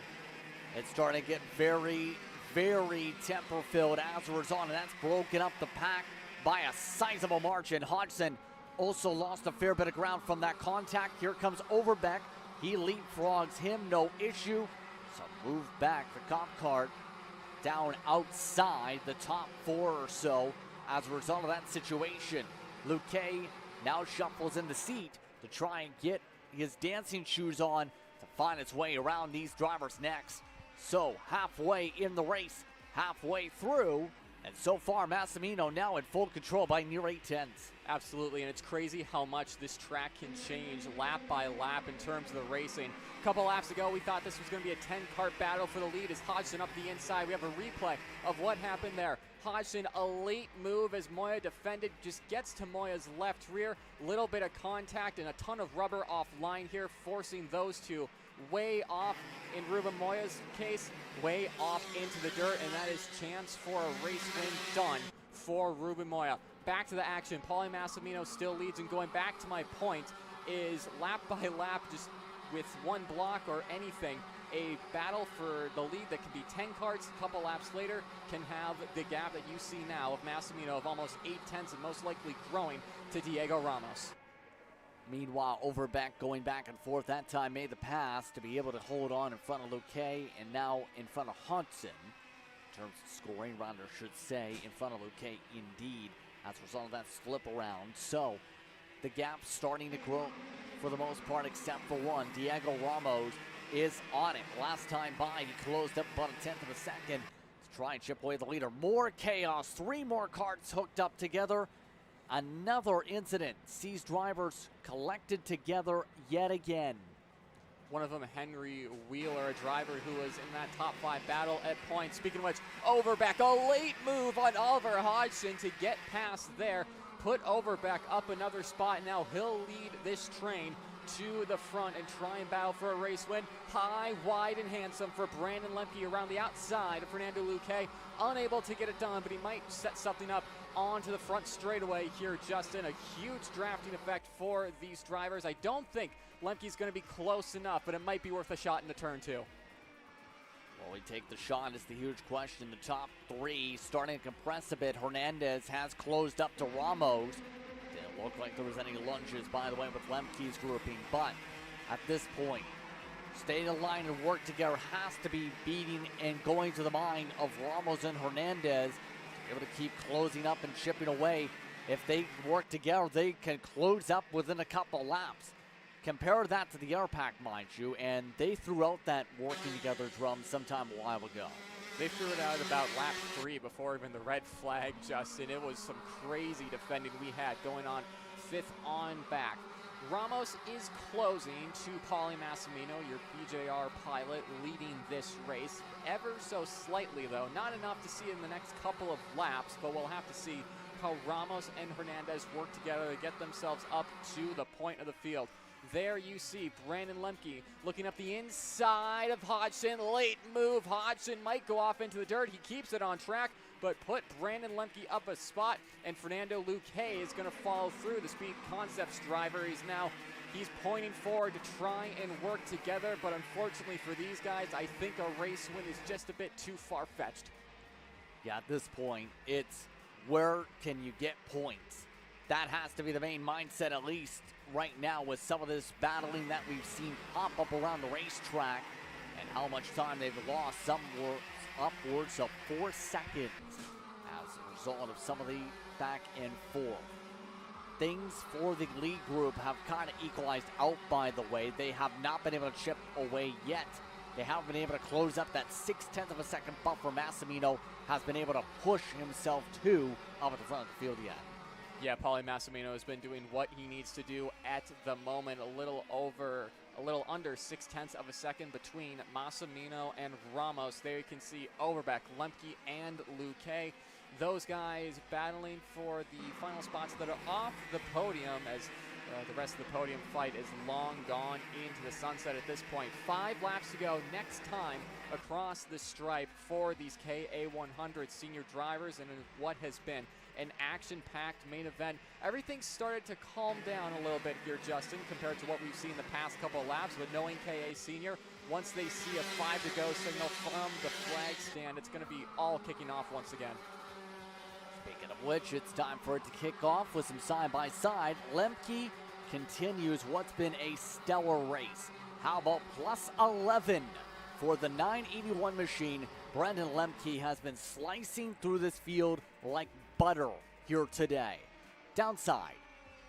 It's starting to get very, very temper-filled as a result, and that's broken up the pack by a sizable margin. Hodgson also lost a fair bit of ground from that contact. Here comes Overbeck. He leapfrogs him, no issue. So move back the cop cart down outside the top 4 or so as a result of that situation. Luque now shuffles in the seat to try and get his dancing shoes on to find its way around these drivers' necks. So halfway in the race, halfway through, and so far Massimino now in full control by near 8/10. Absolutely, and it's crazy how much this track can change lap by lap in terms of the racing. A couple laps ago, we thought this was going to be a 10-kart battle for the lead as Hodgson up the inside. We have a replay of what happened there. Hodgson, a late move as Moya defended, just gets to Moya's left rear. Little bit of contact and a ton of rubber offline here, forcing those two way off, in Ruben Moya's case, way off into the dirt, and that is chance for a race win done for Ruben Moya. Back to the action. Paulie Massimino still leads, and going back to my point is lap by lap, just with one block or anything, a battle for the lead that can be 10 karts a couple laps later can have the gap that you see now of Massimino of almost 8/10 and most likely growing to Diego Ramos. Meanwhile, Overbeck going back and forth, that time made the pass to be able to hold on in front of Luque and now in front of Hudson. In terms of scoring, Rounder should say in front of Luque indeed as a result of that slip around. So the gap's starting to grow for the most part except for one. Diego Ramos is on it. Last time by, he closed up about 1/10 of a second to try and chip away the leader. More chaos, 3 more karts hooked up together. Another incident sees drivers collected together yet again. One of them, Henry Wheeler, a driver who was in that top 5 battle at points. Speaking of which, Overbeck, a late move on Oliver Hodgson to get past there. Put Overbeck up another spot. Now he'll lead this train to the front and try and battle for a race win. High, wide, and handsome for Brandon Lemke around the outside of Fernando Luque. Unable to get it done, but he might set something up onto the front straightaway here, Justin. A huge drafting effect for these drivers. I don't think Lemke's going to be close enough, but it might be worth a shot in the turn 2. Will he take the shot is the huge question. The top 3 starting to compress a bit. Hernandez has closed up to Ramos. Didn't look like there was any lunges, by the way, with Lemke's grouping, but at this point, staying in line and work together has to be beating and going to the mind of Ramos and Hernandez. Able to keep closing up and chipping away. If they work together, they can close up within a couple laps. Compare that to the air pack, mind you, and they threw out that working together drum sometime a while ago. They threw it out about lap 3 before even the red flag, Justin. It was some crazy defending we had going on 5th on back. Ramos is closing to Paulie Massimino, your PJR pilot, leading this race ever so slightly, though. Not enough to see in the next couple of laps, but we'll have to see how Ramos and Hernandez work together to get themselves up to the point of the field. There you see Brandon Lemke looking up the inside of Hodgson. Late move. Hodgson might go off into the dirt. He keeps it on track, but put Brandon Lemke up a spot, and Fernando Luque is going to follow through. The Speed Concepts driver, he's pointing forward to try and work together, but unfortunately for these guys, I think a race win is just a bit too far-fetched. Yeah, at this point, it's where can you get points? That has to be the main mindset, at least right now, with some of this battling that we've seen pop up around the racetrack and how much time they've lost. Some were upwards of 4 seconds as a result of some of the back and forth. Things for the lead group have kind of equalized out, by the way. They have not been able to chip away yet. They haven't been able to close up that 0.6 of a second buffer Massimino has been able to push himself to up at the front of the field yet. Yeah, Paulie Massimino has been doing what he needs to do at the moment. A little under 0.6 of a second between Massimino and Ramos. There you can see Overbeck, Lemke, and Luque. Those guys battling for the final spots that are off the podium as the rest of the podium fight is long gone into the sunset at this point. 5 laps to go next time across the stripe for these KA100 senior drivers, and in what has been an action-packed main event. Everything started to calm down a little bit here, Justin, compared to what we've seen the past couple of laps. But knowing KA Senior, once they see a 5 to go signal from the flag stand, it's going to be all kicking off once again. Speaking of which, it's time for it to kick off with some side-by-side. Lemke continues what's been a stellar race. How about plus 11 for the 981 machine? Brandon Lemke has been slicing through this field like butter here today. Downside,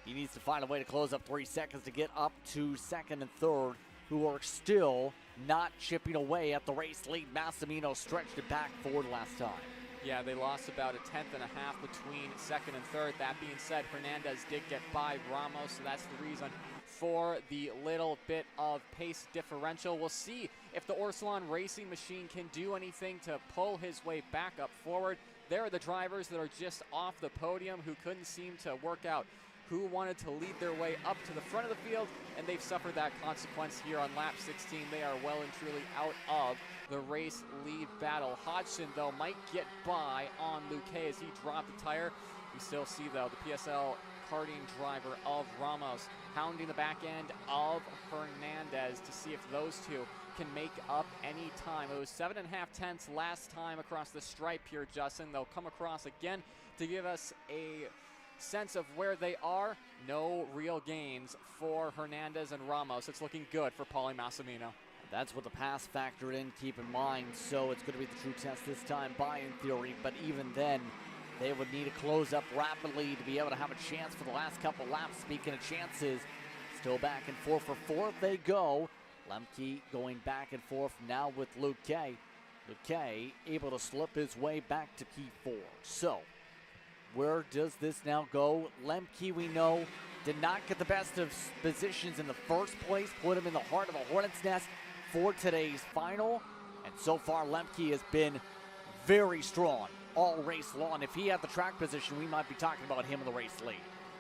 He needs to find a way to close up 3 seconds to get up to second and third, who are still not chipping away at the race lead. Massimino stretched it back forward last time. Yeah, they lost about a tenth and a half between second and third. That being said, Hernandez did get by Ramos, so that's the reason for the little bit of pace differential. We'll see if the Orsalon Racing machine can do anything to pull his way back up forward. There are the drivers that are just off the podium who couldn't seem to work out who wanted to lead their way up to the front of the field, and they've suffered that consequence here on lap 16. They are well and truly out of the race lead battle. Hodgson, though, might get by on Luque as he dropped the tire. We still see, though, the PSL karting driver of Ramos hounding the back end of Hernandez to see if those two can make up any time. It was 7.5 tenths last time across the stripe here, Justin. They'll come across again to give us a sense of where they are. No real gains for Hernandez and Ramos. It's looking good for Paulie Massimino. That's what the pass factored in, keep in mind. So it's going to be the true test this time by in theory, but even then, they would need to close up rapidly to be able to have a chance for the last couple laps. Speaking of chances, still back and forth for fourth they go. Lemke going back and forth now with Luque. Luque able to slip his way back to P4. So, where does this now go? Lemke, we know, did not get the best of positions in the first place, put him in the heart of a hornet's nest for today's final. And so far, Lemke has been very strong all race long. If he had the track position, we might be talking about him in the race lead.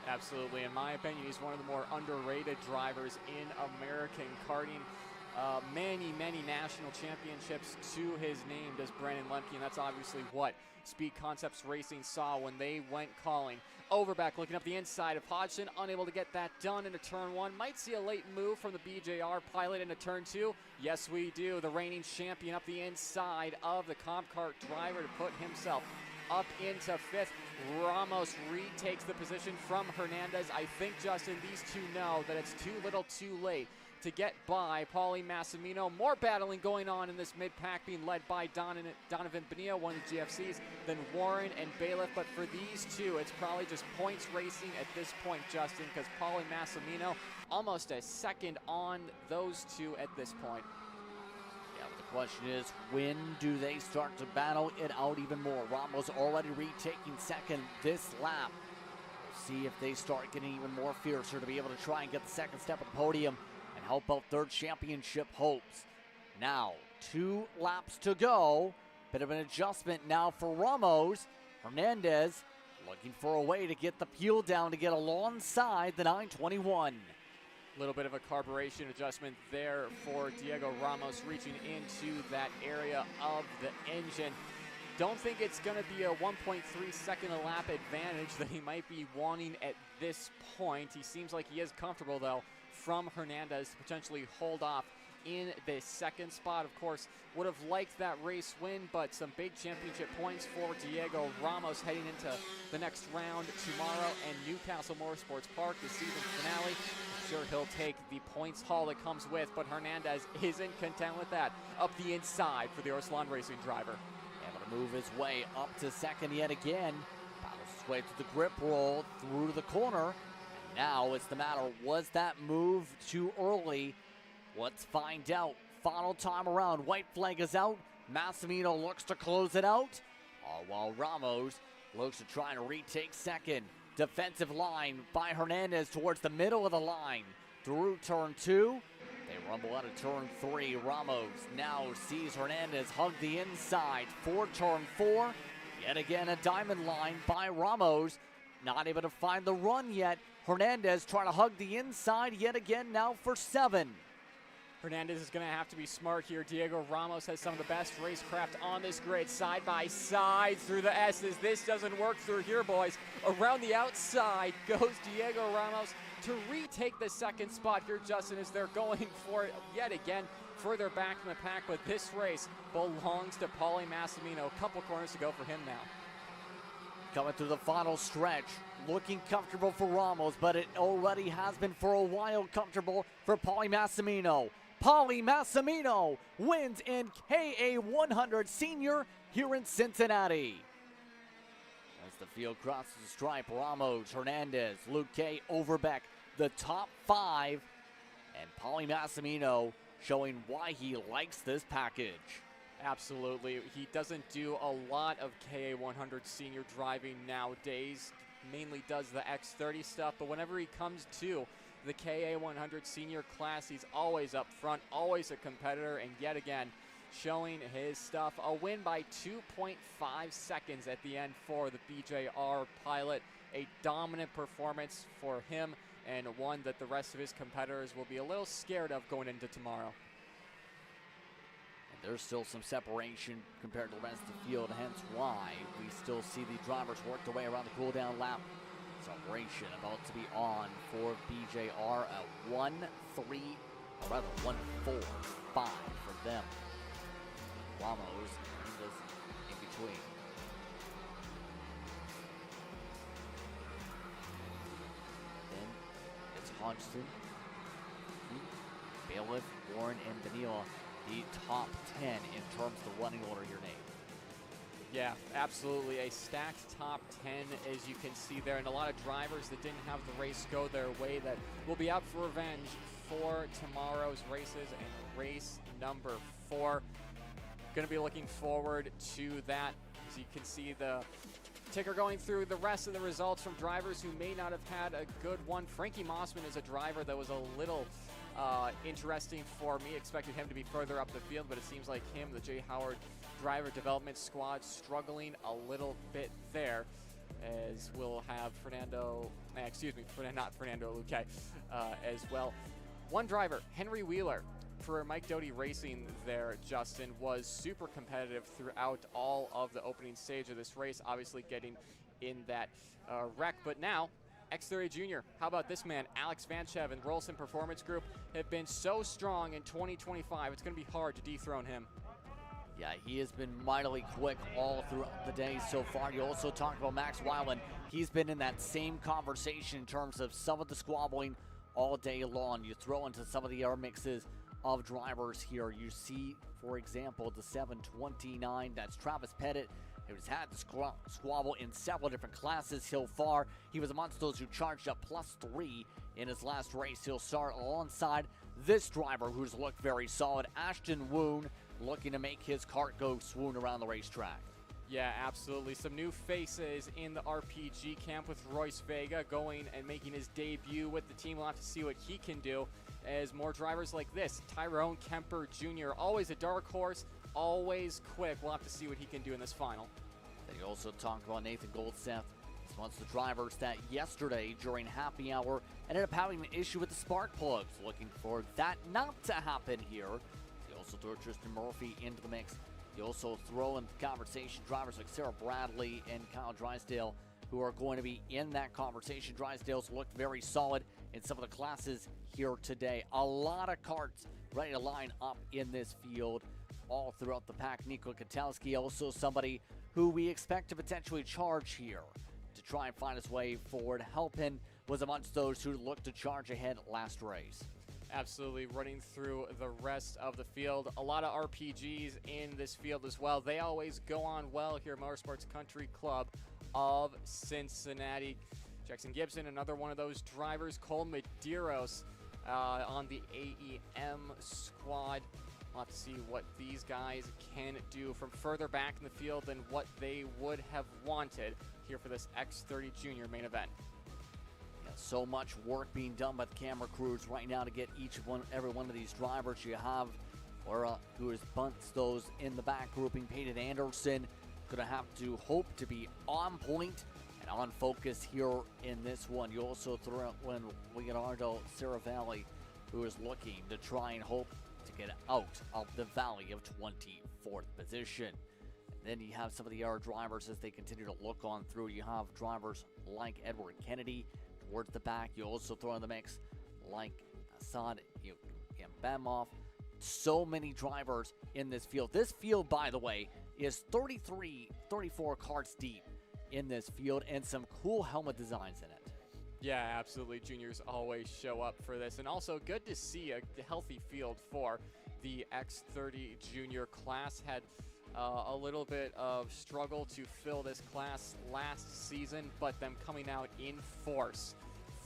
Absolutely. In my opinion, he's one of the more underrated drivers in American karting. Many national championships to his name does Brandon Lemke, and that's obviously what Speed Concepts Racing saw when they went calling. Overback looking up the inside of Hodgson, unable to get that done into turn one. Might see a late move from the BJR pilot into turn two. Yes, we do. The reigning champion up the inside of the Comp Kart driver to put himself up into fifth. Ramos retakes the position from Hernandez. I think, Justin, these two know that it's too little too late to get by Paulie Massimino. More battling going on in this mid-pack, being led by Donovan Bonilla, one of the GFCs, then Warren and Bailiff. But for these two, it's probably just points racing at this point, Justin, because Paulie Massimino almost a second on those two at this point. Yeah, but the question is, when do they start to battle it out even more? Ramos already retaking second this lap. We'll see if they start getting even more fiercer to be able to try and get the second step of the podium and help out third championship hopes. Now, 2 laps to go. Bit of an adjustment now for Ramos. Hernandez looking for a way to get the peel down to get alongside the 921. Little bit of a carburation adjustment there for Diego Ramos, reaching into that area of the engine. Don't think it's going to be a 1.3 second a lap advantage that he might be wanting at this point. He seems like he is comfortable, though, from Hernandez to potentially hold off in the second spot. Of course, would have liked that race win, but some big championship points for Diego Ramos heading into the next round tomorrow and Newcastle Motorsports Park, the season finale. I'm sure he'll take the points haul that comes with, but Hernandez isn't content with that. Up the inside for the Orsalon Racing driver. Able to move his way up to second yet again. Battles his way to the grip roll, through the corner. And now it's the matter, was that move too early? Let's find out. Final time around. White flag is out. Massimino looks to close it out. All while Ramos looks to try to retake second. Defensive line by Hernandez towards the middle of the line. Through turn 2. They rumble out of turn 3. Ramos now sees Hernandez hug the inside for turn 4. Yet again a diamond line by Ramos. Not able to find the run yet. Hernandez trying to hug the inside yet again now for 7. Hernandez is going to have to be smart here. Diego Ramos has some of the best racecraft on this grid, side by side through the S's. This doesn't work through here, boys. Around the outside goes Diego Ramos to retake the second spot here, Justin, as they're going for it yet again further back in the pack. But this race belongs to Paulie Massimino. A couple corners to go for him now. Coming through the final stretch, looking comfortable for Ramos, but it already has been for a while comfortable for Paulie Massimino. Paulie Massimino wins in KA 100 Senior here in Cincinnati. As the Field crosses the stripe. Ramos, Hernandez, Luke K, Overbeck, the top 5. And Pauly Massimino showing why he likes this package. Absolutely. He doesn't do a lot of KA100 senior driving nowadays. Mainly does the X30 stuff, but whenever he comes to the KA100 senior class, he's always up front, always a competitor, and yet again, showing his stuff. A win by 2.5 seconds at the end for the BJR pilot. A dominant performance for him, and one that the rest of his competitors will be a little scared of going into tomorrow. And there's still some separation compared to the rest of the field, hence why we still see the drivers work their way around the cool-down lap. Celebration about to be on for BJR at 1-4-5 for them. Ramos in between. Then it's Hodgson, Bailiff, Warren, and Benila, the top 10 in terms of the running order here, Nate. Yeah, absolutely. A stacked top 10, as you can see there, and a lot of drivers that didn't have the race go their way that will be out for revenge for tomorrow's races and race number 4. Going to be looking forward to that. As you can see the ticker going through the rest of the results from drivers who may not have had a good one. Frankie Mossman is a driver that was a little interesting for me. Expected him to be further up the field, but it seems like him, the Jay Howard driver development squad, struggling a little bit there, as we'll have not Fernando Luque as well. One driver, Henry Wheeler, for Mike Doty Racing there, Justin, was super competitive throughout all of the opening stage of this race, obviously getting in that wreck. But now, X30 Junior, how about this man? Alex Vanchev and Rolson Performance Group have been so strong in 2025. It's going to be hard to dethrone him. Yeah, he has been mightily quick all throughout the day so far. You also talked about Max Weiland. He's been in that same conversation in terms of some of the squabbling all day long. You throw into some of the air mixes of drivers here. You see, for example, the 729, that's Travis Pettit, who's had the squabble in several different classes so far. He was amongst those who charged up +3 in his last race. He'll start alongside this driver who's looked very solid, Ashton Woon, looking to make his kart go swoon around the racetrack. Yeah, absolutely. Some new faces in the RPG camp with Royce Vega going and making his debut with the team. We'll have to see what he can do as more drivers like this. Tyrone Kemper Jr., always a dark horse, always quick. We'll have to see what he can do in this final. They also talked about Nathan Goldseth. He's one of the drivers that yesterday during happy hour ended up having an issue with the spark plugs. Looking for that not to happen here. They also throw Tristan Murphy into the mix. You also throw in the conversation drivers like Sarah Bradley and Kyle Drysdale, who are going to be in that conversation. Drysdale's looked very solid in some of the classes here today. A lot of karts ready to line up in this field all throughout the pack. Nico Katowski, also somebody who we expect to potentially charge here to try and find his way forward. Halpin was amongst those who looked to charge ahead last race. Absolutely, running through the rest of the field. A lot of RPGs in this field as well. They always go on well here at Motorsports Country Club of Cincinnati. Jackson Gibson, another one of those drivers. Cole Medeiros on the AEM squad. We'll have to see what these guys can do from further back in the field than what they would have wanted here for this X30 Junior main event. So much work being done by the camera crews right now to get every one of these drivers. You have Laura, who has bunts those in the back grouping. Peyton Anderson going to have to hope to be on point and on focus here in this one. You also throw out Leonardo Saravalli, who is looking to try and hope to get out of the valley of 24th position. And then you have some of the other drivers as they continue to look on through. You have drivers like Edward Kennedy towards the back. You also throw in the mix like Assad Bamov. So many drivers in this field. This field, by the way, is 34 karts deep in this field and some cool helmet designs in it. Yeah, absolutely. Juniors always show up for this. And also good to see a healthy field for the X30 Junior class. Had A little bit of struggle to fill this class last season, but them coming out in force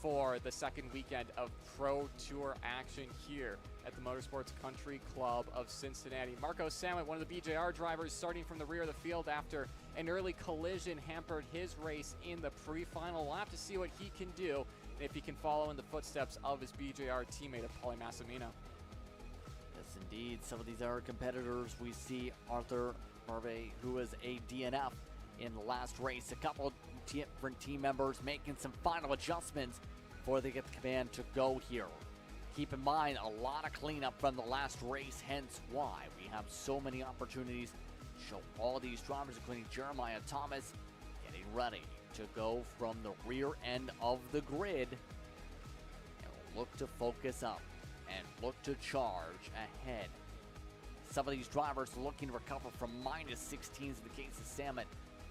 for the second weekend of Pro Tour action here at the Motorsports Country Club of Cincinnati. Marco Sammet, one of the BJR drivers, starting from the rear of the field after an early collision hampered his race in the pre-final. We'll have to see what he can do and if he can follow in the footsteps of his BJR teammate of Paulie Massimino. Yes, indeed. Some of these other competitors, we see Arthur Harvey, who is a DNF in the last race. A couple of different team members making some final adjustments before they get the command to go here. Keep in mind, a lot of cleanup from the last race, hence why we have so many opportunities to show all these drivers, including Jeremiah Thomas, getting ready to go from the rear end of the grid and look to focus up and look to charge ahead. Some of these drivers looking to recover from minus 16s in the case of Sammet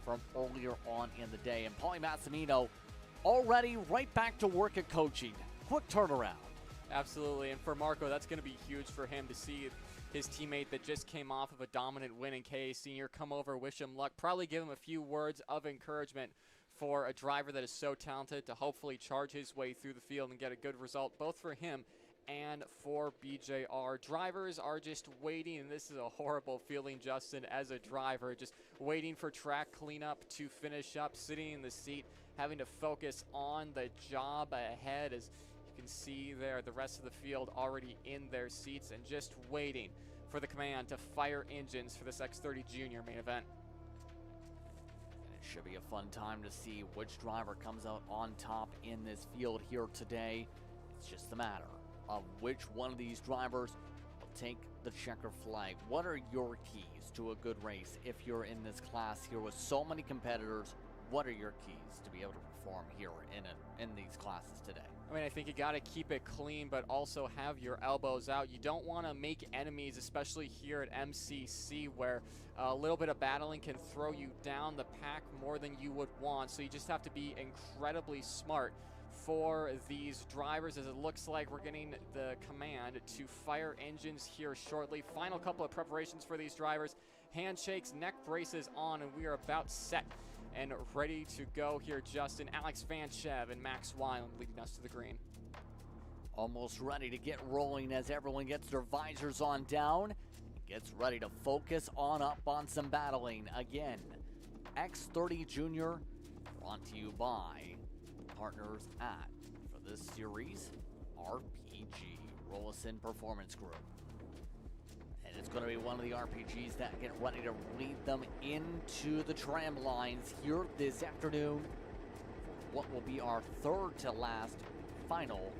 from earlier on in the day. And Paulie Massimino already right back to work at coaching. Quick turnaround. Absolutely, and for Marco, that's going to be huge for him to see his teammate that just came off of a dominant win in KA Senior come over, wish him luck, probably give him a few words of encouragement for a driver that is so talented to hopefully charge his way through the field and get a good result, both for him and for BJR. Drivers are just waiting, and this is a horrible feeling, Justin, as a driver, just waiting for track cleanup to finish up, sitting in the seat, having to focus on the job ahead. As you can see there, the rest of the field already in their seats and just waiting for the command to fire engines for this X30 Junior main event. And it should be a fun time to see which driver comes out on top in this field here today. It's just a matter of which one of these drivers will take the checker flag. What are your keys to a good race if you're in this class here with so many competitors? What are your keys to be able to perform here in these classes today? I mean, I think you got to keep it clean, but also have your elbows out. You don't want to make enemies, especially here at MCC, where a little bit of battling can throw you down the pack more than you would want. So you just have to be incredibly smart for these drivers, as it looks like we're getting the command to fire engines here shortly. Final couple of preparations for these drivers. Handshakes, neck braces on, and we are about set and ready to go here, Justin. Alex Van Chev and Max Weiland leading us to the green. Almost ready to get rolling as everyone gets their visors on down. Gets ready to focus on up on some battling. Again, X30 Junior, brought to you by partners at, for this series, RPG, Rollison Performance Group. And it's going to be one of the RPGs that get ready to lead them into the tram lines here this afternoon for what will be our third to last final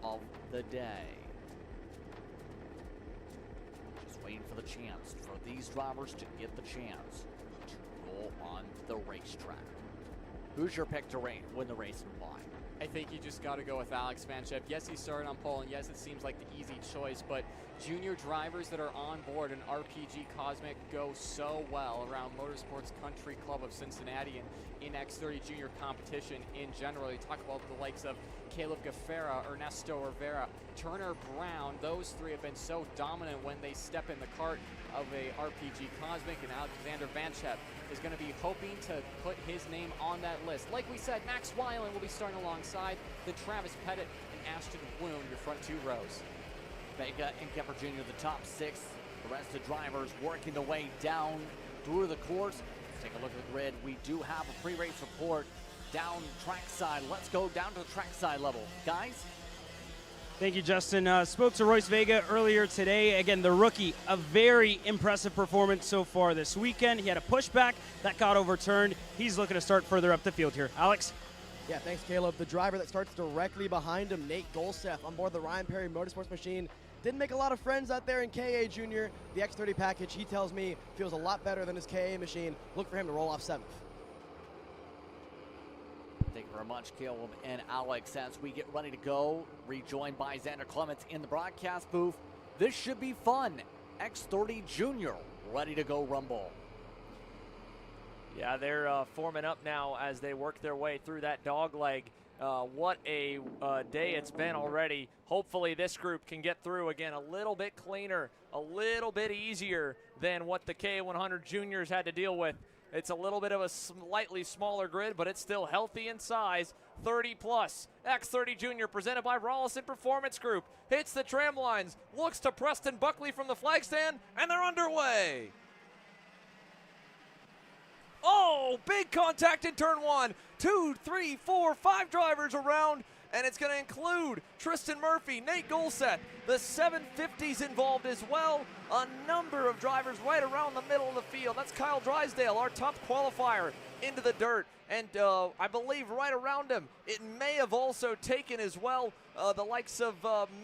of the day. Just waiting for the chance for these drivers to get the chance to go on the racetrack. Who's your pick to win the race and why? I think you just got to go with Alex Van Chev. Yes, he started on pole, and yes, it seems like the easy choice, but junior drivers that are on board in RPG Cosmic go so well around Motorsports Country Club of Cincinnati and in X30 Junior competition in general. You talk about the likes of Caleb Gaffera, Ernesto Rivera, Turner Brown. Those three have been so dominant when they step in the cart of a RPG Cosmic, and Alexander Van Chev is going to be hoping to put his name on that list. Like we said, Max Weiland will be starting alongside the Travis Pettit and Ashton Woon, your front two rows. Vega and Kemper Jr. the top six. The rest of the drivers working their way down through the course. Let's take a look at the grid. We do have a pre-race report down trackside. Let's go down to the trackside level. Guys? Thank you, Justin. Spoke to Royce Vega earlier today. Again, the rookie, a very impressive performance so far this weekend. He had a pushback that got overturned. He's looking to start further up the field here. Alex? Yeah, thanks, Caleb. The driver that starts directly behind him, Nate Golseth, on board the Ryan Perry Motorsports machine. Didn't make a lot of friends out there in KA Junior. The X30 package, he tells me, feels a lot better than his KA machine. Look for him to roll off 7th. Thank you very much, Caleb and Alex. As we get ready to go, rejoined by Xander Clements in the broadcast booth. This should be fun. X30 Junior, ready to go rumble. Yeah, they're forming up now as they work their way through that dog leg. What a day it's been already. Hopefully this group can get through again a little bit cleaner, a little bit easier than what the K100 juniors had to deal with. It's a little bit of a slightly smaller grid, but it's still healthy in size. 30 plus. X30 Junior presented by Rollison Performance Group. Hits the tram lines, looks to Preston Buckley from the flag stand, and they're underway. Oh, big contact in turn 1. 2, 3, 4, 5 drivers around, and it's going to include Tristan Murphy, Nate Golset, the 750s involved as well. A number of drivers right around the middle of the field. That's Kyle Drysdale, our top qualifier, into the dirt. And I believe right around him, it may have also taken as well the likes of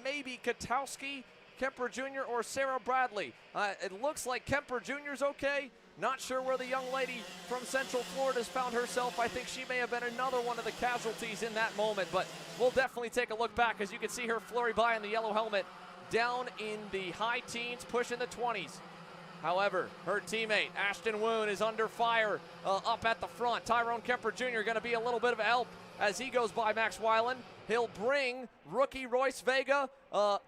maybe Katowski, Kemper Jr., or Sarah Bradley. It looks like Kemper Jr.'s okay. Not sure where the young lady from Central Florida has found herself. I think she may have been another one of the casualties in that moment, but we'll definitely take a look back as you can see her flurry by in the yellow helmet down in the high teens, pushing the 20s. However, her teammate, Ashton Woon, is under fire up at the front. Tyrone Kemper Jr. going to be a little bit of a help as he goes by Max Weiland. He'll bring rookie Royce Vega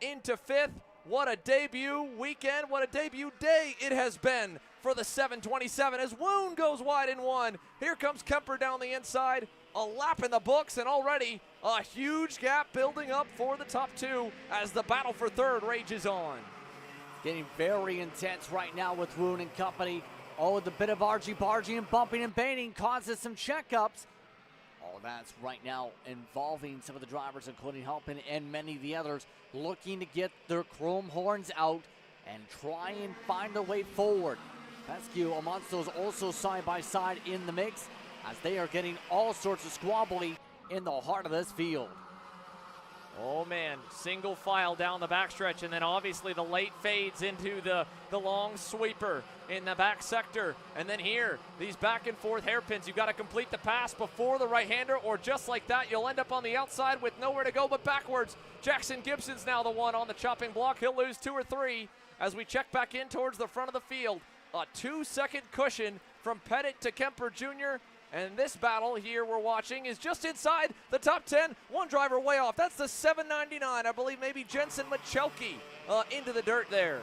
into 5th. What a debut weekend, what a debut day it has been for the 727 as Woon goes wide in 1. Here comes Kemper down the inside, a lap in the books, and already a huge gap building up for the top 2 as the battle for 3rd rages on. Getting very intense right now with Woon and company. Oh, the bit of argy-bargy and bumping and baiting causes some checkups. All that's right now involving some of the drivers, including Halpin and many of the others, looking to get their chrome horns out and try and find a way forward. Pescu Amonsto is also side by side in the mix as they are getting all sorts of squabbly in the heart of this field. Oh man, single file down the backstretch, and then obviously the late fades into the long sweeper in the back sector. And then here, these back and forth hairpins. You've got to complete the pass before the right-hander, or just like that, you'll end up on the outside with nowhere to go but backwards. Jackson Gibson's now the one on the chopping block. He'll lose 2 or 3 as we check back in towards the front of the field. A 2-second cushion from Pettit to Kemper Jr., and this battle here we're watching is just inside the top 10. One driver way off. That's the 799. I believe maybe Jensen Machelke into the dirt there.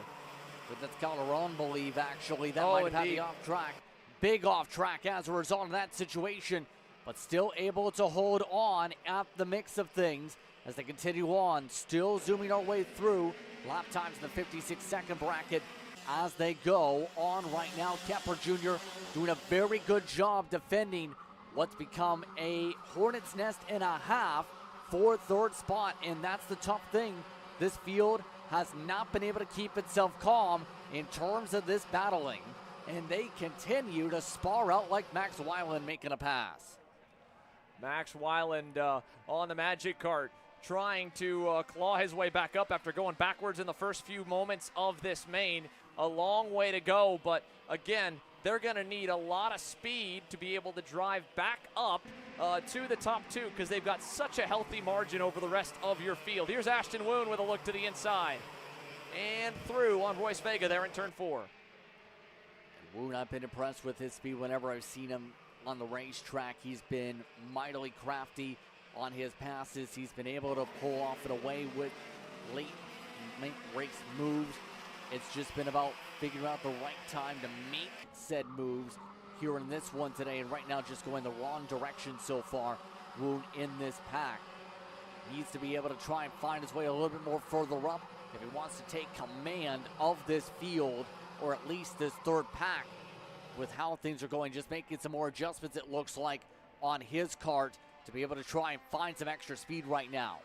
But that's Calderon, believe, actually. That might have had the off track. Big off track as a result of that situation, but still able to hold on at the mix of things as they continue on. Still zooming our way through. Lap times in the 56-second bracket as they go on right now. Kemper Jr. doing a very good job defending what's become a hornet's nest and a half for 3rd spot, and that's the tough thing. This field has not been able to keep itself calm in terms of this battling, and they continue to spar out like Max Weiland making a pass. Max Weiland on the Magic Kart, trying to claw his way back up after going backwards in the first few moments of this main. A long way to go, but again, they're going to need a lot of speed to be able to drive back up to the top 2 because they've got such a healthy margin over the rest of your field. Here's Ashton Woon with a look to the inside. And through on Royce Vega there in turn 4. Woon, I've been impressed with his speed whenever I've seen him on the racetrack. He's been mightily crafty on his passes. He's been able to pull off and away with late race moves. It's just been about figuring out the right time to make said moves here in this one today. And right now just going the wrong direction so far. Woon in this pack needs to be able to try and find his way a little bit more further up if he wants to take command of this field, or at least this 3rd pack with how things are going. Just making some more adjustments, it looks like, on his kart to be able to try and find some extra speed right now.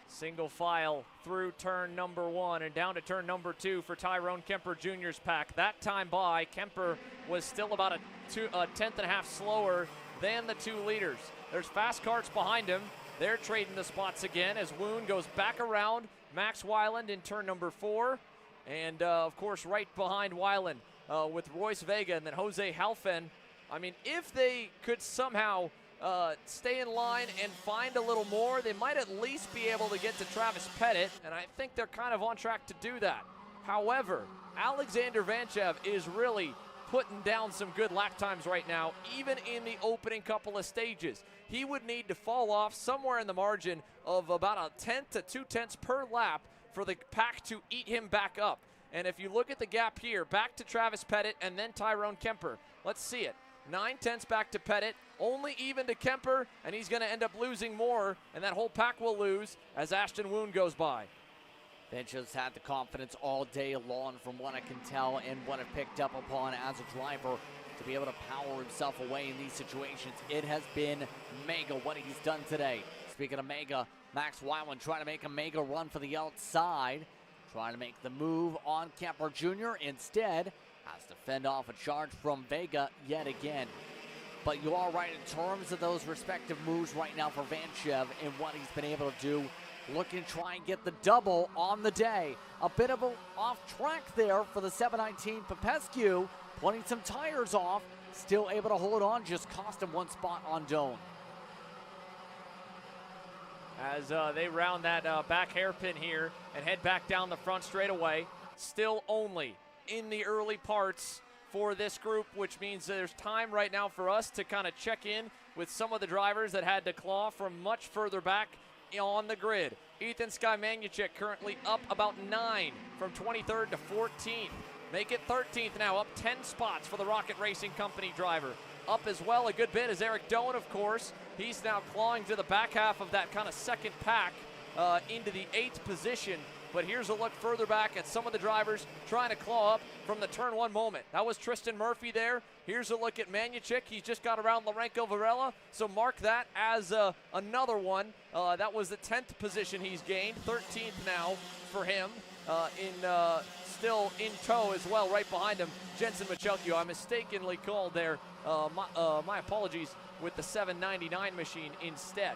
Single file through turn number 1 and down to turn number 2 for Tyrone Kemper Jr.'s pack. That time by, Kemper was still about a tenth and a half slower than the 2 leaders. There's fast karts behind him. They're trading the spots again as Woon goes back around Max Weiland in turn number 4. And, of course, right behind Weiland with Royce Vega and then Jose Halfen. I mean, if they could somehow stay in line and find a little more, they might at least be able to get to Travis Pettit, and I think they're kind of on track to do that. However, Alexander Vanchev is really putting down some good lap times right now, even in the opening couple of stages. He would need to fall off somewhere in the margin of about a tenth to 2/10 per lap for the pack to eat him back up. And if you look at the gap here, back to Travis Pettit and then Tyrone Kemper. Let's see it. 9/10 back to Pettit, only even to Kemper, and he's going to end up losing more, and that whole pack will lose as Ashton Woon goes by. Bench has had the confidence all day long from what I can tell and what I've picked up upon as a driver to be able to power himself away in these situations. It has been mega what he's done today. Speaking of mega, Max Weiland trying to make a mega run for the outside, trying to make the move on Kemper Jr. Instead, has to fend off a charge from Vega yet again. But you are right in terms of those respective moves right now for Vanchev and what he's been able to do. Looking to try and get the double on the day. A bit of a off track there for the 719 Popescu, putting some tires off, still able to hold on, just cost him one spot on Doan. As they round that back hairpin here and head back down the front straightaway, still only in the early parts for this group, which means there's time right now for us to kind of check in with some of the drivers that had to claw from much further back on the grid. Ethan Sky-Manuchek currently up about 9 from 23rd to 14th. Make it 13th now, up 10 spots for the Rocket Racing Company driver. Up as well a good bit is Eric Doan, of course. He's now clawing to the back half of that kind of second pack into the 8th position. But here's a look further back at some of the drivers trying to claw up from the turn 1 moment. That was Tristan Murphy there. Here's a look at Manuchek. He's just got around Lourenco Varela, so mark that as another one. That was the 10th position he's gained, 13th now for him. Still in tow as well, right behind him, Jensen Michelkio. I mistakenly called there. My apologies, with the 799 machine instead.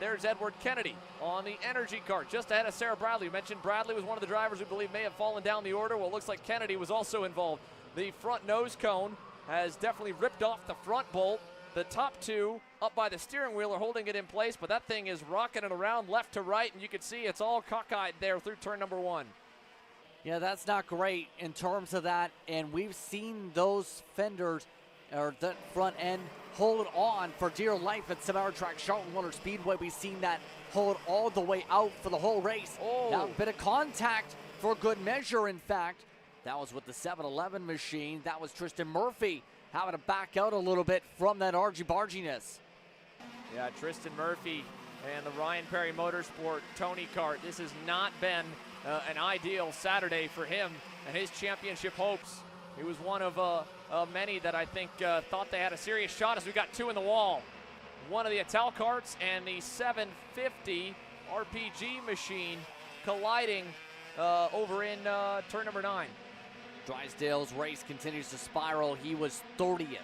There's Edward Kennedy on the energy cart, just ahead of Sarah Bradley. You mentioned Bradley was one of the drivers we believe may have fallen down the order. Well, it looks like Kennedy was also involved. The front nose cone has definitely ripped off the front bolt. The top two up by the steering wheel are holding it in place, but that thing is rocking it around left to right, and you can see it's all cockeyed there through turn number 1. Yeah, that's not great in terms of that, and we've seen those fenders or that front end hold on for dear life at some hour track Charlton Motor Speedway. We've seen that hold all the way out for the whole race. Now a bit of contact for good measure, in fact. That was with the 711 machine. That was Tristan Murphy having to back out a little bit from that argy-barginess. Yeah, Tristan Murphy and the Ryan Perry Motorsport Tony Kart. This has not been an ideal Saturday for him and his championship hopes. He was one of many that I think thought they had a serious shot as we got 2 in the wall. One of the Ital carts and the 750 RPG machine colliding over in turn number 9. Drysdale's race continues to spiral. He was 30th.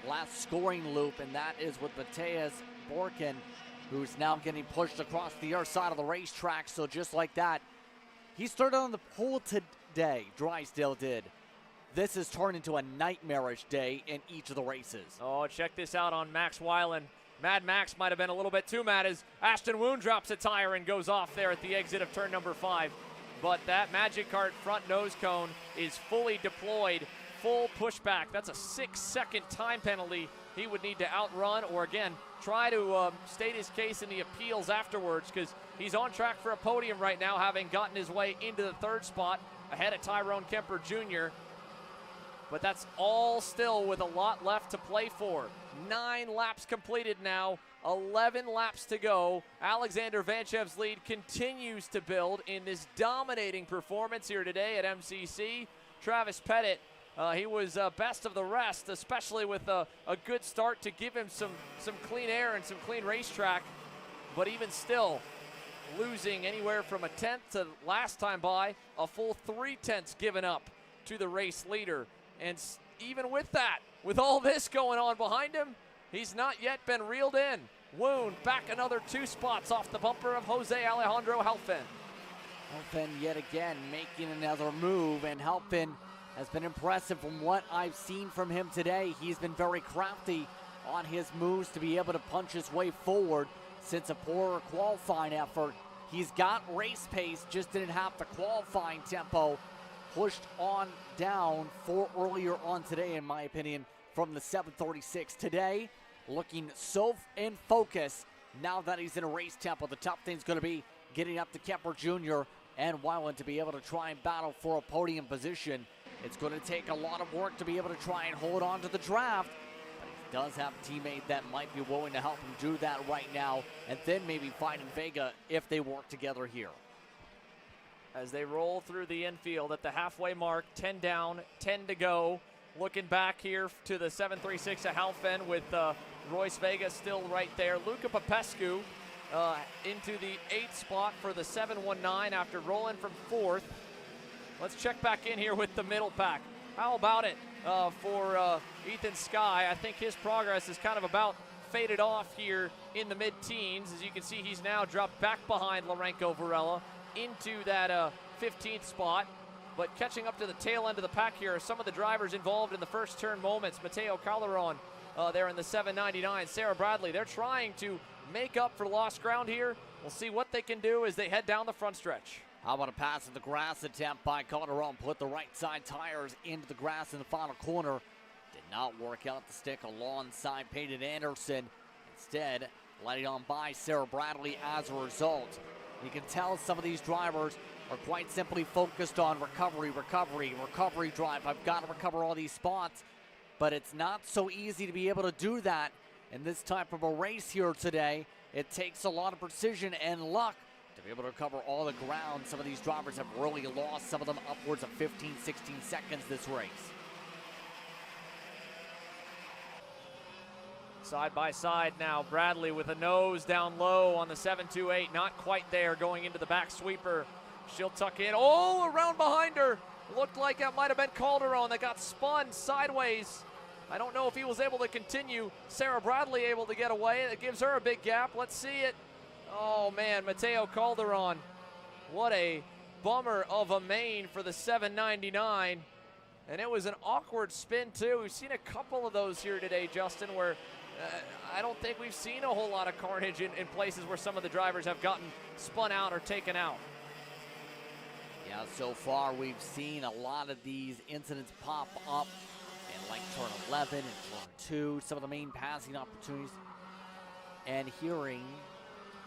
Last scoring loop, and that is with Mateus Borkin, who's now getting pushed across the other side of the racetrack. So just like that, he started on the pole today, Drysdale did. This has turned into a nightmarish day in each of the races. Oh, check this out on Max Weiland. Mad Max might have been a little bit too mad as Ashton Woon drops a tire and goes off there at the exit of turn number 5. But that Magic Kart front nose cone is fully deployed, full pushback. That's a 6-second time penalty he would need to outrun or, again, try to state his case in the appeals afterwards, because he's on track for a podium right now, having gotten his way into the 3rd spot ahead of Tyrone Kemper Jr. But that's all still with a lot left to play for. 9 laps completed now, 11 laps to go. Alexander Vanchev's lead continues to build in this dominating performance here today at MCC. Travis Pettit, he was best of the rest, especially with a good start to give him some clean air and some clean racetrack. But even still, losing anywhere from a 10th to last time by, a full 3/10 given up to the race leader. And even with that, with all this going on behind him, he's not yet been reeled in. Woon back another 2 spots off the bumper of Jose Alejandro Halpin. Halpin yet again making another move, and Halpin has been impressive from what I've seen from him today. He's been very crafty on his moves to be able to punch his way forward since a poorer qualifying effort. He's got race pace, just didn't have the qualifying tempo pushed on down for earlier on today, in my opinion, from the 736. Today, looking so in focus now that he's in a race tempo. The top thing's going to be getting up to Kemper Jr. and Weiland to be able to try and battle for a podium position. It's going to take a lot of work to be able to try and hold on to the draft, but he does have a teammate that might be willing to help him do that right now, and then maybe find Vega if they work together here. As they roll through the infield at the halfway mark, 10 down, 10 to go. Looking back here to the 736 at Halfen with Royce Vega still right there. Luca Popescu into the 8th spot for the 719 after rolling from 4th. Let's check back in here with the middle pack. How about it for Ethan Skye? I think his progress is kind of about faded off here in the mid-teens. As you can see, he's now dropped back behind Lourenco Varela into that 15th spot. But catching up to the tail end of the pack here are some of the drivers involved in the first turn moments. Mateo Calderon there in the 799. Sarah Bradley, they're trying to make up for lost ground here. We'll see what they can do as they head down the front stretch. How about a pass in the grass attempt by Calderon? Put the right side tires into the grass in the final corner. Did not work out the stick alongside Peyton Anderson. Instead, letting on by Sarah Bradley as a result. You can tell some of these drivers are quite simply focused on recovery drive. I've got to recover all these spots, but it's not so easy to be able to do that in this type of a race here today. It takes a lot of precision and luck to be able to recover all the ground. Some of these drivers have really lost, some of them upwards of 15, 16 seconds this race. Side by side now, Bradley with a nose down low on the 728, not quite there going into the back sweeper. She'll tuck in, oh, around behind her. Looked like it might have been Calderon that got spun sideways. I don't know if he was able to continue. Sarah Bradley able to get away. That gives her a big gap. Let's see it. Oh man, Mateo Calderon. What a bummer of a main for the 799. And it was an awkward spin too. We've seen a couple of those here today, Justin, where I don't think we've seen a whole lot of carnage in places where some of the drivers have gotten spun out or taken out. Yeah, so far we've seen a lot of these incidents pop up in like turn 11 and turn 2, some of the main passing opportunities. And hearing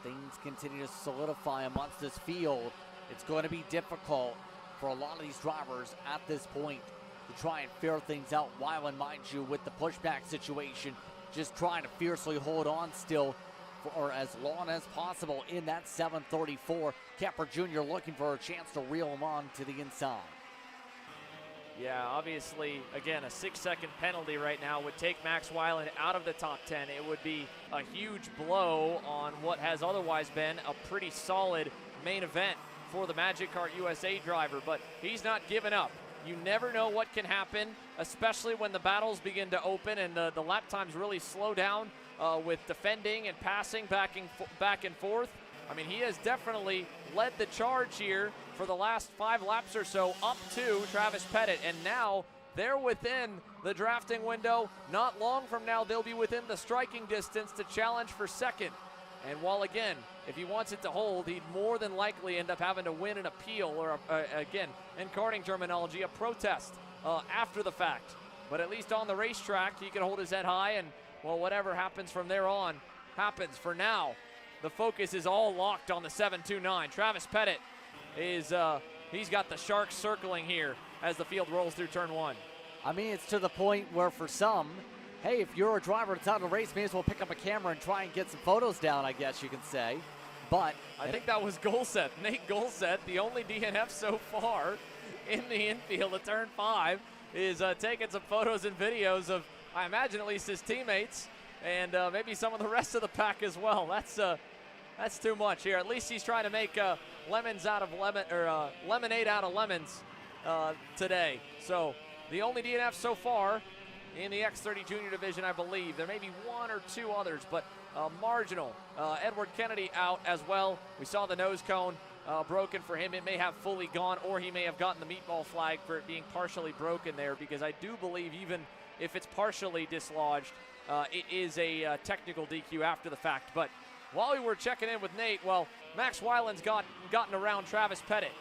things continue to solidify amongst this field, it's going to be difficult for a lot of these drivers at this point to try and figure things out. Weiland, mind you, with the pushback situation, just trying to fiercely hold on still for as long as possible in that 734. Kemper Jr. looking for a chance to reel him on to the inside. Yeah, obviously, again, a 6-second penalty right now would take Max Weiland out of the top 10. It would be a huge blow on what has otherwise been a pretty solid main event for the Magic Kart USA driver, but he's not giving up. You never know what can happen, especially when the battles begin to open and the lap times really slow down with defending and passing back and forth. I mean, he has definitely led the charge here for the last 5 laps or so up to Travis Pettit, and now they're within the drafting window. Not long from now, they'll be within the striking distance to challenge for second. And while, again, if he wants it to hold, he'd more than likely end up having to win an appeal or, again, in karting terminology, a protest after the fact. But at least on the racetrack, he can hold his head high, and, well, whatever happens from there on happens. For now, the focus is all locked on the 729. Travis Pettit is, he's got the Sharks circling here as the field rolls through turn 1. I mean, it's to the point where for some, hey, if you're a driver that's out of the race, may as well pick up a camera and try and get some photos down, I guess you can say. But I think that was Golseth. Nate Golseth, the only DNF so far in the infield at turn 5, is taking some photos and videos of, I imagine, at least his teammates and maybe some of the rest of the pack as well. That's too much here. At least he's trying to make lemonade out of lemons today. So the only DNF so far in the X30 Junior Division, I believe. There may be 1 or 2 others, but marginal. Edward Kennedy out as well. We saw the nose cone broken for him. It may have fully gone, or he may have gotten the meatball flag for it being partially broken there, because I do believe even if it's partially dislodged, it is a technical DQ after the fact. But while we were checking in with Nate, well, Max Weiland's gotten around Travis Pettit.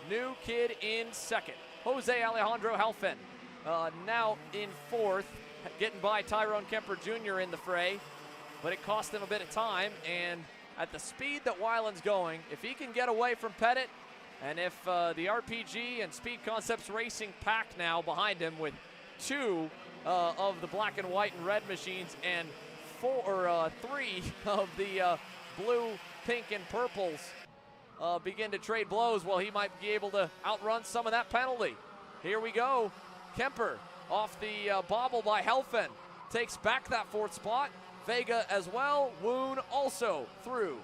New kid in second. Jose Alejandro Helfin now in 4th, getting by Tyrone Kemper Jr. in the fray, but it cost him a bit of time, and at the speed that Weiland's going, if he can get away from Pettit, and if the RPG and Speed Concepts Racing pack now behind him with 2 of the black and white and red machines and 3 of the blue, pink, and purples begin to trade blows, well, he might be able to outrun some of that penalty. Here we go. Kemper off the bobble by Helfin takes back that 4th spot. Vega as well. Woon also through.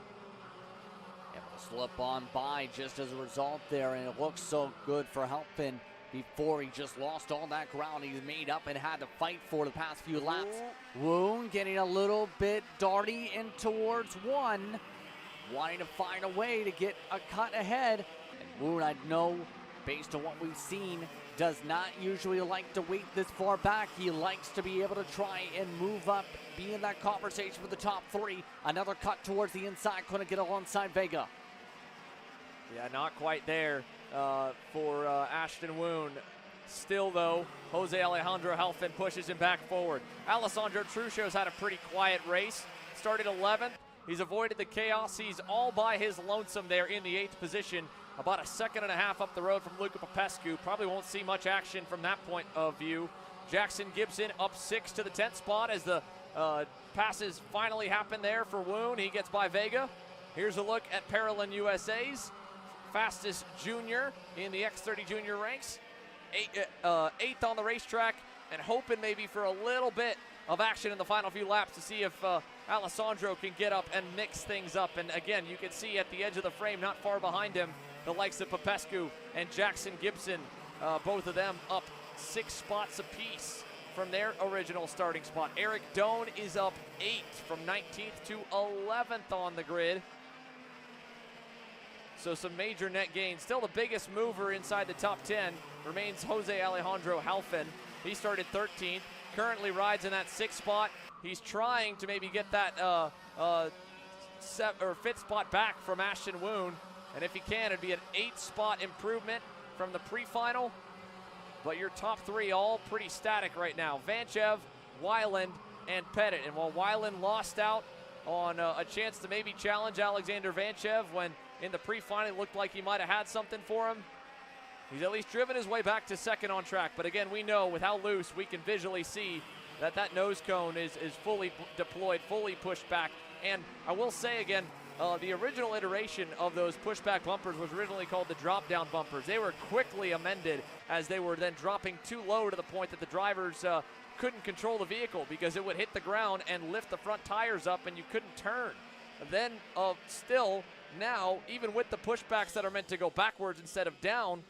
Able to slip on by just as a result there, and it looks so good for Helfin before he just lost all that ground he's made up and had to fight for the past few laps. Woon getting a little bit darty in towards 1, wanting to find a way to get a cut ahead. And Woon, I know, based on what we've seen, does not usually like to wait this far back. He likes to be able to try and move up, be in that conversation with the top 3. Another cut towards the inside, couldn't get alongside Vega. Yeah, not quite there for Ashton Woon. Still, though, Jose Alejandro Helfin pushes him back forward. Alessandro Truccio's had a pretty quiet race. Started 11th. He's avoided the chaos. He's all by his lonesome there in the 8th position. About a 1.5 seconds up the road from Luca Popescu. Probably won't see much action from that point of view. Jackson Gibson up 6 to the 10th spot as the passes finally happen there for Woon. He gets by Vega. Here's a look at Parolin USA's fastest junior in the X30 Junior ranks. 8th on the racetrack, and hoping maybe for a little bit of action in the final few laps to see if Alessandro can get up and mix things up. And again, you can see at the edge of the frame, not far behind him, the likes of Popescu and Jackson Gibson, both of them up 6 spots apiece from their original starting spot. Eric Doan is up 8 from 19th to 11th on the grid. So some major net gains. Still the biggest mover inside the top 10 remains Jose Alejandro Helfin. He started 13th, currently rides in that 6th spot. He's trying to maybe get that 5th spot back from Ashton Woon. And if he can, it'd be an 8-spot improvement from the pre-final. But your top 3 all pretty static right now. Vanchev, Weiland, and Pettit. And while Weiland lost out on a chance to maybe challenge Alexander Vanchev when in the pre-final it looked like he might have had something for him, he's at least driven his way back to 2nd on track. But again, we know with how loose, we can visually see that that nose cone is fully deployed, fully pushed back. And I will say again, the original iteration of those pushback bumpers was originally called the drop-down bumpers. They were quickly amended as they were then dropping too low to the point that the drivers couldn't control the vehicle because it would hit the ground and lift the front tires up and you couldn't turn. Then still, now, even with the pushbacks that are meant to go backwards instead of down,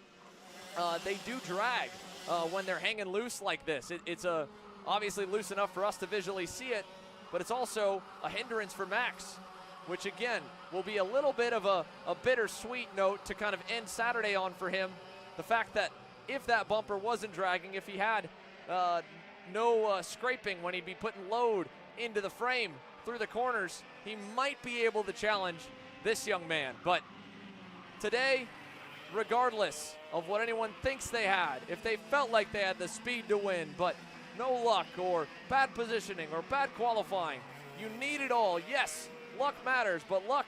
they do drag when they're hanging loose like this. It's obviously loose enough for us to visually see it, but it's also a hindrance for Max, which again will be a little bit of a bittersweet note to kind of end Saturday on for him. The fact that if that bumper wasn't dragging, if he had no scraping when he'd be putting load into the frame through the corners, he might be able to challenge this young man. But today, regardless of what anyone thinks they had, if they felt like they had the speed to win, but no luck or bad positioning or bad qualifying, you need it all. Yes, luck matters, but luck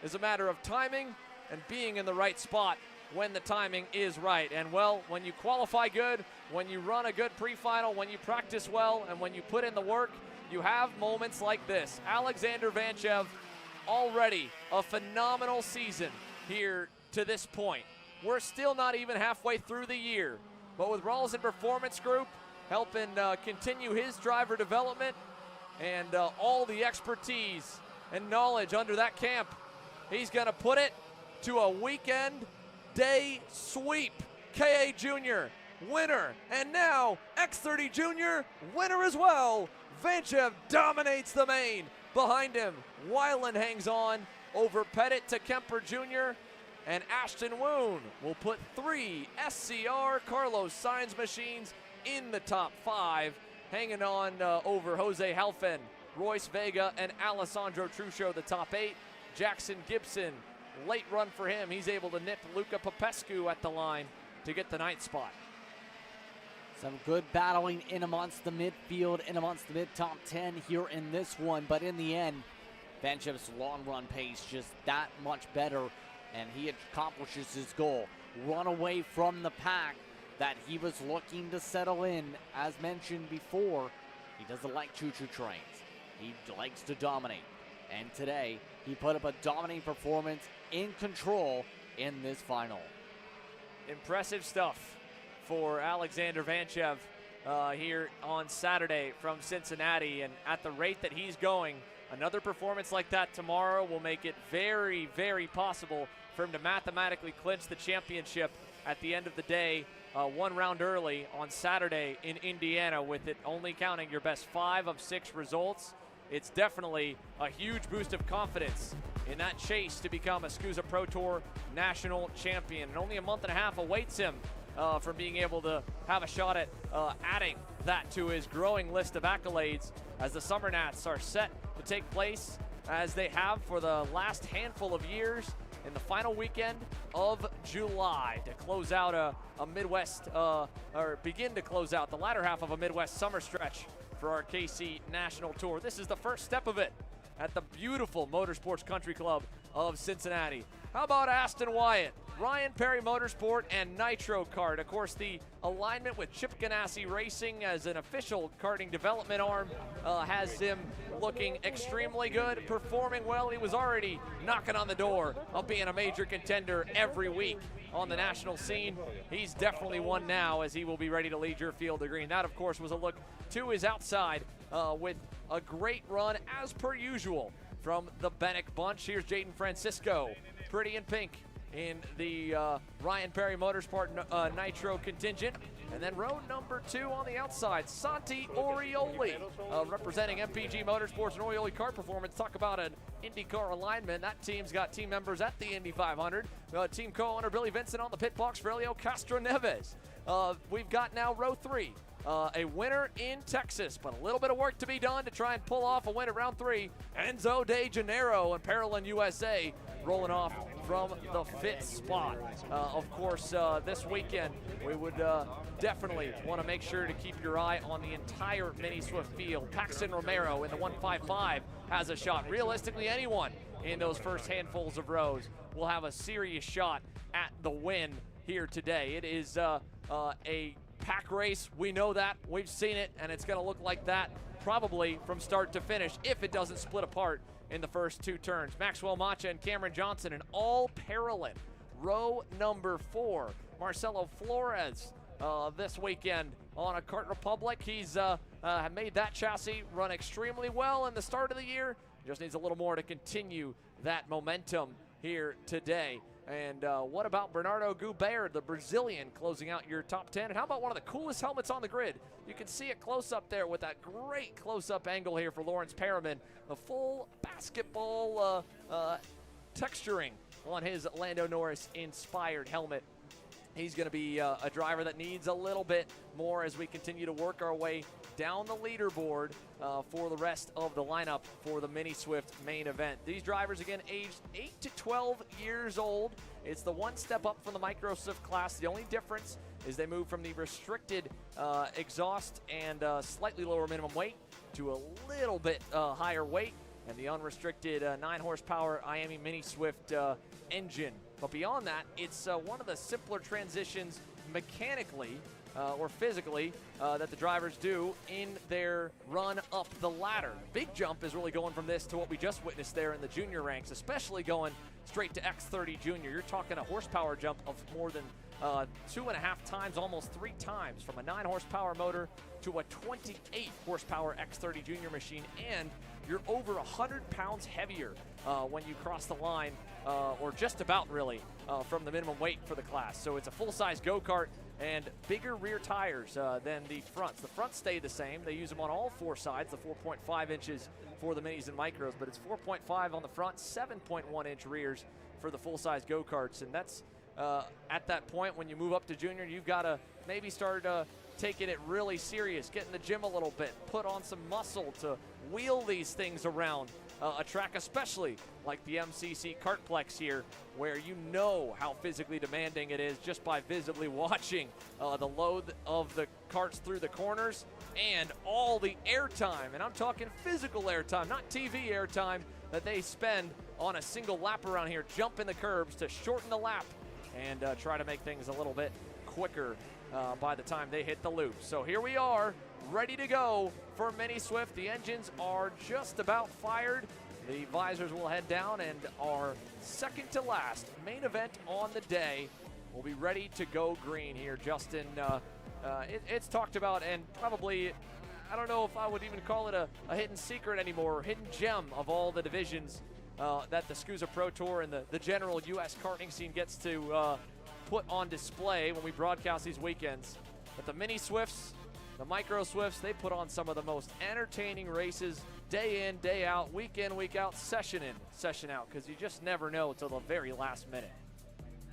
is a matter of timing and being in the right spot when the timing is right. And well, when you qualify good, when you run a good pre-final, when you practice well, and when you put in the work, you have moments like this. Alexander Vanchev, already a phenomenal season here to this point. We're still not even halfway through the year, but with Rawlson Performance Group helping continue his driver development and all the expertise and knowledge under that camp, he's gonna put it to a weekend day sweep. KA Junior winner, and now X30 Junior winner as well. Vanchev dominates the main. Behind him, Weiland hangs on over Pettit to Kemper Jr., and Ashton Woon will put 3 SCR Carlos Sainz machines in the top 5, hanging on over Jose Helfin, Royce Vega, and Alessandro Truccio, the top 8. Jackson Gibson, late run for him. He's able to nip Luca Popescu at the line to get the 9th spot. Some good battling in amongst the midfield, in amongst the mid-top 10 here in this one. But in the end, Vanchev's long run pace just that much better, and he accomplishes his goal. Run away from the pack that he was looking to settle in. As mentioned before, he doesn't like choo-choo trains. He likes to dominate. And today, he put up a dominating performance in control in this final. Impressive stuff for Alexander Vanchev here on Saturday from Cincinnati. And at the rate that he's going, another performance like that tomorrow will make it very, very possible for him to mathematically clinch the championship at the end of the day, one round early on Saturday in Indiana, with it only counting your best 5 of 6 results. It's definitely a huge boost of confidence in that chase to become a SKUSA Pro Tour national champion. And only a month and a half awaits him from being able to have a shot at adding that to his growing list of accolades, as the Summer Nats are set to take place as they have for the last handful of years in the final weekend of July to close out a Midwest, or begin to close out the latter half of a Midwest summer stretch for our KC National Tour. This is the first step of it at the beautiful Motorsports Country Club of Cincinnati. How about Aston Wyatt, Ryan Perry Motorsport, and Nitro Kart? Of course, the alignment with Chip Ganassi Racing as an official karting development arm has him looking extremely good, performing well. He was already knocking on the door of being a major contender every week on the national scene. He's definitely one now, as he will be ready to lead your field to green. That, of course, was a look to his outside with a great run, as per usual, from the Bennick bunch. Here's Jaden Francisco, pretty in pink, in the Ryan Perry Motorsport Nitro contingent. And then row number 2 on the outside, Santi Orioli, representing MPG Motorsports and Orioli Kart Performance. Talk about an IndyCar alignment. That team's got team members at the Indy 500. Team co-owner Billy Vincent on the pit box for Elio Castro Neves. We've got now row 3. A winner in Texas, but a little bit of work to be done to try and pull off a win at round 3. Enzo De Janeiro and Parolin USA rolling off from the 5th spot. Of course, this weekend, we would definitely want to make sure to keep your eye on the entire Mini Swift field. Paxton Romero in the 155 has a shot. Realistically, anyone in those first handfuls of rows will have a serious shot at the win here today. It is a pack race. We know that. We've seen it, and it's going to look like that probably from start to finish if it doesn't split apart in the first 2 turns. Maxwell Macha and Cameron Johnson in all Parolin. Row number 4, Marcelo Flores this weekend on a Kart Republic. He's made that chassis run extremely well in the start of the year. Just needs a little more to continue that momentum here today. And what about Bernardo Goubert, the Brazilian, closing out your top 10? And how about one of the coolest helmets on the grid? You can see it close up there with that great close-up angle here for Lawrence Perriman. The full basketball texturing on his Lando Norris-inspired helmet. He's going to be a driver that needs a little bit more as we continue to work our way down the leaderboard for the rest of the lineup for the Mini Swift main event. These drivers, again, aged 8 to 12 years old. It's the one step up from the Micro Swift class. The only difference is they move from the restricted exhaust and slightly lower minimum weight to a little bit higher weight, and the unrestricted 9-horsepower IAME Mini Swift engine. But beyond that, it's one of the simpler transitions mechanically or physically that the drivers do in their run up the ladder. Big jump is really going from this to what we just witnessed there in the junior ranks, especially going straight to X30 Junior. You're talking a horsepower jump of more than 2.5 times, almost 3 times, from a 9-horsepower motor to a 28-horsepower X30 Junior machine, and you're over 100 pounds heavier when you cross the line, or just about really, from the minimum weight for the class. So it's a full-size go-kart and bigger rear tires than the fronts. The fronts stay the same. They use them on all 4 sides, the 4.5 inches for the minis and micros, but it's 4.5 on the front, 7.1-inch rears for the full-size go-karts. And that's at that point when you move up to junior, you've got to maybe start taking it really serious, get in the gym a little bit, put on some muscle to wheel these things around a track, especially like the MCC Kartplex here, where you know how physically demanding it is just by visibly watching the load of the karts through the corners, and all the airtime, and I'm talking physical airtime, not TV airtime, that they spend on a single lap around here, jumping the curbs to shorten the lap and try to make things a little bit quicker by the time they hit the loop. So here we are, ready to go for Mini Swift. The engines are just about fired. The visors will head down, and our second to last main event on the day will be ready to go green here, Justin. It's talked about, and probably, I don't know if I would even call it a hidden secret anymore, hidden gem of all the divisions that the SKUSA Pro Tour and the general U.S. karting scene gets to put on display when we broadcast these weekends. But the Mini Swifts, the Micro Swifts, they put on some of the most entertaining races day in, day out, week in, week out, session in, session out, because you just never know until the very last minute.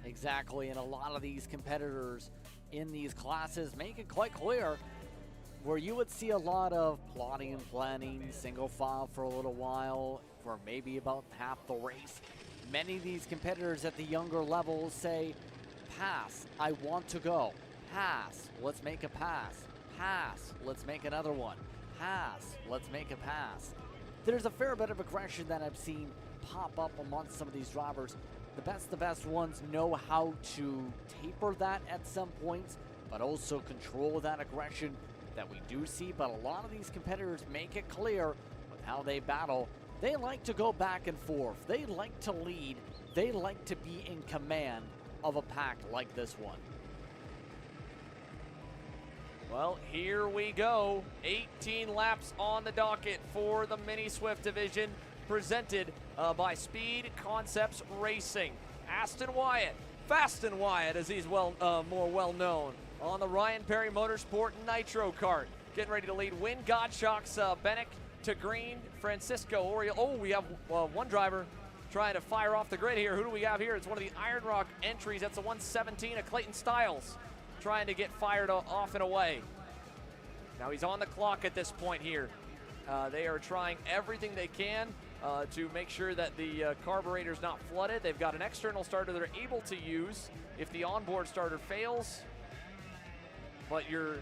Exactly, and a lot of these competitors in these classes make it quite clear where you would see a lot of plotting and planning, single file for a little while, for maybe about half the race. Many of these competitors at the younger levels say, pass, I want to go. Pass, let's make a pass. Pass, let's make another one. Pass, let's make a pass. There's a fair bit of aggression that I've seen pop up amongst some of these drivers. The best ones know how to taper that at some points, but also control that aggression that we do see. But a lot of these competitors make it clear with how they battle. They like to go back and forth. They like to lead. They like to be in command of a pack like this one. Well, here we go. 18 laps on the docket for the Mini Swift division, presented by Speed Concepts Racing. Aston Wyatt, Fast and Wyatt as he's more well known, on the Ryan Perry Motorsport Nitro Kart. Getting ready to lead. Win Godshock's Bennick to green. Francisco Oriol. Oh, we have one driver trying to fire off the grid here. Who do we have here? It's one of the Iron Rock entries. That's a 117 of Clayton Stiles, trying to get fired off and away. Now he's on the clock at this point here. They are trying everything they can to make sure that the carburetor's not flooded. They've got an external starter they're able to use if the onboard starter fails. But you're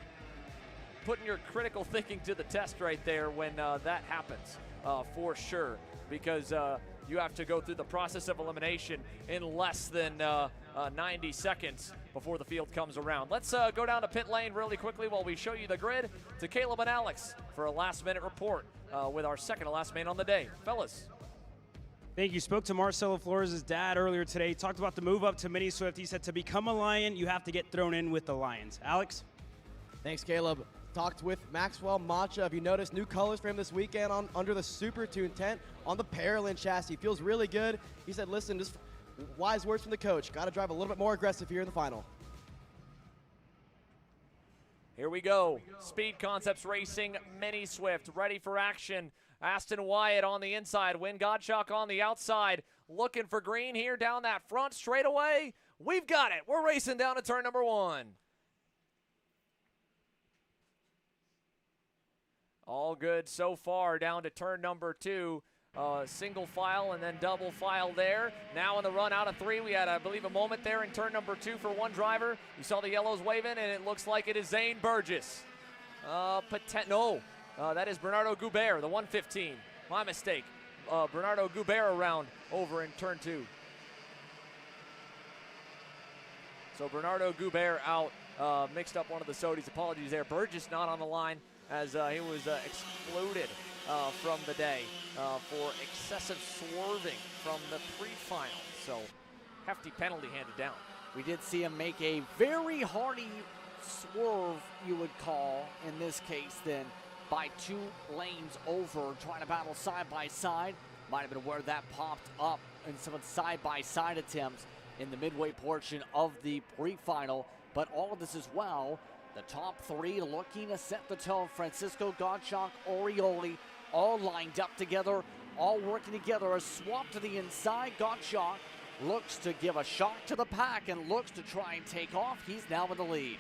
putting your critical thinking to the test right there when that happens, for sure, because you have to go through the process of elimination in less than 90 seconds before the field comes around. Let's go down to pit lane really quickly while we show you the grid to Caleb and Alex for a last-minute report with our second to last main on the day. Fellas. Thank you. Spoke to Marcelo Flores' dad earlier today. He talked about the move up to Mini Swift. He said to become a Lion, you have to get thrown in with the Lions. Alex? Thanks, Caleb. Talked with Maxwell Macha. Have you noticed new colors for him this weekend under the Super Tune tent on the Paralin chassis? Feels really good. He said, listen, just wise words from the coach. Got to drive a little bit more aggressive here in the final. Here we go. Speed Concepts Racing Mini Swift ready for action. Aston Wyatt on the inside. Win Godshock on the outside. Looking for green here down that front straightaway. We've got it. We're racing down to turn number 1. All good so far down to turn number 2. Single file and then double file there. Now in the run out of 3, we had, I believe, a moment there in turn number 2 for one driver. You saw the yellows waving, and it looks like it is Zane Burgess. That is Bernardo Goubert, the 115. My mistake. Bernardo Goubert around over in turn 2. So Bernardo Goubert out, mixed up one of the Sodis. Apologies there. Burgess not on the line as he was excluded from the day for excessive swerving from the pre-final. So hefty penalty handed down. We did see him make a very hardy swerve, you would call, in this case, then by 2 lanes over, trying to battle side by side. Might have been where that popped up in some of the side-by-side attempts in the midway portion of the pre-final. But all of this as well, the top 3 looking to set the tone. Francisco, Godshock, Orioli, all lined up together, all working together. A swap to the inside. Godshock looks to give a shock to the pack and looks to try and take off. He's now in the lead.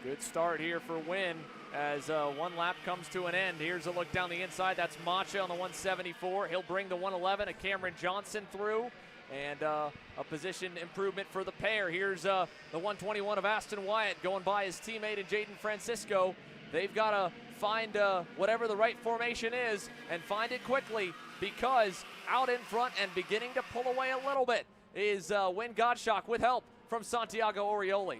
Good start here for Wynn as one lap comes to an end. Here's a look down the inside. That's Macha on the 174. He'll bring the 111 of Cameron Johnson through. And a position improvement for the pair. Here's the 121 of Aston Wyatt going by his teammate in Jaden Francisco. They've got to find whatever the right formation is and find it quickly, because out in front and beginning to pull away a little bit is Win Gottschalk with help from Santiago Orioli.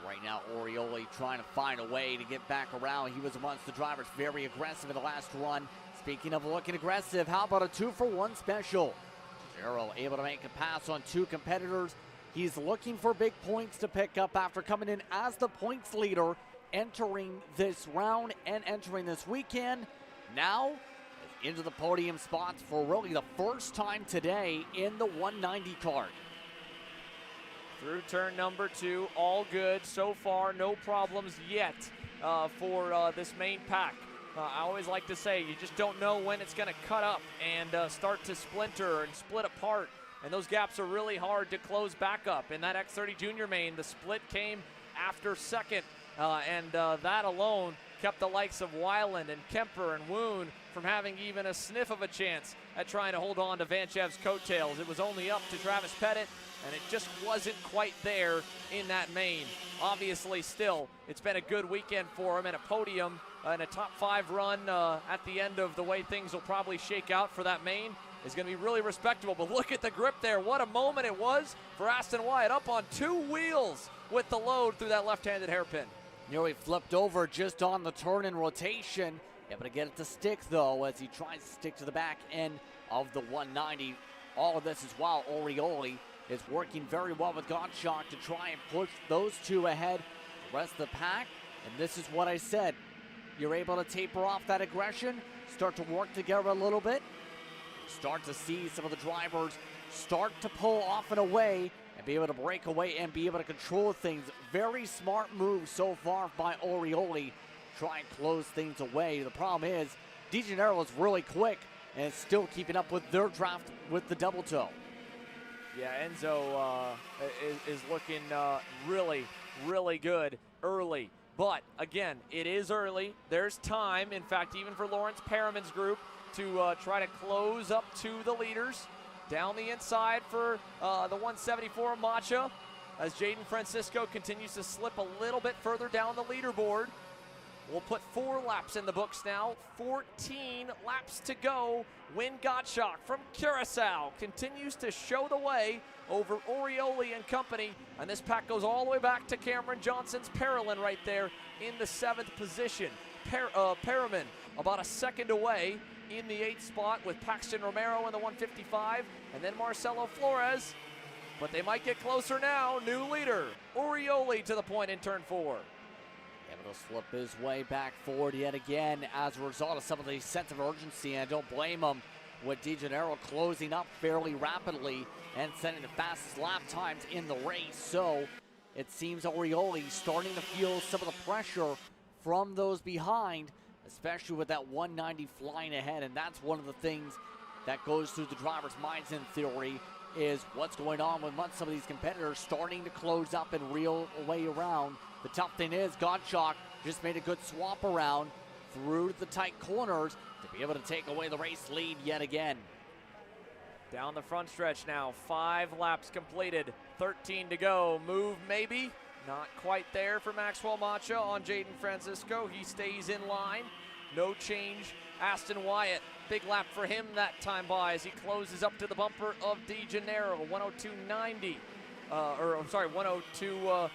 Right now, Orioli trying to find a way to get back around. He was amongst the drivers, very aggressive in the last run. Speaking of looking aggressive, how about a 2-for-1 special? Gerald able to make a pass on 2 competitors. He's looking for big points to pick up after coming in as the points leader, entering this round and entering this weekend. Now, into the podium spots for really the first time today in the 190 kart. Through turn number 2, all good so far, no problems yet for this main pack. I always like to say, you just don't know when it's going to cut up and start to splinter and split apart, and those gaps are really hard to close back up. In that X30 Junior main, the split came after second, and that alone kept the likes of Weiland and Kemper and Woon from having even a sniff of a chance at trying to hold on to Vanchev's coattails. It was only up to Travis Pettit, and it just wasn't quite there in that main. Obviously, still, it's been a good weekend for him, and a podium and a top 5 run at the end of the way things will probably shake out for that main is going to be really respectable. But look at the grip there. What a moment it was for Aston Wyatt, up on 2 wheels with the load through that left-handed hairpin. Nearly flipped over just on the turn in rotation. Able to get it to stick, though, as he tries to stick to the back end of the 190. All of this is while Orioli is working very well with Gottschalk to try and push those 2 ahead. The rest of the pack, and this is what I said. You're able to taper off that aggression, start to work together a little bit, start to see some of the drivers start to pull off and away and be able to break away and be able to control things. Very smart move so far by Orioli. Try and close things away. The problem is, DeGennaro is really quick and still keeping up with their draft with the double toe. Yeah, Enzo is looking really, really good early. But again, it is early. There's time, in fact, even for Lawrence Perriman's group to try to close up to the leaders. Down the inside for the 174 Macha, as Jaden Francisco continues to slip a little bit further down the leaderboard. We'll put 4 laps in the books now. 14 laps to go. Win Gottschalk from Curacao continues to show the way over Orioli and company. And this pack goes all the way back to Cameron Johnson's Parolin right there in the 7th position. Perriman about a second away in the 8th spot with Paxton Romero in the 155. And then Marcelo Flores. But they might get closer now. New leader, Orioli to the point in turn 4. Able to slip his way back forward yet again as a result of some of the sense of urgency, and I don't blame him with DeGennaro closing up fairly rapidly and setting the fastest lap times in the race. So it seems Orioli starting to feel some of the pressure from those behind, especially with that 190 flying ahead, and that's one of the things that goes through the driver's minds in theory, is what's going on with some of these competitors starting to close up and reel away around. The tough thing is Gottschalk just made a good swap around through the tight corners to be able to take away the race lead yet again. Down the front stretch now, 5 laps completed, 13 to go. Move maybe, not quite there for Maxwell Macha on Jaden Francisco. He stays in line, no change. Aston Wyatt, big lap for him that time by as he closes up to the bumper of DeGennaro, 102.90. 102.90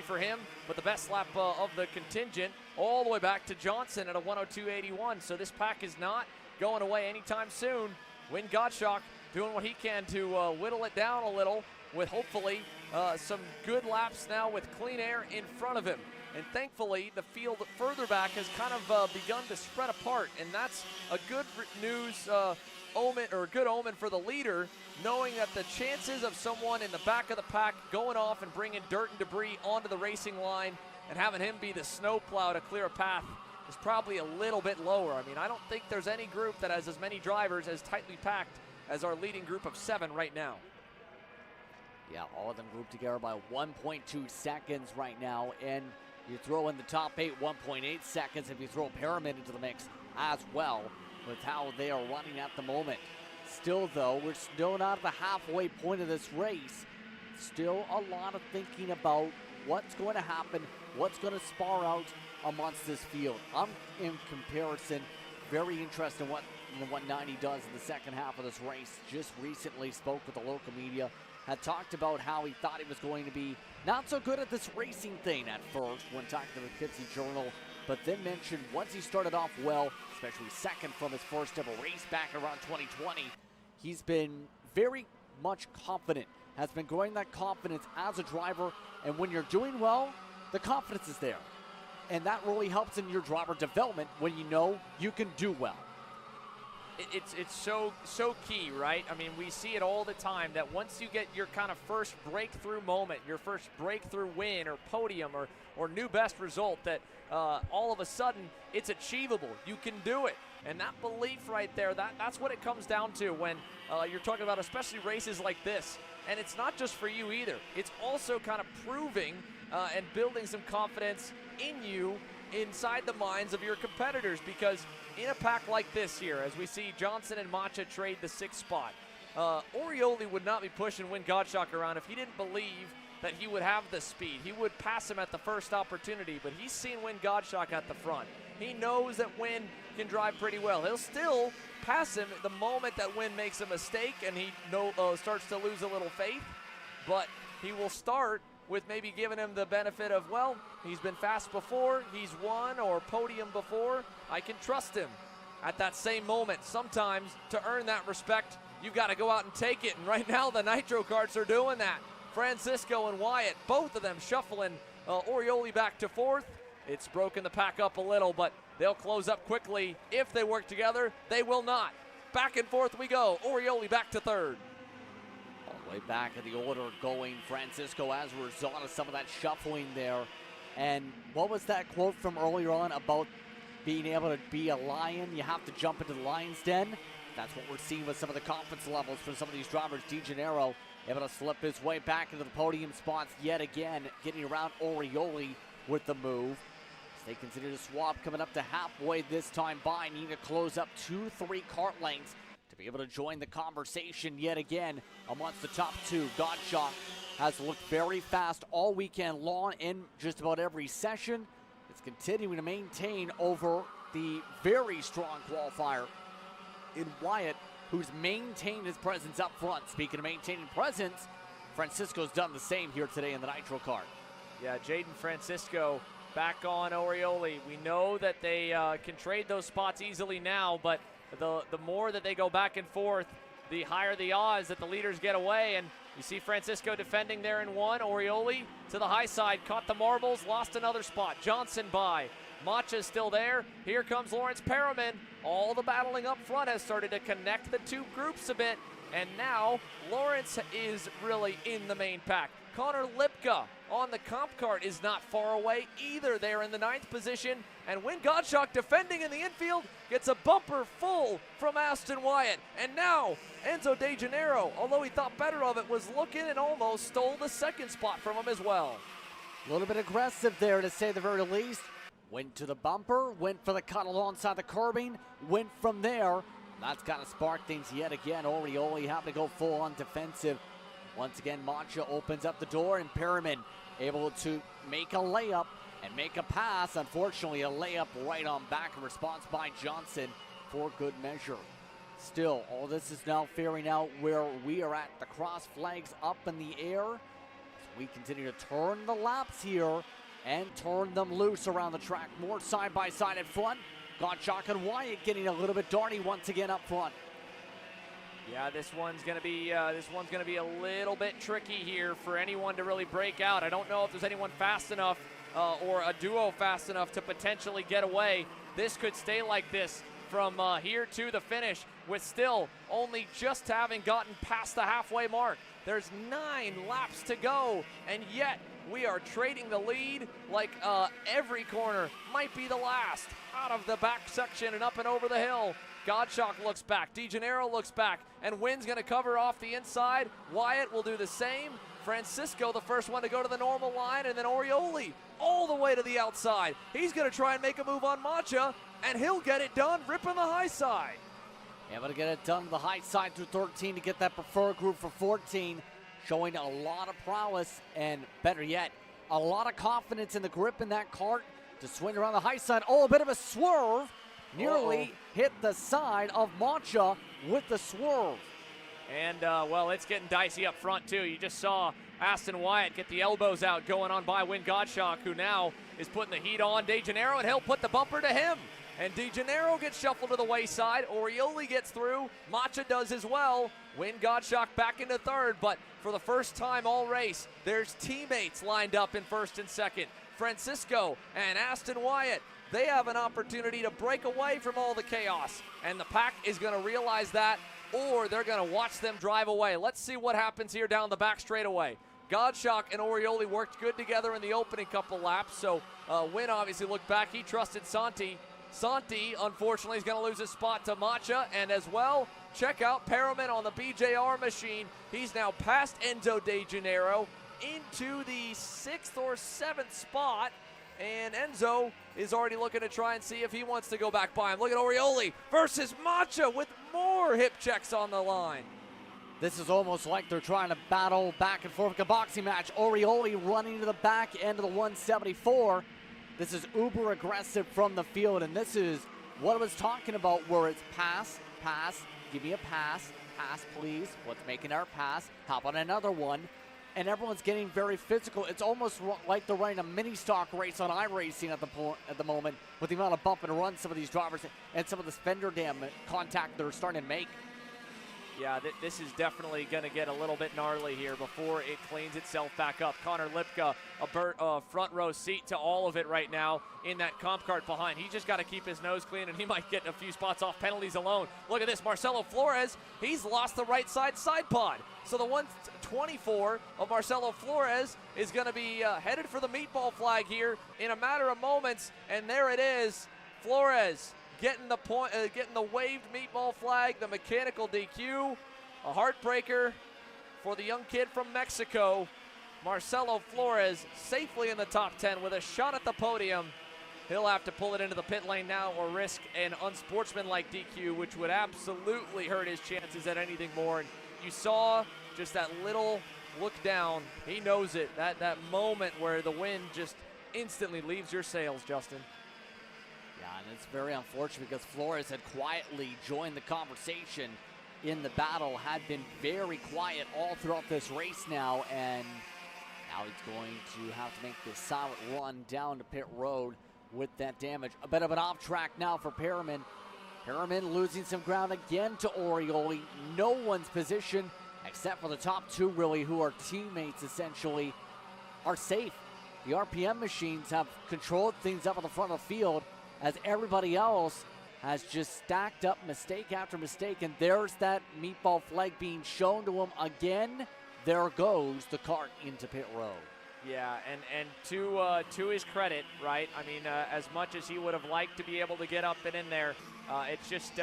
for him, but the best lap of the contingent all the way back to Johnson at a 102.81. So this pack is not going away anytime soon. Win Gottschalk doing what he can to whittle it down a little with hopefully some good laps now with clean air in front of him. And thankfully, the field further back has kind of begun to spread apart, and that's a good news omen, or a good omen for the leader, knowing that the chances of someone in the back of the pack going off and bringing dirt and debris onto the racing line and having him be the snowplow to clear a path is probably a little bit lower. I mean, I don't think there's any group that has as many drivers as tightly packed as our leading group of 7 right now. Yeah, all of them grouped together by 1.2 seconds right now, and you throw in the top 8, 1.8 seconds if you throw Perriman into the mix as well with how they are running at the moment. Still, though, we're still not at the halfway point of this race. Still a lot of thinking about what's going to happen, what's going to spar out amongst this field. I'm, in comparison, very interested in what 90 does in the second half of this race. Just recently spoke with the local media, had talked about how he thought he was going to be not so good at this racing thing at first when talking to the Poughkeepsie Journal, but then mentioned once he started off well, especially second from his first ever race back around 2020, he's been very much confident, has been growing that confidence as a driver, and when you're doing well, the confidence is there. And that really helps in your driver development when you know you can do well. It's so key, right? I mean, we see it all the time that once you get your kind of first breakthrough moment, your first breakthrough win or podium or new best result, that all of a sudden it's achievable. You can do it. And that belief right there, that's what it comes down to when you're talking about especially races like this. And it's not just for you either. It's also kind of proving and building some confidence in you inside the minds of your competitors, because in a pack like this here, as we see Johnson and Macha trade the 6th spot, Orioli would not be pushing Win Gottschalk around if he didn't believe that he would have the speed. He would pass him at the first opportunity, but he's seen Win Gottschalk at the front. He knows that Win can drive pretty well. He'll still pass him the moment that Win makes a mistake and he starts to lose a little faith, but he will start with maybe giving him the benefit of, well, he's been fast before, he's won or podium before, I can trust him. At that same moment, sometimes to earn that respect, you've got to go out and take it, and right now the Nitro Karts are doing that. Francisco and Wyatt, both of them shuffling Orioli back to 4th. It's broken the pack up a little, but they'll close up quickly. If they work together, they will not. Back and forth we go. Orioli back to 3rd. All the way back in the order going Francisco as a result of some of that shuffling there. And what was that quote from earlier on about being able to be a lion? You have to jump into the lion's den. That's what we're seeing with some of the confidence levels for some of these drivers. DeGennaro able to slip his way back into the podium spots yet again, getting around Orioli with the move. As they consider to swap coming up to halfway this time by, needing to close up 2-3 kart lengths to be able to join the conversation yet again amongst the top 2. Gottschalk has looked very fast all weekend long in just about every session. It's continuing to maintain over the very strong qualifier in Wyatt, who's maintained his presence up front. Speaking of maintaining presence, Francisco's done the same here today in the Nitro Kart. Yeah, Jaden Francisco back on Orioli. We know that they can trade those spots easily now, but the more that they go back and forth, the higher the odds that the leaders get away. And you see Francisco defending there in 1. Orioli to the high side, caught the marbles, lost another spot. Johnson by. Macha's still there. Here comes Lawrence Perriman. All the battling up front has started to connect the 2 groups a bit. And now Lawrence is really in the main pack. Connor Lipka on the comp kart is not far away either. They're in the 9th position. And Win Gottschalk defending in the infield gets a bumper full from Aston Wyatt. And now Enzo DeGennaro, although he thought better of it, was looking and almost stole the 2nd spot from him as well. A little bit aggressive there, to say the very least. Went to the bumper, went for the cut alongside the curbing, went from there. That's got to spark things yet again. Orioli having to go full on defensive. Once again, Macha opens up the door, and Perriman able to make a layup and make a pass. Unfortunately, a layup right on back in response by Johnson for good measure. Still, all this is now figuring out where we are at. The cross flags up in the air. So we continue to turn the laps here and turn them loose around the track. More side by side in front. Gottschalk and Wyatt getting a little bit darty once again up front. Yeah, this one's gonna be a little bit tricky here for anyone to really break out. I don't know if there's anyone fast enough or a duo fast enough to potentially get away. This could stay like this from here to the finish, with still only just having gotten past the halfway mark. There's 9 laps to go, and yet we are trading the lead like every corner might be the last. Out of the back section and up and over the hill. Gottschalk looks back, DeGennaro looks back, and Wynn's gonna cover off the inside. Wyatt will do the same. Francisco, the first one to go to the normal line, and then Orioli all the way to the outside. He's gonna try and make a move on Macha, and he'll get it done, ripping the high side. Able to get it done to the high side through 13 to get that preferred group for 14. Showing a lot of prowess and, better yet, a lot of confidence in the grip in that cart to swing around the high side. Oh, a bit of a swerve. Nearly hit the side of Mancha with the swerve. And, well, it's getting dicey up front, too. You just saw Aston Wyatt get the elbows out going on by Win Gottschalk, who now is putting the heat on De Janeiro, and he'll put the bumper to him. And De Janeiro gets shuffled to the wayside. Orioli gets through. Macha does as well. Win Gottschalk back into third, but for the first time all race, there's teammates lined up in first and second. Francisco and Aston Wyatt, they have an opportunity to break away from all the chaos. And the pack is going to realize that, or they're going to watch them drive away. Let's see what happens here down the back straightaway. Gottschalk and Orioli worked good together in the opening couple laps, so Win obviously looked back. He trusted Santi. Santi, unfortunately, is going to lose his spot to Macha, and as well, check out Perriman on the BJR machine. He's now past Enzo De Janeiro into the 6th or 7th spot, and Enzo is already looking to try and see if he wants to go back by him. Look at Orioli versus Macha with more hip checks on the line. This is almost like they're trying to battle back and forth like a boxing match. Orioli running to the back end of the 174. This is uber aggressive from the field, and this is what I was talking about, where it's pass, pass, give me a pass, pass please, what's making our pass, how about another one? And everyone's getting very physical. It's almost like they're running a mini stock race on iRacing at the moment with the amount of bump and run some of these drivers and some of the fender damage contact they're starting to make. Yeah, this is definitely going to get a little bit gnarly here before it cleans itself back up. Connor Lipka, a front row seat to all of it right now in that comp cart behind. He just got to keep his nose clean, and he might get a few spots off penalties alone. Look at this, Marcelo Flores, he's lost the right side pod. So the 124 of Marcelo Flores is going to be headed for the meatball flag here in a matter of moments, and there it is, Flores getting the point, getting the waved meatball flag, the mechanical DQ, a heartbreaker for the young kid from Mexico. Marcelo Flores safely in the top 10 with a shot at the podium. He'll have to pull it into the pit lane now or risk an unsportsmanlike DQ, which would absolutely hurt his chances at anything more. And you saw just that little look down. He knows it. That moment where the wind just instantly leaves your sails, Justin. Yeah, and it's very unfortunate because Flores had quietly joined the conversation in the battle, had been very quiet all throughout this race now, and now he's going to have to make this silent run down to pit road with that damage. A bit of an off track now for Perriman. Perriman losing some ground again to Orioli. No one's position, except for the top two really, who are teammates essentially, are safe. The RPM machines have controlled things up on the front of the field, as everybody else has just stacked up mistake after mistake, and there's that meatball flag being shown to him again. There goes the cart into pit road. Yeah, and to his credit, right? I mean, as much as he would have liked to be able to get up and in there, it's just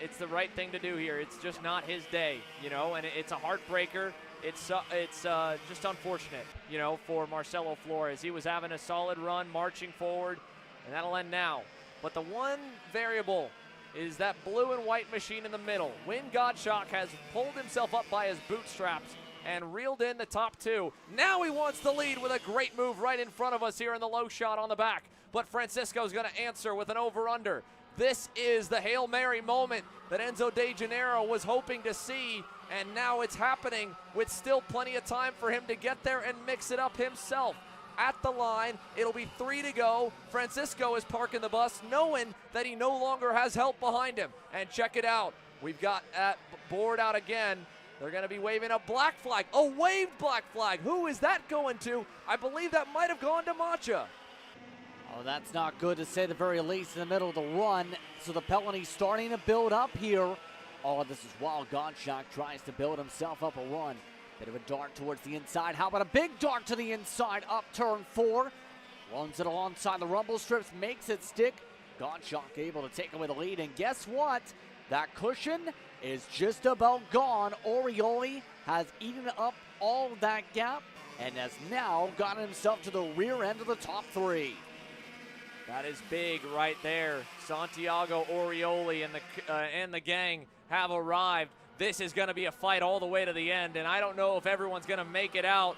it's the right thing to do here. It's just not his day, you know, and it's a heartbreaker. It's just unfortunate, you know, for Marcelo Flores. He was having a solid run, marching forward, and that'll end now. But the one variable is that blue and white machine in the middle. Win Gottschalk has pulled himself up by his bootstraps and reeled in the top two. Now he wants the lead with a great move right in front of us here in the low shot on the back. But Francisco's going to answer with an over-under. This is the Hail Mary moment that Enzo De Janeiro was hoping to see, and now it's happening with still plenty of time for him to get there and mix it up himself. At the line, it'll be 3 to go. Francisco is parking the bus, knowing that he no longer has help behind him. And check it out. We've got that board out again. They're going to be waving a black flag, a waved black flag. Who is that going to? I believe that might have gone to Macha. Oh, that's not good to say the very least in the middle of the run. So the penalty starting to build up here. Oh, this is while Gottschalk tries to build himself up a run. Bit of a dart towards the inside. How about a big dart to the inside up turn 4? Runs it alongside the rumble strips, makes it stick. Gottschalk able to take away the lead. And guess what? That cushion is just about gone. Orioli has eaten up all of that gap and has now gotten himself to the rear end of the top 3. That is big right there. Santiago Orioli and the gang have arrived. This is going to be a fight all the way to the end, and I don't know if everyone's going to make it out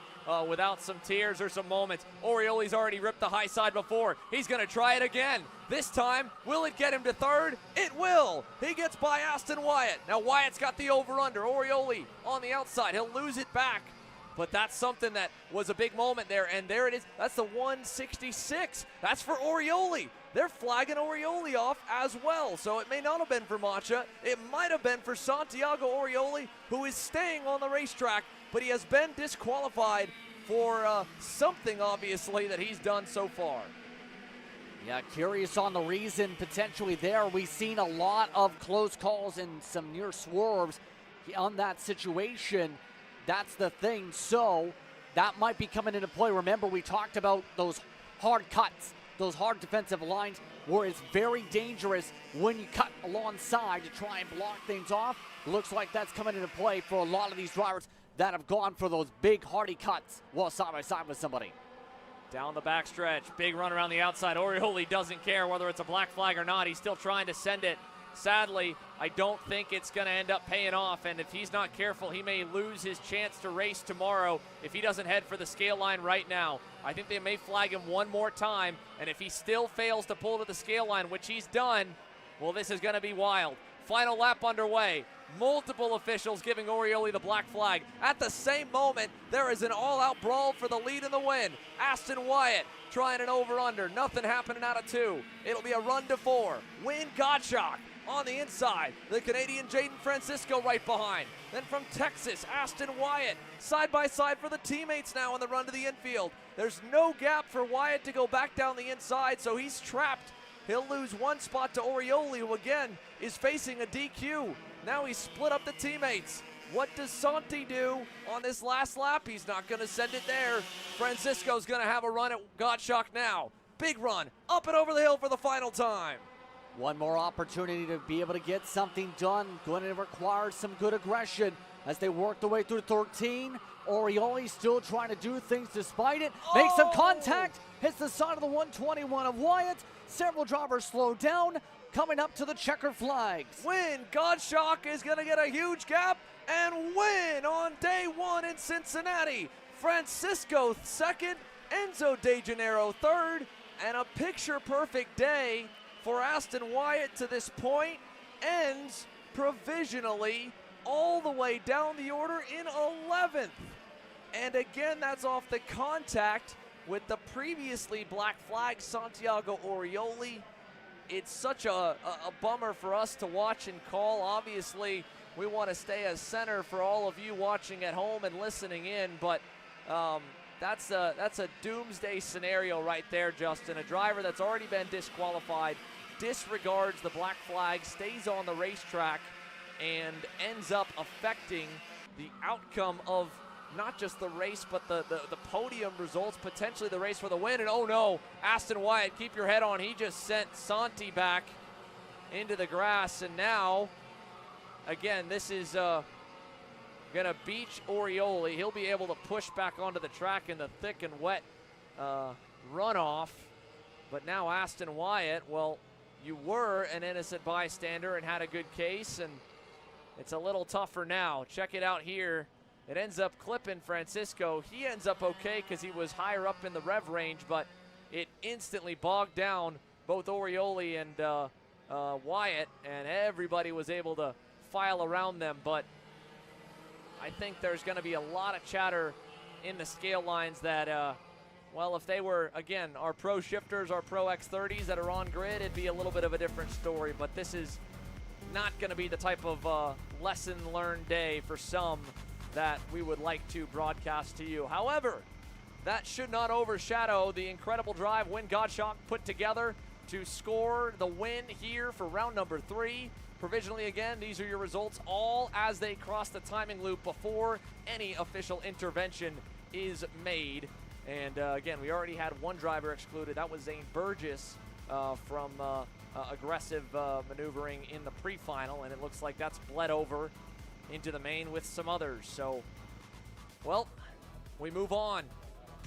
without some tears or some moments. Orioli's already ripped the high side before. He's going to try it again. This time, will it get him to third? It will. He gets by Aston Wyatt. Now Wyatt's got the over-under. Orioli on the outside. He'll lose it back. But that's something that was a big moment there, and there it is. That's the 166. That's for Orioli. They're flagging Orioli off as well, so it may not have been for Macha. It might have been for Santiago Orioli, who is staying on the racetrack, but he has been disqualified for something, obviously, that he's done so far. Yeah, curious on the reason potentially there. We've seen a lot of close calls and some near swerves on that situation. That's the thing, so that might be coming into play. Remember, we talked about those hard cuts, those hard defensive lines, where it's very dangerous when you cut alongside to try and block things off. Looks like that's coming into play for a lot of these drivers that have gone for those big, hardy cuts while side by side with somebody. Down the backstretch, big run around the outside. Orioli doesn't care whether it's a black flag or not. He's still trying to send it. Sadly, I don't think it's going to end up paying off, and if he's not careful, he may lose his chance to race tomorrow if he doesn't head for the scale line right now. I think they may flag him one more time, and if he still fails to pull to the scale line, which he's done, well, this is going to be wild. Final lap underway. Multiple officials giving Orioli the black flag. At the same moment, there is an all-out brawl for the lead and the win. Aston Wyatt trying an over-under. Nothing happening out of 2. It'll be a run to 4. Win Gottschalk on the inside. The Canadian Jaden Francisco right behind. Then from Texas, Aston Wyatt side by side for the teammates now in the run to the infield. There's no gap for Wyatt to go back down the inside, so he's trapped. He'll lose one spot to Orioli, who again is facing a DQ. Now he's split up the teammates. What does Santi do on this last lap? He's not going to send it there. Francisco's going to have a run at Gottschalk now. Big run, up and over the hill for the final time. One more opportunity to be able to get something done. Going to require some good aggression as they work their way through 13. Orioli still trying to do things despite it. Makes some contact. Hits the side of the 121 of Wyatt. Several drivers slow down. Coming up to the checker flags. Win. Gottschalk is going to get a huge gap and win on day 1 in Cincinnati. Francisco second. Enzo De Janeiro third. And a picture-perfect day for Aston Wyatt to this point. Ends provisionally all the way down the order in 11th. And again, that's off the contact with the previously black flag Santiago Orioli. It's such a bummer for us to watch and call. Obviously, we want to stay as center for all of you watching at home and listening in, but that's a doomsday scenario right there, Justin. A driver that's already been disqualified disregards the black flag, stays on the racetrack, and ends up affecting the outcome of not just the race, but the podium results, potentially the race for the win. And oh no, Aston Wyatt, keep your head on. He just sent Santi back into the grass. And now, again, this is gonna beach Orioli. He'll be able to push back onto the track in the thick and wet runoff. But now Aston Wyatt, well, you were an innocent bystander and had a good case, and it's a little tougher now. Check it out here. It ends up clipping Francisco. He ends up okay because he was higher up in the rev range, but it instantly bogged down both Orioli and Wyatt, and everybody was able to file around them. But I think there's going to be a lot of chatter in the scale lines that, well, if they were, again, our pro shifters, our pro X30s that are on grid, it'd be a little bit of a different story. But this is not going to be the type of lesson learned day for some that we would like to broadcast to you. However, that should not overshadow the incredible drive Win Gottschalk put together to score the win here for round number 3. Provisionally, again, these are your results all as they cross the timing loop before any official intervention is made. And again, we already had one driver excluded. That was Zane Burgess from aggressive maneuvering in the pre-final, and it looks like that's bled over into the main with some others. So, well, we move on.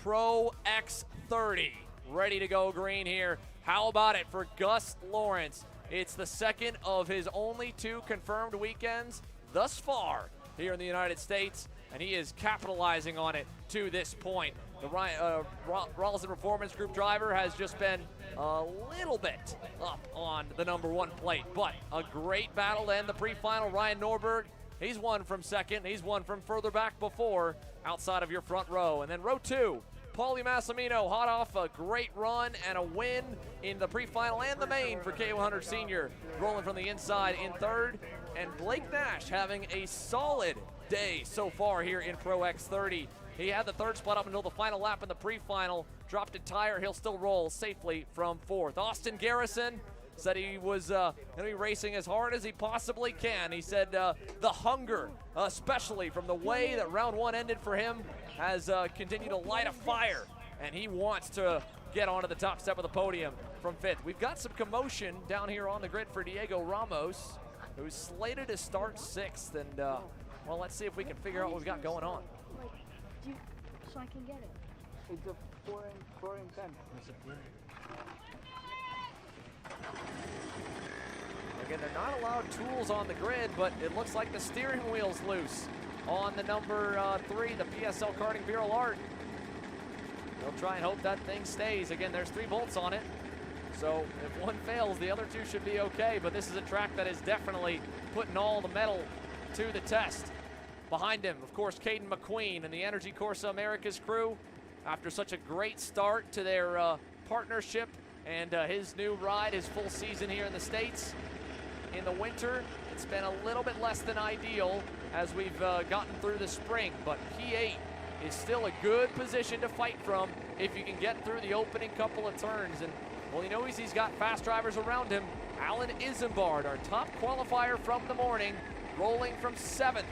Pro X30, ready to go green here. How about it for Gus Lawrence? It's the second of his only 2 confirmed weekends thus far here in the United States, and he is capitalizing on it to this point. The Rolison Performance Group driver has just been a little bit up on the number 1 plate, but a great battle to end the pre-final. Ryan Norberg, he's won from second. He's won from further back before, outside of your front row. And then row 2, Paulie Massimino, hot off a great run and a win in the pre-final and the main for K100 Senior, rolling from the inside in third. And Blake Nash having a solid day so far here in Pro X30. He had the third spot up until the final lap in the pre-final, dropped a tire. He'll still roll safely from fourth. Austin Garrison said he was going to be racing as hard as he possibly can. He said the hunger, especially from the way that round 1 ended for him, has continued to light a fire, and he wants to get onto the top step of the podium from 5th. We've got some commotion down here on the grid for Diego Ramos, who's slated to start 6th, and well, let's see if we can figure out what we've got going on. So I can get it. It's a 4 and 10. Again, they're not allowed tools on the grid, but it looks like the steering wheel's loose on the number 3, the PSL Karting Bureau Art. They'll try and hope that thing stays. Again, there's 3 bolts on it, so if one fails, the other 2 should be okay, but this is a track that is definitely putting all the metal to the test. Behind him, of course, Caden McQueen and the Energy Corsa Americas crew, after such a great start to their partnership and his new ride, his full season here in the States. In the winter, it's been a little bit less than ideal as we've gotten through the spring, but P8 is still a good position to fight from if you can get through the opening couple of turns. And well, he knows he's got fast drivers around him. Alan Isambard, our top qualifier from the morning, rolling from 7th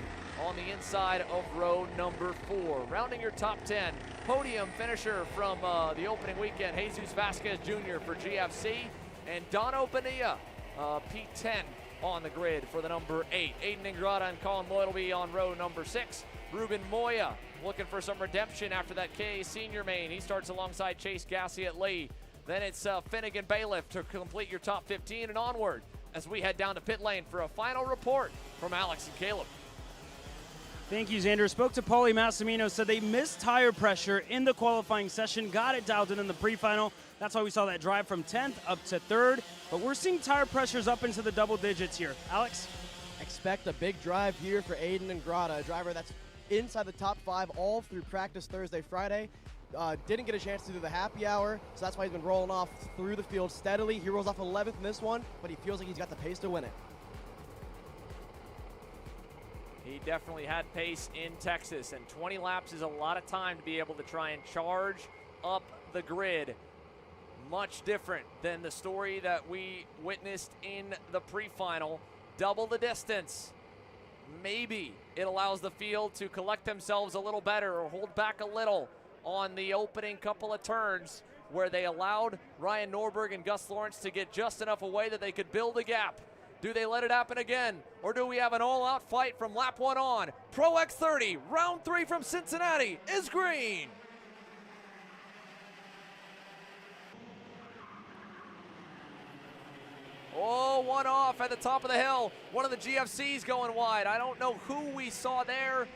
on the inside of row number 4. Rounding your top 10, podium finisher from the opening weekend, Jesus Vasquez Jr. for GFC, and Dono Bonilla, P10 on the grid for the number 8. Aiden Ingrata and Colin Lloyd will be on row number 6. Ruben Moya looking for some redemption after that KA Senior main. He starts alongside Chase Gassey at Lee. Then it's Finnegan Bailiff to complete your top 15 and onward as we head down to pit lane for a final report from Alex and Caleb. Thank you, Xander. Spoke to Paulie Massimino, said they missed tire pressure in the qualifying session, got it dialed in the pre-final. That's why we saw that drive from 10th up to 3rd. But we're seeing tire pressures up into the double digits here. Alex? Expect a big drive here for Aiden Ingrata, a driver that's inside the top 5 all through practice Thursday, Friday. Didn't get a chance to do the happy hour, so that's why he's been rolling off through the field steadily. He rolls off 11th in this one, but he feels like he's got the pace to win it. He definitely had pace in Texas, and 20 laps is a lot of time to be able to try and charge up the grid. Much different than the story that we witnessed in the pre-final. Double the distance. Maybe it allows the field to collect themselves a little better or hold back a little on the opening couple of turns where they allowed Ryan Norberg and Gus Lawrence to get just enough away that they could build a gap. Do they let it happen again, or do we have an all-out fight from lap 1 on? Pro X30, round 3 from Cincinnati is green. Oh, one off at the top of the hill. One of the GFCs going wide. I don't know who we saw there.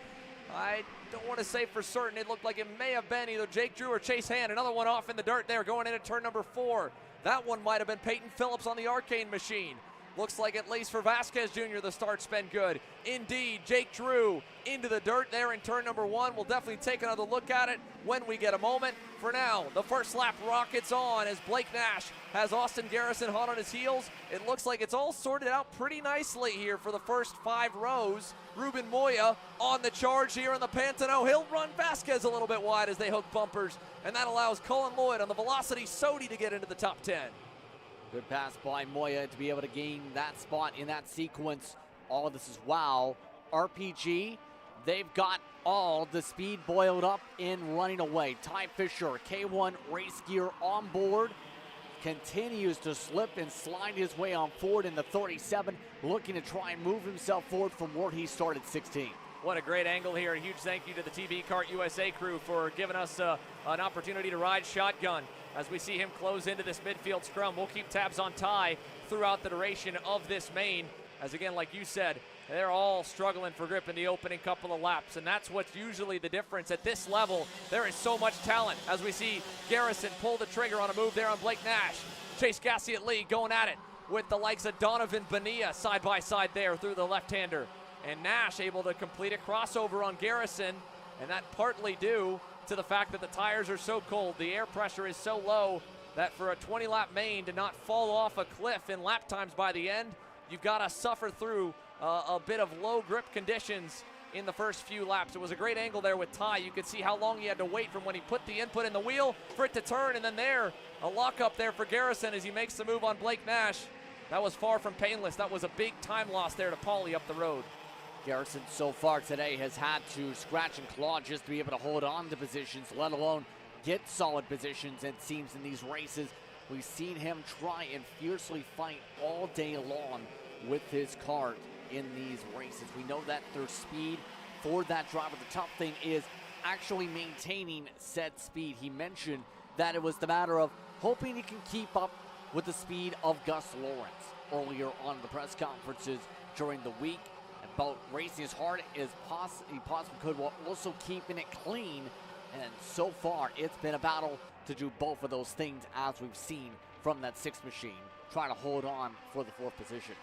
I don't want to say for certain. It looked like it may have been either Jake Drew or Chase Hand. Another one off in the dirt there going into turn number 4. That one might have been Peyton Phillips on the Arcane machine. Looks like at least for Vasquez Jr. the start's been good. Indeed, Jake Drew into the dirt there in turn number 1. We'll definitely take another look at it when we get a moment. For now, the first lap rockets on as Blake Nash has Austin Garrison hot on his heels. It looks like it's all sorted out pretty nicely here for the first 5 rows. Ruben Moya on the charge here in the Pantano. He'll run Vasquez a little bit wide as they hook bumpers, and that allows Colin Lloyd on the Velocity Sodi to get into the top 10. Good pass by Moya to be able to gain that spot in that sequence. All of this is wow. RPG, they've got all the speed boiled up and running away. Ty Fisher, K1 race gear on board, continues to slip and slide his way on forward in the 37, looking to try and move himself forward from where he started 16. What a great angle here. A huge thank you to the TV Kart USA crew for giving us an opportunity to ride shotgun. as we see him close into this midfield scrum. We'll keep tabs on Ty throughout the duration of this main, as again, like you said, they're all struggling for grip in the opening couple of laps, and that's what's usually the difference. At this level, there is so much talent, as we see Garrison pull the trigger on a move there on Blake Nash. Chase Gassiet Lee going at it with the likes of Donovan Bonilla side by side there through the left-hander. And Nash able to complete a crossover on Garrison, and that partly due to the fact that the tires are so cold, the air pressure is so low that for a 20-lap main to not fall off a cliff in lap times by the end, you've got to suffer through a bit of low grip conditions in the first few laps. It was a great angle there with Ty. You could see how long he had to wait from when he put the input in the wheel for it to turn, and then there, a lockup there for Garrison as he makes the move on Blake Nash. That was far from painless. That was a big time loss there to Paulie up the road. Garrison so far today has had to scratch and claw just to be able to hold on to positions, let alone get solid positions. It seems in these races, we've seen him try and fiercely fight all day long with his kart in these races. We know that there's speed for that driver. The tough thing is actually maintaining said speed. He mentioned that it was the matter of hoping he can keep up with the speed of Gus Lawrence earlier on in the press conferences during the week, about racing as hard as he possibly could while also keeping it clean. And so far, it's been a battle to do both of those things, as we've seen from that 6th machine, trying to hold on for the 4th position.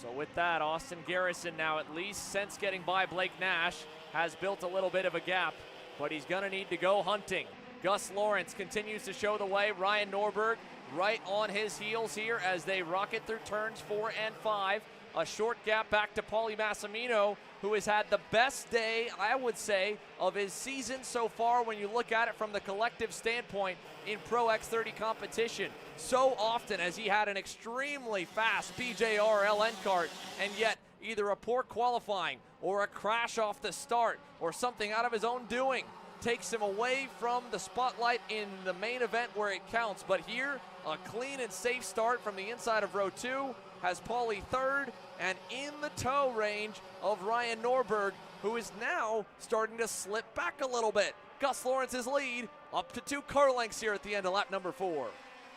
So with that, Austin Garrison now, at least since getting by Blake Nash, has built a little bit of a gap, but he's going to need to go hunting. Gus Lawrence continues to show the way. Ryan Norberg right on his heels here as they rocket through turns 4 and 5. A short gap back to Paulie Massimino, who has had the best day, I would say, of his season so far when you look at it from the collective standpoint in Pro X30 competition. So often has he had an extremely fast PJR LN kart, and yet either a poor qualifying or a crash off the start or something out of his own doing takes him away from the spotlight in the main event where it counts. But here, a clean and safe start from the inside of row 2 has Paulie 3rd and in the tow range of Ryan Norberg, who is now starting to slip back a little bit. Gus Lawrence's lead up to 2 car lengths here at the end of lap number 4.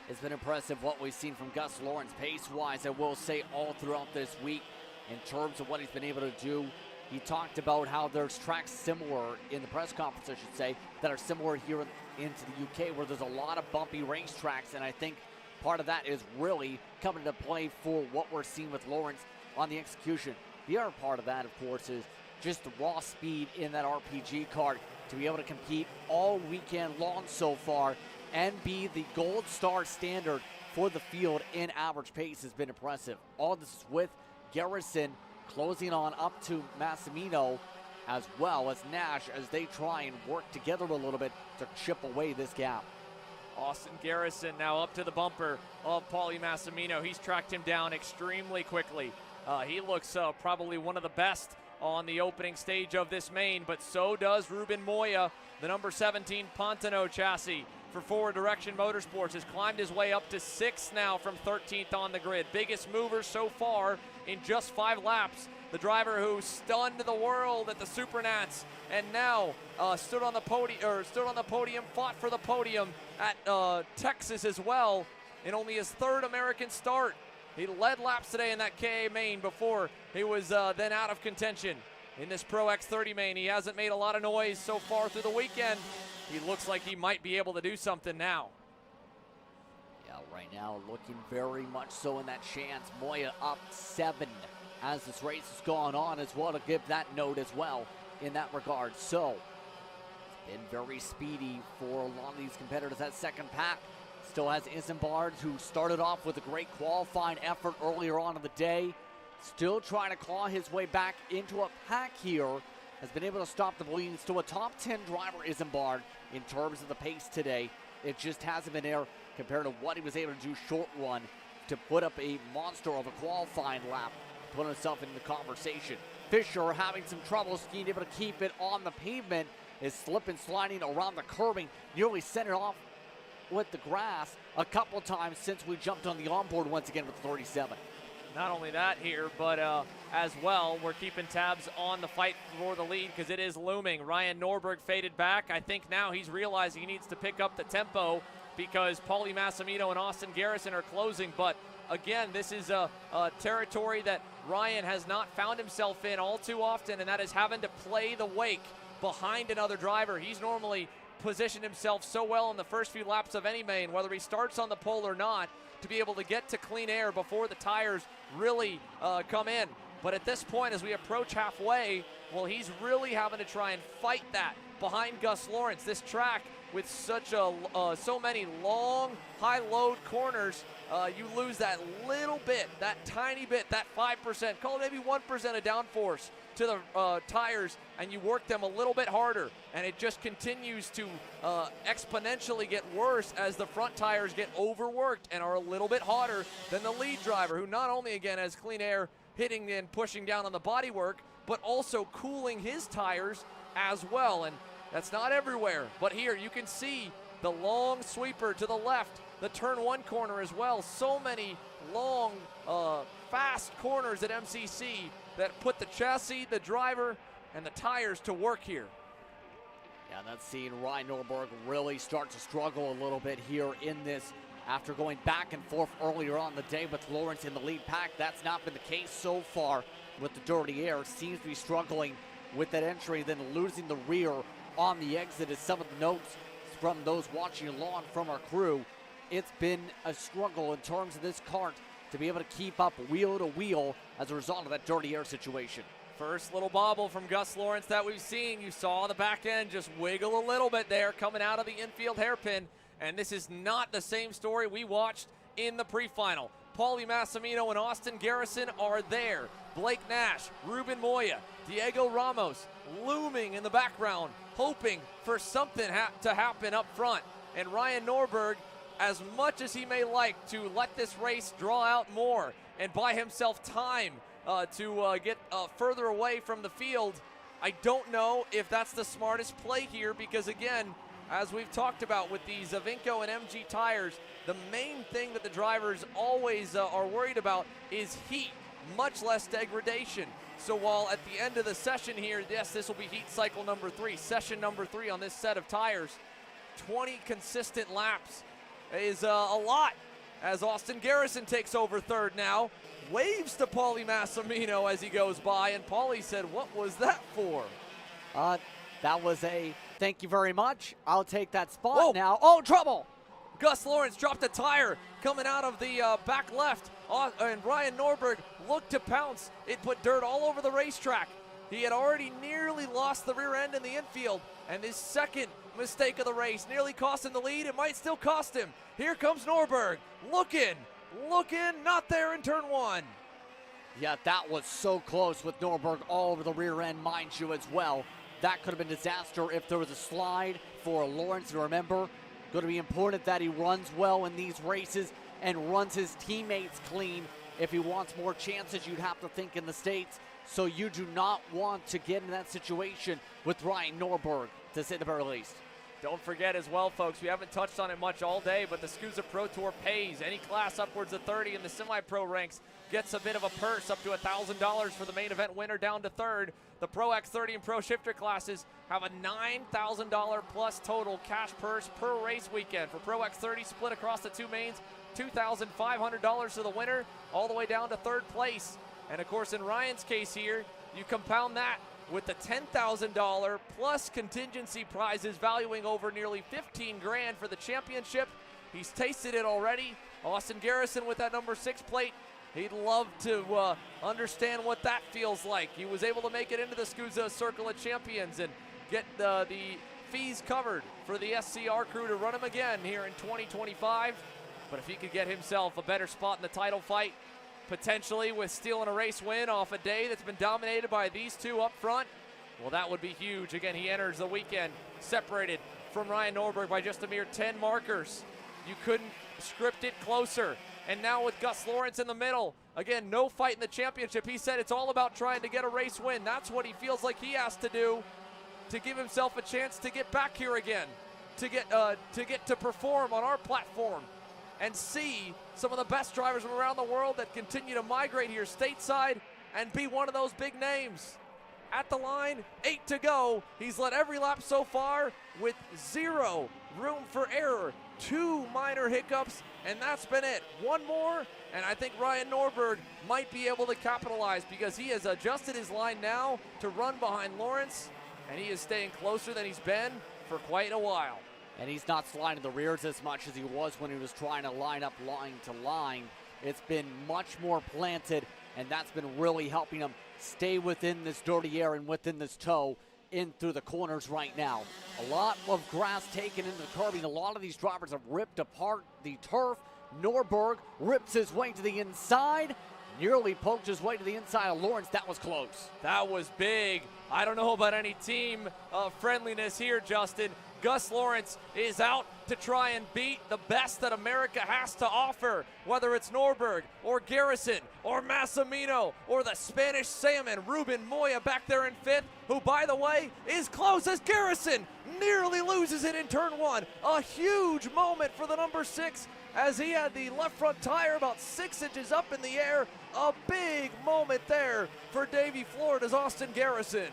It's been impressive what we've seen from Gus Lawrence pace-wise, I will say, all throughout this week in terms of what he's been able to do. He talked about how there's tracks similar in the press conference, I should say, that are similar here into the UK, where there's a lot of bumpy racetracks, and I think part of that is really coming into play for what we're seeing with Lawrence on the execution. The other part of that, of course, is just the raw speed in that RPG kart to be able to compete all weekend long so far and be the gold star standard for the field in average pace has been impressive. All this is with Garrison closing on up to Massimino, as well as Nash, as they try and work together a little bit to chip away this gap. Austin Garrison now up to the bumper of Paulie Massimino. He's tracked him down extremely quickly. He looks probably one of the best on the opening stage of this main, but so does Ruben Moya. The number 17 Pontano chassis for Forward Direction Motorsports has climbed his way up to 6th now from 13th on the grid. Biggest mover so far in just 5 laps. The driver who stunned the world at the Supernats and now stood on the podium, fought for the podium at Texas as well in only his 3rd American start. He led laps today in that KA main before he was then out of contention. In this Pro X30 main, he hasn't made a lot of noise so far through the weekend. He looks like he might be able to do something now. Yeah, right now looking very much so in that chance. Moya up 7 as this race has gone on as well, to give that note as well in that regard. So, it's been very speedy for a lot of these competitors. That second pack still has Isambard, who started off with a great qualifying effort earlier on in the day. Still trying to claw his way back into a pack here. Has been able to stop the bleeding. Still a top 10 driver, Isambard, in terms of the pace today. It just hasn't been there compared to what he was able to do short run to put up a monster of a qualifying lap, put himself in the conversation. Fisher having some trouble being able to keep it on the pavement, is slipping, sliding around the curbing, nearly sent it off with the grass a couple times since we jumped on the onboard once again with the 37. Not only that here, but as well, we're keeping tabs on the fight for the lead because it is looming. Ryan Norberg faded back. I think now he's realizing he needs to pick up the tempo because Paulie Massimino and Austin Garrison are closing. But again, this is a territory that Ryan has not found himself in all too often, and that is having to play the wake behind another driver. He's normally positioned himself so well in the first few laps of any main, whether he starts on the pole or not, to be able to get to clean air before the tires really come in. But at this point, as we approach halfway, well, he's really having to try and fight that behind Gus Lawrence. This track with so many long, high-load corners, you lose that little bit, that tiny bit, that 5%, call it maybe 1% of downforce to the tires, and you work them a little bit harder, and it just continues to exponentially get worse as the front tires get overworked and are a little bit hotter than the lead driver, who not only, again, has clean air hitting and pushing down on the bodywork, but also cooling his tires as well. And that's not everywhere, but here you can see the long sweeper to the left, the turn one corner as well. So many long, fast corners at MCC that put the chassis, the driver, and the tires to work here. Yeah, that's seen Ryan Norberg really start to struggle a little bit here in this after going back and forth earlier on the day with Lawrence in the lead pack. That's not been the case so far with the dirty air. Seems to be struggling with that entry, then losing the rear on the exit is some of the notes from those watching along from our crew. It's been a struggle in terms of this kart to be able to keep up wheel to wheel as a result of that dirty air situation. First little bobble from Gus Lawrence that we've seen. You saw the back end just wiggle a little bit there coming out of the infield hairpin. And this is not the same story we watched in the pre-final. Paulie Massimino and Austin Garrison are there. Blake Nash, Ruben Moya, Diego Ramos looming in the background, hoping for something to happen up front. And Ryan Norberg, as much as he may like to let this race draw out more and buy himself time to get further away from the field, I don't know if that's the smartest play here, because again, as we've talked about with these Vinco and MG tires, the main thing that the drivers always are worried about is heat, much less degradation. So while at the end of the session here, yes, this will be heat cycle number 3, session number 3 on this set of tires, 20 consistent laps is a lot, as Austin Garrison takes over third now, waves to Paulie Massimino as he goes by, and Paulie said, "What was that for?" That was a thank you very much. I'll take that spot now. Oh, trouble! Gus Lawrence dropped a tire coming out of the back left, and Ryan Norberg looked to pounce. It put dirt all over the racetrack. He had already nearly lost the rear end in the infield, and his second mistake of the race nearly cost him the lead. It might still cost him. Here comes Norberg, looking, not there in turn one. Yeah, that was so close with Norberg all over the rear end, mind you, as well. That could have been disaster if there was a slide for Lawrence. And remember, going to be important that he runs well in these races and runs his teammates clean. If he wants more chances, you'd have to think in the States. So you do not want to get in that situation with Ryan Norberg, to say the very least. Don't forget as well, folks, we haven't touched on it much all day, but the SKUSA Pro Tour pays. Any class upwards of 30 in the semi-pro ranks gets a bit of a purse, up to $1,000 for the main event winner down to third. The Pro X30 and Pro Shifter classes have a $9,000 plus total cash purse per race weekend. For Pro X30 split across the two mains, $2,500 to the winner, all the way down to third place. And of course, in Ryan's case here, you compound that with the $10,000 plus contingency prizes valuing over nearly $15 grand for the championship. He's tasted it already. Austin Garrison with that number 6 plate. He'd love to understand what that feels like. He was able to make it into the SKUSA Circle of Champions and get the fees covered for the SCR crew to run him again here in 2025. But if he could get himself a better spot in the title fight, potentially with stealing a race win off a day that's been dominated by these two up front, well, that would be huge. Again, he enters the weekend separated from Ryan Norberg by just a mere 10 markers. You couldn't script it closer. And now with Gus Lawrence in the middle, again, no fight in the championship. He said it's all about trying to get a race win. That's what he feels like he has to do to give himself a chance to get back here again, to get to perform on our platform and see some of the best drivers from around the world that continue to migrate here stateside and be one of those big names. at the line, 8 to go. He's led every lap so far with 0 room for error. 2 minor hiccups, and that's been it. One more, and I think Ryan Norberg might be able to capitalize because he has adjusted his line now to run behind Lawrence, and he is staying closer than he's been for quite a while. And he's not sliding the rears as much as he was when he was trying to line up line to line. It's been much more planted, and that's been really helping him stay within this dirty air and within this toe in through the corners right now. A lot of grass taken into the curbing. A lot of these drivers have ripped apart the turf. Norberg rips his way to the inside, nearly poked his way to the inside of Lawrence. That was close. That was big. I don't know about any team friendliness here, Justin. Gus Lawrence is out to try and beat the best that America has to offer, whether it's Norberg or Garrison or Massimino or the Spanish Salmon, Ruben Moya back there in 5th, who, by the way, is close as Garrison nearly loses it in turn 1. A huge moment for the number 6 as he had the left front tire about 6 inches up in the air. A big moment there for Davey Florida's Austin Garrison.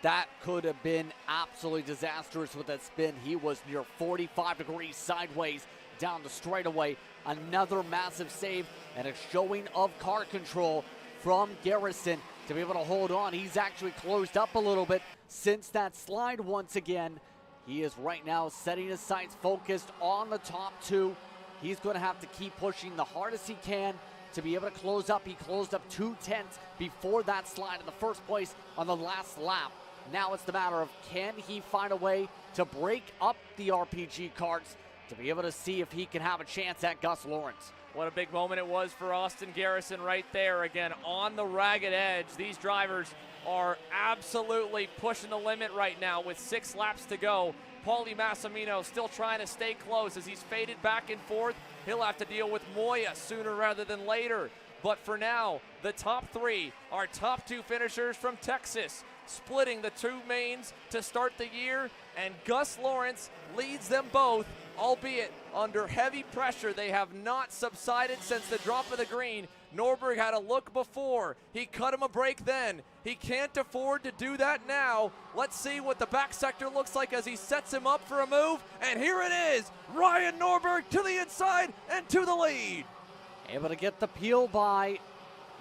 That could have been absolutely disastrous with that spin. He was near 45 degrees sideways down the straightaway. Another massive save and a showing of car control from Garrison to be able to hold on. He's actually closed up a little bit since that slide once again. He is right now setting his sights focused on the top 2. He's going to have to keep pushing the hardest he can to be able to close up. He closed up 2 tenths before that slide in the first place on the last lap. Now it's the matter of, can he find a way to break up the RPG carts to be able to see if he can have a chance at Gus Lawrence. What a big moment it was for Austin Garrison right there. Again, on the ragged edge. These drivers are absolutely pushing the limit right now with 6 laps to go. Paulie Massimino still trying to stay close as he's faded back and forth. He'll have to deal with Moya sooner rather than later. But for now, the top 3 are top 2 finishers from Texas, splitting the 2 mains to start the year, and Gus Lawrence leads them both, albeit under heavy pressure. They have not subsided since the drop of the green. Norberg had a look before. He cut him a break then. He can't afford to do that now. Let's see what the back sector looks like as he sets him up for a move, and here it is. Ryan Norberg to the inside and to the lead. Able to get the peel by.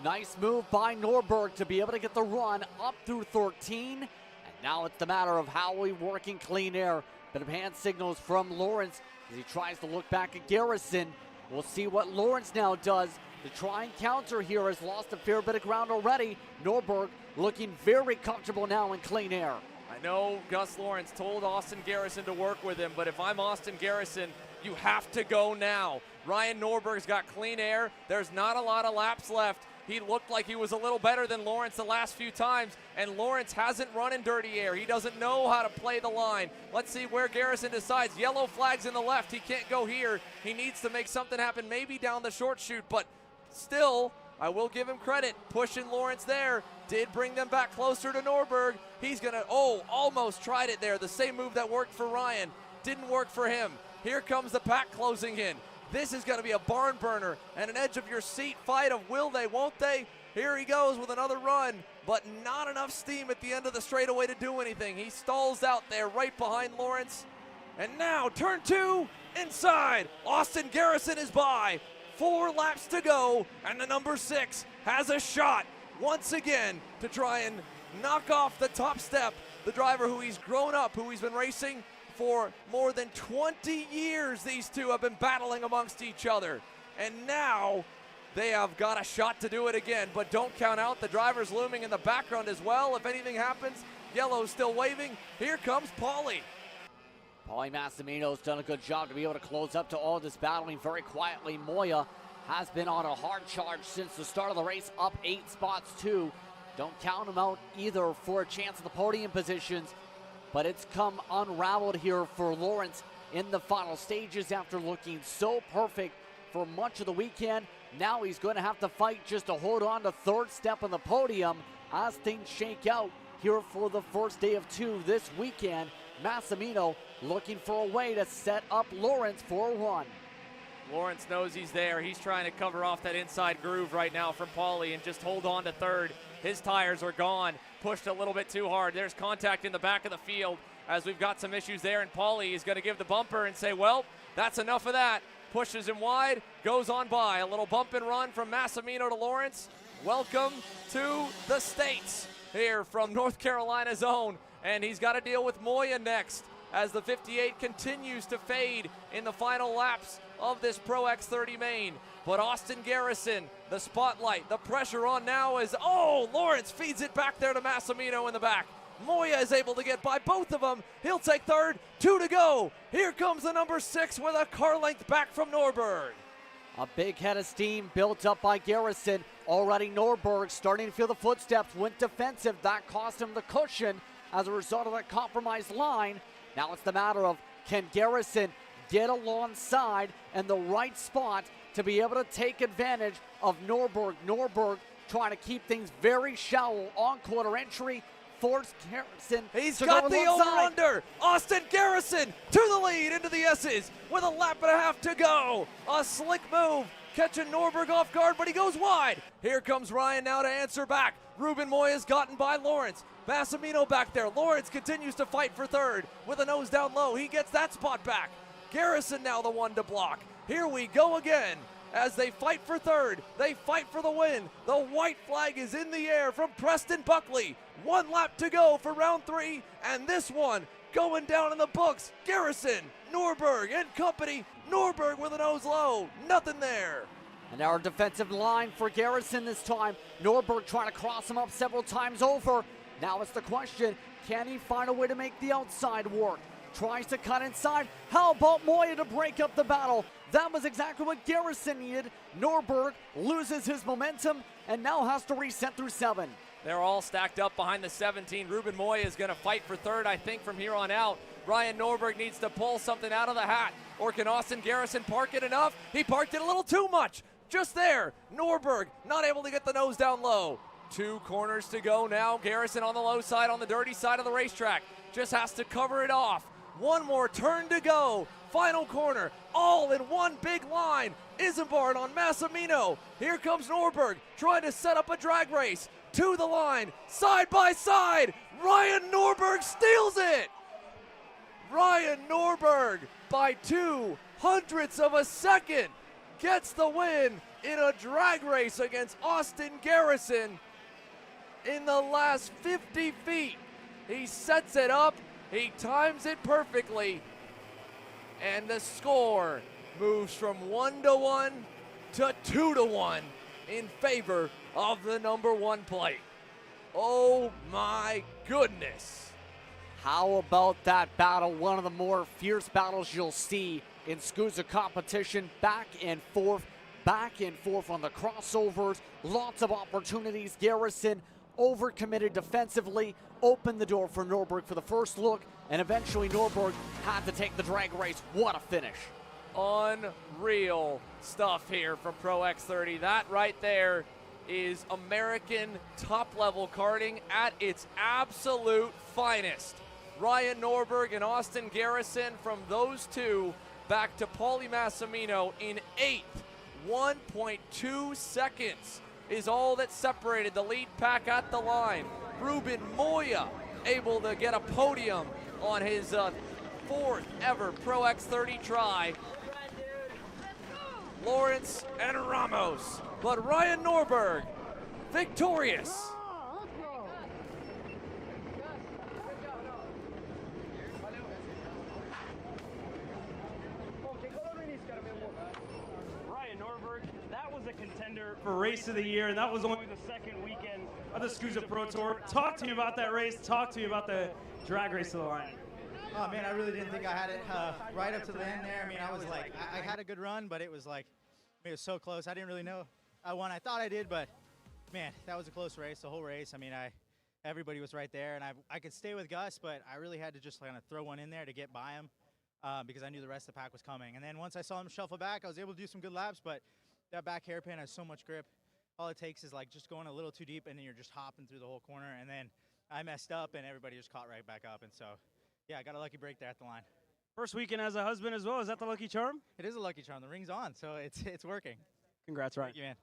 Nice move by Norberg to be able to get the run up through 13. And now it's the matter of how we work in clean air. Bit of hand signals from Lawrence as he tries to look back at Garrison. We'll see what Lawrence now does to try and counter here. Has lost a fair bit of ground already. Norberg looking very comfortable now in clean air. I know Gus Lawrence told Austin Garrison to work with him, but if I'm Austin Garrison, you have to go now. Ryan Norberg's got clean air. There's not a lot of laps left. He looked like he was a little better than Lawrence the last few times, and Lawrence hasn't run in dirty air. He doesn't know how to play the line. Let's see where Garrison decides. Yellow flags in the left. He can't go here. He needs to make something happen, maybe down the short chute, but still, I will give him credit. Pushing Lawrence there did bring them back closer to Norberg. He's going to, almost tried it there. The same move that worked for Ryan didn't work for him. Here comes the pack closing in. This is going to be a barn burner and an edge of your seat fight of will they, won't they? Here he goes with another run, but not enough steam at the end of the straightaway to do anything. He stalls out there right behind Lawrence. And now turn 2 inside. Austin Garrison is by. 4 laps to go, and the number 6 has a shot once again to try and knock off the top step. The driver who he's grown up, who he's been racing for more than 20 years. These two have been battling amongst each other. And now they have got a shot to do it again, but don't count out the drivers looming in the background as well. If anything happens, yellow's still waving. Here comes Paulie. Paulie Massimino's done a good job to be able to close up to all this battling very quietly. Moya has been on a hard charge since the start of the race, up 8 spots too. Don't count him out either for a chance at the podium positions. But it's come unraveled here for Lawrence in the final stages after looking so perfect for much of the weekend. Now he's going to have to fight just to hold on to 3rd step on the podium as things shake out here for the first day of 2 this weekend. Massimino looking for a way to set up Lawrence for a run. Lawrence knows he's there. He's trying to cover off that inside groove right now from Paulie and just hold on to 3rd. His tires are gone, pushed a little bit too hard. There's contact in the back of the field as we've got some issues there, and Paulie is going to give the bumper and say, well, that's enough of that. Pushes him wide, goes on by. A little bump and run from Massimino to Lawrence. Welcome to the States here from North Carolina's own. And he's got to deal with Moya next as the 58 continues to fade in the final laps of this Pro X30 main. But Austin Garrison, the spotlight, the pressure on now is, oh, Lawrence feeds it back there to Massimino in the back. Moya is able to get by both of them. He'll take third, 2 to go. Here comes the number 6 with a car length back from Norberg. A big head of steam built up by Garrison. Already Norberg starting to feel the footsteps, went defensive. That cost him the cushion as a result of that compromised line. Now it's the matter of, can Garrison get alongside and the right spot to be able to take advantage of Norberg. Norberg trying to keep things very shallow on quarter entry. Force Garrison. He's got the over-under. Austin Garrison to the lead into the S's with a lap and a half to go. A slick move, catching Norberg off guard, but he goes wide. Here comes Ryan now to answer back. Ruben Moya's gotten by Lawrence. Massimino back there. Lawrence continues to fight for third with a nose down low. He gets that spot back. Garrison now the one to block. Here we go again. As they fight for third, they fight for the win. The white flag is in the air from Preston Buckley. 1 lap to go for round 3, and this one going down in the books. Garrison, Norberg and company. Norberg with a nose low, nothing there. And our defensive line for Garrison this time. Norberg trying to cross him up several times over. Now it's the question, can he find a way to make the outside work? Tries to cut inside. How about Moya to break up the battle? That was exactly what Garrison needed. Norberg loses his momentum and now has to reset through 7. They're all stacked up behind the 17. Ruben Moya is going to fight for third, I think, from here on out. Ryan Norberg needs to pull something out of the hat. Or can Austin Garrison park it enough? He parked it a little too much. Just there. Norberg not able to get the nose down low. 2 corners to go now. Garrison on the low side, on the dirty side of the racetrack. Just has to cover it off. 1 more turn to go. Final corner, all in one big line. Isambard on Massimino. Here comes Norberg trying to set up a drag race. To the line, side by side. Ryan Norberg steals it. Ryan Norberg by 0.02 of a second gets the win in a drag race against Austin Garrison in the last 50 feet. He sets it up. He times it perfectly, and the score moves from 1-1 to 2-1 in favor of the number 1 plate. Oh my goodness. How about that battle? One of the more fierce battles you'll see in SKUSA competition. Back and forth on the crossovers. Lots of opportunities. Garrison overcommitted defensively, opened the door for Norberg for the first look, and eventually Norberg had to take the drag race. What a finish. Unreal stuff here from Pro X30. That right there is American top-level karting at its absolute finest. Ryan Norberg and Austin Garrison, from those two back to Paulie Massimino in 8th. 1.2 seconds is all that separated the lead pack at the line. Ruben Moya able to get a podium on his 4th ever Pro X30 try. Lawrence and Ramos, but Ryan Norberg victorious. Ryan Norberg, that was a contender for Race of the Year, and that was only the second weekend of the SKUSA Pro Tour. Talk to me about that race. Talk to me about the drag race to the line. Oh man, I really didn't think I had it right up to the end there. I mean, I was like, I had a good run, but it was like, it was so close. I didn't really know I won. I thought I did, but man, that was a close race, the whole race. I mean, everybody was right there, and I could stay with Gus, but I really had to just kind of throw one in there to get by him because I knew the rest of the pack was coming. And then once I saw him shuffle back, I was able to do some good laps, but that back hairpin has so much grip. All it takes is like just going a little too deep, and then you're just hopping through the whole corner. And then I messed up, and everybody just caught right back up. And so, yeah, I got a lucky break there at the line. First weekend as a husband as well. Is that the lucky charm? It is a lucky charm. The ring's on, so it's working. Congrats, Ryan. Thank you, man.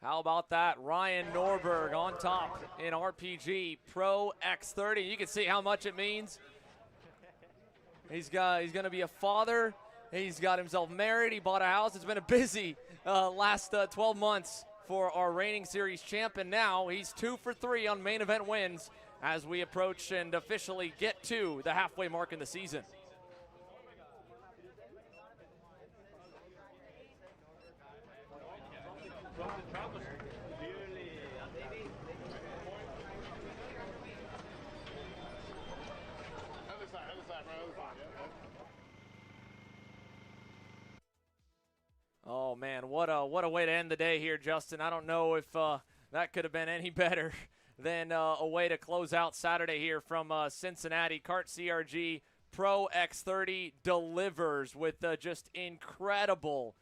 How about that? Ryan Norberg on top in RPG Pro X30. You can see how much it means. He's going to be a father. He's got himself married. He bought a house. It's been a busy last 12 months for our reigning series champ, and now he's 2 for 3 on main event wins as we approach and officially get to the halfway mark in the season. Oh man, what a way to end the day here, Justin. I don't know if that could have been any better than a way to close out Saturday here from Cincinnati. Kart CRG Pro X30 delivers with just incredible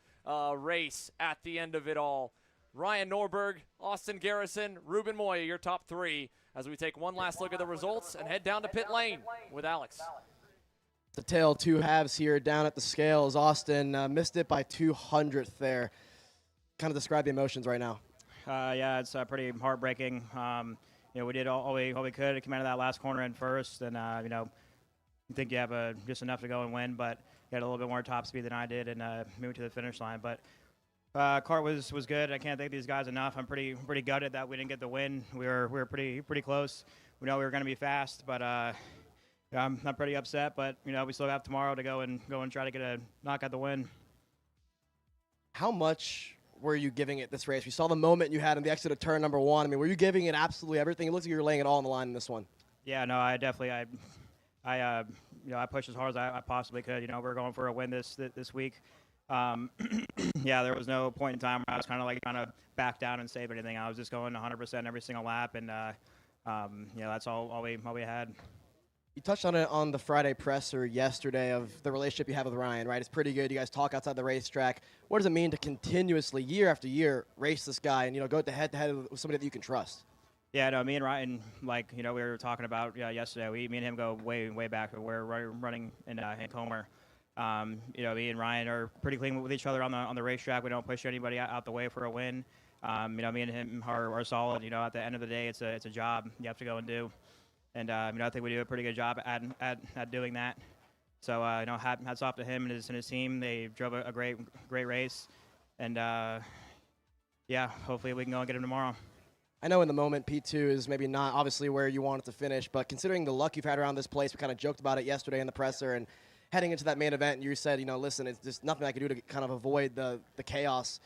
race at the end of it all. Ryan Norberg, Austin Garrison, Ruben Moya, your top 3 as we take one last look at the results and head down to pit lane with Alex. The tale 2 halves here down at the scales. Austin missed it by 200th there. Kind of describe the emotions right now. Yeah, it's pretty heartbreaking. We did all we could to come out of that last corner in first, and I think you have just enough to go and win, but you had a little bit more top speed than I did and moved to the finish line. But Kart was good. I can't thank these guys enough. I'm pretty gutted that we didn't get the win. We were pretty close. We know we were going to be fast, but I'm pretty upset. But we still have tomorrow to go and try to knock out the win. How much were you giving it this race? We saw the moment you had in the exit of turn number 1. I mean, were you giving it absolutely everything? It looks like you were laying it all on the line in this one. Yeah, no, I definitely I pushed as hard as I possibly could. We're going for a win this week. Yeah, there was no point in time where I was kind of trying to back down and save anything. I was just going 100% every single lap, and that's all we had. You touched on it on the Friday presser yesterday of the relationship you have with Ryan, right? It's pretty good. You guys talk outside the racetrack. What does it mean to continuously, year after year, race this guy and go head-to-head with somebody that you can trust? Yeah, no, me and Ryan, we were talking about yesterday. Me and him go way back. We're running in Homer. Me and Ryan are pretty clean with each other on the racetrack. We don't push anybody out the way for a win. Me and him are solid. At the end of the day, it's a job you have to go and do. And I think we do a pretty good job at doing that. So hats off to him and his team. They drove a great race, and hopefully we can go and get him tomorrow. I know in the moment P2 is maybe not obviously where you want it to finish, but considering the luck you've had around this place, we kind of joked about it yesterday in the presser, and heading into that main event, you said, listen, it's just nothing I can do to kind of avoid the chaos.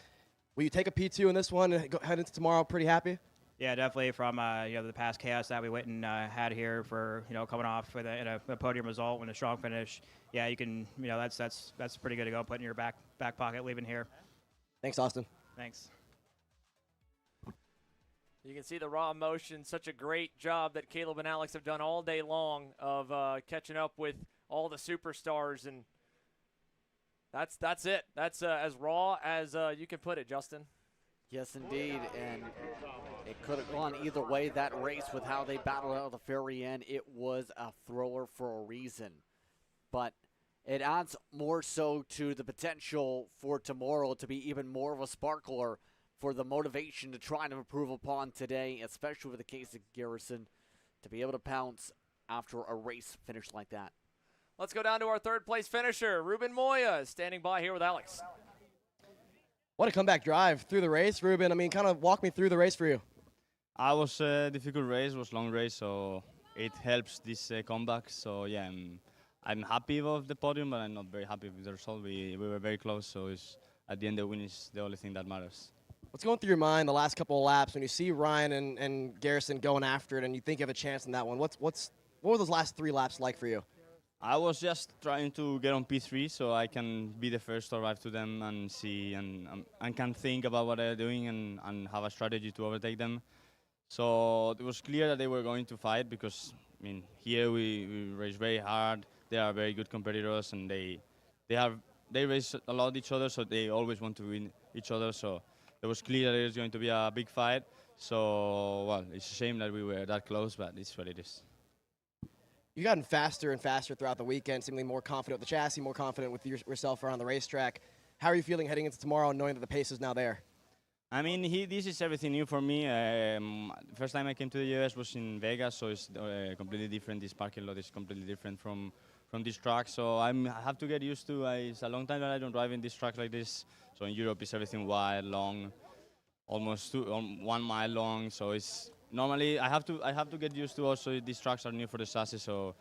Will you take a P2 in this one and head into tomorrow pretty happy? Yeah, definitely. From the past chaos that we went and had here for coming off with a podium result and a strong finish. Yeah, you can that's pretty good to go put in your back pocket leaving here. Thanks, Austin. Thanks. You can see the raw emotion. Such a great job that Caleb and Alex have done all day long of catching up with all the superstars, and that's it. That's as raw as you can put it, Justin. Yes, indeed, and it could have gone either way, that race, with how they battled out at the very end. It was a thrower for a reason, but it adds more so to the potential for tomorrow to be even more of a sparkler for the motivation to try and improve upon today, especially with the case of Garrison, to be able to pounce after a race finish like that. Let's go down to our third place finisher. Ruben Moya is standing by here with Alex. What a comeback drive through the race, Ruben. I mean, kind of walk me through the race for you. I was a difficult race, was long race, so it helps this comeback. So yeah, I'm happy with the podium, but I'm not very happy with the result. We were very close, so at the end the win is the only thing that matters. What's going through your mind the last couple of laps when you see Ryan and Garrison going after it, and you think you have a chance in that one? What were those last 3 laps like for you? I was just trying to get on P3 so I can be the first to arrive to them and see and can think about what they're doing and have a strategy to overtake them. So it was clear that they were going to fight because, here we race very hard. They are very good competitors, and they race a lot each other, so they always want to win each other. So it was clear that it was going to be a big fight. So, well, it's a shame that we were that close, but it's what it is. You've gotten faster and faster throughout the weekend, seemingly more confident with the chassis, more confident with yourself around the racetrack. How are you feeling heading into tomorrow, knowing that the pace is now there? I mean, this is everything new for me. First time I came to the US was in Vegas, so it's completely different. This parking lot is completely different from this track, so I have to get used to. It's a long time that I don't drive in this track like this. So in Europe, it's everything wide, long, almost 1 mile long. So it's normally I have to get used to. Also, these tracks are new for the chassis. So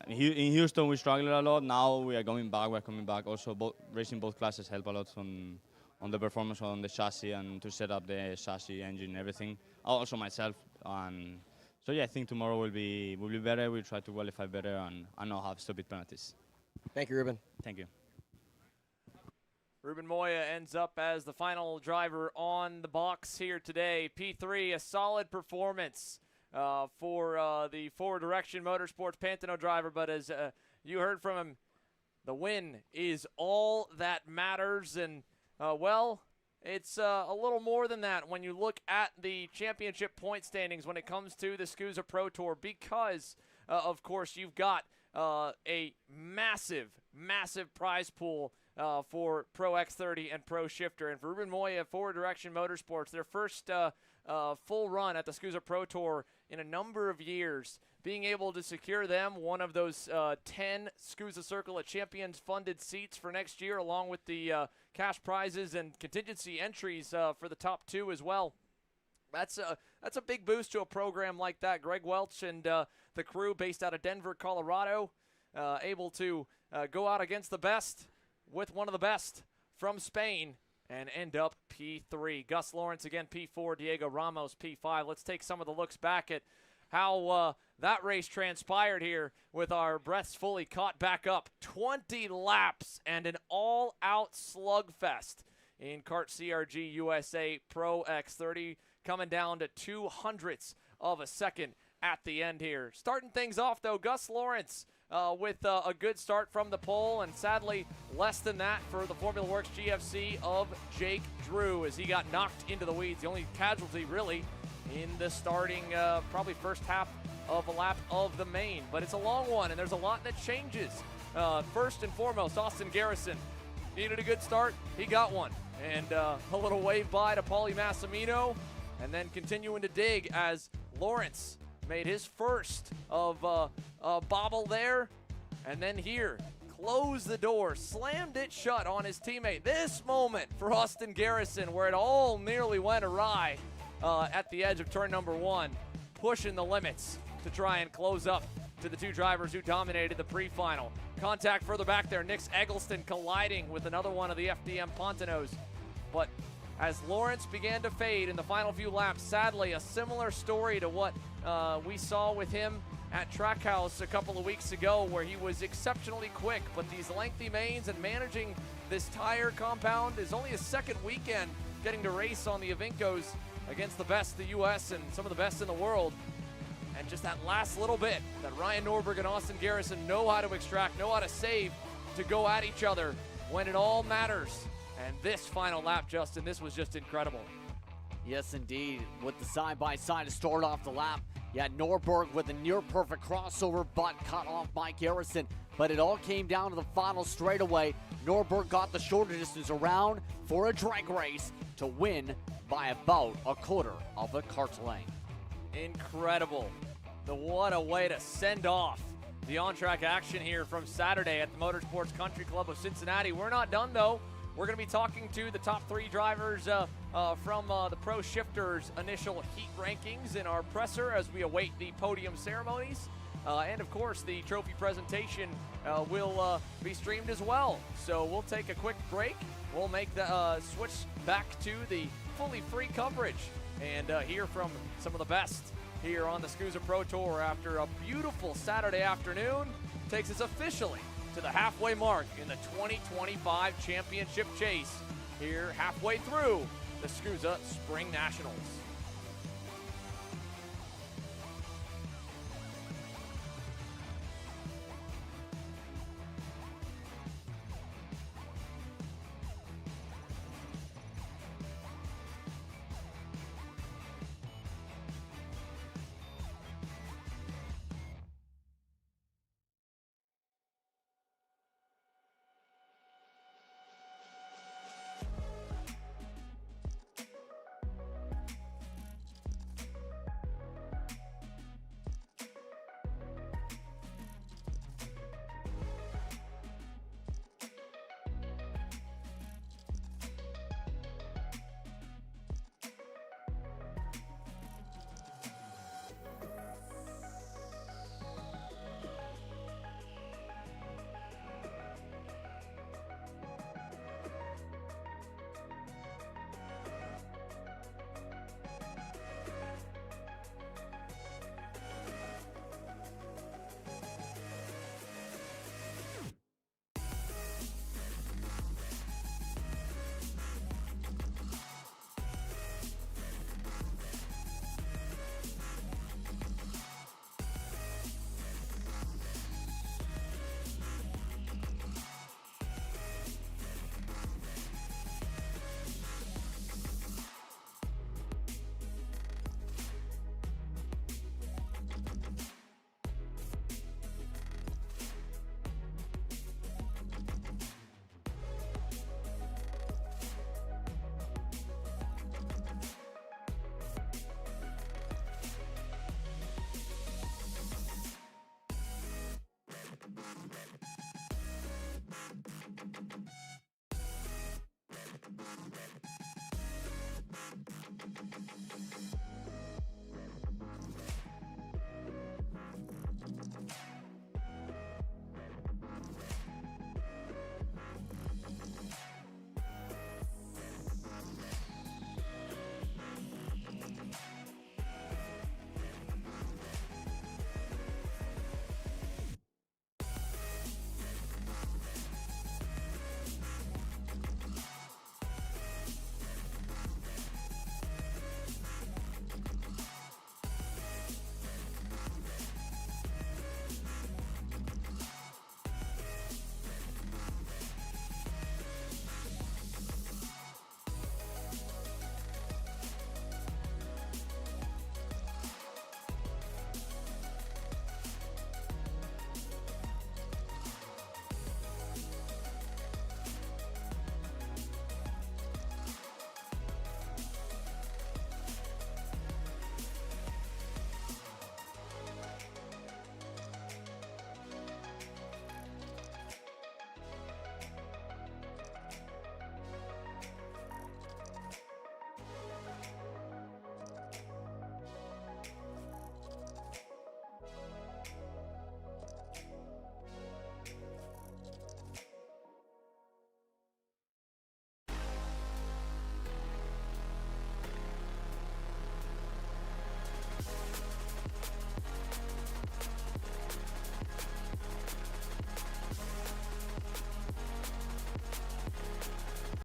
in Houston, we struggled a lot. Now we are going back. We're coming back. Also, racing both classes help a lot on the performance on the chassis and to set up the chassis, engine, everything. Also myself. And so yeah, I think tomorrow will be better. We'll try to qualify better and not have stupid penalties. Thank you, Ruben. Thank you. Ruben Moya ends up as the final driver on the box here today. P3, a solid performance for the Forward Direction Motorsports Pantano driver, but as you heard from him, the win is all that matters, and well, it's a little more than that when you look at the championship point standings when it comes to the SKUSA Pro Tour, because of course you've got a massive prize pool for Pro X30 and Pro Shifter. And for Ruben Moya, Forward Direction Motorsports, their first full run at the SKUSA Pro Tour in a number of years, being able to secure them one of those 10 SKUSA Circle of Champions funded seats for next year, along with the cash prizes and contingency entries for the top 2 as well. That's a big boost to a program like that. Greg Welch and the crew based out of Denver, Colorado, able to go out against the best with one of the best from Spain and end up P3. Gus Lawrence again P4, Diego Ramos P5. Let's take some of the looks back at how that race transpired here with our breaths fully caught back up. 20 laps and an all-out slugfest in Kart CRG USA Pro X30, coming down to 0.02 of a second at the end here. Starting things off, though, Gus Lawrence with a good start from the pole, and sadly less than that for the Formula Works GFC of Jake Drew as he got knocked into the weeds. The only casualty really in the starting probably first half of a lap of the main, but it's a long one and there's a lot that changes. First and foremost, Austin Garrison needed a good start. He got one, and a little wave by to Paulie Massimino, and then continuing to dig as Lawrence made his first of bobble there, and then here closed the door, slammed it shut on his teammate. This moment for Austin Garrison where it all nearly went awry at the edge of turn number 1, pushing the limits to try and close up to the 2 drivers who dominated the pre-final. Contact further back there, Nix Eggleston colliding with another one of the FDM Pontonos. But as Lawrence began to fade in the final few laps, sadly a similar story to what we saw with him at Trackhouse a couple of weeks ago, where he was exceptionally quick, but these lengthy mains and managing this tire compound is only his second weekend getting to race on the Avincos against the best in the US and some of the best in the world. And just that last little bit that Ryan Norberg and Austin Garrison know how to extract, know how to save to go at each other when it all matters. And this final lap, Justin, this was just incredible. Yes, indeed. With the side-by-side to start off the lap, you had Norberg with a near-perfect crossover, but cut off by Garrison. But it all came down to the final straightaway. Norberg got the shorter distance around for a drag race to win by about a quarter of a kart length. Incredible. What a way to send off the on-track action here from Saturday at the Motorsports Country Club of Cincinnati. We're not done, though. We're going to be talking to the top 3 drivers from the Pro Shifters initial heat rankings in our presser as we await the podium ceremonies. And, of course, the trophy presentation will be streamed as well. So we'll take a quick break. We'll make the switch back to the fully free coverage and hear from some of the best here on the SKUSA Pro Tour after a beautiful Saturday afternoon. Takes us officially to the halfway mark in the 2025 championship chase here halfway through the SKUSA Spring Nationals.